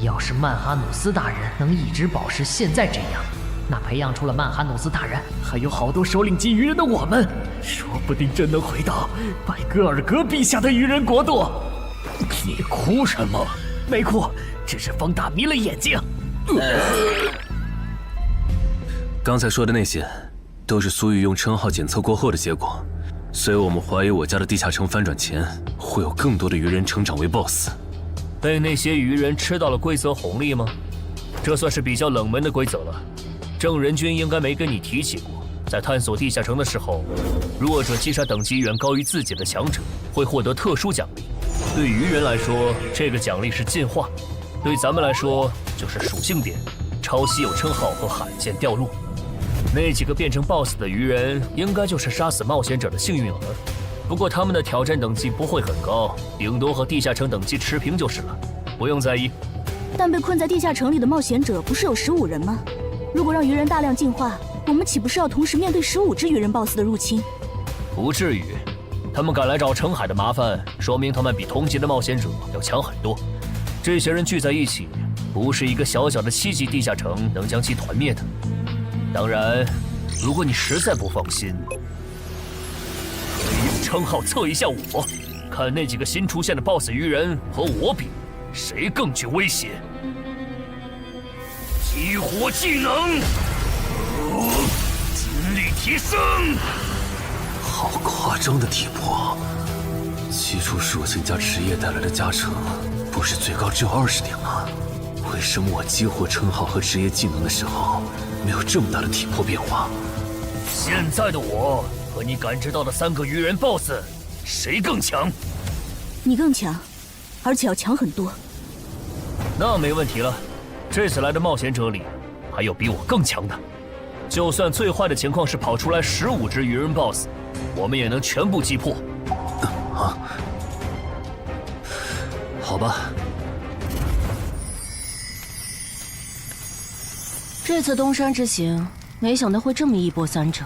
要是曼哈努斯大人能一直保持现在这样，那培养出了曼哈努斯大人还有好多首领级鱼人的我们，说不定真能回到拜戈尔格陛下的鱼人国度。你哭什么？没哭，只是风大迷了眼睛。刚才说的那些，都是苏玉用称号检测过后的结果，所以我们怀疑我家的地下城翻转前，会有更多的鱼人成长为 BOSS。被那些鱼人吃到了规则红利吗？这算是比较冷门的规则了。正人君应该没跟你提起过，在探索地下城的时候，弱者击杀等级远高于自己的强者，会获得特殊奖励。对鱼人来说，这个奖励是进化；对咱们来说，就是属性点、超稀有称号和罕见掉落。那几个变成 BOSS 的鱼人，应该就是杀死冒险者的幸运儿。不过他们的挑战等级不会很高，顶多和地下城等级持平就是了，不用在意。但被困在地下城里的冒险者不是有15人吗？如果让鱼人大量进化，我们岂不是要同时面对15只鱼人 BOSS 的入侵？不至于，他们敢来找澄海的麻烦，说明他们比同级的冒险者要强很多。这些人聚在一起，不是一个小小的7级地下城能将其团灭的。当然，如果你实在不放心，可以用称号测一下我，看那几个新出现的 BOSS 鱼人和我比，谁更具威胁。激活技能，精力提升。好夸张的体魄！基础属性加职业带来的加成，不是最高只有20点吗？为什么我激活称号和职业技能的时候，没有这么大的体魄变化？现在的我和你感知到的3个鱼人 BOSS， 谁更强？你更强，而且要强很多。那没问题了。这次来的冒险者里，还有比我更强的。就算最坏的情况是跑出来15只鱼人 BOSS， 我们也能全部击破。啊，好吧。这次东山之行，没想到会这么一波三折。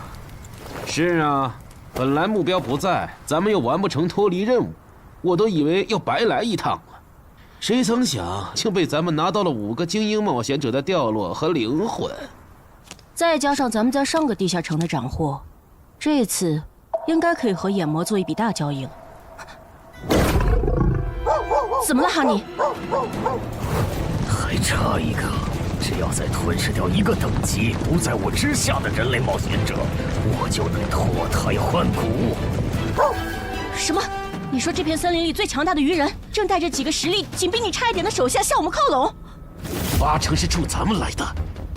是啊，本来目标不在，咱们又完不成脱离任务，我都以为要白来一趟了。谁曾想，竟被咱们拿到了5个精英冒险者的掉落和灵魂，再加上咱们在上个地下城的斩获，这次应该可以和眼魔做一笔大交易了。怎么了，哈尼？还差1个，只要再吞噬掉1个等级不在我之下的人类冒险者，我就能脱胎换骨。什么？你说这片森林里最强大的鱼人正带着几个实力仅比你差一点的手下向我们靠拢？8成是冲咱们来的。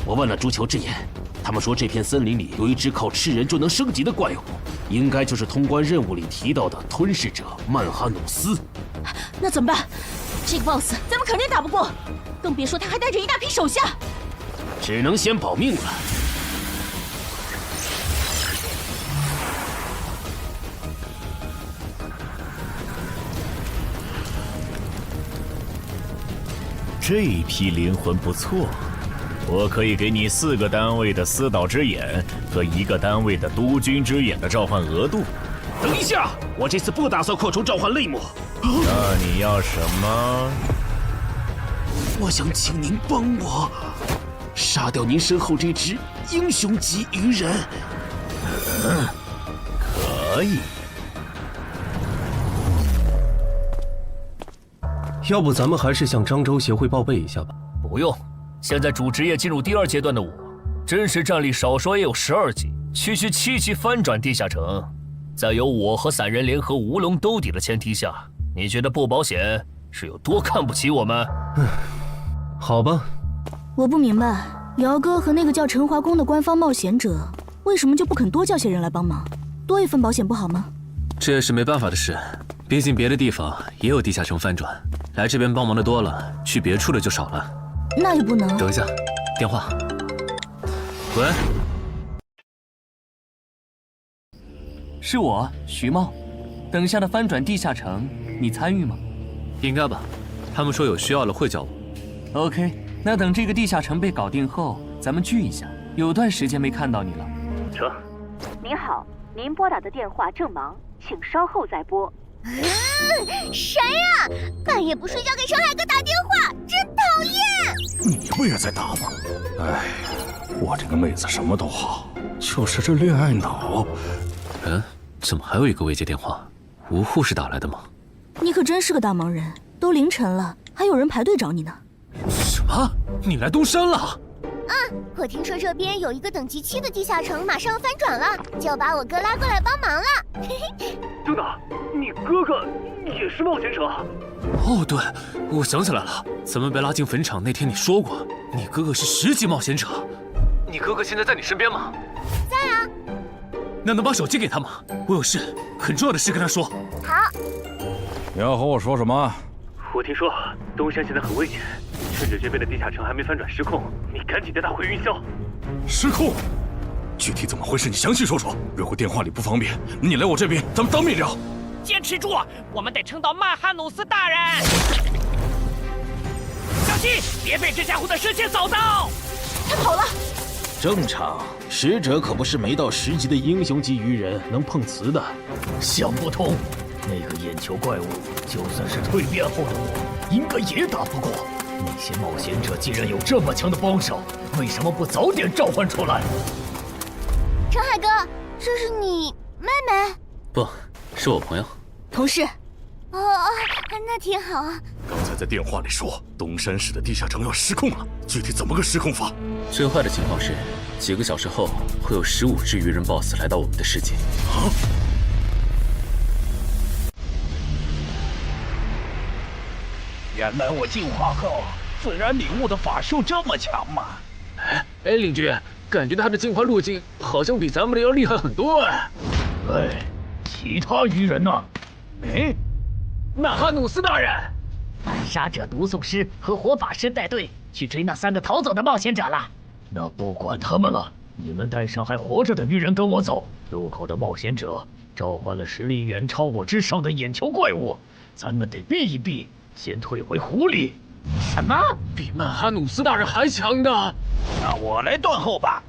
我问了朱球之眼，他们说这片森林里有一只靠吃人就能升级的怪物，应该就是通关任务里提到的吞噬者曼哈努斯。那怎么办？这个 BOSS 咱们肯定打不过，更别说他还带着一大批手下。只能先保命了。这批灵魂不错，我可以给你4个单位的司导之眼和1个单位的督军之眼的召唤额度。等一下，我这次不打算扩充召唤类目。那你要什么？我想请您帮我杀掉您身后这只英雄级鱼人。可以。要不咱们还是向漳州协会报备一下吧。不用，现在主职业进入第2阶段的我，真实战力少说也有12级，区区7级翻转地下城，在有我和散人联合无龙兜底的前提下，你觉得不保险是有多看不起我们？好吧。我不明白，姚哥和那个叫陈华宫的官方冒险者，为什么就不肯多叫些人来帮忙，多一份保险不好吗？这也是没办法的事，毕竟别的地方也有地下城翻转，来这边帮忙的多了，去别处的就少了。那也不能。等一下，电话。喂，是我，徐茂。等下的翻转地下城，你参与吗？应该吧，他们说有需要了会叫我。OK， 那等这个地下城被搞定后，咱们聚一下。有段时间没看到你了。成。您好，您拨打的电话正忙，请稍后再拨。谁呀？半夜不睡觉给陈海哥打电话，真讨厌！你不也在打吗？哎，我这个妹子什么都好，就是这恋爱脑。怎么还有一个未接电话？吴护士打来的吗？你可真是个大忙人，都凌晨了，还有人排队找你呢。什么？你来东山了？我听说这边有一个等级7的地下城马上要翻转了，就把我哥拉过来帮忙了。等等，你哥哥也是冒险者？哦，对，我想起来了，咱们被拉进坟场那天你说过，你哥哥是10级冒险者。你哥哥现在在你身边吗？在啊。那能把手机给他吗？我有事，很重要的事跟他说。好。你要和我说什么？我听说东山现在很危险，趁着这边的地下城还没翻转失控，你赶紧带他回云霄。失控？具体怎么回事？你详细说说。如果电话里不方便，你来我这边，咱们当面聊。坚持住，我们得撑到曼哈努斯大人。小心，别被这家伙的视线扫到。他跑了。正常，使者可不是没到10级的英雄级鱼人能碰瓷的。想不通。那个眼球怪物，就算是蜕变后的我，应该也打不过。那些冒险者既然有这么强的帮手，为什么不早点召唤出来？陈海哥，这是你妹妹？不，是我朋友。同事。哦，那挺好啊。刚才在电话里说东山市的地下城要失控了，具体怎么个失控法？最坏的情况是，几个小时后会有15只鱼人 BOSS 来到我们的世界。原来我进化后自然领悟的法术这么强吗？哎，领军，感觉他的进化路径好像比咱们的要厉害很多哎。其他鱼人呢？曼哈努斯大人，暗杀者、毒送师和火法师带队去追那3个逃走的冒险者了。那不管他们了，你们带上还活着的鱼人跟我走。入口的冒险者召唤了实力远超我之上的眼球怪物，咱们得避一避。先退回湖里。什么？比曼哈努斯大人还强的？那我来断后吧。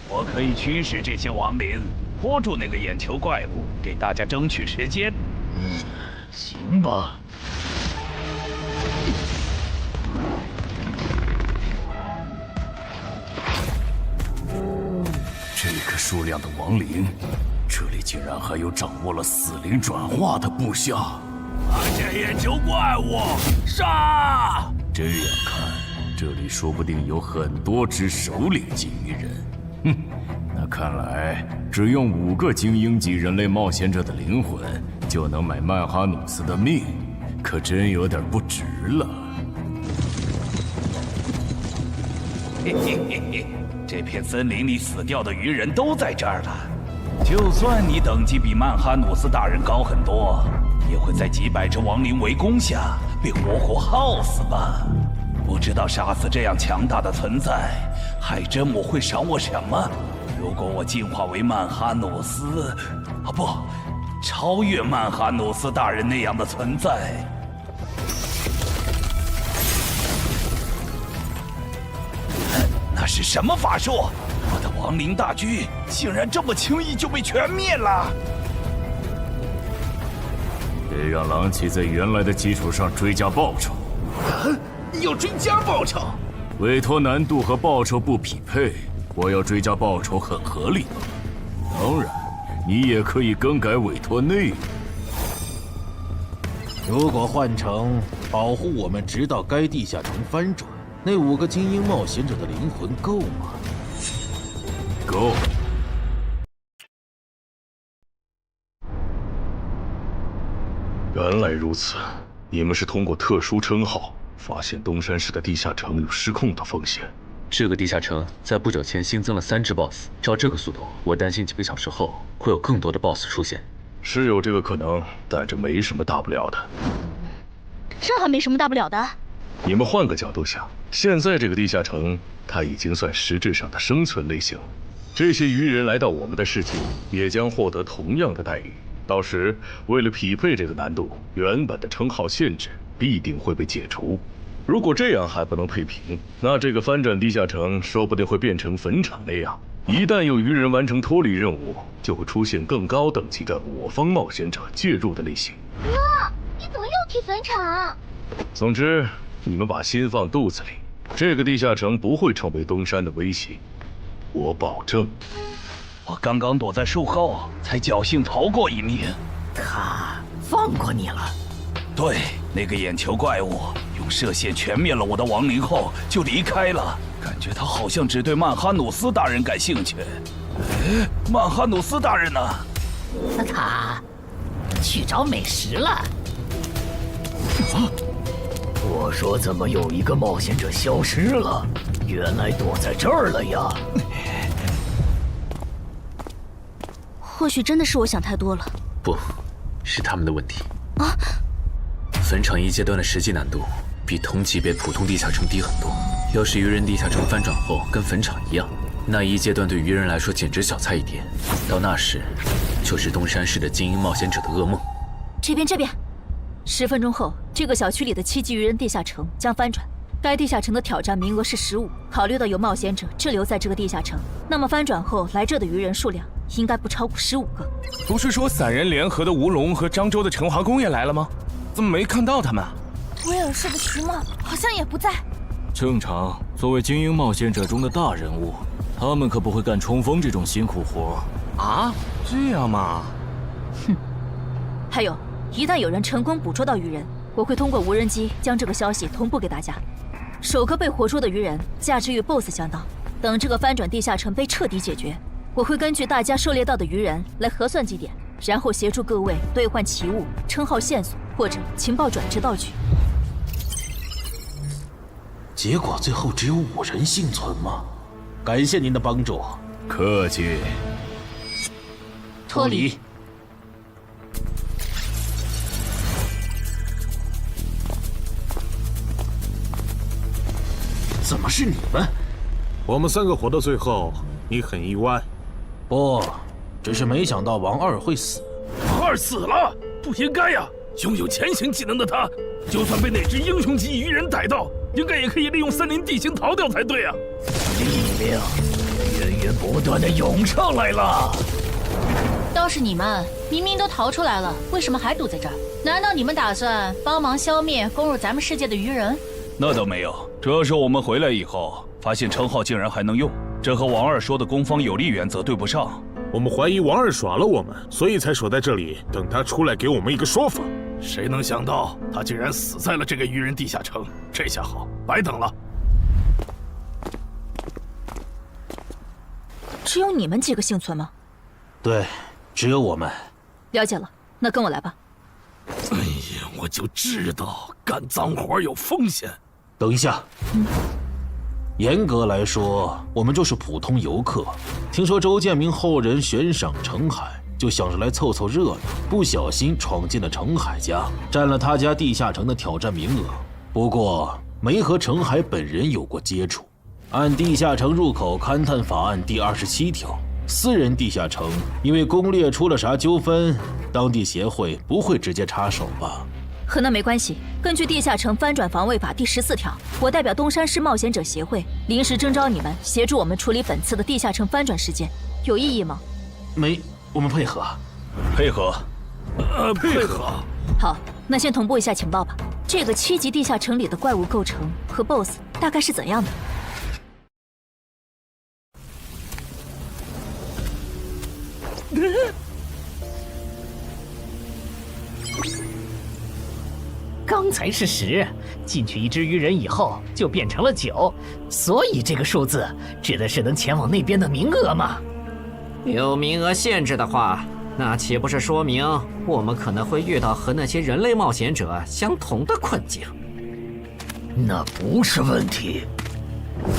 我可以驱使这些亡灵，拖住那个眼球怪物，给大家争取时间。行吧。这个数量的亡灵，这里竟然还有掌握了死灵转化的部下。发现眼球怪物，杀！这样看，这里说不定有很多只首领级鱼人。哼，那看来只用5个精英级人类冒险者的灵魂，就能买曼哈努斯的命，可真有点不值了。嘿嘿嘿嘿，这片森林里死掉的鱼人都在这儿了。就算你等级比曼哈努斯大人高很多，也会在几百只亡灵围攻下被活活耗死吧？不知道杀死这样强大的存在，海真母会赏我什么？如果我进化为曼哈努斯，不，超越曼哈努斯大人那样的存在，那是什么法术？我的亡灵大军竟然这么轻易就被全灭了！得让狼骑在原来的基础上追加报酬。要追加报酬？委托难度和报酬不匹配，我要追加报酬很合理。当然，你也可以更改委托内容。如果换成保护我们直到该地下城翻转。那5个精英冒险者的灵魂够吗？够。原来如此，你们是通过特殊称号发现东山市的地下城有失控的风险。这个地下城在不久前新增了3只 BOSS， 照这个速度，我担心几个小时后会有更多的 BOSS 出现。是有这个可能，但这没什么大不了的。这还没什么大不了的。你们换个角度想，现在这个地下城，它已经算实质上的生存类型。这些鱼人来到我们的世界，也将获得同样的待遇。到时，为了匹配这个难度，原本的称号限制必定会被解除。如果这样还不能配平，那这个翻转地下城说不定会变成坟场那样。一旦有鱼人完成脱离任务，就会出现更高等级的我方冒险者介入的类型。哥，你怎么又提坟场？总之，你们把心放肚子里，这个地下城不会成为东山的威胁，我保证。我刚刚躲在树后，才侥幸逃过一命。他放过你了？对，那个眼球怪物用射线全灭了我的亡灵后就离开了，感觉他好像只对曼哈努斯大人感兴趣。曼哈努斯大人呢？他去找美食了。我说怎么有一个冒险者消失了？原来躲在这儿了呀！或许真的是我想太多了。不，是他们的问题。啊！坟场1阶段的实际难度比同级别普通地下城低很多。要是鱼人地下城翻转后跟坟场一样，那1阶段对鱼人来说简直小菜一碟。到那时，就是东山市的精英冒险者的噩梦。这边，10分钟后，这个小区里的7级鱼人地下城将翻转。该地下城的挑战名额是15。考虑到有冒险者滞留在这个地下城，那么翻转后来这的鱼人数量应该不超过15个。不是说散人联合的吴龙和漳州的陈华公也来了吗？怎么没看到他们？威尔士的徐茂好像也不在。正常，作为精英冒险者中的大人物，他们可不会干冲锋这种辛苦活。啊，这样吗？哼。还有，一旦有人成功捕捉到鱼人，我会通过无人机将这个消息同步给大家。首个被活捉的鱼人价值与 BOSS 相当。等这个翻转地下城被彻底解决，我会根据大家狩猎到的鱼人来核算绩点，然后协助各位兑换奇物、称号线索或者情报转制道具。结果最后只有5人幸存吗？感谢您的帮助。客气。脱离。怎么是你们？我们3个活到最后，你很意外？不，只是没想到王二会死。王二死了，不应该呀！拥有潜行技能的他，就算被哪只英雄级鱼人逮到，应该也可以利用森林地形逃掉才对啊！力量源源不断的涌上来了。倒是你们，明明都逃出来了，为什么还堵在这儿？难道你们打算帮忙消灭攻入咱们世界的鱼人？那倒没有，主要是我们回来以后，发现称号竟然还能用，这和王二说的攻方有利原则对不上。我们怀疑王二耍了我们，所以才守在这里，等他出来给我们一个说法。谁能想到他竟然死在了这个鱼人地下城？这下好，白等了。只有你们几个幸存吗？对，只有我们。了解了，那跟我来吧。哎呀，我就知道干脏活有风险。等一下，严格来说，我们就是普通游客。听说周建明后人悬赏程海，就想着来凑凑热闹，不小心闯进了程海家，占了他家地下城的挑战名额。不过没和程海本人有过接触。按地下城入口勘探法案第27条，私人地下城因为攻略出了啥纠纷，当地协会不会直接插手吧？和那没关系。根据地下城翻转防卫法第14条，我代表东山市冒险者协会临时征召你们协助我们处理本次的地下城翻转事件，有异议吗？没，我们配合。配合。配合。好，那先同步一下情报吧。这个7级地下城里的怪物构成和 BOSS 大概是怎样的？刚生才是10，进去一只鱼人以后就变成了9，所以这个数字指的是能前往那边的名额吗？有名额限制的话，那岂不是说明我们可能会遇到和那些人类冒险者相同的困境？那不是问题，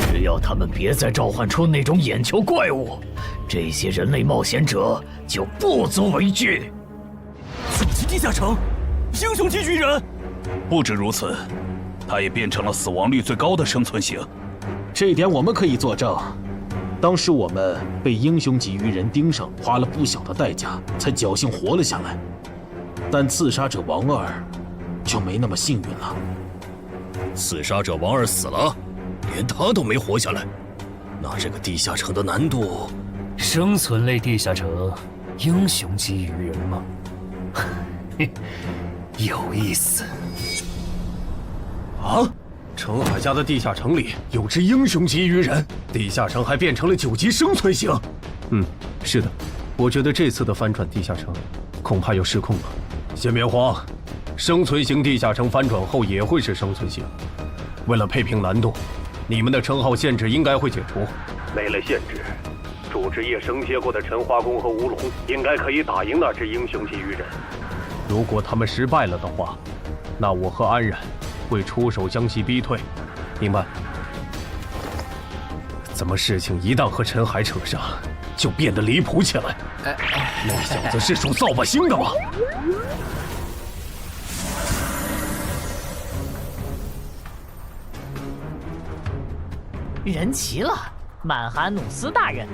只要他们别再召唤出那种眼球怪物，这些人类冒险者就不足为惧。9级地下城，英雄级鱼人。不止如此，他也变成了死亡率最高的生存型。这一点我们可以作证。当时我们被英雄级鱼人盯上，花了不小的代价才侥幸活了下来。但刺杀者王二就没那么幸运了。刺杀者王二死了，连他都没活下来，那这个地下城的难度……生存类地下城，英雄级鱼人吗？有意思。啊！程海家的地下城里有只英雄级鱼人，地下城还变成了9级生存型。是的，我觉得这次的翻转地下城恐怕又失控了。先别慌，生存型地下城翻转后也会是生存型。为了配平难度，你们的称号限制应该会解除。没了限制，主职业升阶过的陈花公和吴龙应该可以打赢那只英雄级鱼人。如果他们失败了的话，那我和安然会出手将其逼退，明白？怎么事情一旦和陈海扯上，就变得离谱起来？那小子是属扫把星的吗？人齐了，曼哈努斯大人。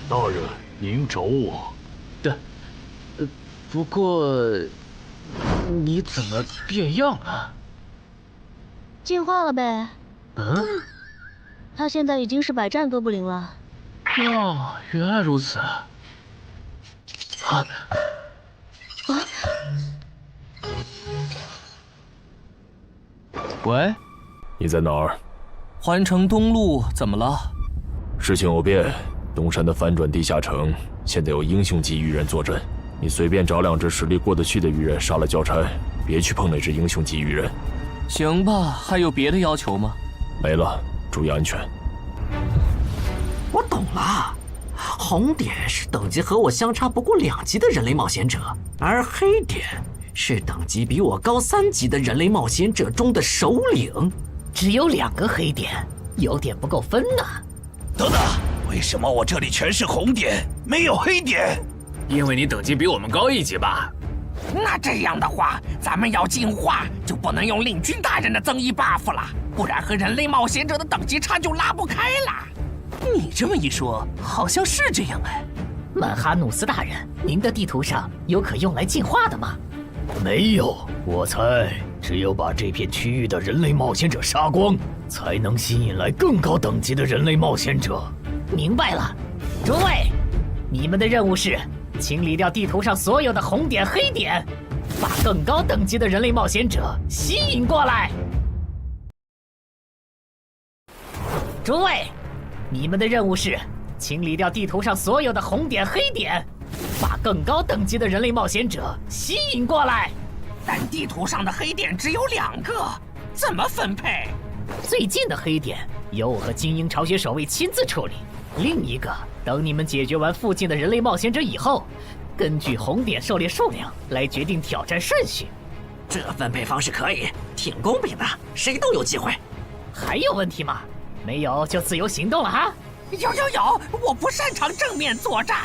大人，您找我？不过，你怎么变样了？进化了呗。他现在已经是100战都不灵了。原来如此。喂，你在哪儿？环城东路，怎么了？事情有变，东山的翻转地下城现在有英雄级鱼人坐镇，你随便找2只实力过得去的鱼人杀了交差，别去碰那只英雄级鱼人。行吧，还有别的要求吗？没了，注意安全。我懂了，红点是等级和我相差不过2级的人类冒险者，而黑点是等级比我高3级的人类冒险者中的首领。只有2个黑点，有点不够分呢。等等，为什么我这里全是红点，没有黑点？因为你等级比我们高1级吧。那这样的话，咱们要进化就不能用令君大人的增益 buff 了，不然和人类冒险者的等级差就拉不开了。你这么一说，好像是这样哎。曼哈努斯大人，您的地图上有可用来进化的吗？没有，我猜只有把这片区域的人类冒险者杀光，才能吸引来更高等级的人类冒险者。明白了，诸位，你们的任务是清理掉地图上所有的红点、黑点，把更高等级的人类冒险者吸引过来。诸位，你们的任务是清理掉地图上所有的红点、黑点，把更高等级的人类冒险者吸引过来。但地图上的黑点只有2个，怎么分配？最近的黑点由我和精英巢穴守卫亲自处理，另一个等你们解决完附近的人类冒险者以后，根据红点狩猎数量来决定挑战顺序。这分配方式可以，挺公平的，谁都有机会。还有问题吗？没有就自由行动了哈。有，我不擅长正面作战。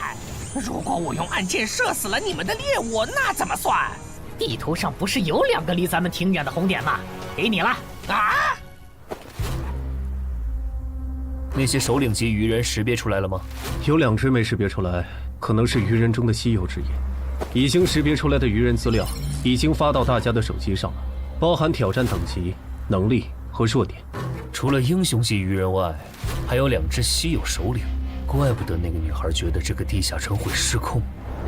如果我用暗箭射死了你们的猎物，那怎么算？地图上不是有2个离咱们挺远的红点吗？给你了。啊！那些首领级鱼人识别出来了吗？有2只没识别出来，可能是鱼人中的稀有之一。已经识别出来的鱼人资料已经发到大家的手机上了，包含挑战等级、能力和弱点。除了英雄级鱼人外，还有2只稀有首领，怪不得那个女孩觉得这个地下城会失控。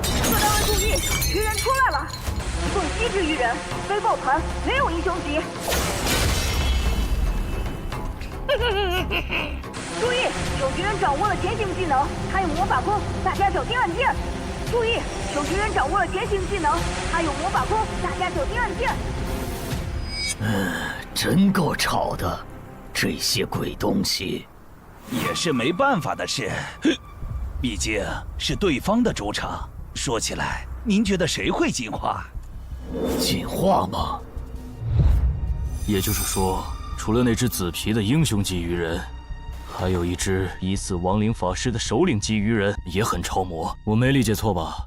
各单位注意，鱼人出来了！送7只鱼人，非抱团，没有英雄级。注意，有鱼人掌握了潜行技能，他有魔法弓，大家小心按键。注意，有鱼人掌握了潜行技能，他有魔法弓，大家小心按键。真够吵的，这些鬼东西。也是没办法的事，毕竟是对方的主场。说起来，您觉得谁会进化？进化吗？也就是说，除了那只紫皮的英雄级鱼人，还有一只疑似亡灵法师的首领级鱼人也很超模。我没理解错吧？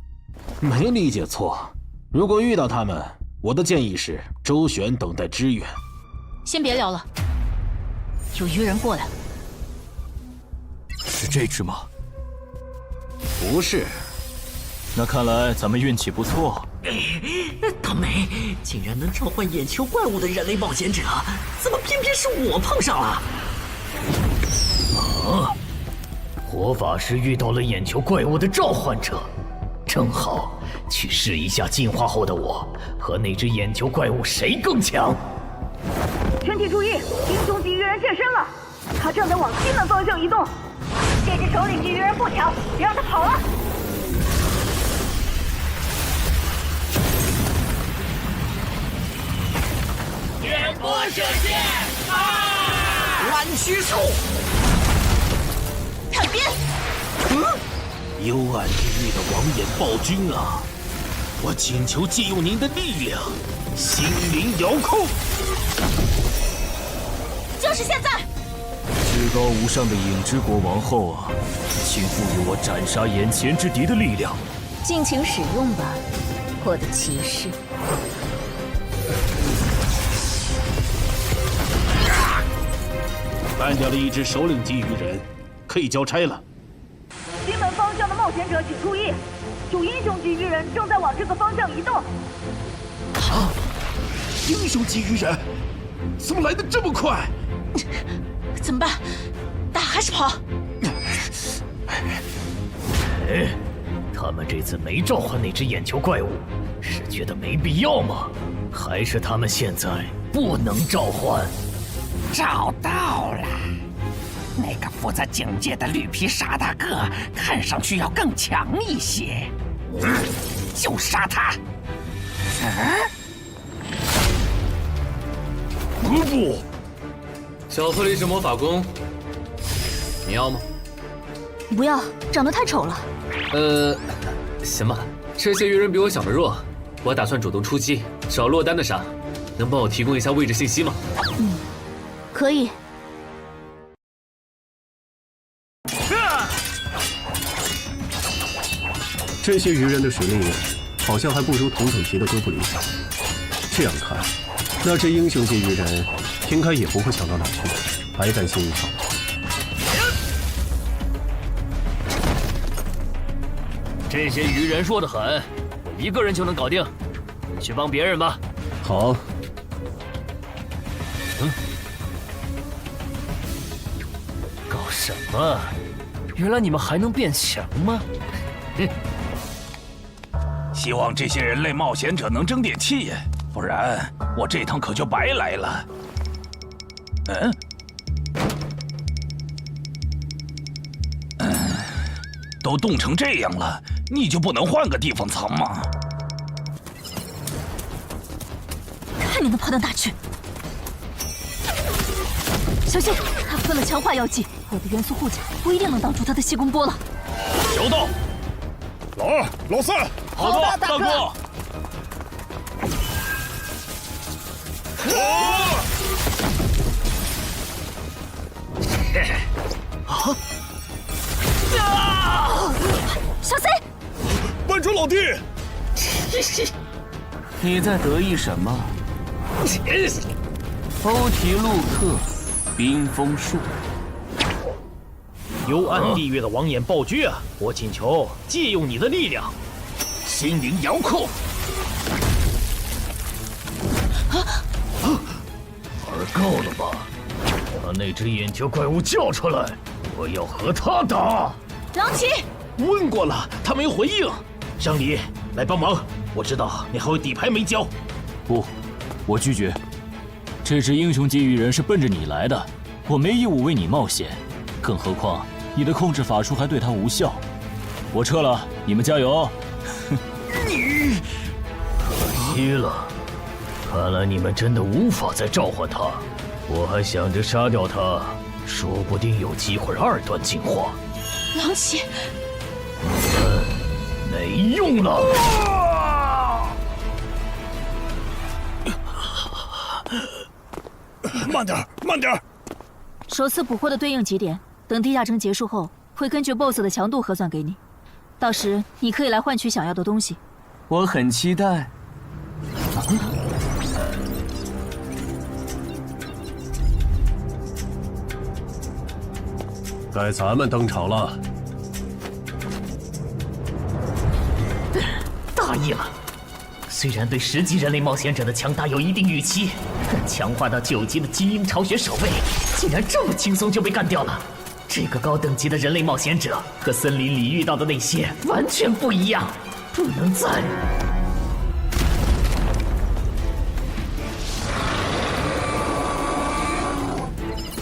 没理解错。如果遇到他们，我的建议是周旋，等待支援。先别聊了，有鱼人过来。是这只吗？不是。那看来咱们运气不错。大美，竟然能召唤眼球怪物的人类冒险者，怎么偏偏是我碰上了？啊！火法师遇到了眼球怪物的召唤者，正好去试一下进化后的我和那只眼球怪物谁更强。全体注意，英雄级鱼人现身了，他正在往西南方向移动。这只首领级鱼人不强，别让他跑了。远波射线！弯曲术！看边！幽暗地狱的王眼暴君啊！我请求借用您的力量，心灵遥控。就是现在！至高无上的影之国王后啊，请赋予我斩杀眼前之敌的力量。尽情使用吧，我的骑士。干掉了一只首领级鱼人，可以交差了。西门方向的冒险者请注意，有英雄级鱼人正在往这个方向移动。啊！英雄级鱼人，怎么来的这么快？怎么办？打还是跑？哎，他们这次没召唤那只眼球怪物，是觉得没必要吗？还是他们现在不能召唤？找到了，那个负责警戒的绿皮傻大个，看上去要更强一些。就杀他！不，小特利是魔法弓，你要吗？不要，长得太丑了。行吧，这些鱼人比我想的弱，我打算主动出击，找落单的杀，能帮我提供一下位置信息吗？可以。这些鱼人的实力好像还不如同等级的哥布林强。这样看，那只英雄级鱼人应该也不会强到哪去，还担心一场。这些鱼人弱得很，我一个人就能搞定，你去帮别人吧。好。搞什么？原来你们还能变强吗？希望这些人类冒险者能争点气，不然我这趟可就白来了。都冻成这样了，你就不能换个地方藏吗？看你能跑到哪去！小心，他喷了强化药剂，我的元素护甲不一定能挡住他的细弓波了。小道，老二、老三，好的，大哥。小 C， 慢着老弟！你在得意什么？欧提路克，冰封术。幽暗地狱的王眼暴君啊！我请求借用你的力量，心灵遥控。玩够了吧？把那只眼球怪物叫出来！我要和他打。狼骑，问过了，他没回应。伤离，来帮忙。我知道你还有底牌没交。不，我拒绝。这只英雄级鱼人是奔着你来的，我没义务为你冒险。更何况你的控制法术还对他无效。我撤了，你们加油。你，可惜了。看来你们真的无法再召唤他。我还想着杀掉他，说不定有机会2段进化。狼骑，没用了。慢点，慢点。首次捕获的对应极点，等地下城结束后，会根据 BOSS 的强度核算给你。到时你可以来换取想要的东西。我很期待。该咱们登场了。大意了。虽然对10级人类冒险者的强大有一定预期，但强化到9级的基因巢穴守卫，竟然这么轻松就被干掉了。这个高等级的人类冒险者和森林里遇到的那些完全不一样，不能再……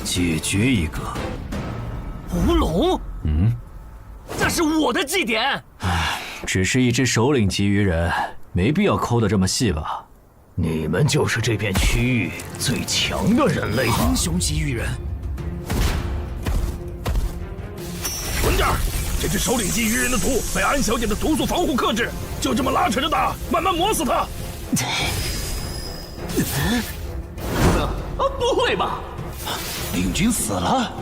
解决一个。吴龙，那是我的祭典。只是一只首领级鱼人，没必要抠得这么细吧？你们就是这片区域最强的人类吧？英雄级鱼人，稳点儿！这只首领级鱼人的毒被安小姐的毒素防护克制，就这么拉扯着打，慢慢磨死他。不会吧？领军死了？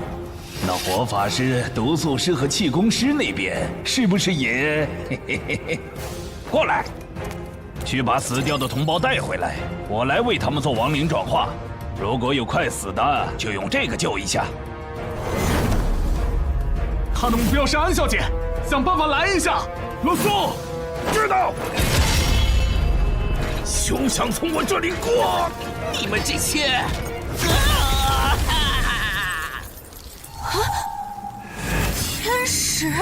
那火法师、毒素师和气功师那边是不是也？过来，去把死掉的同胞带回来，我来为他们做亡灵转化。如果有快死的，就用这个救一下。他的目标是安小姐，想办法拦一下。罗素，知道。休想从我这里过！你们这些……天使，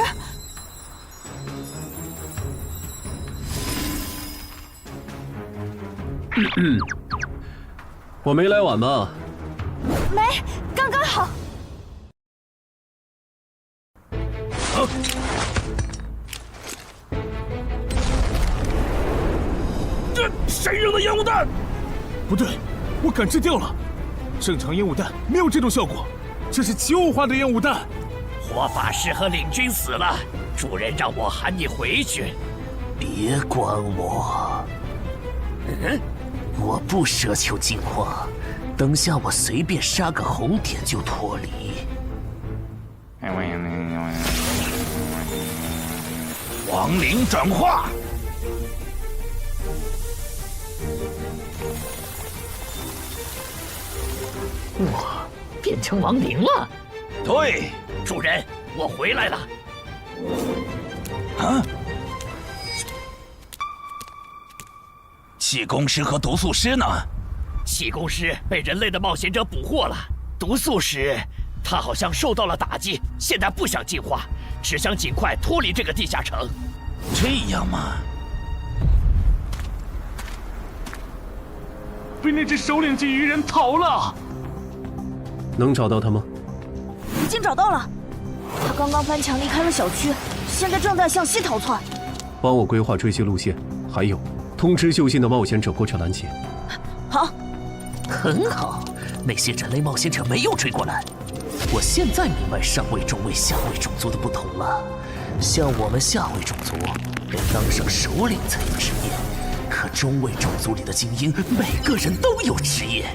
我没来晚吧？没，刚刚好。这谁扔的烟雾弹？不对，我感知掉了。正常烟雾弹没有这种效果，这是奇物化的烟雾弹。火法师和领军死了，主人让我喊你回去。别管我，我不奢求进化，等下我随便杀个红点就脱离。亡灵转化。我变成亡灵了。对，主人，我回来了。啊！气功师和毒素师呢？气功师被人类的冒险者捕获了，毒素师他好像受到了打击，现在不想进化，只想尽快脱离这个地下城。这样吗？被那只首领级鱼人逃了。能找到他吗？已经找到了，他刚刚翻墙离开了小区，现在正在向西逃窜。帮我规划追击路线，还有通知就近的冒险者过去拦截。好，很好，那些人类冒险者没有追过来。我现在明白上位、中位、下位种族的不同了。像我们下位种族被当上首领才有职业，可中位种族里的精英每个人都有职业。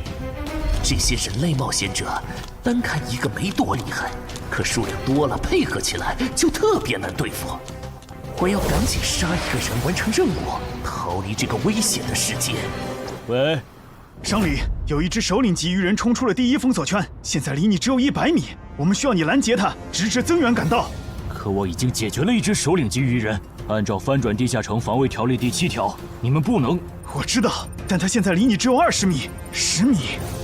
这些人类冒险者单看一个没多厉害，可数量多了，配合起来就特别难对付。我要赶紧杀一个人，完成任务，逃离这个危险的世界。喂，商里，有一只首领级鱼人冲出了第1封锁圈，现在离你只有100米，我们需要你拦截他，直至增援赶到。可我已经解决了一只首领级鱼人，按照翻转地下城防卫条例第7条，你们不能。我知道，但他现在离你只有20米、10米，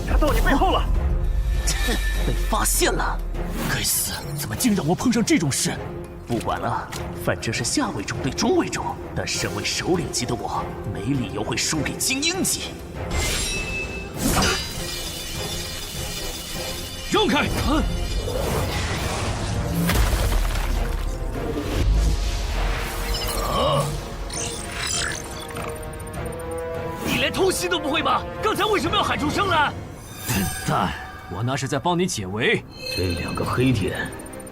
他到你背后了。被发现了！该死，怎么竟让我碰上这种事？不管了，反正是下位种对中位种，但身为首领级的我，没理由会输给精英级。让开！你连偷袭都不会吗？刚才为什么要喊出声来？笨蛋，我那是在帮你解围。这2个黑点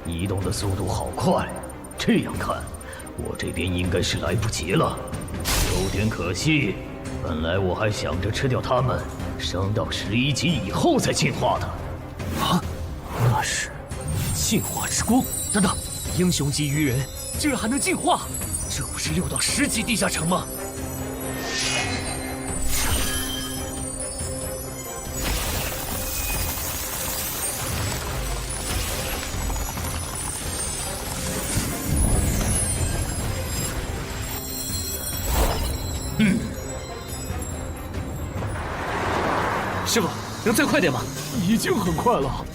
移动的速度好快，这样看，我这边应该是来不及了，有点可惜。本来我还想着吃掉它们，升到11级以后再进化的。啊，那是进化之光。等等，英雄级鱼人竟然还能进化，这不是6到10级地下城吗？师傅，能再快点吗？已经很快了。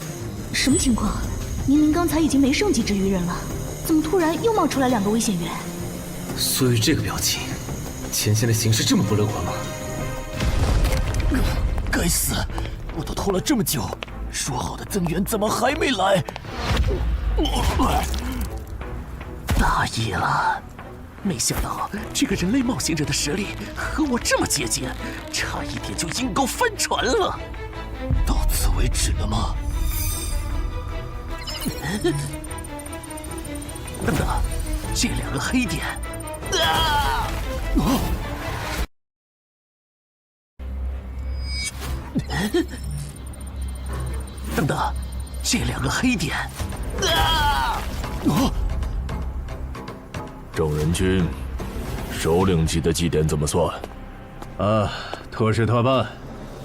什么情况？明明刚才已经没剩几只鱼人了，怎么突然又冒出来2个危险源？苏玉这个表情，前线的形势这么不乐观吗？该死，我都拖了这么久，说好的增援怎么还没来？大意了。没想到这个人类冒险者的实力和我这么接近，差一点就阴沟翻船了。到此为止了吗？等等，这2个黑点，等等，这2个黑点，正人君，首领级的祭典怎么算？特事特办，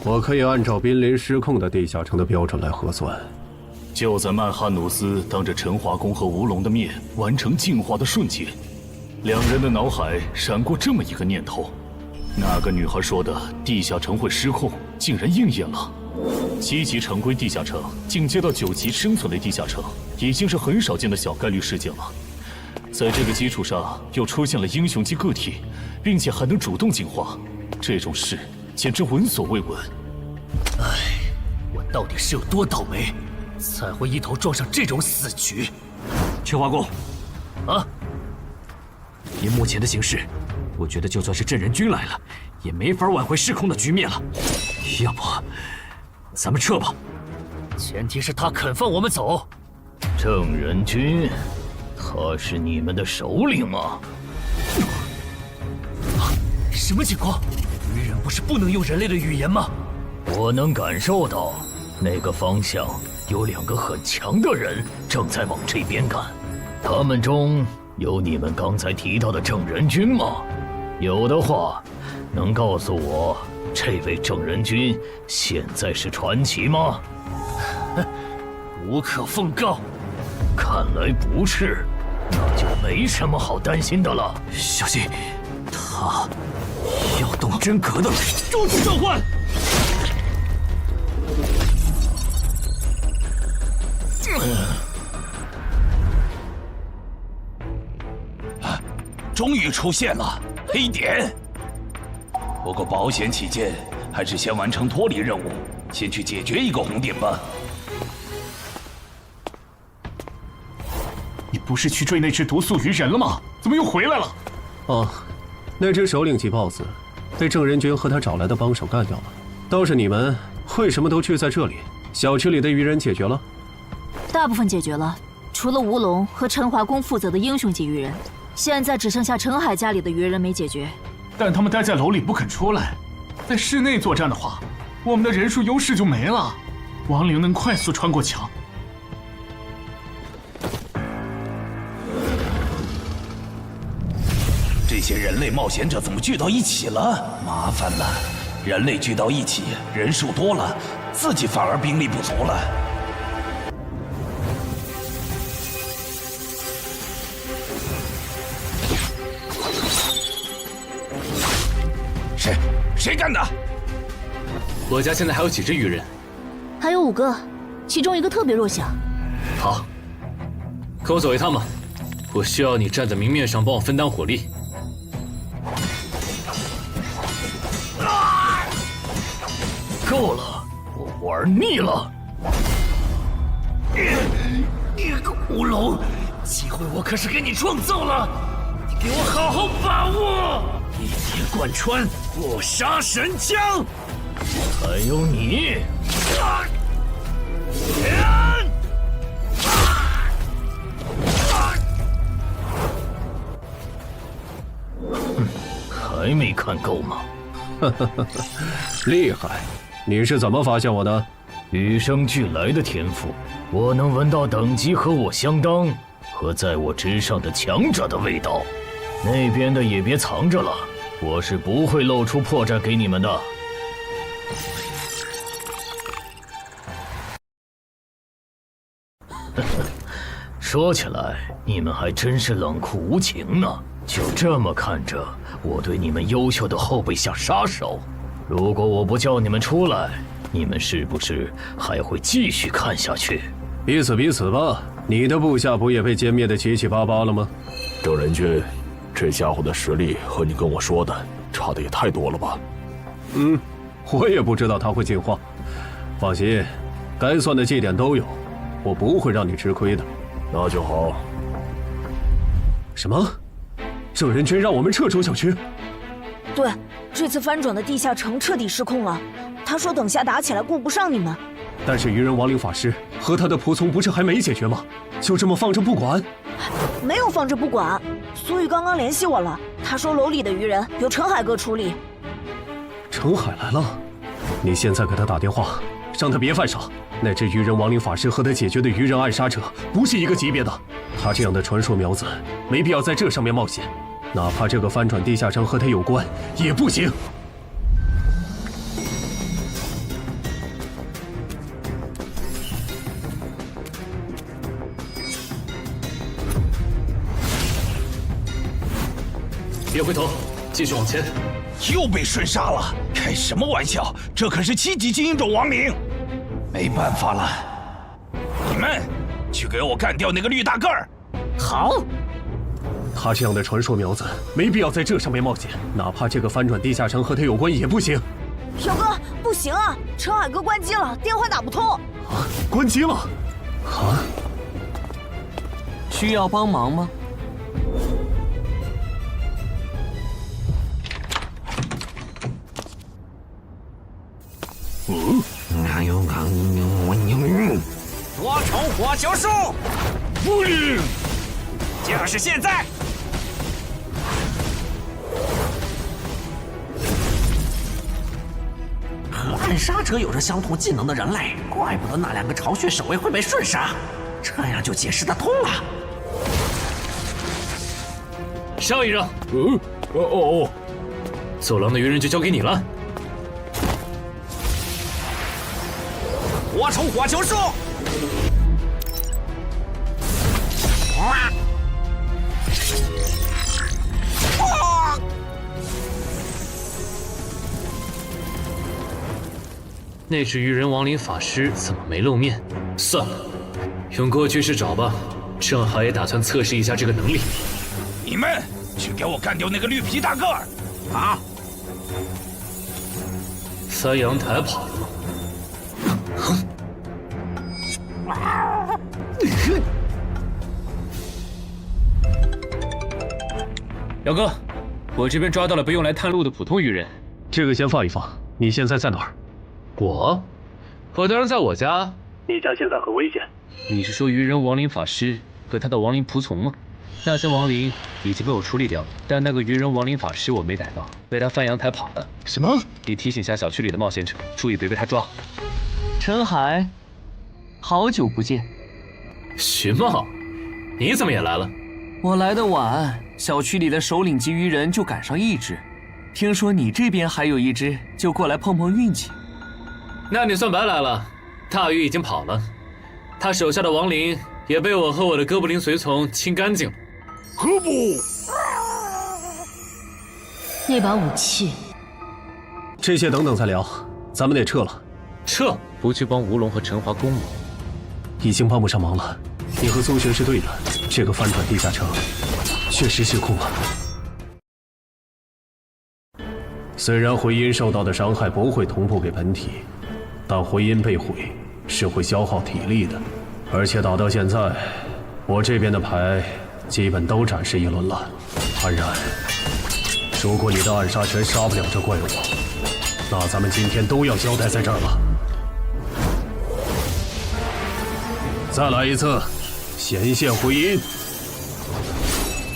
我可以按照濒临失控的地下城的标准来核算。就在曼哈努斯当着陈华宫和吴龙的面完成进化的瞬间，2人的脑海闪过这么一个念头：那个女孩说的地下城会失控，竟然应验了。7级常规地下城进阶到9级生存类地下城，已经是很少见的小概率事件了。在这个基础上，又出现了英雄级个体，并且还能主动进化，这种事简直闻所未闻。唉，我到底是有多倒霉，才会一头撞上这种死局？陈华宫，啊！以目前的形势，我觉得就算是镇人君来了，也没法挽回失控的局面了。要不，咱们撤吧。前提是他肯放我们走。郑人君。他是你们的首领吗？什么情况？鱼人不是不能用人类的语言吗？我能感受到，那个方向有2个很强的人正在往这边赶。他们中有你们刚才提到的郑人君吗？有的话，能告诉我这位郑人君现在是传奇吗？无可奉告。看来不是，那就没什么好担心的了。小心，他要动真格的了。终止召唤！终于出现了黑点。不过保险起见，还是先完成脱离任务，先去解决一个红点吧。你不是去追那只毒素鱼人了吗？怎么又回来了？哦，那只首领级 BOSS 被郑仁君和他找来的帮手干掉了。倒是你们为什么都聚在这里？小区里的鱼人解决了？大部分解决了，除了吴龙和陈华宫负责的英雄级鱼人，现在只剩下陈海家里的鱼人没解决。但他们待在楼里不肯出来，在室内作战的话，我们的人数优势就没了。亡灵能快速穿过墙。这些人类冒险者怎么聚到一起了？麻烦了，人类聚到一起，人数多了，自己反而兵力不足了。谁干的？我家现在还有几只鱼人？还有5个。其中一个特别弱小。好，跟我走一趟吧。我需要你站在明面上帮我分担火力。够了，我玩腻了。你个乌龙，机会我可是给你创造了，你给我好好把握！一铁贯穿，扼杀神枪。还有你，还没看够吗？厉害！你是怎么发现我的？与生俱来的天赋，我能闻到等级和我相当和在我之上的强者的味道。那边的也别藏着了，我是不会露出破绽给你们的。说起来，你们还真是冷酷无情呢。就这么看着我对你们优秀的后辈下杀手，如果我不叫你们出来，你们是不是还会继续看下去？彼此彼此吧。你的部下不也被歼灭的七七八八了吗？郑仁君，这家伙的实力和你跟我说的差的也太多了吧？我也不知道他会进化。放心，该算的祭点都有，我不会让你吃亏的。那就好。什么？郑仁君让我们撤出小区？对，这次翻转的地下城彻底失控了。他说等下打起来顾不上你们。但是愚人亡灵法师和他的仆从不是还没解决吗？就这么放着不管？没有放着不管，苏玉刚刚联系我了，他说楼里的愚人由陈海哥处理。陈海来了，你现在给他打电话，让他别犯傻。那只愚人亡灵法师和他解决的愚人暗杀者不是一个级别的，他这样的传说苗子没必要在这上面冒险，哪怕这个翻转地下城和他有关也不行。别回头，继续往前。又被瞬杀了，开什么玩笑？这可是7级精英种亡灵，没办法了。你们去给我干掉那个绿大个儿。好。他这样的传说苗子没必要在这上面冒险，哪怕这个翻转地下城和他有关也不行。小哥，不行啊，陈海哥关机了，电话打不通。啊，关机了？啊？需要帮忙吗？多重火球术，不灵，就是现在！和暗杀者有着相同技能的人类，怪不得那2个巢穴守卫会被瞬杀，这样就解释得通了。上一任，走廊的愚人就交给你了。多重火球术，那只愚人亡灵法师怎么没露面？算了，用过去式找吧。正好也打算测试一下这个能力。你们去给我干掉那个绿皮大个儿！好。三阳台跑了吗？姚哥，我这边抓到了被用来探路的普通愚人。这个先放一放。你现在在哪儿？我当然在我家。你家现在很危险。你是说愚人亡灵法师和他的亡灵仆从吗？那些亡灵已经被我处理掉了，但那个愚人亡灵法师我没逮到，被他翻阳台跑了。什么？你提醒下小区里的冒险者，注意别被他抓。陈海，好久不见。徐茂，你怎么也来了？我来的晚，小区里的首领级愚人就赶上一只，听说你这边还有一只，就过来碰碰运气。那你算白来了，大鱼已经跑了，他手下的亡灵也被我和我的哥布林随从清干净了。何不？那把武器，这些等等再聊，咱们得撤了。撤？不去帮吴龙和陈华攻吗？已经帮不上忙了。你和苏璇是对的，这个翻转地下城确实失控了。虽然回音受到的伤害不会同步给本体，但回音被毁是会消耗体力的，而且打到现在，我这边的牌基本都展示一轮了。安然，如果你的暗杀拳杀不了这怪物，那咱们今天都要交代在这儿了。再来一次，显现回音。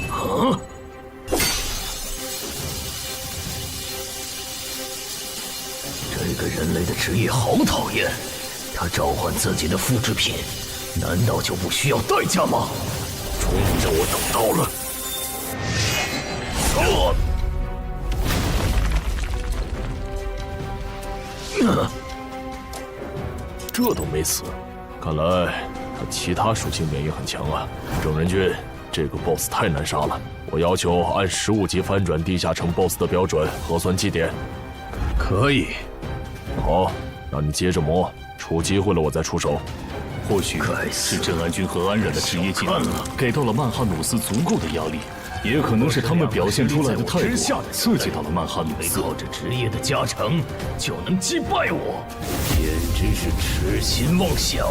啊！这个人类的职业好讨厌，他召唤自己的复制品，难道就不需要代价吗？终于让我等到了。这都没死，看来他其他属性免疫很强啊！郑仁君，这个 BOSS 太难杀了，我要求按15级翻转地下城 BOSS 的标准核算绩点。可以。好，那你接着磨，出机会了我再出手。或许是郑安君和安然的职业技能给到了曼哈努斯足够的压力，也可能是他们表现出来的态度刺激到了曼哈努斯。靠着职业的加成就能击败我，简直是痴心妄想。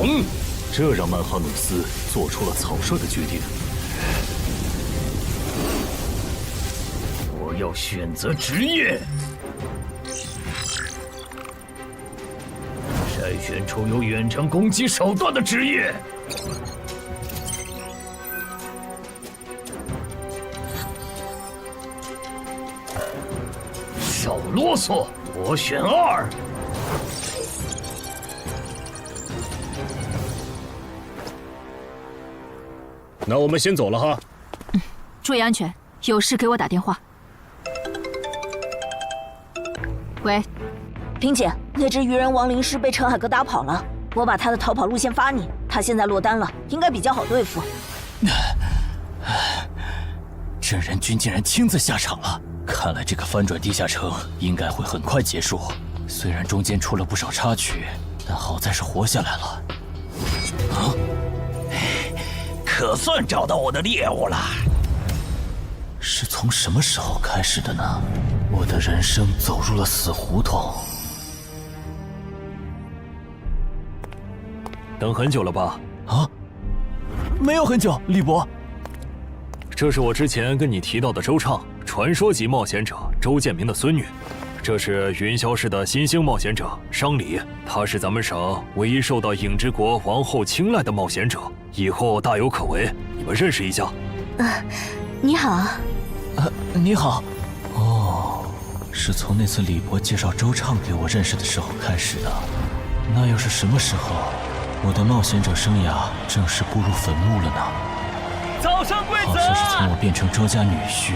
这让曼哈努斯做出了草率的决定。我要选择职业。筛选出有远程攻击手段的职业。少啰嗦，我选2。那我们先走了哈。注意安全，有事给我打电话。喂。萍姐，那只鱼人亡灵师被陈海哥打跑了，我把他的逃跑路线发你，他现在落单了，应该比较好对付。郑仁君竟然亲自下场了，看来这个翻转地下城应该会很快结束。虽然中间出了不少插曲，但好在是活下来了。啊，可算找到我的猎物了。是从什么时候开始的呢？我的人生走入了死胡同。等很久了吧？啊，没有很久，李博。这是我之前跟你提到的周畅，传说级冒险者周建明的孙女。这是云霄市的新兴冒险者商礼，她是咱们省唯一受到影之国王后青睐的冒险者，以后大有可为。你们认识一下。你好。你好。哦，是从那次李博介绍周畅给我认识的时候开始的。那又是什么时候？我的冒险者生涯正式步入坟墓了呢。早生贵子！好像是从我变成周家女婿，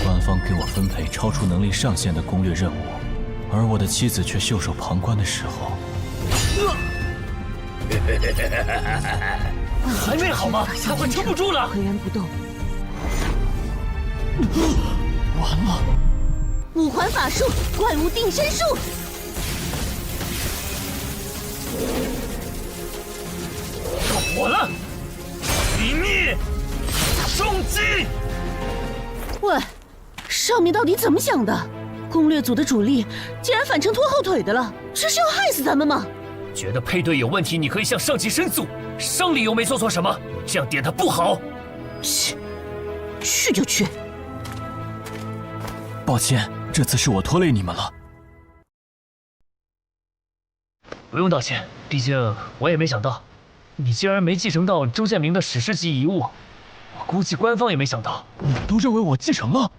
官方给我分配超出能力上限的攻略任务，而我的妻子却袖手旁观的时候。还没好吗？他快撑不住了！岿然不动。完了！五环法术，怪物定身术。火了！殇灭！重击！喂，上面到底怎么想的？攻略组的主力竟然反成拖后腿的了，这是要害死咱们吗？觉得配对有问题，你可以向上级申诉。商礼又没做错什么，这样点他不好。去就去。抱歉，这次是我拖累你们了。不用道歉，毕竟我也没想到。你竟然没继承到周建明的史诗级遗物，我估计官方也没想到。你们都认为我继承了？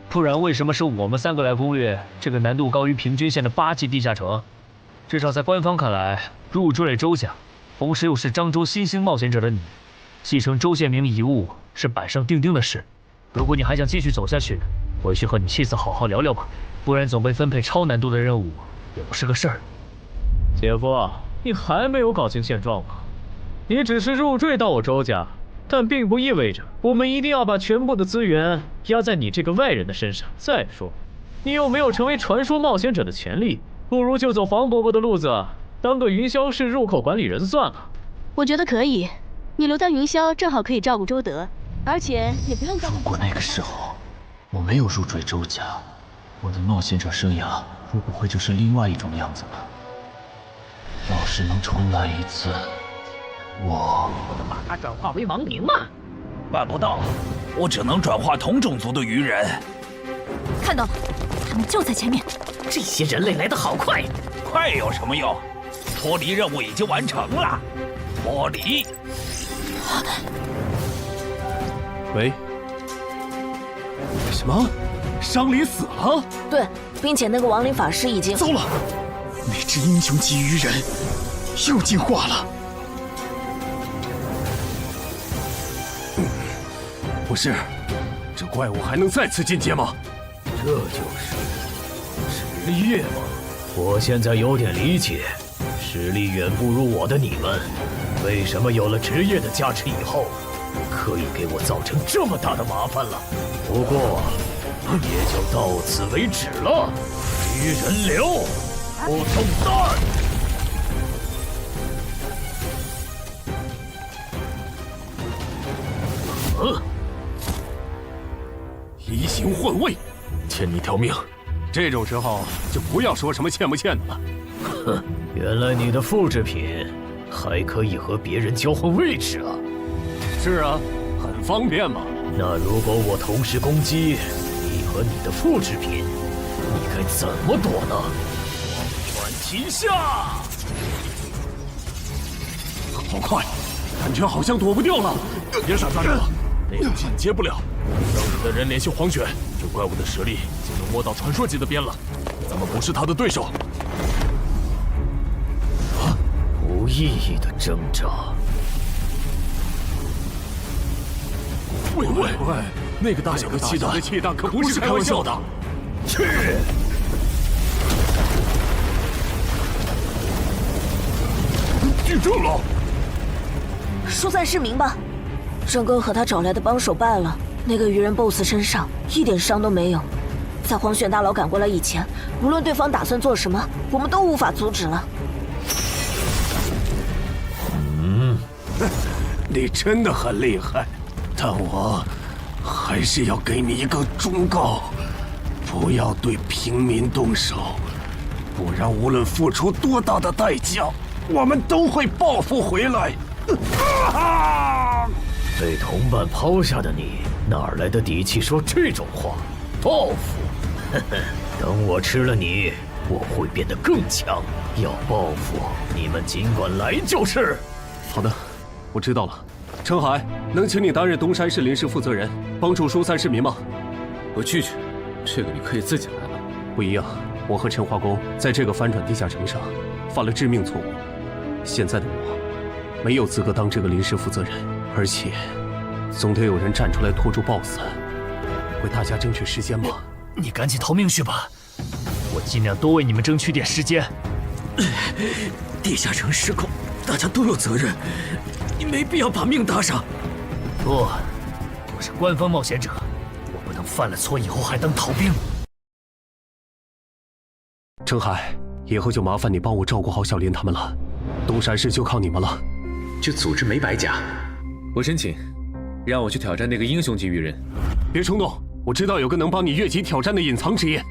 不然为什么是我们3个来攻略这个难度高于平均线的8级地下城？至少在官方看来，入赘周家，同时又是漳州新兴冒险者的你，继承周建明遗物是板上钉钉的事。如果你还想继续走下去，回去和你妻子好好聊聊吧，不然总被分配超难度的任务也不是个事儿。姐夫，你还没有搞清现状吗？你只是入赘到我周家，但并不意味着我们一定要把全部的资源压在你这个外人的身上。再说，你又没有成为传说冒险者的潜力，不如就走黄伯伯的路子，当个云霄市入口管理人算了。我觉得可以。你留在云霄，正好可以照顾周德，而且也不用照顾。如果那个时候我没有入赘周家，我的冒险者生涯会不会就是另外一种样子呢？要是能重来一次，我把他转化为亡灵吗？办不到，我只能转化同种族的鱼人。看到了，他们就在前面。这些人类来得好快，快有什么用？脱离任务已经完成了。脱离。喂？什么？伤灵死了？对，并且那个亡灵法师已经……糟了！那只英雄级鱼人又进化了。不是，这怪物还能再次进阶吗？这就是实业吗？我现在有点理解，实力远不如我的你们，为什么有了职业的加持以后，可以给我造成这么大的麻烦了。不过，也就到此为止了。鱼人流，不中弹。移形换位，欠你条命。这种时候就不要说什么欠不欠的了。哼，原来你的复制品还可以和别人交换位置啊！是啊，很方便嘛。那如果我同时攻击你和你的复制品，你该怎么躲呢？转旗下，好快，感觉好像躲不掉了。别傻站着了，那个进阶不了。让你的人联系黄泉，这怪物的实力就能摸到传说级的边了。咱们不是他的对手。无意义的挣扎。喂，那个大小的气弹可不是开玩笑的。去！地震了！疏散市民吧。郑哥和他找来的帮手败了，那个鱼人 BOSS 身上一点伤都没有。在黄玄大佬赶过来以前，无论对方打算做什么，我们都无法阻止了。你真的很厉害，但我还是要给你一个忠告：不要对平民动手，不然无论付出多大的代价，我们都会报复回来。被同伴抛下的你，哪来的底气说这种话？报复？呵呵，等我吃了你，我会变得更强。要报复，你们尽管来就是。好的，我知道了。陈海，能请你担任东山市临时负责人，帮助疏散市民吗？我拒绝，这个你可以自己来了。不一样，我和陈化工在这个翻转地下城上犯了致命错误，现在的我没有资格当这个临时负责人，而且总得有人站出来拖住 BOSS， 为大家争取时间吧。你赶紧逃命去吧，我尽量多为你们争取点时间。地下城失控，大家都有责任，你没必要把命搭上。不，我是官方冒险者，我不能犯了错以后还当逃兵。陈海，以后就麻烦你帮我照顾好小林他们了，东山市就靠你们了。这组织没白假。我申请，让我去挑战那个英雄级鱼人。别冲动，我知道有个能帮你越级挑战的隐藏职业。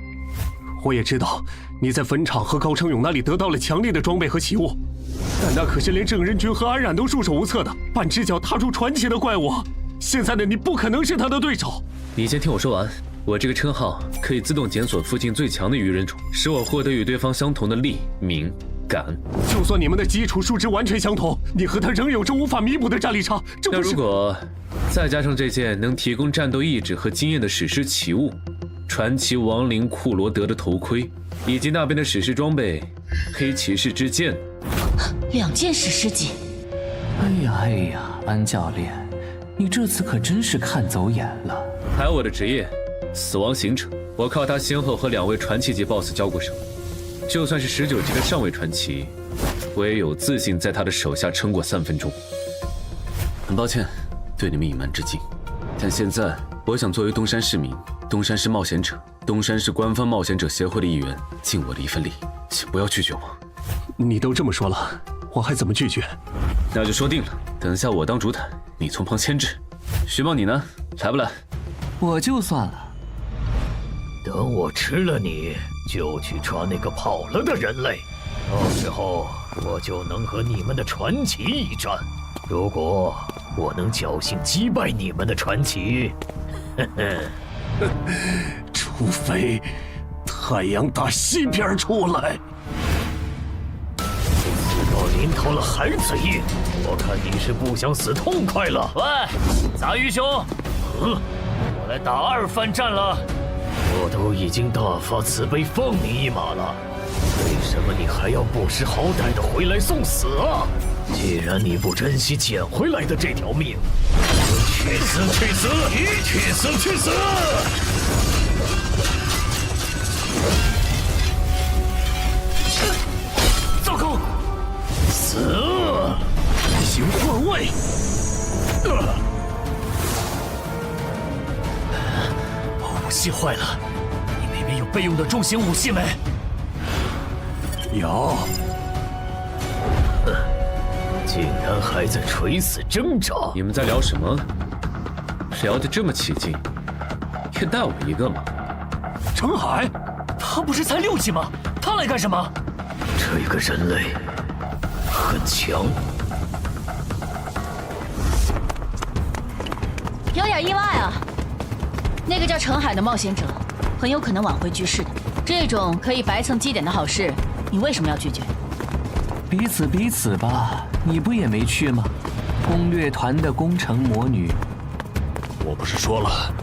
我也知道你在坟场和高成勇那里得到了强力的装备和奇物，但那可是连郑仁君和安冉都束手无策的，半只脚踏入传奇的怪物。现在的你不可能是他的对手。你先听我说完。我这个称号可以自动检索附近最强的鱼人种，使我获得与对方相同的力、敏、感。就算你们的基础数值完全相同，你和他仍有着无法弥补的战力差。这不是……那如果再加上这件能提供战斗意志和经验的史诗奇物——传奇亡灵库罗德的头盔，以及那边的史诗装备——黑骑士之剑，2件史诗级。哎呀，安教练，你这次可真是看走眼了。还有我的职业。死亡行者，我靠他先后和2位传奇级 BOSS 交过手，就算是19级的上位传奇，我也有自信在他的手下撑过3分钟。很抱歉，对你们隐瞒至今，但现在我想作为东山市民、东山市冒险者、东山市官方冒险者协会的一员，尽我的一份力，请不要拒绝我。你都这么说了，我还怎么拒绝？那就说定了，等下我当主坦，你从旁牵制。徐梦，你呢？来不来？我就算了。等我吃了你，就去抓那个跑了的人类，到时候我就能和你们的传奇一战。如果我能侥幸击败你们的传奇，除非太阳打西边出来。死到临头了还嘴硬，我看你是不想死痛快了。喂，杂鱼兄，我来打2番战了。我都已经大发慈悲放你一马了，为什么你还要不识好歹的回来送死啊？既然你不珍惜捡回来的这条命，去死去死，去死去死！糟糕，死！行换位。武器坏了，你那边有备用的重型武器没？有。竟然还在垂死挣扎！你们在聊什么？聊得这么起劲，愿带我一个吗？程海，他不是才6级吗？他来干什么？这个人类很强。有点意外啊！那个叫程海的冒险者，很有可能挽回局势的。这种可以白蹭基点的好事，你为什么要拒绝？彼此彼此吧，你不也没去吗？攻略团的攻城魔女，我不是说了，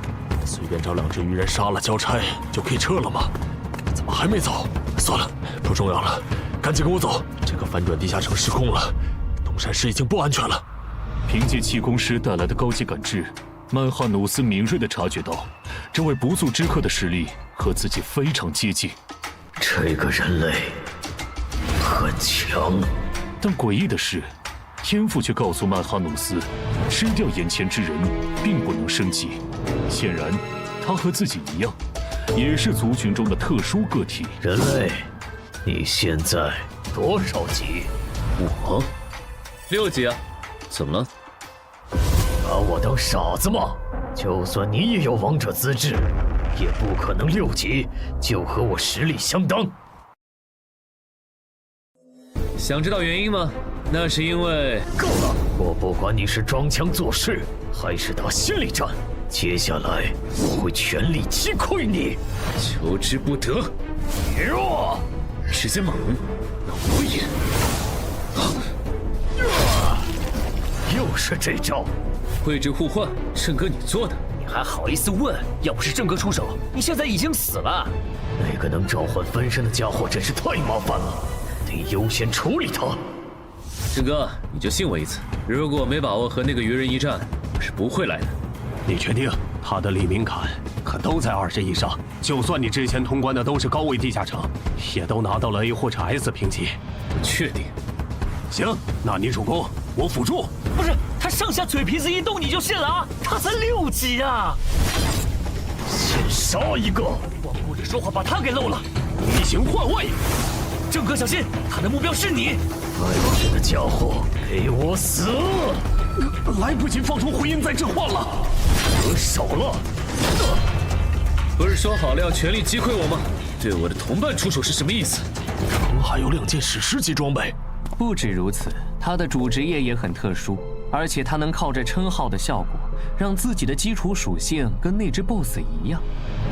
随便找2只鱼人杀了交差就可以撤了吗？怎么还没走？算了，不重要了，赶紧跟我走。这个翻转地下城失控了，东山市已经不安全了。凭借气功师带来的高级感知，曼哈努斯敏锐地察觉到，这位不速之客的实力和自己非常接近。这个人类很强，但诡异的是，天赋却告诉曼哈努斯，吃掉眼前之人并不能升级。显然，他和自己一样，也是族群中的特殊个体。人类，你现在多少级？我6级啊，怎么了？把我当傻子吗？就算你也有王者资质，也不可能6级就和我实力相当。想知道原因吗？那是因为……够了！我不管你是装腔作势，还是打心理战，接下来我会全力击溃你。求之不得！你弱，时间猛，那我也……又是这招！位置互换，郑哥你做的，你还好意思问？要不是郑哥出手，你现在已经死了。那个能召唤分身的家伙真是太麻烦了，得优先处理他。郑哥，你就信我一次，如果没把握和那个鱼人一战，我是不会来的。你确定？他的黎明坎可都在20以上，就算你之前通关的都是高位地下城，也都拿到了 A 或者 S 评级。我确定。行，那你主攻，我辅助。不是，他上下嘴皮子一动你就信了啊？他才6级啊！先杀一个！光顾着说话把他给漏了。移形换位！郑哥小心，他的目标是你。外面的家伙，给我死！来不及放出回音再置换了，得手了！不是说好了要全力击溃我吗？对我的同伴出手是什么意思？程海有2件史诗级装备。不止如此，他的主职业也很特殊，而且他能靠着称号的效果，让自己的基础属性跟那只 BOSS 一样。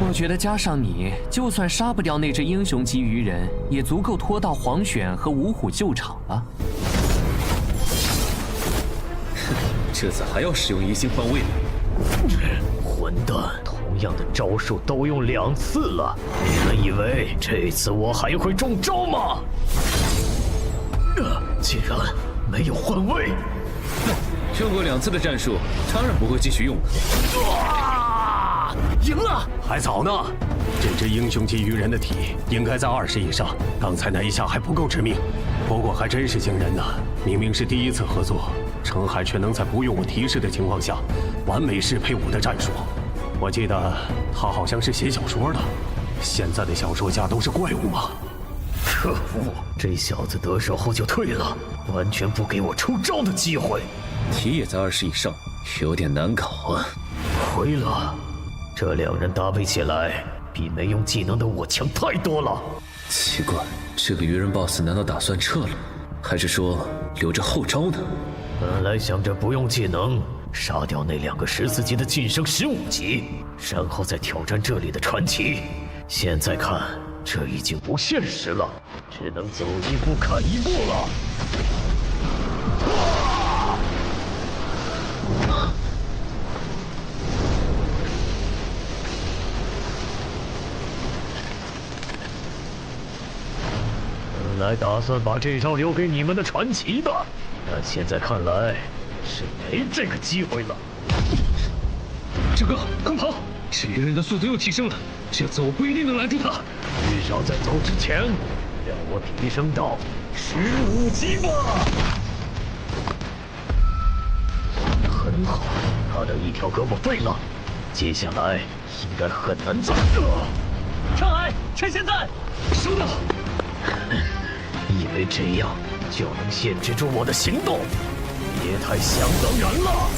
我觉得加上你，就算杀不掉那只英雄级鱼人，也足够拖到黄选和五虎救场了。这次还要使用移形换位？混蛋！同样的招数都用2次了，你们以为这次我还会中招吗？竟然没有换位！用过2次的战术，当然不会继续用了。赢了！还早呢。这只英雄级鱼人的体应该在20以上，刚才那一下还不够致命。不过还真是惊人呢，明明是第1次合作，程海却能在不用我提示的情况下，完美适配我的战术。我记得他好像是写小说的，现在的小说家都是怪物吗？可恶，这小子得手后就退了，完全不给我出招的机会。体也在20以上，有点难搞啊。亏了，这两人搭配起来比没用技能的我强太多了。奇怪，这个鱼人 BOSS 难道打算撤了，还是说留着后招呢？本来想着不用技能杀掉那2个14级的晋升15级，然后再挑战这里的传奇。现在看，这已经不现实了，只能走一步看一步了。本来打算把这招留给你们的传奇的，但现在看来是没这个机会了。这个快跑！这鱼人的速度又提升了，这次我不一定能拦住他。至少在走之前，让我提升到15级吧。很好，他的一条胳膊废了，接下来应该很难再。上海，趁现在！收到。以为这样就能限制住我的行动，别太想当然了。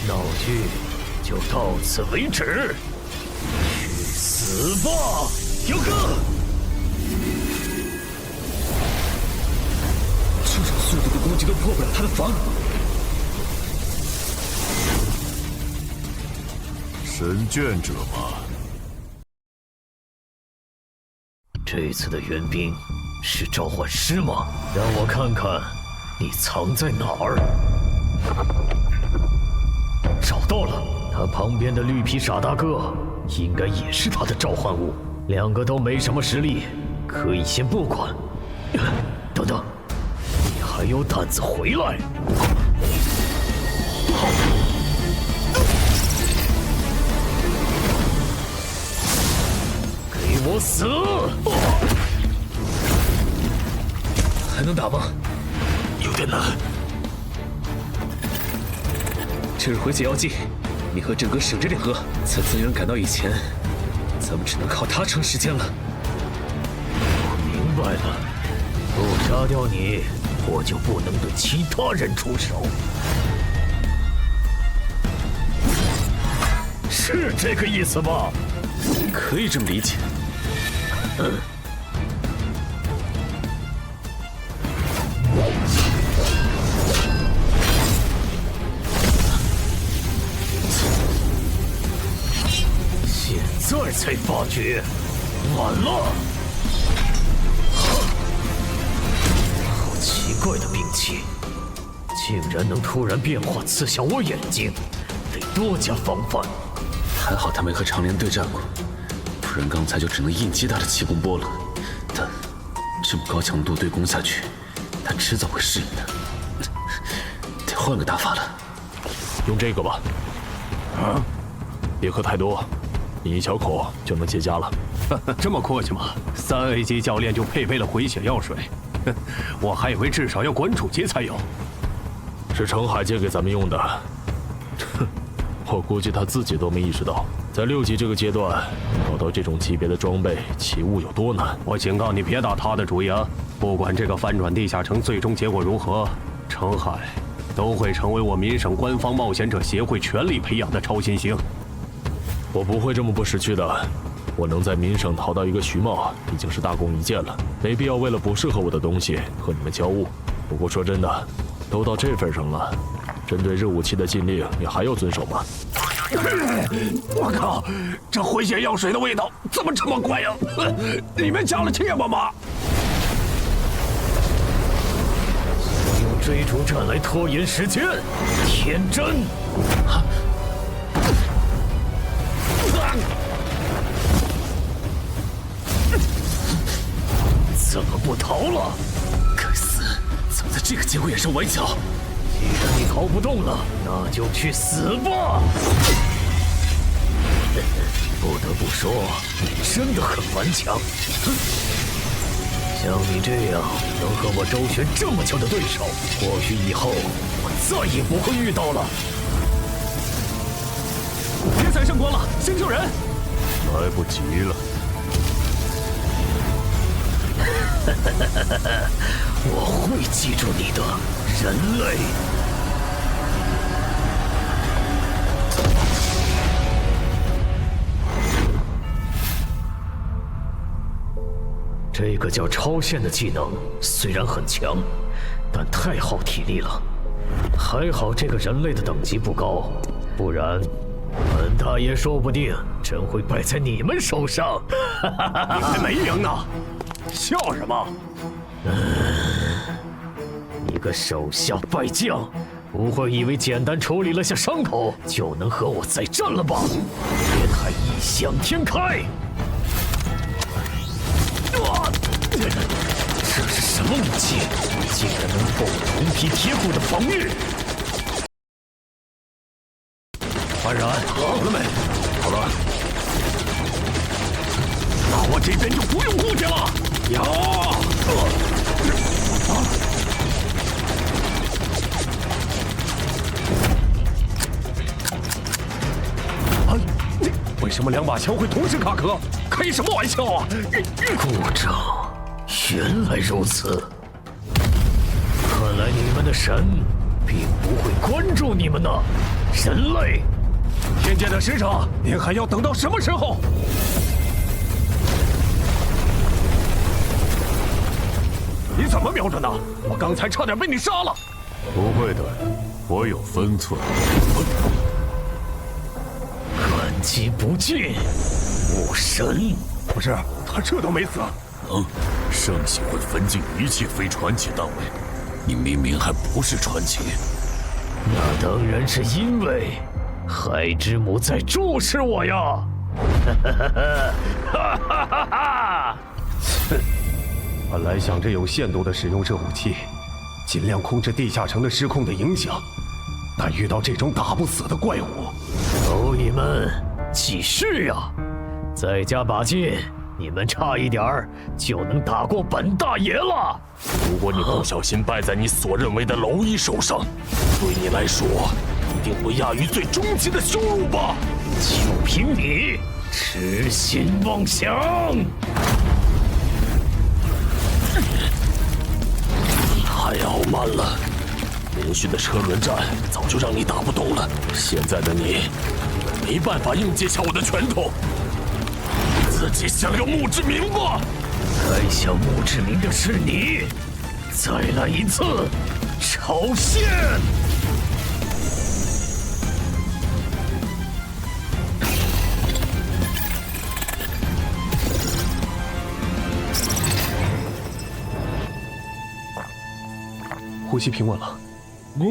闹剧就到此为止，去死吧，彪哥！这种速度的攻击都破不了他的防。神眷者吗？这次的援兵是召唤师吗？让我看看你藏在哪儿。找到了，他旁边的绿皮傻大个应该也是他的召唤物。2个都没什么实力，可以先不管。等等，你还有胆子回来？给我死！还能打吗？有点难。这是回血药剂，你和郑哥省着点喝。在增援赶到以前，咱们只能靠他撑时间了。我明白了，不杀掉你，我就不能对其他人出手。是这个意思吧？可以这么理解。现在才发觉，晚了。好奇怪的兵器，竟然能突然变化刺向我眼睛，得多加防范。还好他没和长莲对战过，不然刚才就只能硬接他的气功波了。但这么高强度对攻下去，他迟早会适应的。得换个打法了。用这个吧。啊，别喝太多，你一小口就能结痂了。这么阔气吗？3A 级教练就配备了回血药水，我还以为至少要馆主级才有。是程海借给咱们用的。我估计他自己都没意识到，在6级这个阶段，找到这种级别的装备奇物有多难。我警告你，别打他的主意啊！不管这个翻转地下城最终结果如何，程海都会成为我民省官方冒险者协会全力培养的超新星。我不会这么不识趣的。我能在民省淘到一个徐茂，已经是大功一件了，没必要为了不适合我的东西和你们交恶。不过说真的，都到这份上了。针对热武器的禁令，你还要遵守吗？我靠，这回血药水的味道怎么这么怪呀？里面加了芥末吗？用追逐战来拖延时间，天真！怎么不逃了？该死，怎么在这个节骨眼上崴脚？既然你逃不动了，那就去死吧！不得不说，你真的很顽强。像你这样能和我周旋这么久的对手，或许以后我再也不会遇到了。先救人！来不及了。我会记住你的，人类。这个叫超限的技能虽然很强，但太耗体力了。还好这个人类的等级不高，不然本大爷说不定真会败在你们手上。你还没赢呢，笑什么？你个手下败将，不会以为简单处理了下伤口就能和我再战了吧？别太异想天开！这是什么武器？竟然能破我铜皮铁骨的防御！安然，好了没？好了。那我这边就不用顾忌了。为什么2把枪会同时卡壳？开什么玩笑啊！故障，原来如此。看来你们的神并不会关注你们呢，人类。天界的使者，您还要等到什么时候？你怎么瞄着呢？我刚才差点被你杀了。不会的，我有分寸。感激不尽，武神。不是，他这都没死。圣系会分尽一切非传奇单位，你明明还不是传奇。那当然是因为海之母在注视我呀！哈哈哈哈！本来想着有限度的使用这武器，尽量控制地下城的失控的影响，但遇到这种打不死的怪物，蝼蚁们起势呀！再加把劲，你们差一点儿就能打过本大爷了。如果你不小心败在你所认为的蝼蚁手上，对你来说一定不亚于最终极的羞辱吧？就凭你痴心妄想！太傲慢了，连续的车轮战早就让你打不动了，现在的你没办法硬接下我的拳头。自己想要墓志铭吧？该想墓志铭的是你！再来一次，超限！呼吸平稳了。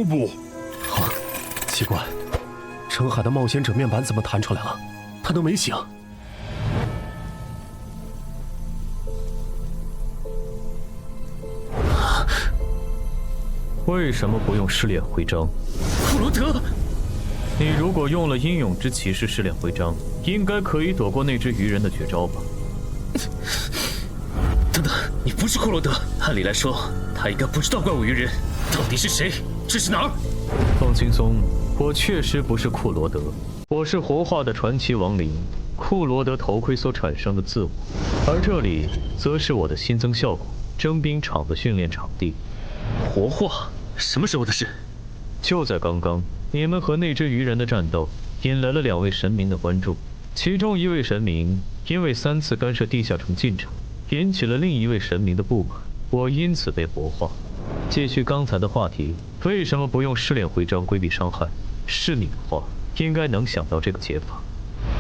不，好，奇怪，澄海的冒险者面板怎么弹出来了？他都没醒。为什么不用试炼徽章？库罗德，你如果用了英勇之骑士试炼徽章，应该可以躲过那只鱼人的绝招吧？等等，你不是库罗德，按理来说他应该不知道怪物鱼人到底是谁，这是哪儿？放轻松，我确实不是库罗德，我是活化的传奇亡灵库罗德头盔所产生的自我，而这里则是我的新增效果征兵场的训练场地。活化？什么时候的事？就在刚刚，你们和那只鱼人的战斗引来了2位神明的关注，其中一位神明因为3次干涉地下城进程，引起了另一位神明的不满，我因此被活化。继续刚才的话题，为什么不用试炼徽章规避伤害？是你的话，应该能想到这个解法。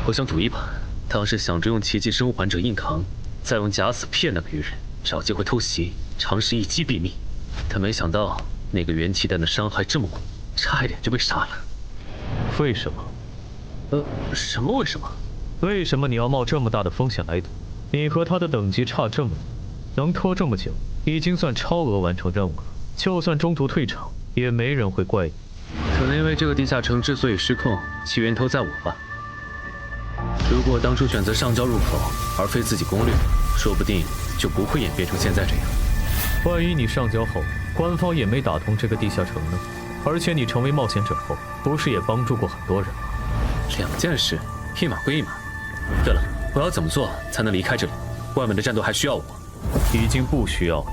我想赌一把，当时想着用奇迹生还者硬扛，再用假死骗那个鱼人，找机会偷袭，尝试一击毙命。但没想到那个元气弹的伤害这么猛，差一点就被杀了。为什么？什么为什么？为什么你要冒这么大的风险来赌？你和他的等级差这么多，能拖这么久，已经算超额完成任务了。就算中途退场，也没人会怪你。可能因为这个地下城之所以失控，其源头在我吧。如果我当初选择上交入口，而非自己攻略，说不定就不会演变成现在这样。万一你上交后，官方也没打通这个地下城呢？而且你成为冒险者后，不是也帮助过很多人吗？2件事，一码归一码。对了，我要怎么做才能离开这里？外面的战斗还需要我？已经不需要了。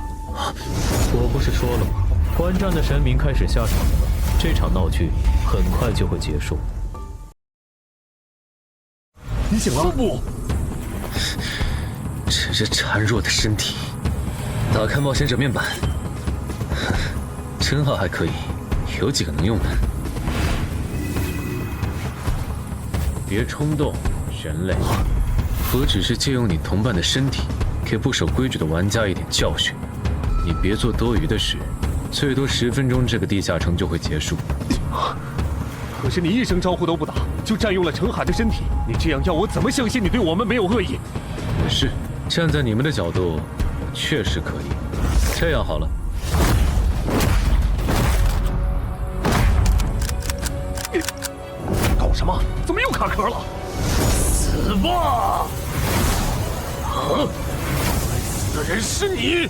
我不是说了吗？观战的神明开始下场了，这场闹剧很快就会结束。你醒了？不，这是孱弱的身体。打开冒险者面板，称号还可以，有几个能用的。别冲动，人类。我只是借用你同伴的身体，给不守规矩的玩家一点教训。你别做多余的事，最多10分钟，这个地下城就会结束。可是你一声招呼都不打，就占用了程海的身体，你这样要我怎么相信你对我们没有恶意？也是，站在你们的角度，确实可以。这样好了，搞什么？怎么又卡壳了？死吧！啊！该死的人是你！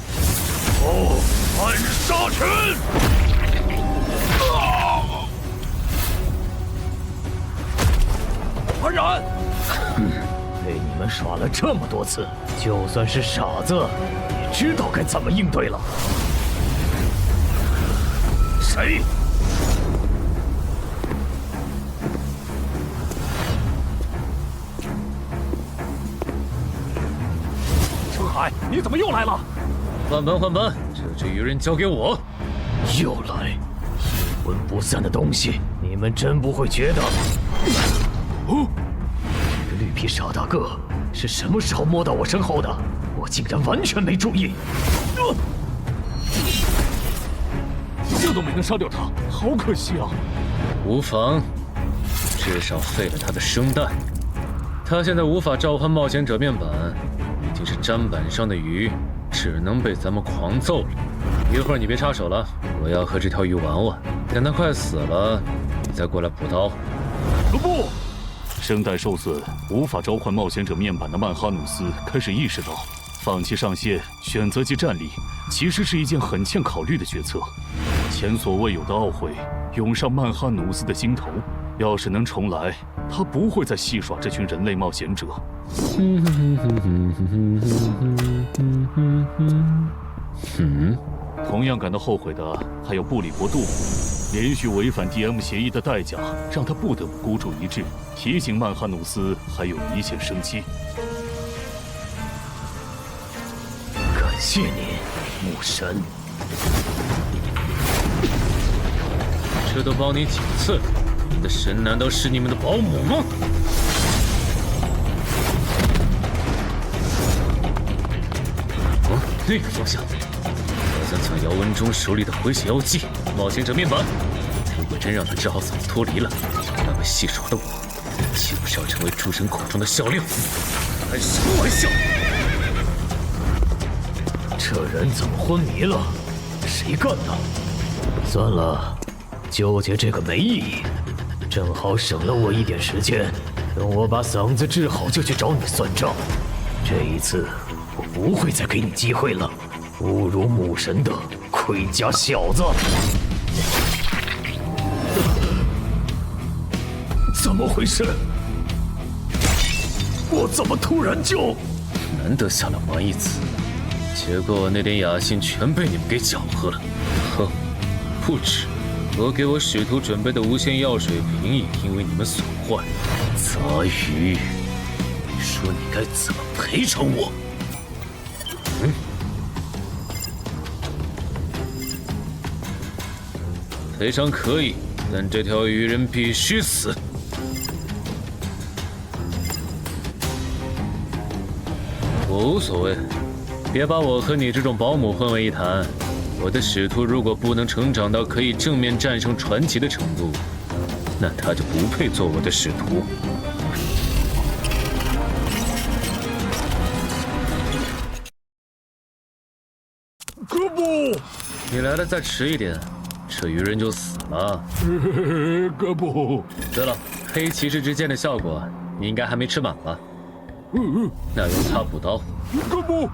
暗杀拳！安然，被你们耍了这么多次，就算是傻子，也知道该怎么应对了。谁？程海，你怎么又来了？换班，这只鱼人交给我。又来，阴魂不散的东西，你们真不会觉得？哦，这个绿皮傻大个是什么时候摸到我身后的？我竟然完全没注意。这都没能杀掉他，好可惜啊！无妨，至少废了他的生蛋。他现在无法召唤冒险者面板，已经是砧板上的鱼，只能被咱们狂揍了。一会儿你别插手了，我要和这条鱼玩玩。等它快死了，你再过来补刀。不，声带受损，无法召唤冒险者面板的曼哈努斯开始意识到，放弃上线，选择即战力，其实是一件很欠考虑的决策。前所未有的懊悔涌上曼哈努斯的心头。要是能重来，他不会再戏耍这群人类冒险者。同样感到后悔的还有布里伯杜，连续违反 DM 协议的代价让他不得不孤注一掷，提醒曼哈努斯还有一线生机。感谢你，母神。这都帮你几次了，你的神难道是你们的保姆吗？那个方向，好像抢姚文忠手里的回血药剂。冒险者面板，如果真让他治好嗓子脱离了，那么戏耍的我，岂不是要成为诸神口中的笑料？开什么玩笑！这人怎么昏迷了？谁干的？算了，纠结这个没意义，正好省了我一点时间。等我把嗓子治好，就去找你算账。这一次，我不会再给你机会了。侮辱母神的盔甲小子！怎么回事？我怎么突然就……难得下来玩一次，结果那点雅兴全被你们给搅和了。哼，不止，我给我使徒准备的无限药水瓶也因为你们损坏。杂鱼，你说你该怎么赔偿我？赔偿可以，但这条鱼人必须死。我无所谓，别把我和你这种保姆混为一谈。我的使徒如果不能成长到可以正面战胜传奇的程度，那他就不配做我的使徒。哥布，你来的再迟一点，这鱼人就死了。哥布。对了，黑骑士之剑的效果，你应该还没吃满吧？那用它补刀。哥布，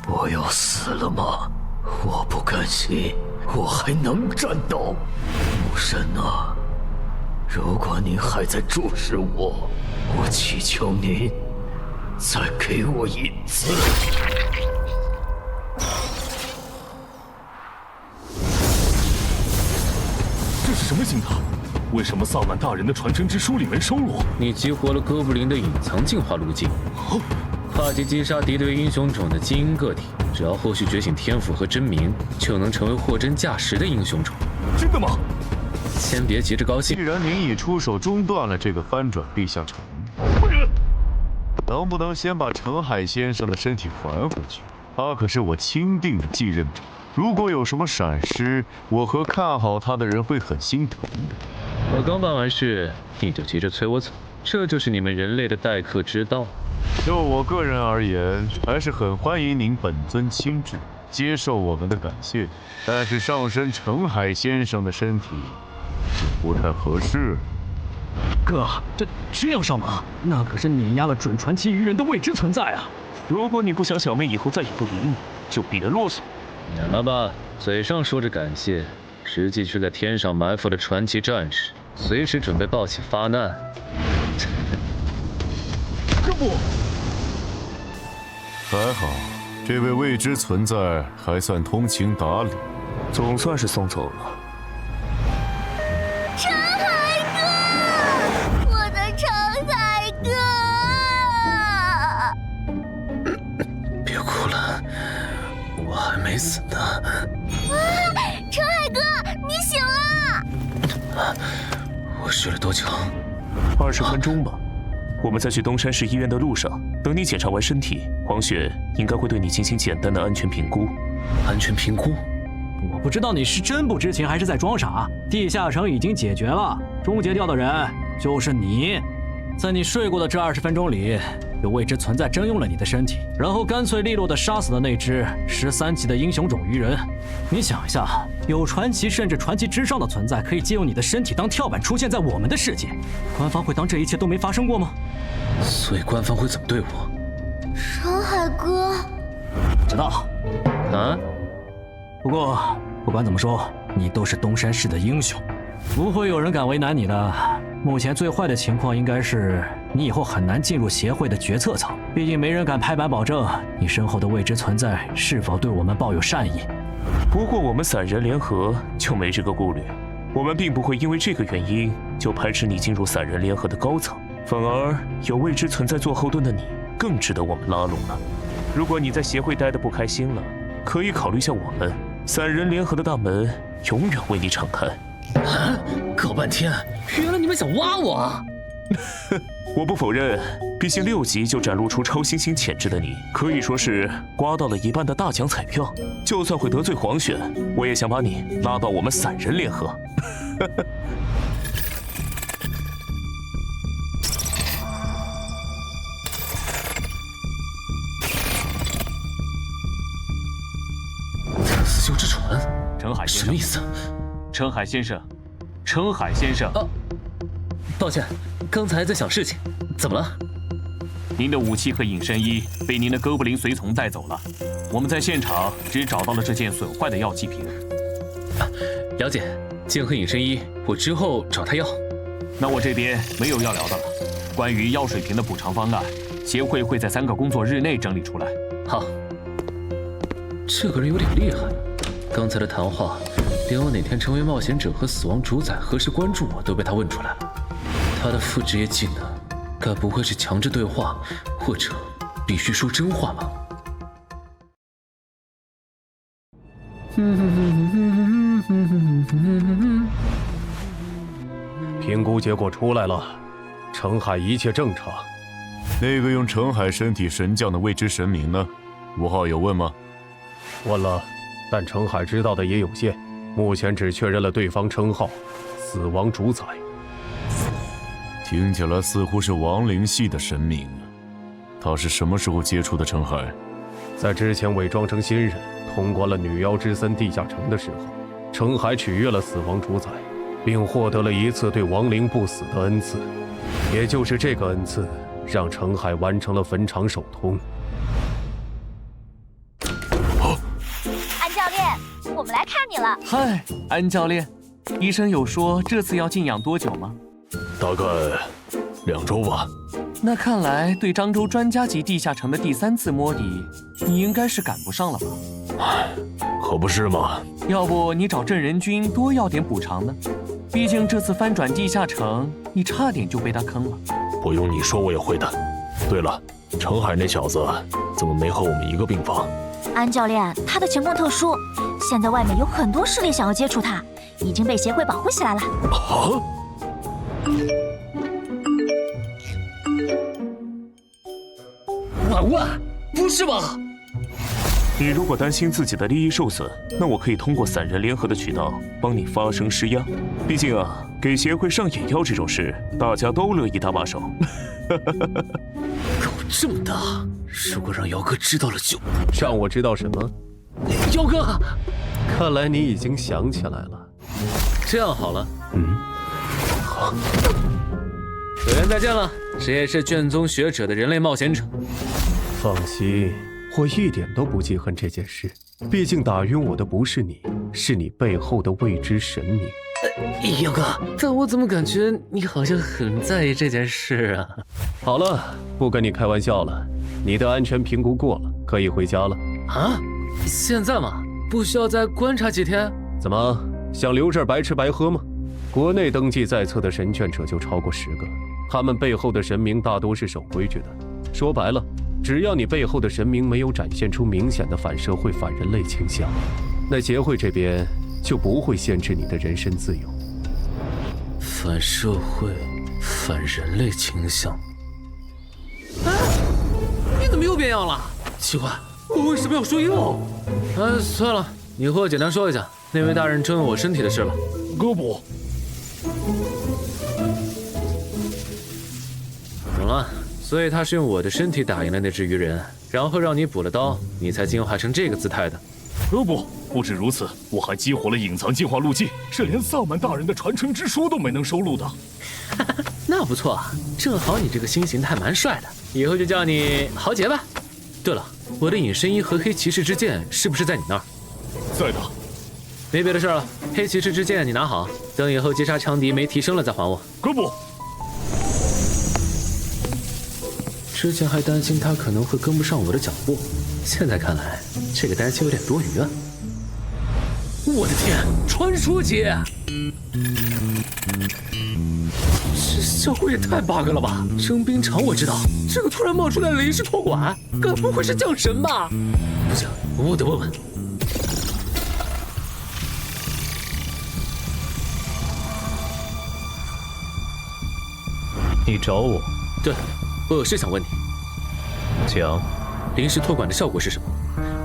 我要死了吗？我不甘心，我还能战斗。母神啊，如果你还在注视我，我祈求您，再给我一次。这是什么星塔？为什么萨满大人的传承之书里没收录？你激活了哥布林的隐藏进化路径，跨级击杀敌对英雄种的基因个体，只要后续觉醒天赋和真名，就能成为货真价实的英雄种。真的吗？先别急着高兴。既然您已出手中断了这个翻转地下城，能不能先把澄海先生的身体还回去？他可是我钦定的继任者，如果有什么闪失，我和看好他的人会很心疼的。我刚办完事，你就急着催我走，这就是你们人类的待客之道。就我个人而言，还是很欢迎您本尊亲至，接受我们的感谢。但是上身澄海先生的身体就不太合适。哥，这样上马，那可是碾压了准传奇鱼人的未知存在啊！如果你不想小妹以后再也不理你，就别啰嗦。免了吧，嘴上说着感谢，实际却在天上埋伏了传奇战士，随时准备报喜发难。这不，还好，这位未知存在还算通情达理，总算是送走了。澄海哥，我的澄海哥！别哭了，我还没死呢。澄海哥，你醒了！我睡了多久？20分钟吧。我们在去东山市医院的路上，等你检查完身体，黄雪应该会对你进行简单的安全评估。安全评估？我不知道你是真不知情还是在装傻。地下城已经解决了，终结掉的人就是你。在你睡过的这20分钟里，有未知存在征用了你的身体，然后干脆利落地杀死了那只13级的英雄种鱼人。你想一下，有传奇甚至传奇之上的存在可以借用你的身体当跳板出现在我们的世界，官方会当这一切都没发生过吗？所以官方会怎么对我？澄海哥，知道。啊？不过不管怎么说，你都是东山市的英雄，不会有人敢为难你的。目前最坏的情况应该是你以后很难进入协会的决策层，毕竟没人敢拍板保证你身后的未知存在是否对我们抱有善意。不过我们散人联合就没这个顾虑，我们并不会因为这个原因就排斥你进入散人联合的高层，反而有未知存在做后盾的你更值得我们拉拢了。如果你在协会待得不开心了，可以考虑下我们，散人联合的大门永远为你敞开。啊！搞半天，原来你们想挖我啊！我不否认，毕竟6级就展露出超新星潜质的你，可以说是刮到了一半的大奖彩票。就算会得罪黄选，我也想把你拉到我们散人联合。自救之船，澄海先生，什么意思？澄海先生，澄海先生。抱歉，刚才在想事情，怎么了？您的武器和隐身衣被您的哥布林随从带走了，我们在现场只找到了这件损坏的药剂瓶。了解，剑和隐身衣，我之后找他要。那我这边没有要聊的了。关于药水瓶的补偿方案，协会会在3个工作日内整理出来。好。这个人有点厉害，刚才的谈话，连我哪天成为冒险者和死亡主宰何时关注我都被他问出来了。他的副职业技能，该不会是强制对话，或者必须说真话吧？评估结果出来了，澄海一切正常。那个用澄海身体神将的未知神明呢？5号有问吗？问了，但澄海知道的也有限，目前只确认了对方称号“死亡主宰”。听起来似乎是亡灵系的神明。他是什么时候接触的澄海？在之前伪装成新人，通关了女妖之森地下城的时候，澄海取悦了死亡主宰，并获得了一次对亡灵不死的恩赐。也就是这个恩赐，让澄海完成了坟场首通。安教练，我们来看你了。嗨，安教练，医生有说这次要静养多久吗？大概2周吧。那看来对漳州专家级地下城的第3次摸底，你应该是赶不上了吧？可不是吗？要不你找镇人君多要点补偿呢？毕竟这次翻转地下城，你差点就被他坑了。不用你说，我也会的。对了，程海那小子怎么没和我们一个病房？安教练，他的情况特殊，现在外面有很多势力想要接触他，已经被协会保护起来了。啊！婉婉，不是吧？你如果担心自己的利益受损，那我可以通过散人联合的渠道帮你发声施压。毕竟啊，给协会上眼药这种事，大家都乐意搭把手。狗这么大，如果让姚哥知道了就……让我知道什么？姚哥，看来你已经想起来了。这样好了，好，有缘再见了。谁也是卷宗学者的人类冒险者。放心，我一点都不记恨这件事。毕竟打晕我的不是你，是你背后的未知神明。姚哥，但我怎么感觉你好像很在意这件事啊？好了，不跟你开玩笑了，你的安全评估过了，可以回家了。啊？现在吗？不需要再观察几天？怎么想留这儿白吃白喝吗？国内登记在册的神眷者就超过10个，他们背后的神明大多是守规矩的。说白了，只要你背后的神明没有展现出明显的反社会、反人类倾向，那协会这边就不会限制你的人身自由。反社会、反人类倾向？哎，你怎么又变样了？奇怪，我为什么要说又？算了，你和我简单说一下那位大人追问我身体的事吧。胳膊。懂了。所以他是用我的身体打赢了那只鱼人，然后让你补了刀，你才进化成这个姿态的。不止如此，我还激活了隐藏进化路径，是连萨满大人的传承之书都没能收录的。那不错，正好你这个新形态蛮帅的，以后就叫你豪杰吧。对了，我的隐身衣和黑骑士之剑是不是在你那儿？在的。没别的事了，黑骑士之剑你拿好，等以后击杀强敌没提升了再还我。哥布。之前还担心他可能会跟不上我的脚步，现在看来，这个担心有点多余啊！我的天，传说级！这效果也太 bug 了吧！征兵场我知道，这个突然冒出来的临时托管，该不会是降神吧？不行，我得问问。你找我？对。我有事想问你，讲。临时托管的效果是什么？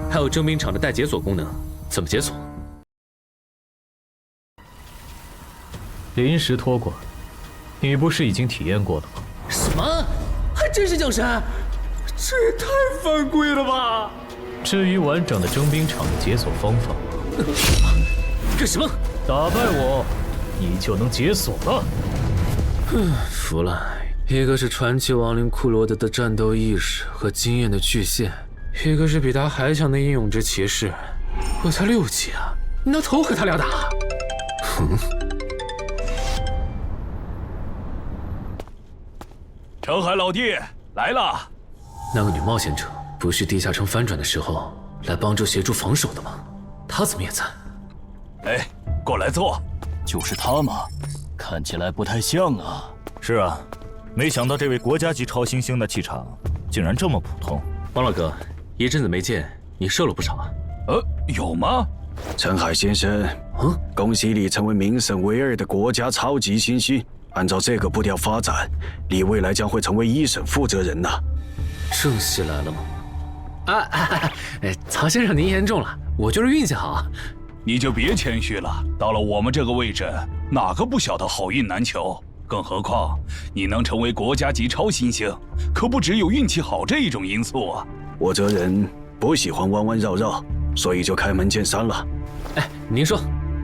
还有征兵场的待解锁功能，怎么解锁？临时托管，你不是已经体验过了吗？什么？还真是降神？这也太犯规了吧！至于完整的征兵场的解锁方法，干什么？打败我，你就能解锁了。服了。一个是传奇亡灵库罗德的战斗意识和经验的巨献，一个是比他还强的英勇之骑士。我才6级啊，你拿头和他俩打？程海老弟来了。那个女冒险者不是地下城翻转的时候来帮助协助防守的吗？她怎么也在？哎，过来坐。就是他吗？看起来不太像啊。是啊。没想到这位国家级超新星的气场竟然这么普通。王老哥，一阵子没见，你瘦了不少啊。有吗？陈海先生，恭喜你成为名声唯2的国家超级新星。按照这个步调发展，你未来将会成为1省负责人呐。正戏来了吗？曹先生您言重了，我就是运气好。你就别谦虚了，到了我们这个位置，哪个不晓得好运难求？更何况，你能成为国家级超新星，可不只有运气好这一种因素啊！我这人不喜欢弯弯绕绕，所以就开门见山了。您说，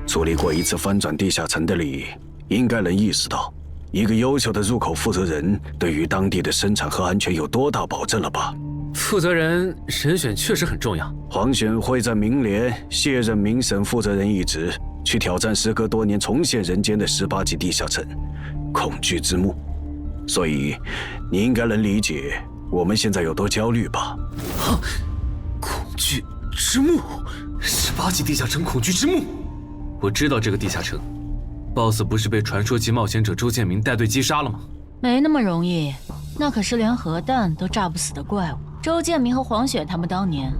处理过1次翻转地下城的你，应该能意识到，一个优秀的入口负责人对于当地的生产和安全有多大保证了吧？负责人人选确实很重要。黄选会在明年卸任明省负责人一职，去挑战时隔多年重现人间的18级地下城。恐惧之墓，所以你应该能理解我们现在有多焦虑吧？恐惧之墓，18级地下城恐惧之墓。我知道这个地下城 ，BOSS 不是被传说级冒险者周建明带队击杀了吗？没那么容易，那可是连核弹都炸不死的怪物。周建明和黄雪他们当年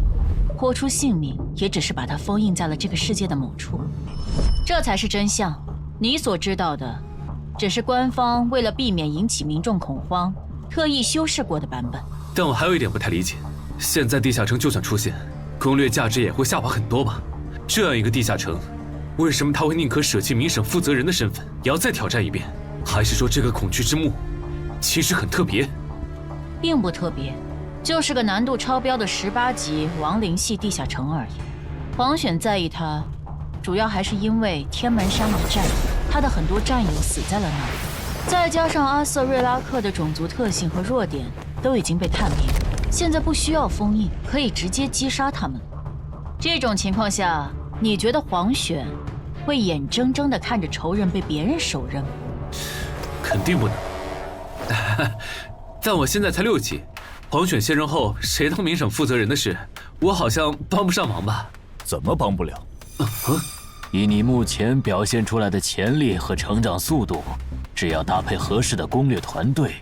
豁出性命，也只是把它封印在了这个世界的某处。这才是真相。你所知道的，只是官方为了避免引起民众恐慌，特意修饰过的版本。但我还有一点不太理解，现在地下城就算出现，攻略价值也会下滑很多吧？这样一个地下城，为什么他会宁可舍弃明省负责人的身份，也要再挑战一遍？还是说这个恐惧之墓其实很特别？并不特别，就是个难度超标的18级亡灵系地下城而已。黄选在意它，主要还是因为天门山一战，他的很多战友死在了那里，再加上阿瑟瑞拉克的种族特性和弱点都已经被探明，现在不需要封印，可以直接击杀他们。这种情况下，你觉得黄选会眼睁睁地看着仇人被别人手刃吗？肯定不能。但我现在才6级，黄选卸任后，谁当明省负责人的事，我好像帮不上忙吧？怎么帮不了？以你目前表现出来的潜力和成长速度，只要搭配合适的攻略团队，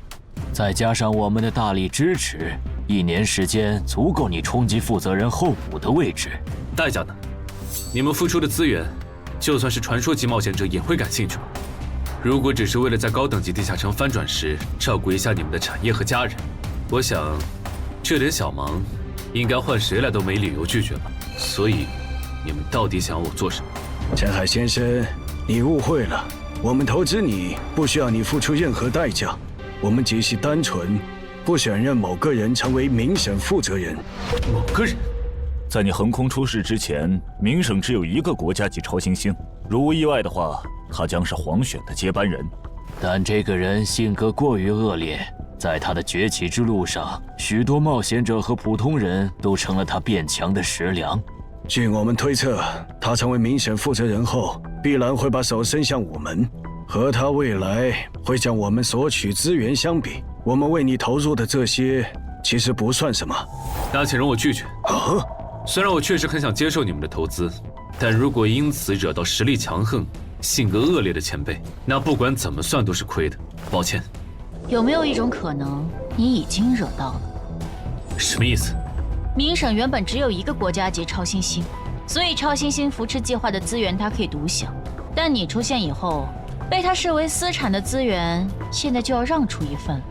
再加上我们的大力支持，1年时间足够你冲击负责人候补的位置。代价呢？你们付出的资源，就算是传说级冒险者也会感兴趣吗？如果只是为了在高等级地下城翻转时照顾一下你们的产业和家人，我想这点小忙，应该换谁来都没理由拒绝吧。所以，你们到底想要我做什么？陈海先生，你误会了，我们投资你不需要你付出任何代价，我们只是单纯不想让某个人成为明省负责人。某个人？在你横空出世之前，明省只有1个国家级超新星，如无意外的话，他将是黄选的接班人。但这个人性格过于恶劣，在他的崛起之路上，许多冒险者和普通人都成了他变强的食粮。据我们推测，他成为明省负责人后，必然会把手伸向我们，和他未来会向我们索取资源相比，我们为你投入的这些其实不算什么。那请容我拒绝。虽然我确实很想接受你们的投资，但如果因此惹到实力强横、性格恶劣的前辈，那不管怎么算都是亏的。抱歉。有没有一种可能，你已经惹到了？什么意思？明省原本只有1个国家级超新星，所以超新星扶持计划的资源它可以独享。但你出现以后，被他视为私产的资源，现在就要让出一份，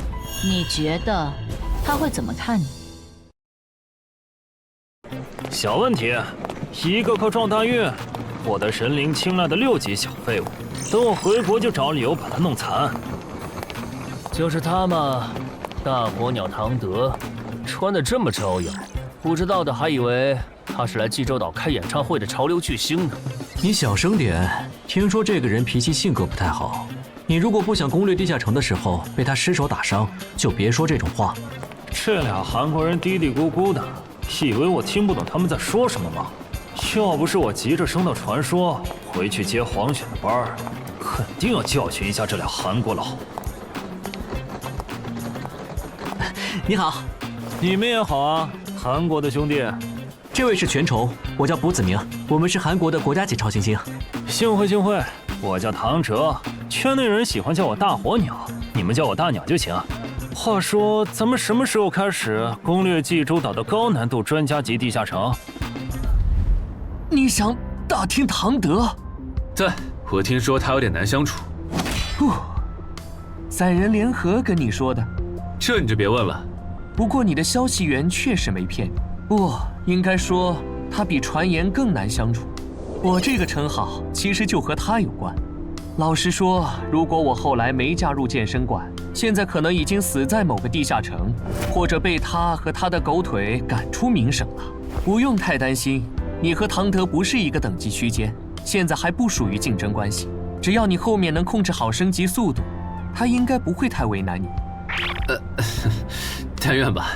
你觉得他会怎么看你？小问题，1个靠撞大运获得神灵青睐的6级小废物，等我回国就找理由把他弄残。就是他嘛，大火鸟唐德，穿得这么招摇，不知道的还以为他是来济州岛开演唱会的潮流巨星呢。你小声点，听说这个人脾气性格不太好。你如果不想攻略地下城的时候被他失手打伤，就别说这种话。这俩韩国人嘀嘀咕咕的，以为我听不懂他们在说什么吗？要不是我急着升到传说，回去接黄选的班儿，肯定要教训一下这俩韩国佬。你好，你们也好啊，韩国的兄弟。这位是全仇，我叫卜子明，我们是韩国的国家级超新星。幸会幸会，我叫唐哲，圈内人喜欢叫我大火鸟，你们叫我大鸟就行。话说，咱们什么时候开始攻略济州岛的高难度专家级地下城？你想打听唐德？对，我听说他有点难相处。散人联合跟你说的，这你就别问了。不过你的消息源确实没骗你，不应该说他比传言更难相处。我这个称号其实就和他有关。老实说，如果我后来没加入健身馆，现在可能已经死在某个地下城，或者被他和他的狗腿赶出明省了。不用太担心，你和唐德不是一个等级区间，现在还不属于竞争关系。只要你后面能控制好升级速度，他应该不会太为难你。但愿吧。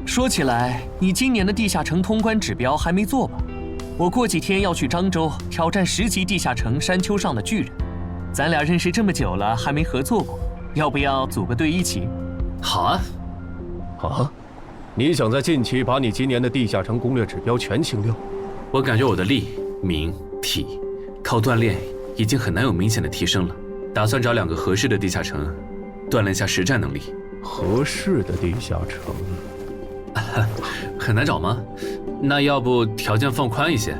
说起来，你今年的地下城通关指标还没做吧？我过几天要去漳州挑战10级地下城山丘上的巨人。咱俩认识这么久了，还没合作过，要不要组个队一起？好啊。啊？你想在近期把你今年的地下城攻略指标全清掉？我感觉我的力、名、体，靠锻炼已经很难有明显的提升了。打算找2个合适的地下城，锻炼下实战能力。合适的地下城？很难找吗？那要不条件放宽一些？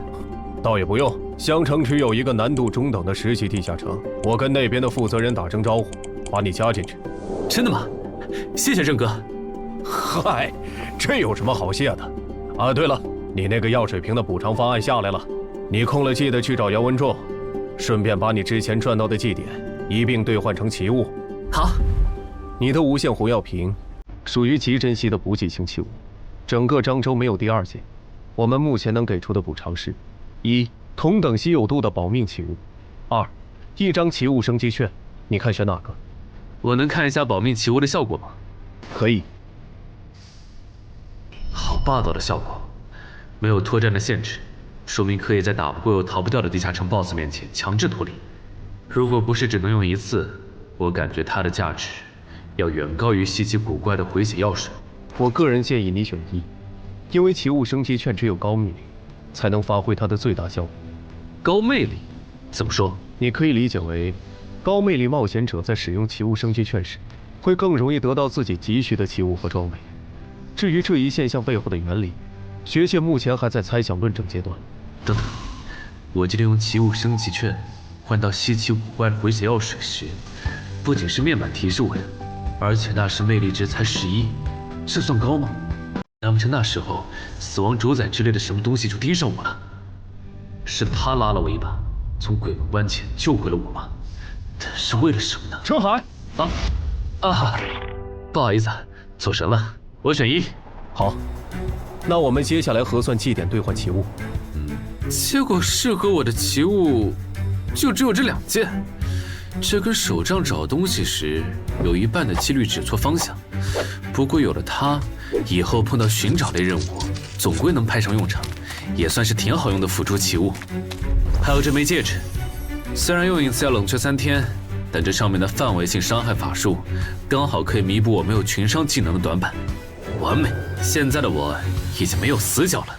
倒也不用，襄城只有一个难度中等的10级地下城，我跟那边的负责人打声招呼，把你加进去。真的吗？谢谢郑哥。嗨，这有什么好谢的？啊，对了，你那个药水瓶的补偿方案下来了，你空了记得去找姚文仲，顺便把你之前赚到的祭点一并兑换成奇物。好。你的无限火药瓶属于极珍稀的补给性器物，整个漳州没有第2件。我们目前能给出的补偿是：1. 同等稀有度的保命奇物；2. 1张奇物升级券。你看选哪个？我能看一下保命奇物的效果吗？可以。好霸道的效果，没有脱战的限制，说明可以在打不过又逃不掉的地下城 BOSS 面前强制脱离。如果不是只能用1次，我感觉它的价值要远高于稀奇古怪的回血药水。我个人建议你选1，因为奇物升级券只有高魅力才能发挥它的最大效果。高魅力？怎么说？你可以理解为，高魅力冒险者在使用奇物升级券时，会更容易得到自己急需的奇物和装备。至于这一现象背后的原理，学界目前还在猜想论证阶段。等等，我记得用奇物升级券换到稀奇古怪的回血药水时，不仅是面板提示我呀，而且那时魅力值才11，这算高吗？难不成那时候死亡主宰之类的什么东西就盯上我了？是他拉了我一把，从鬼门关前救回了我吗？但是为了什么呢？陈海，不好意思，走神了。我选1。好，那我们接下来核算祭点兑换奇物。结果适合我的奇物就只有这2件，这跟手杖找东西时有一半的几率指错方向。不过有了它，以后碰到寻找类任务，总归能派上用场，也算是挺好用的辅助奇物。还有这枚戒指，虽然用1次要冷却3天，但这上面的范围性伤害法术，刚好可以弥补我没有群伤技能的短板。完美！现在的我已经没有死角了。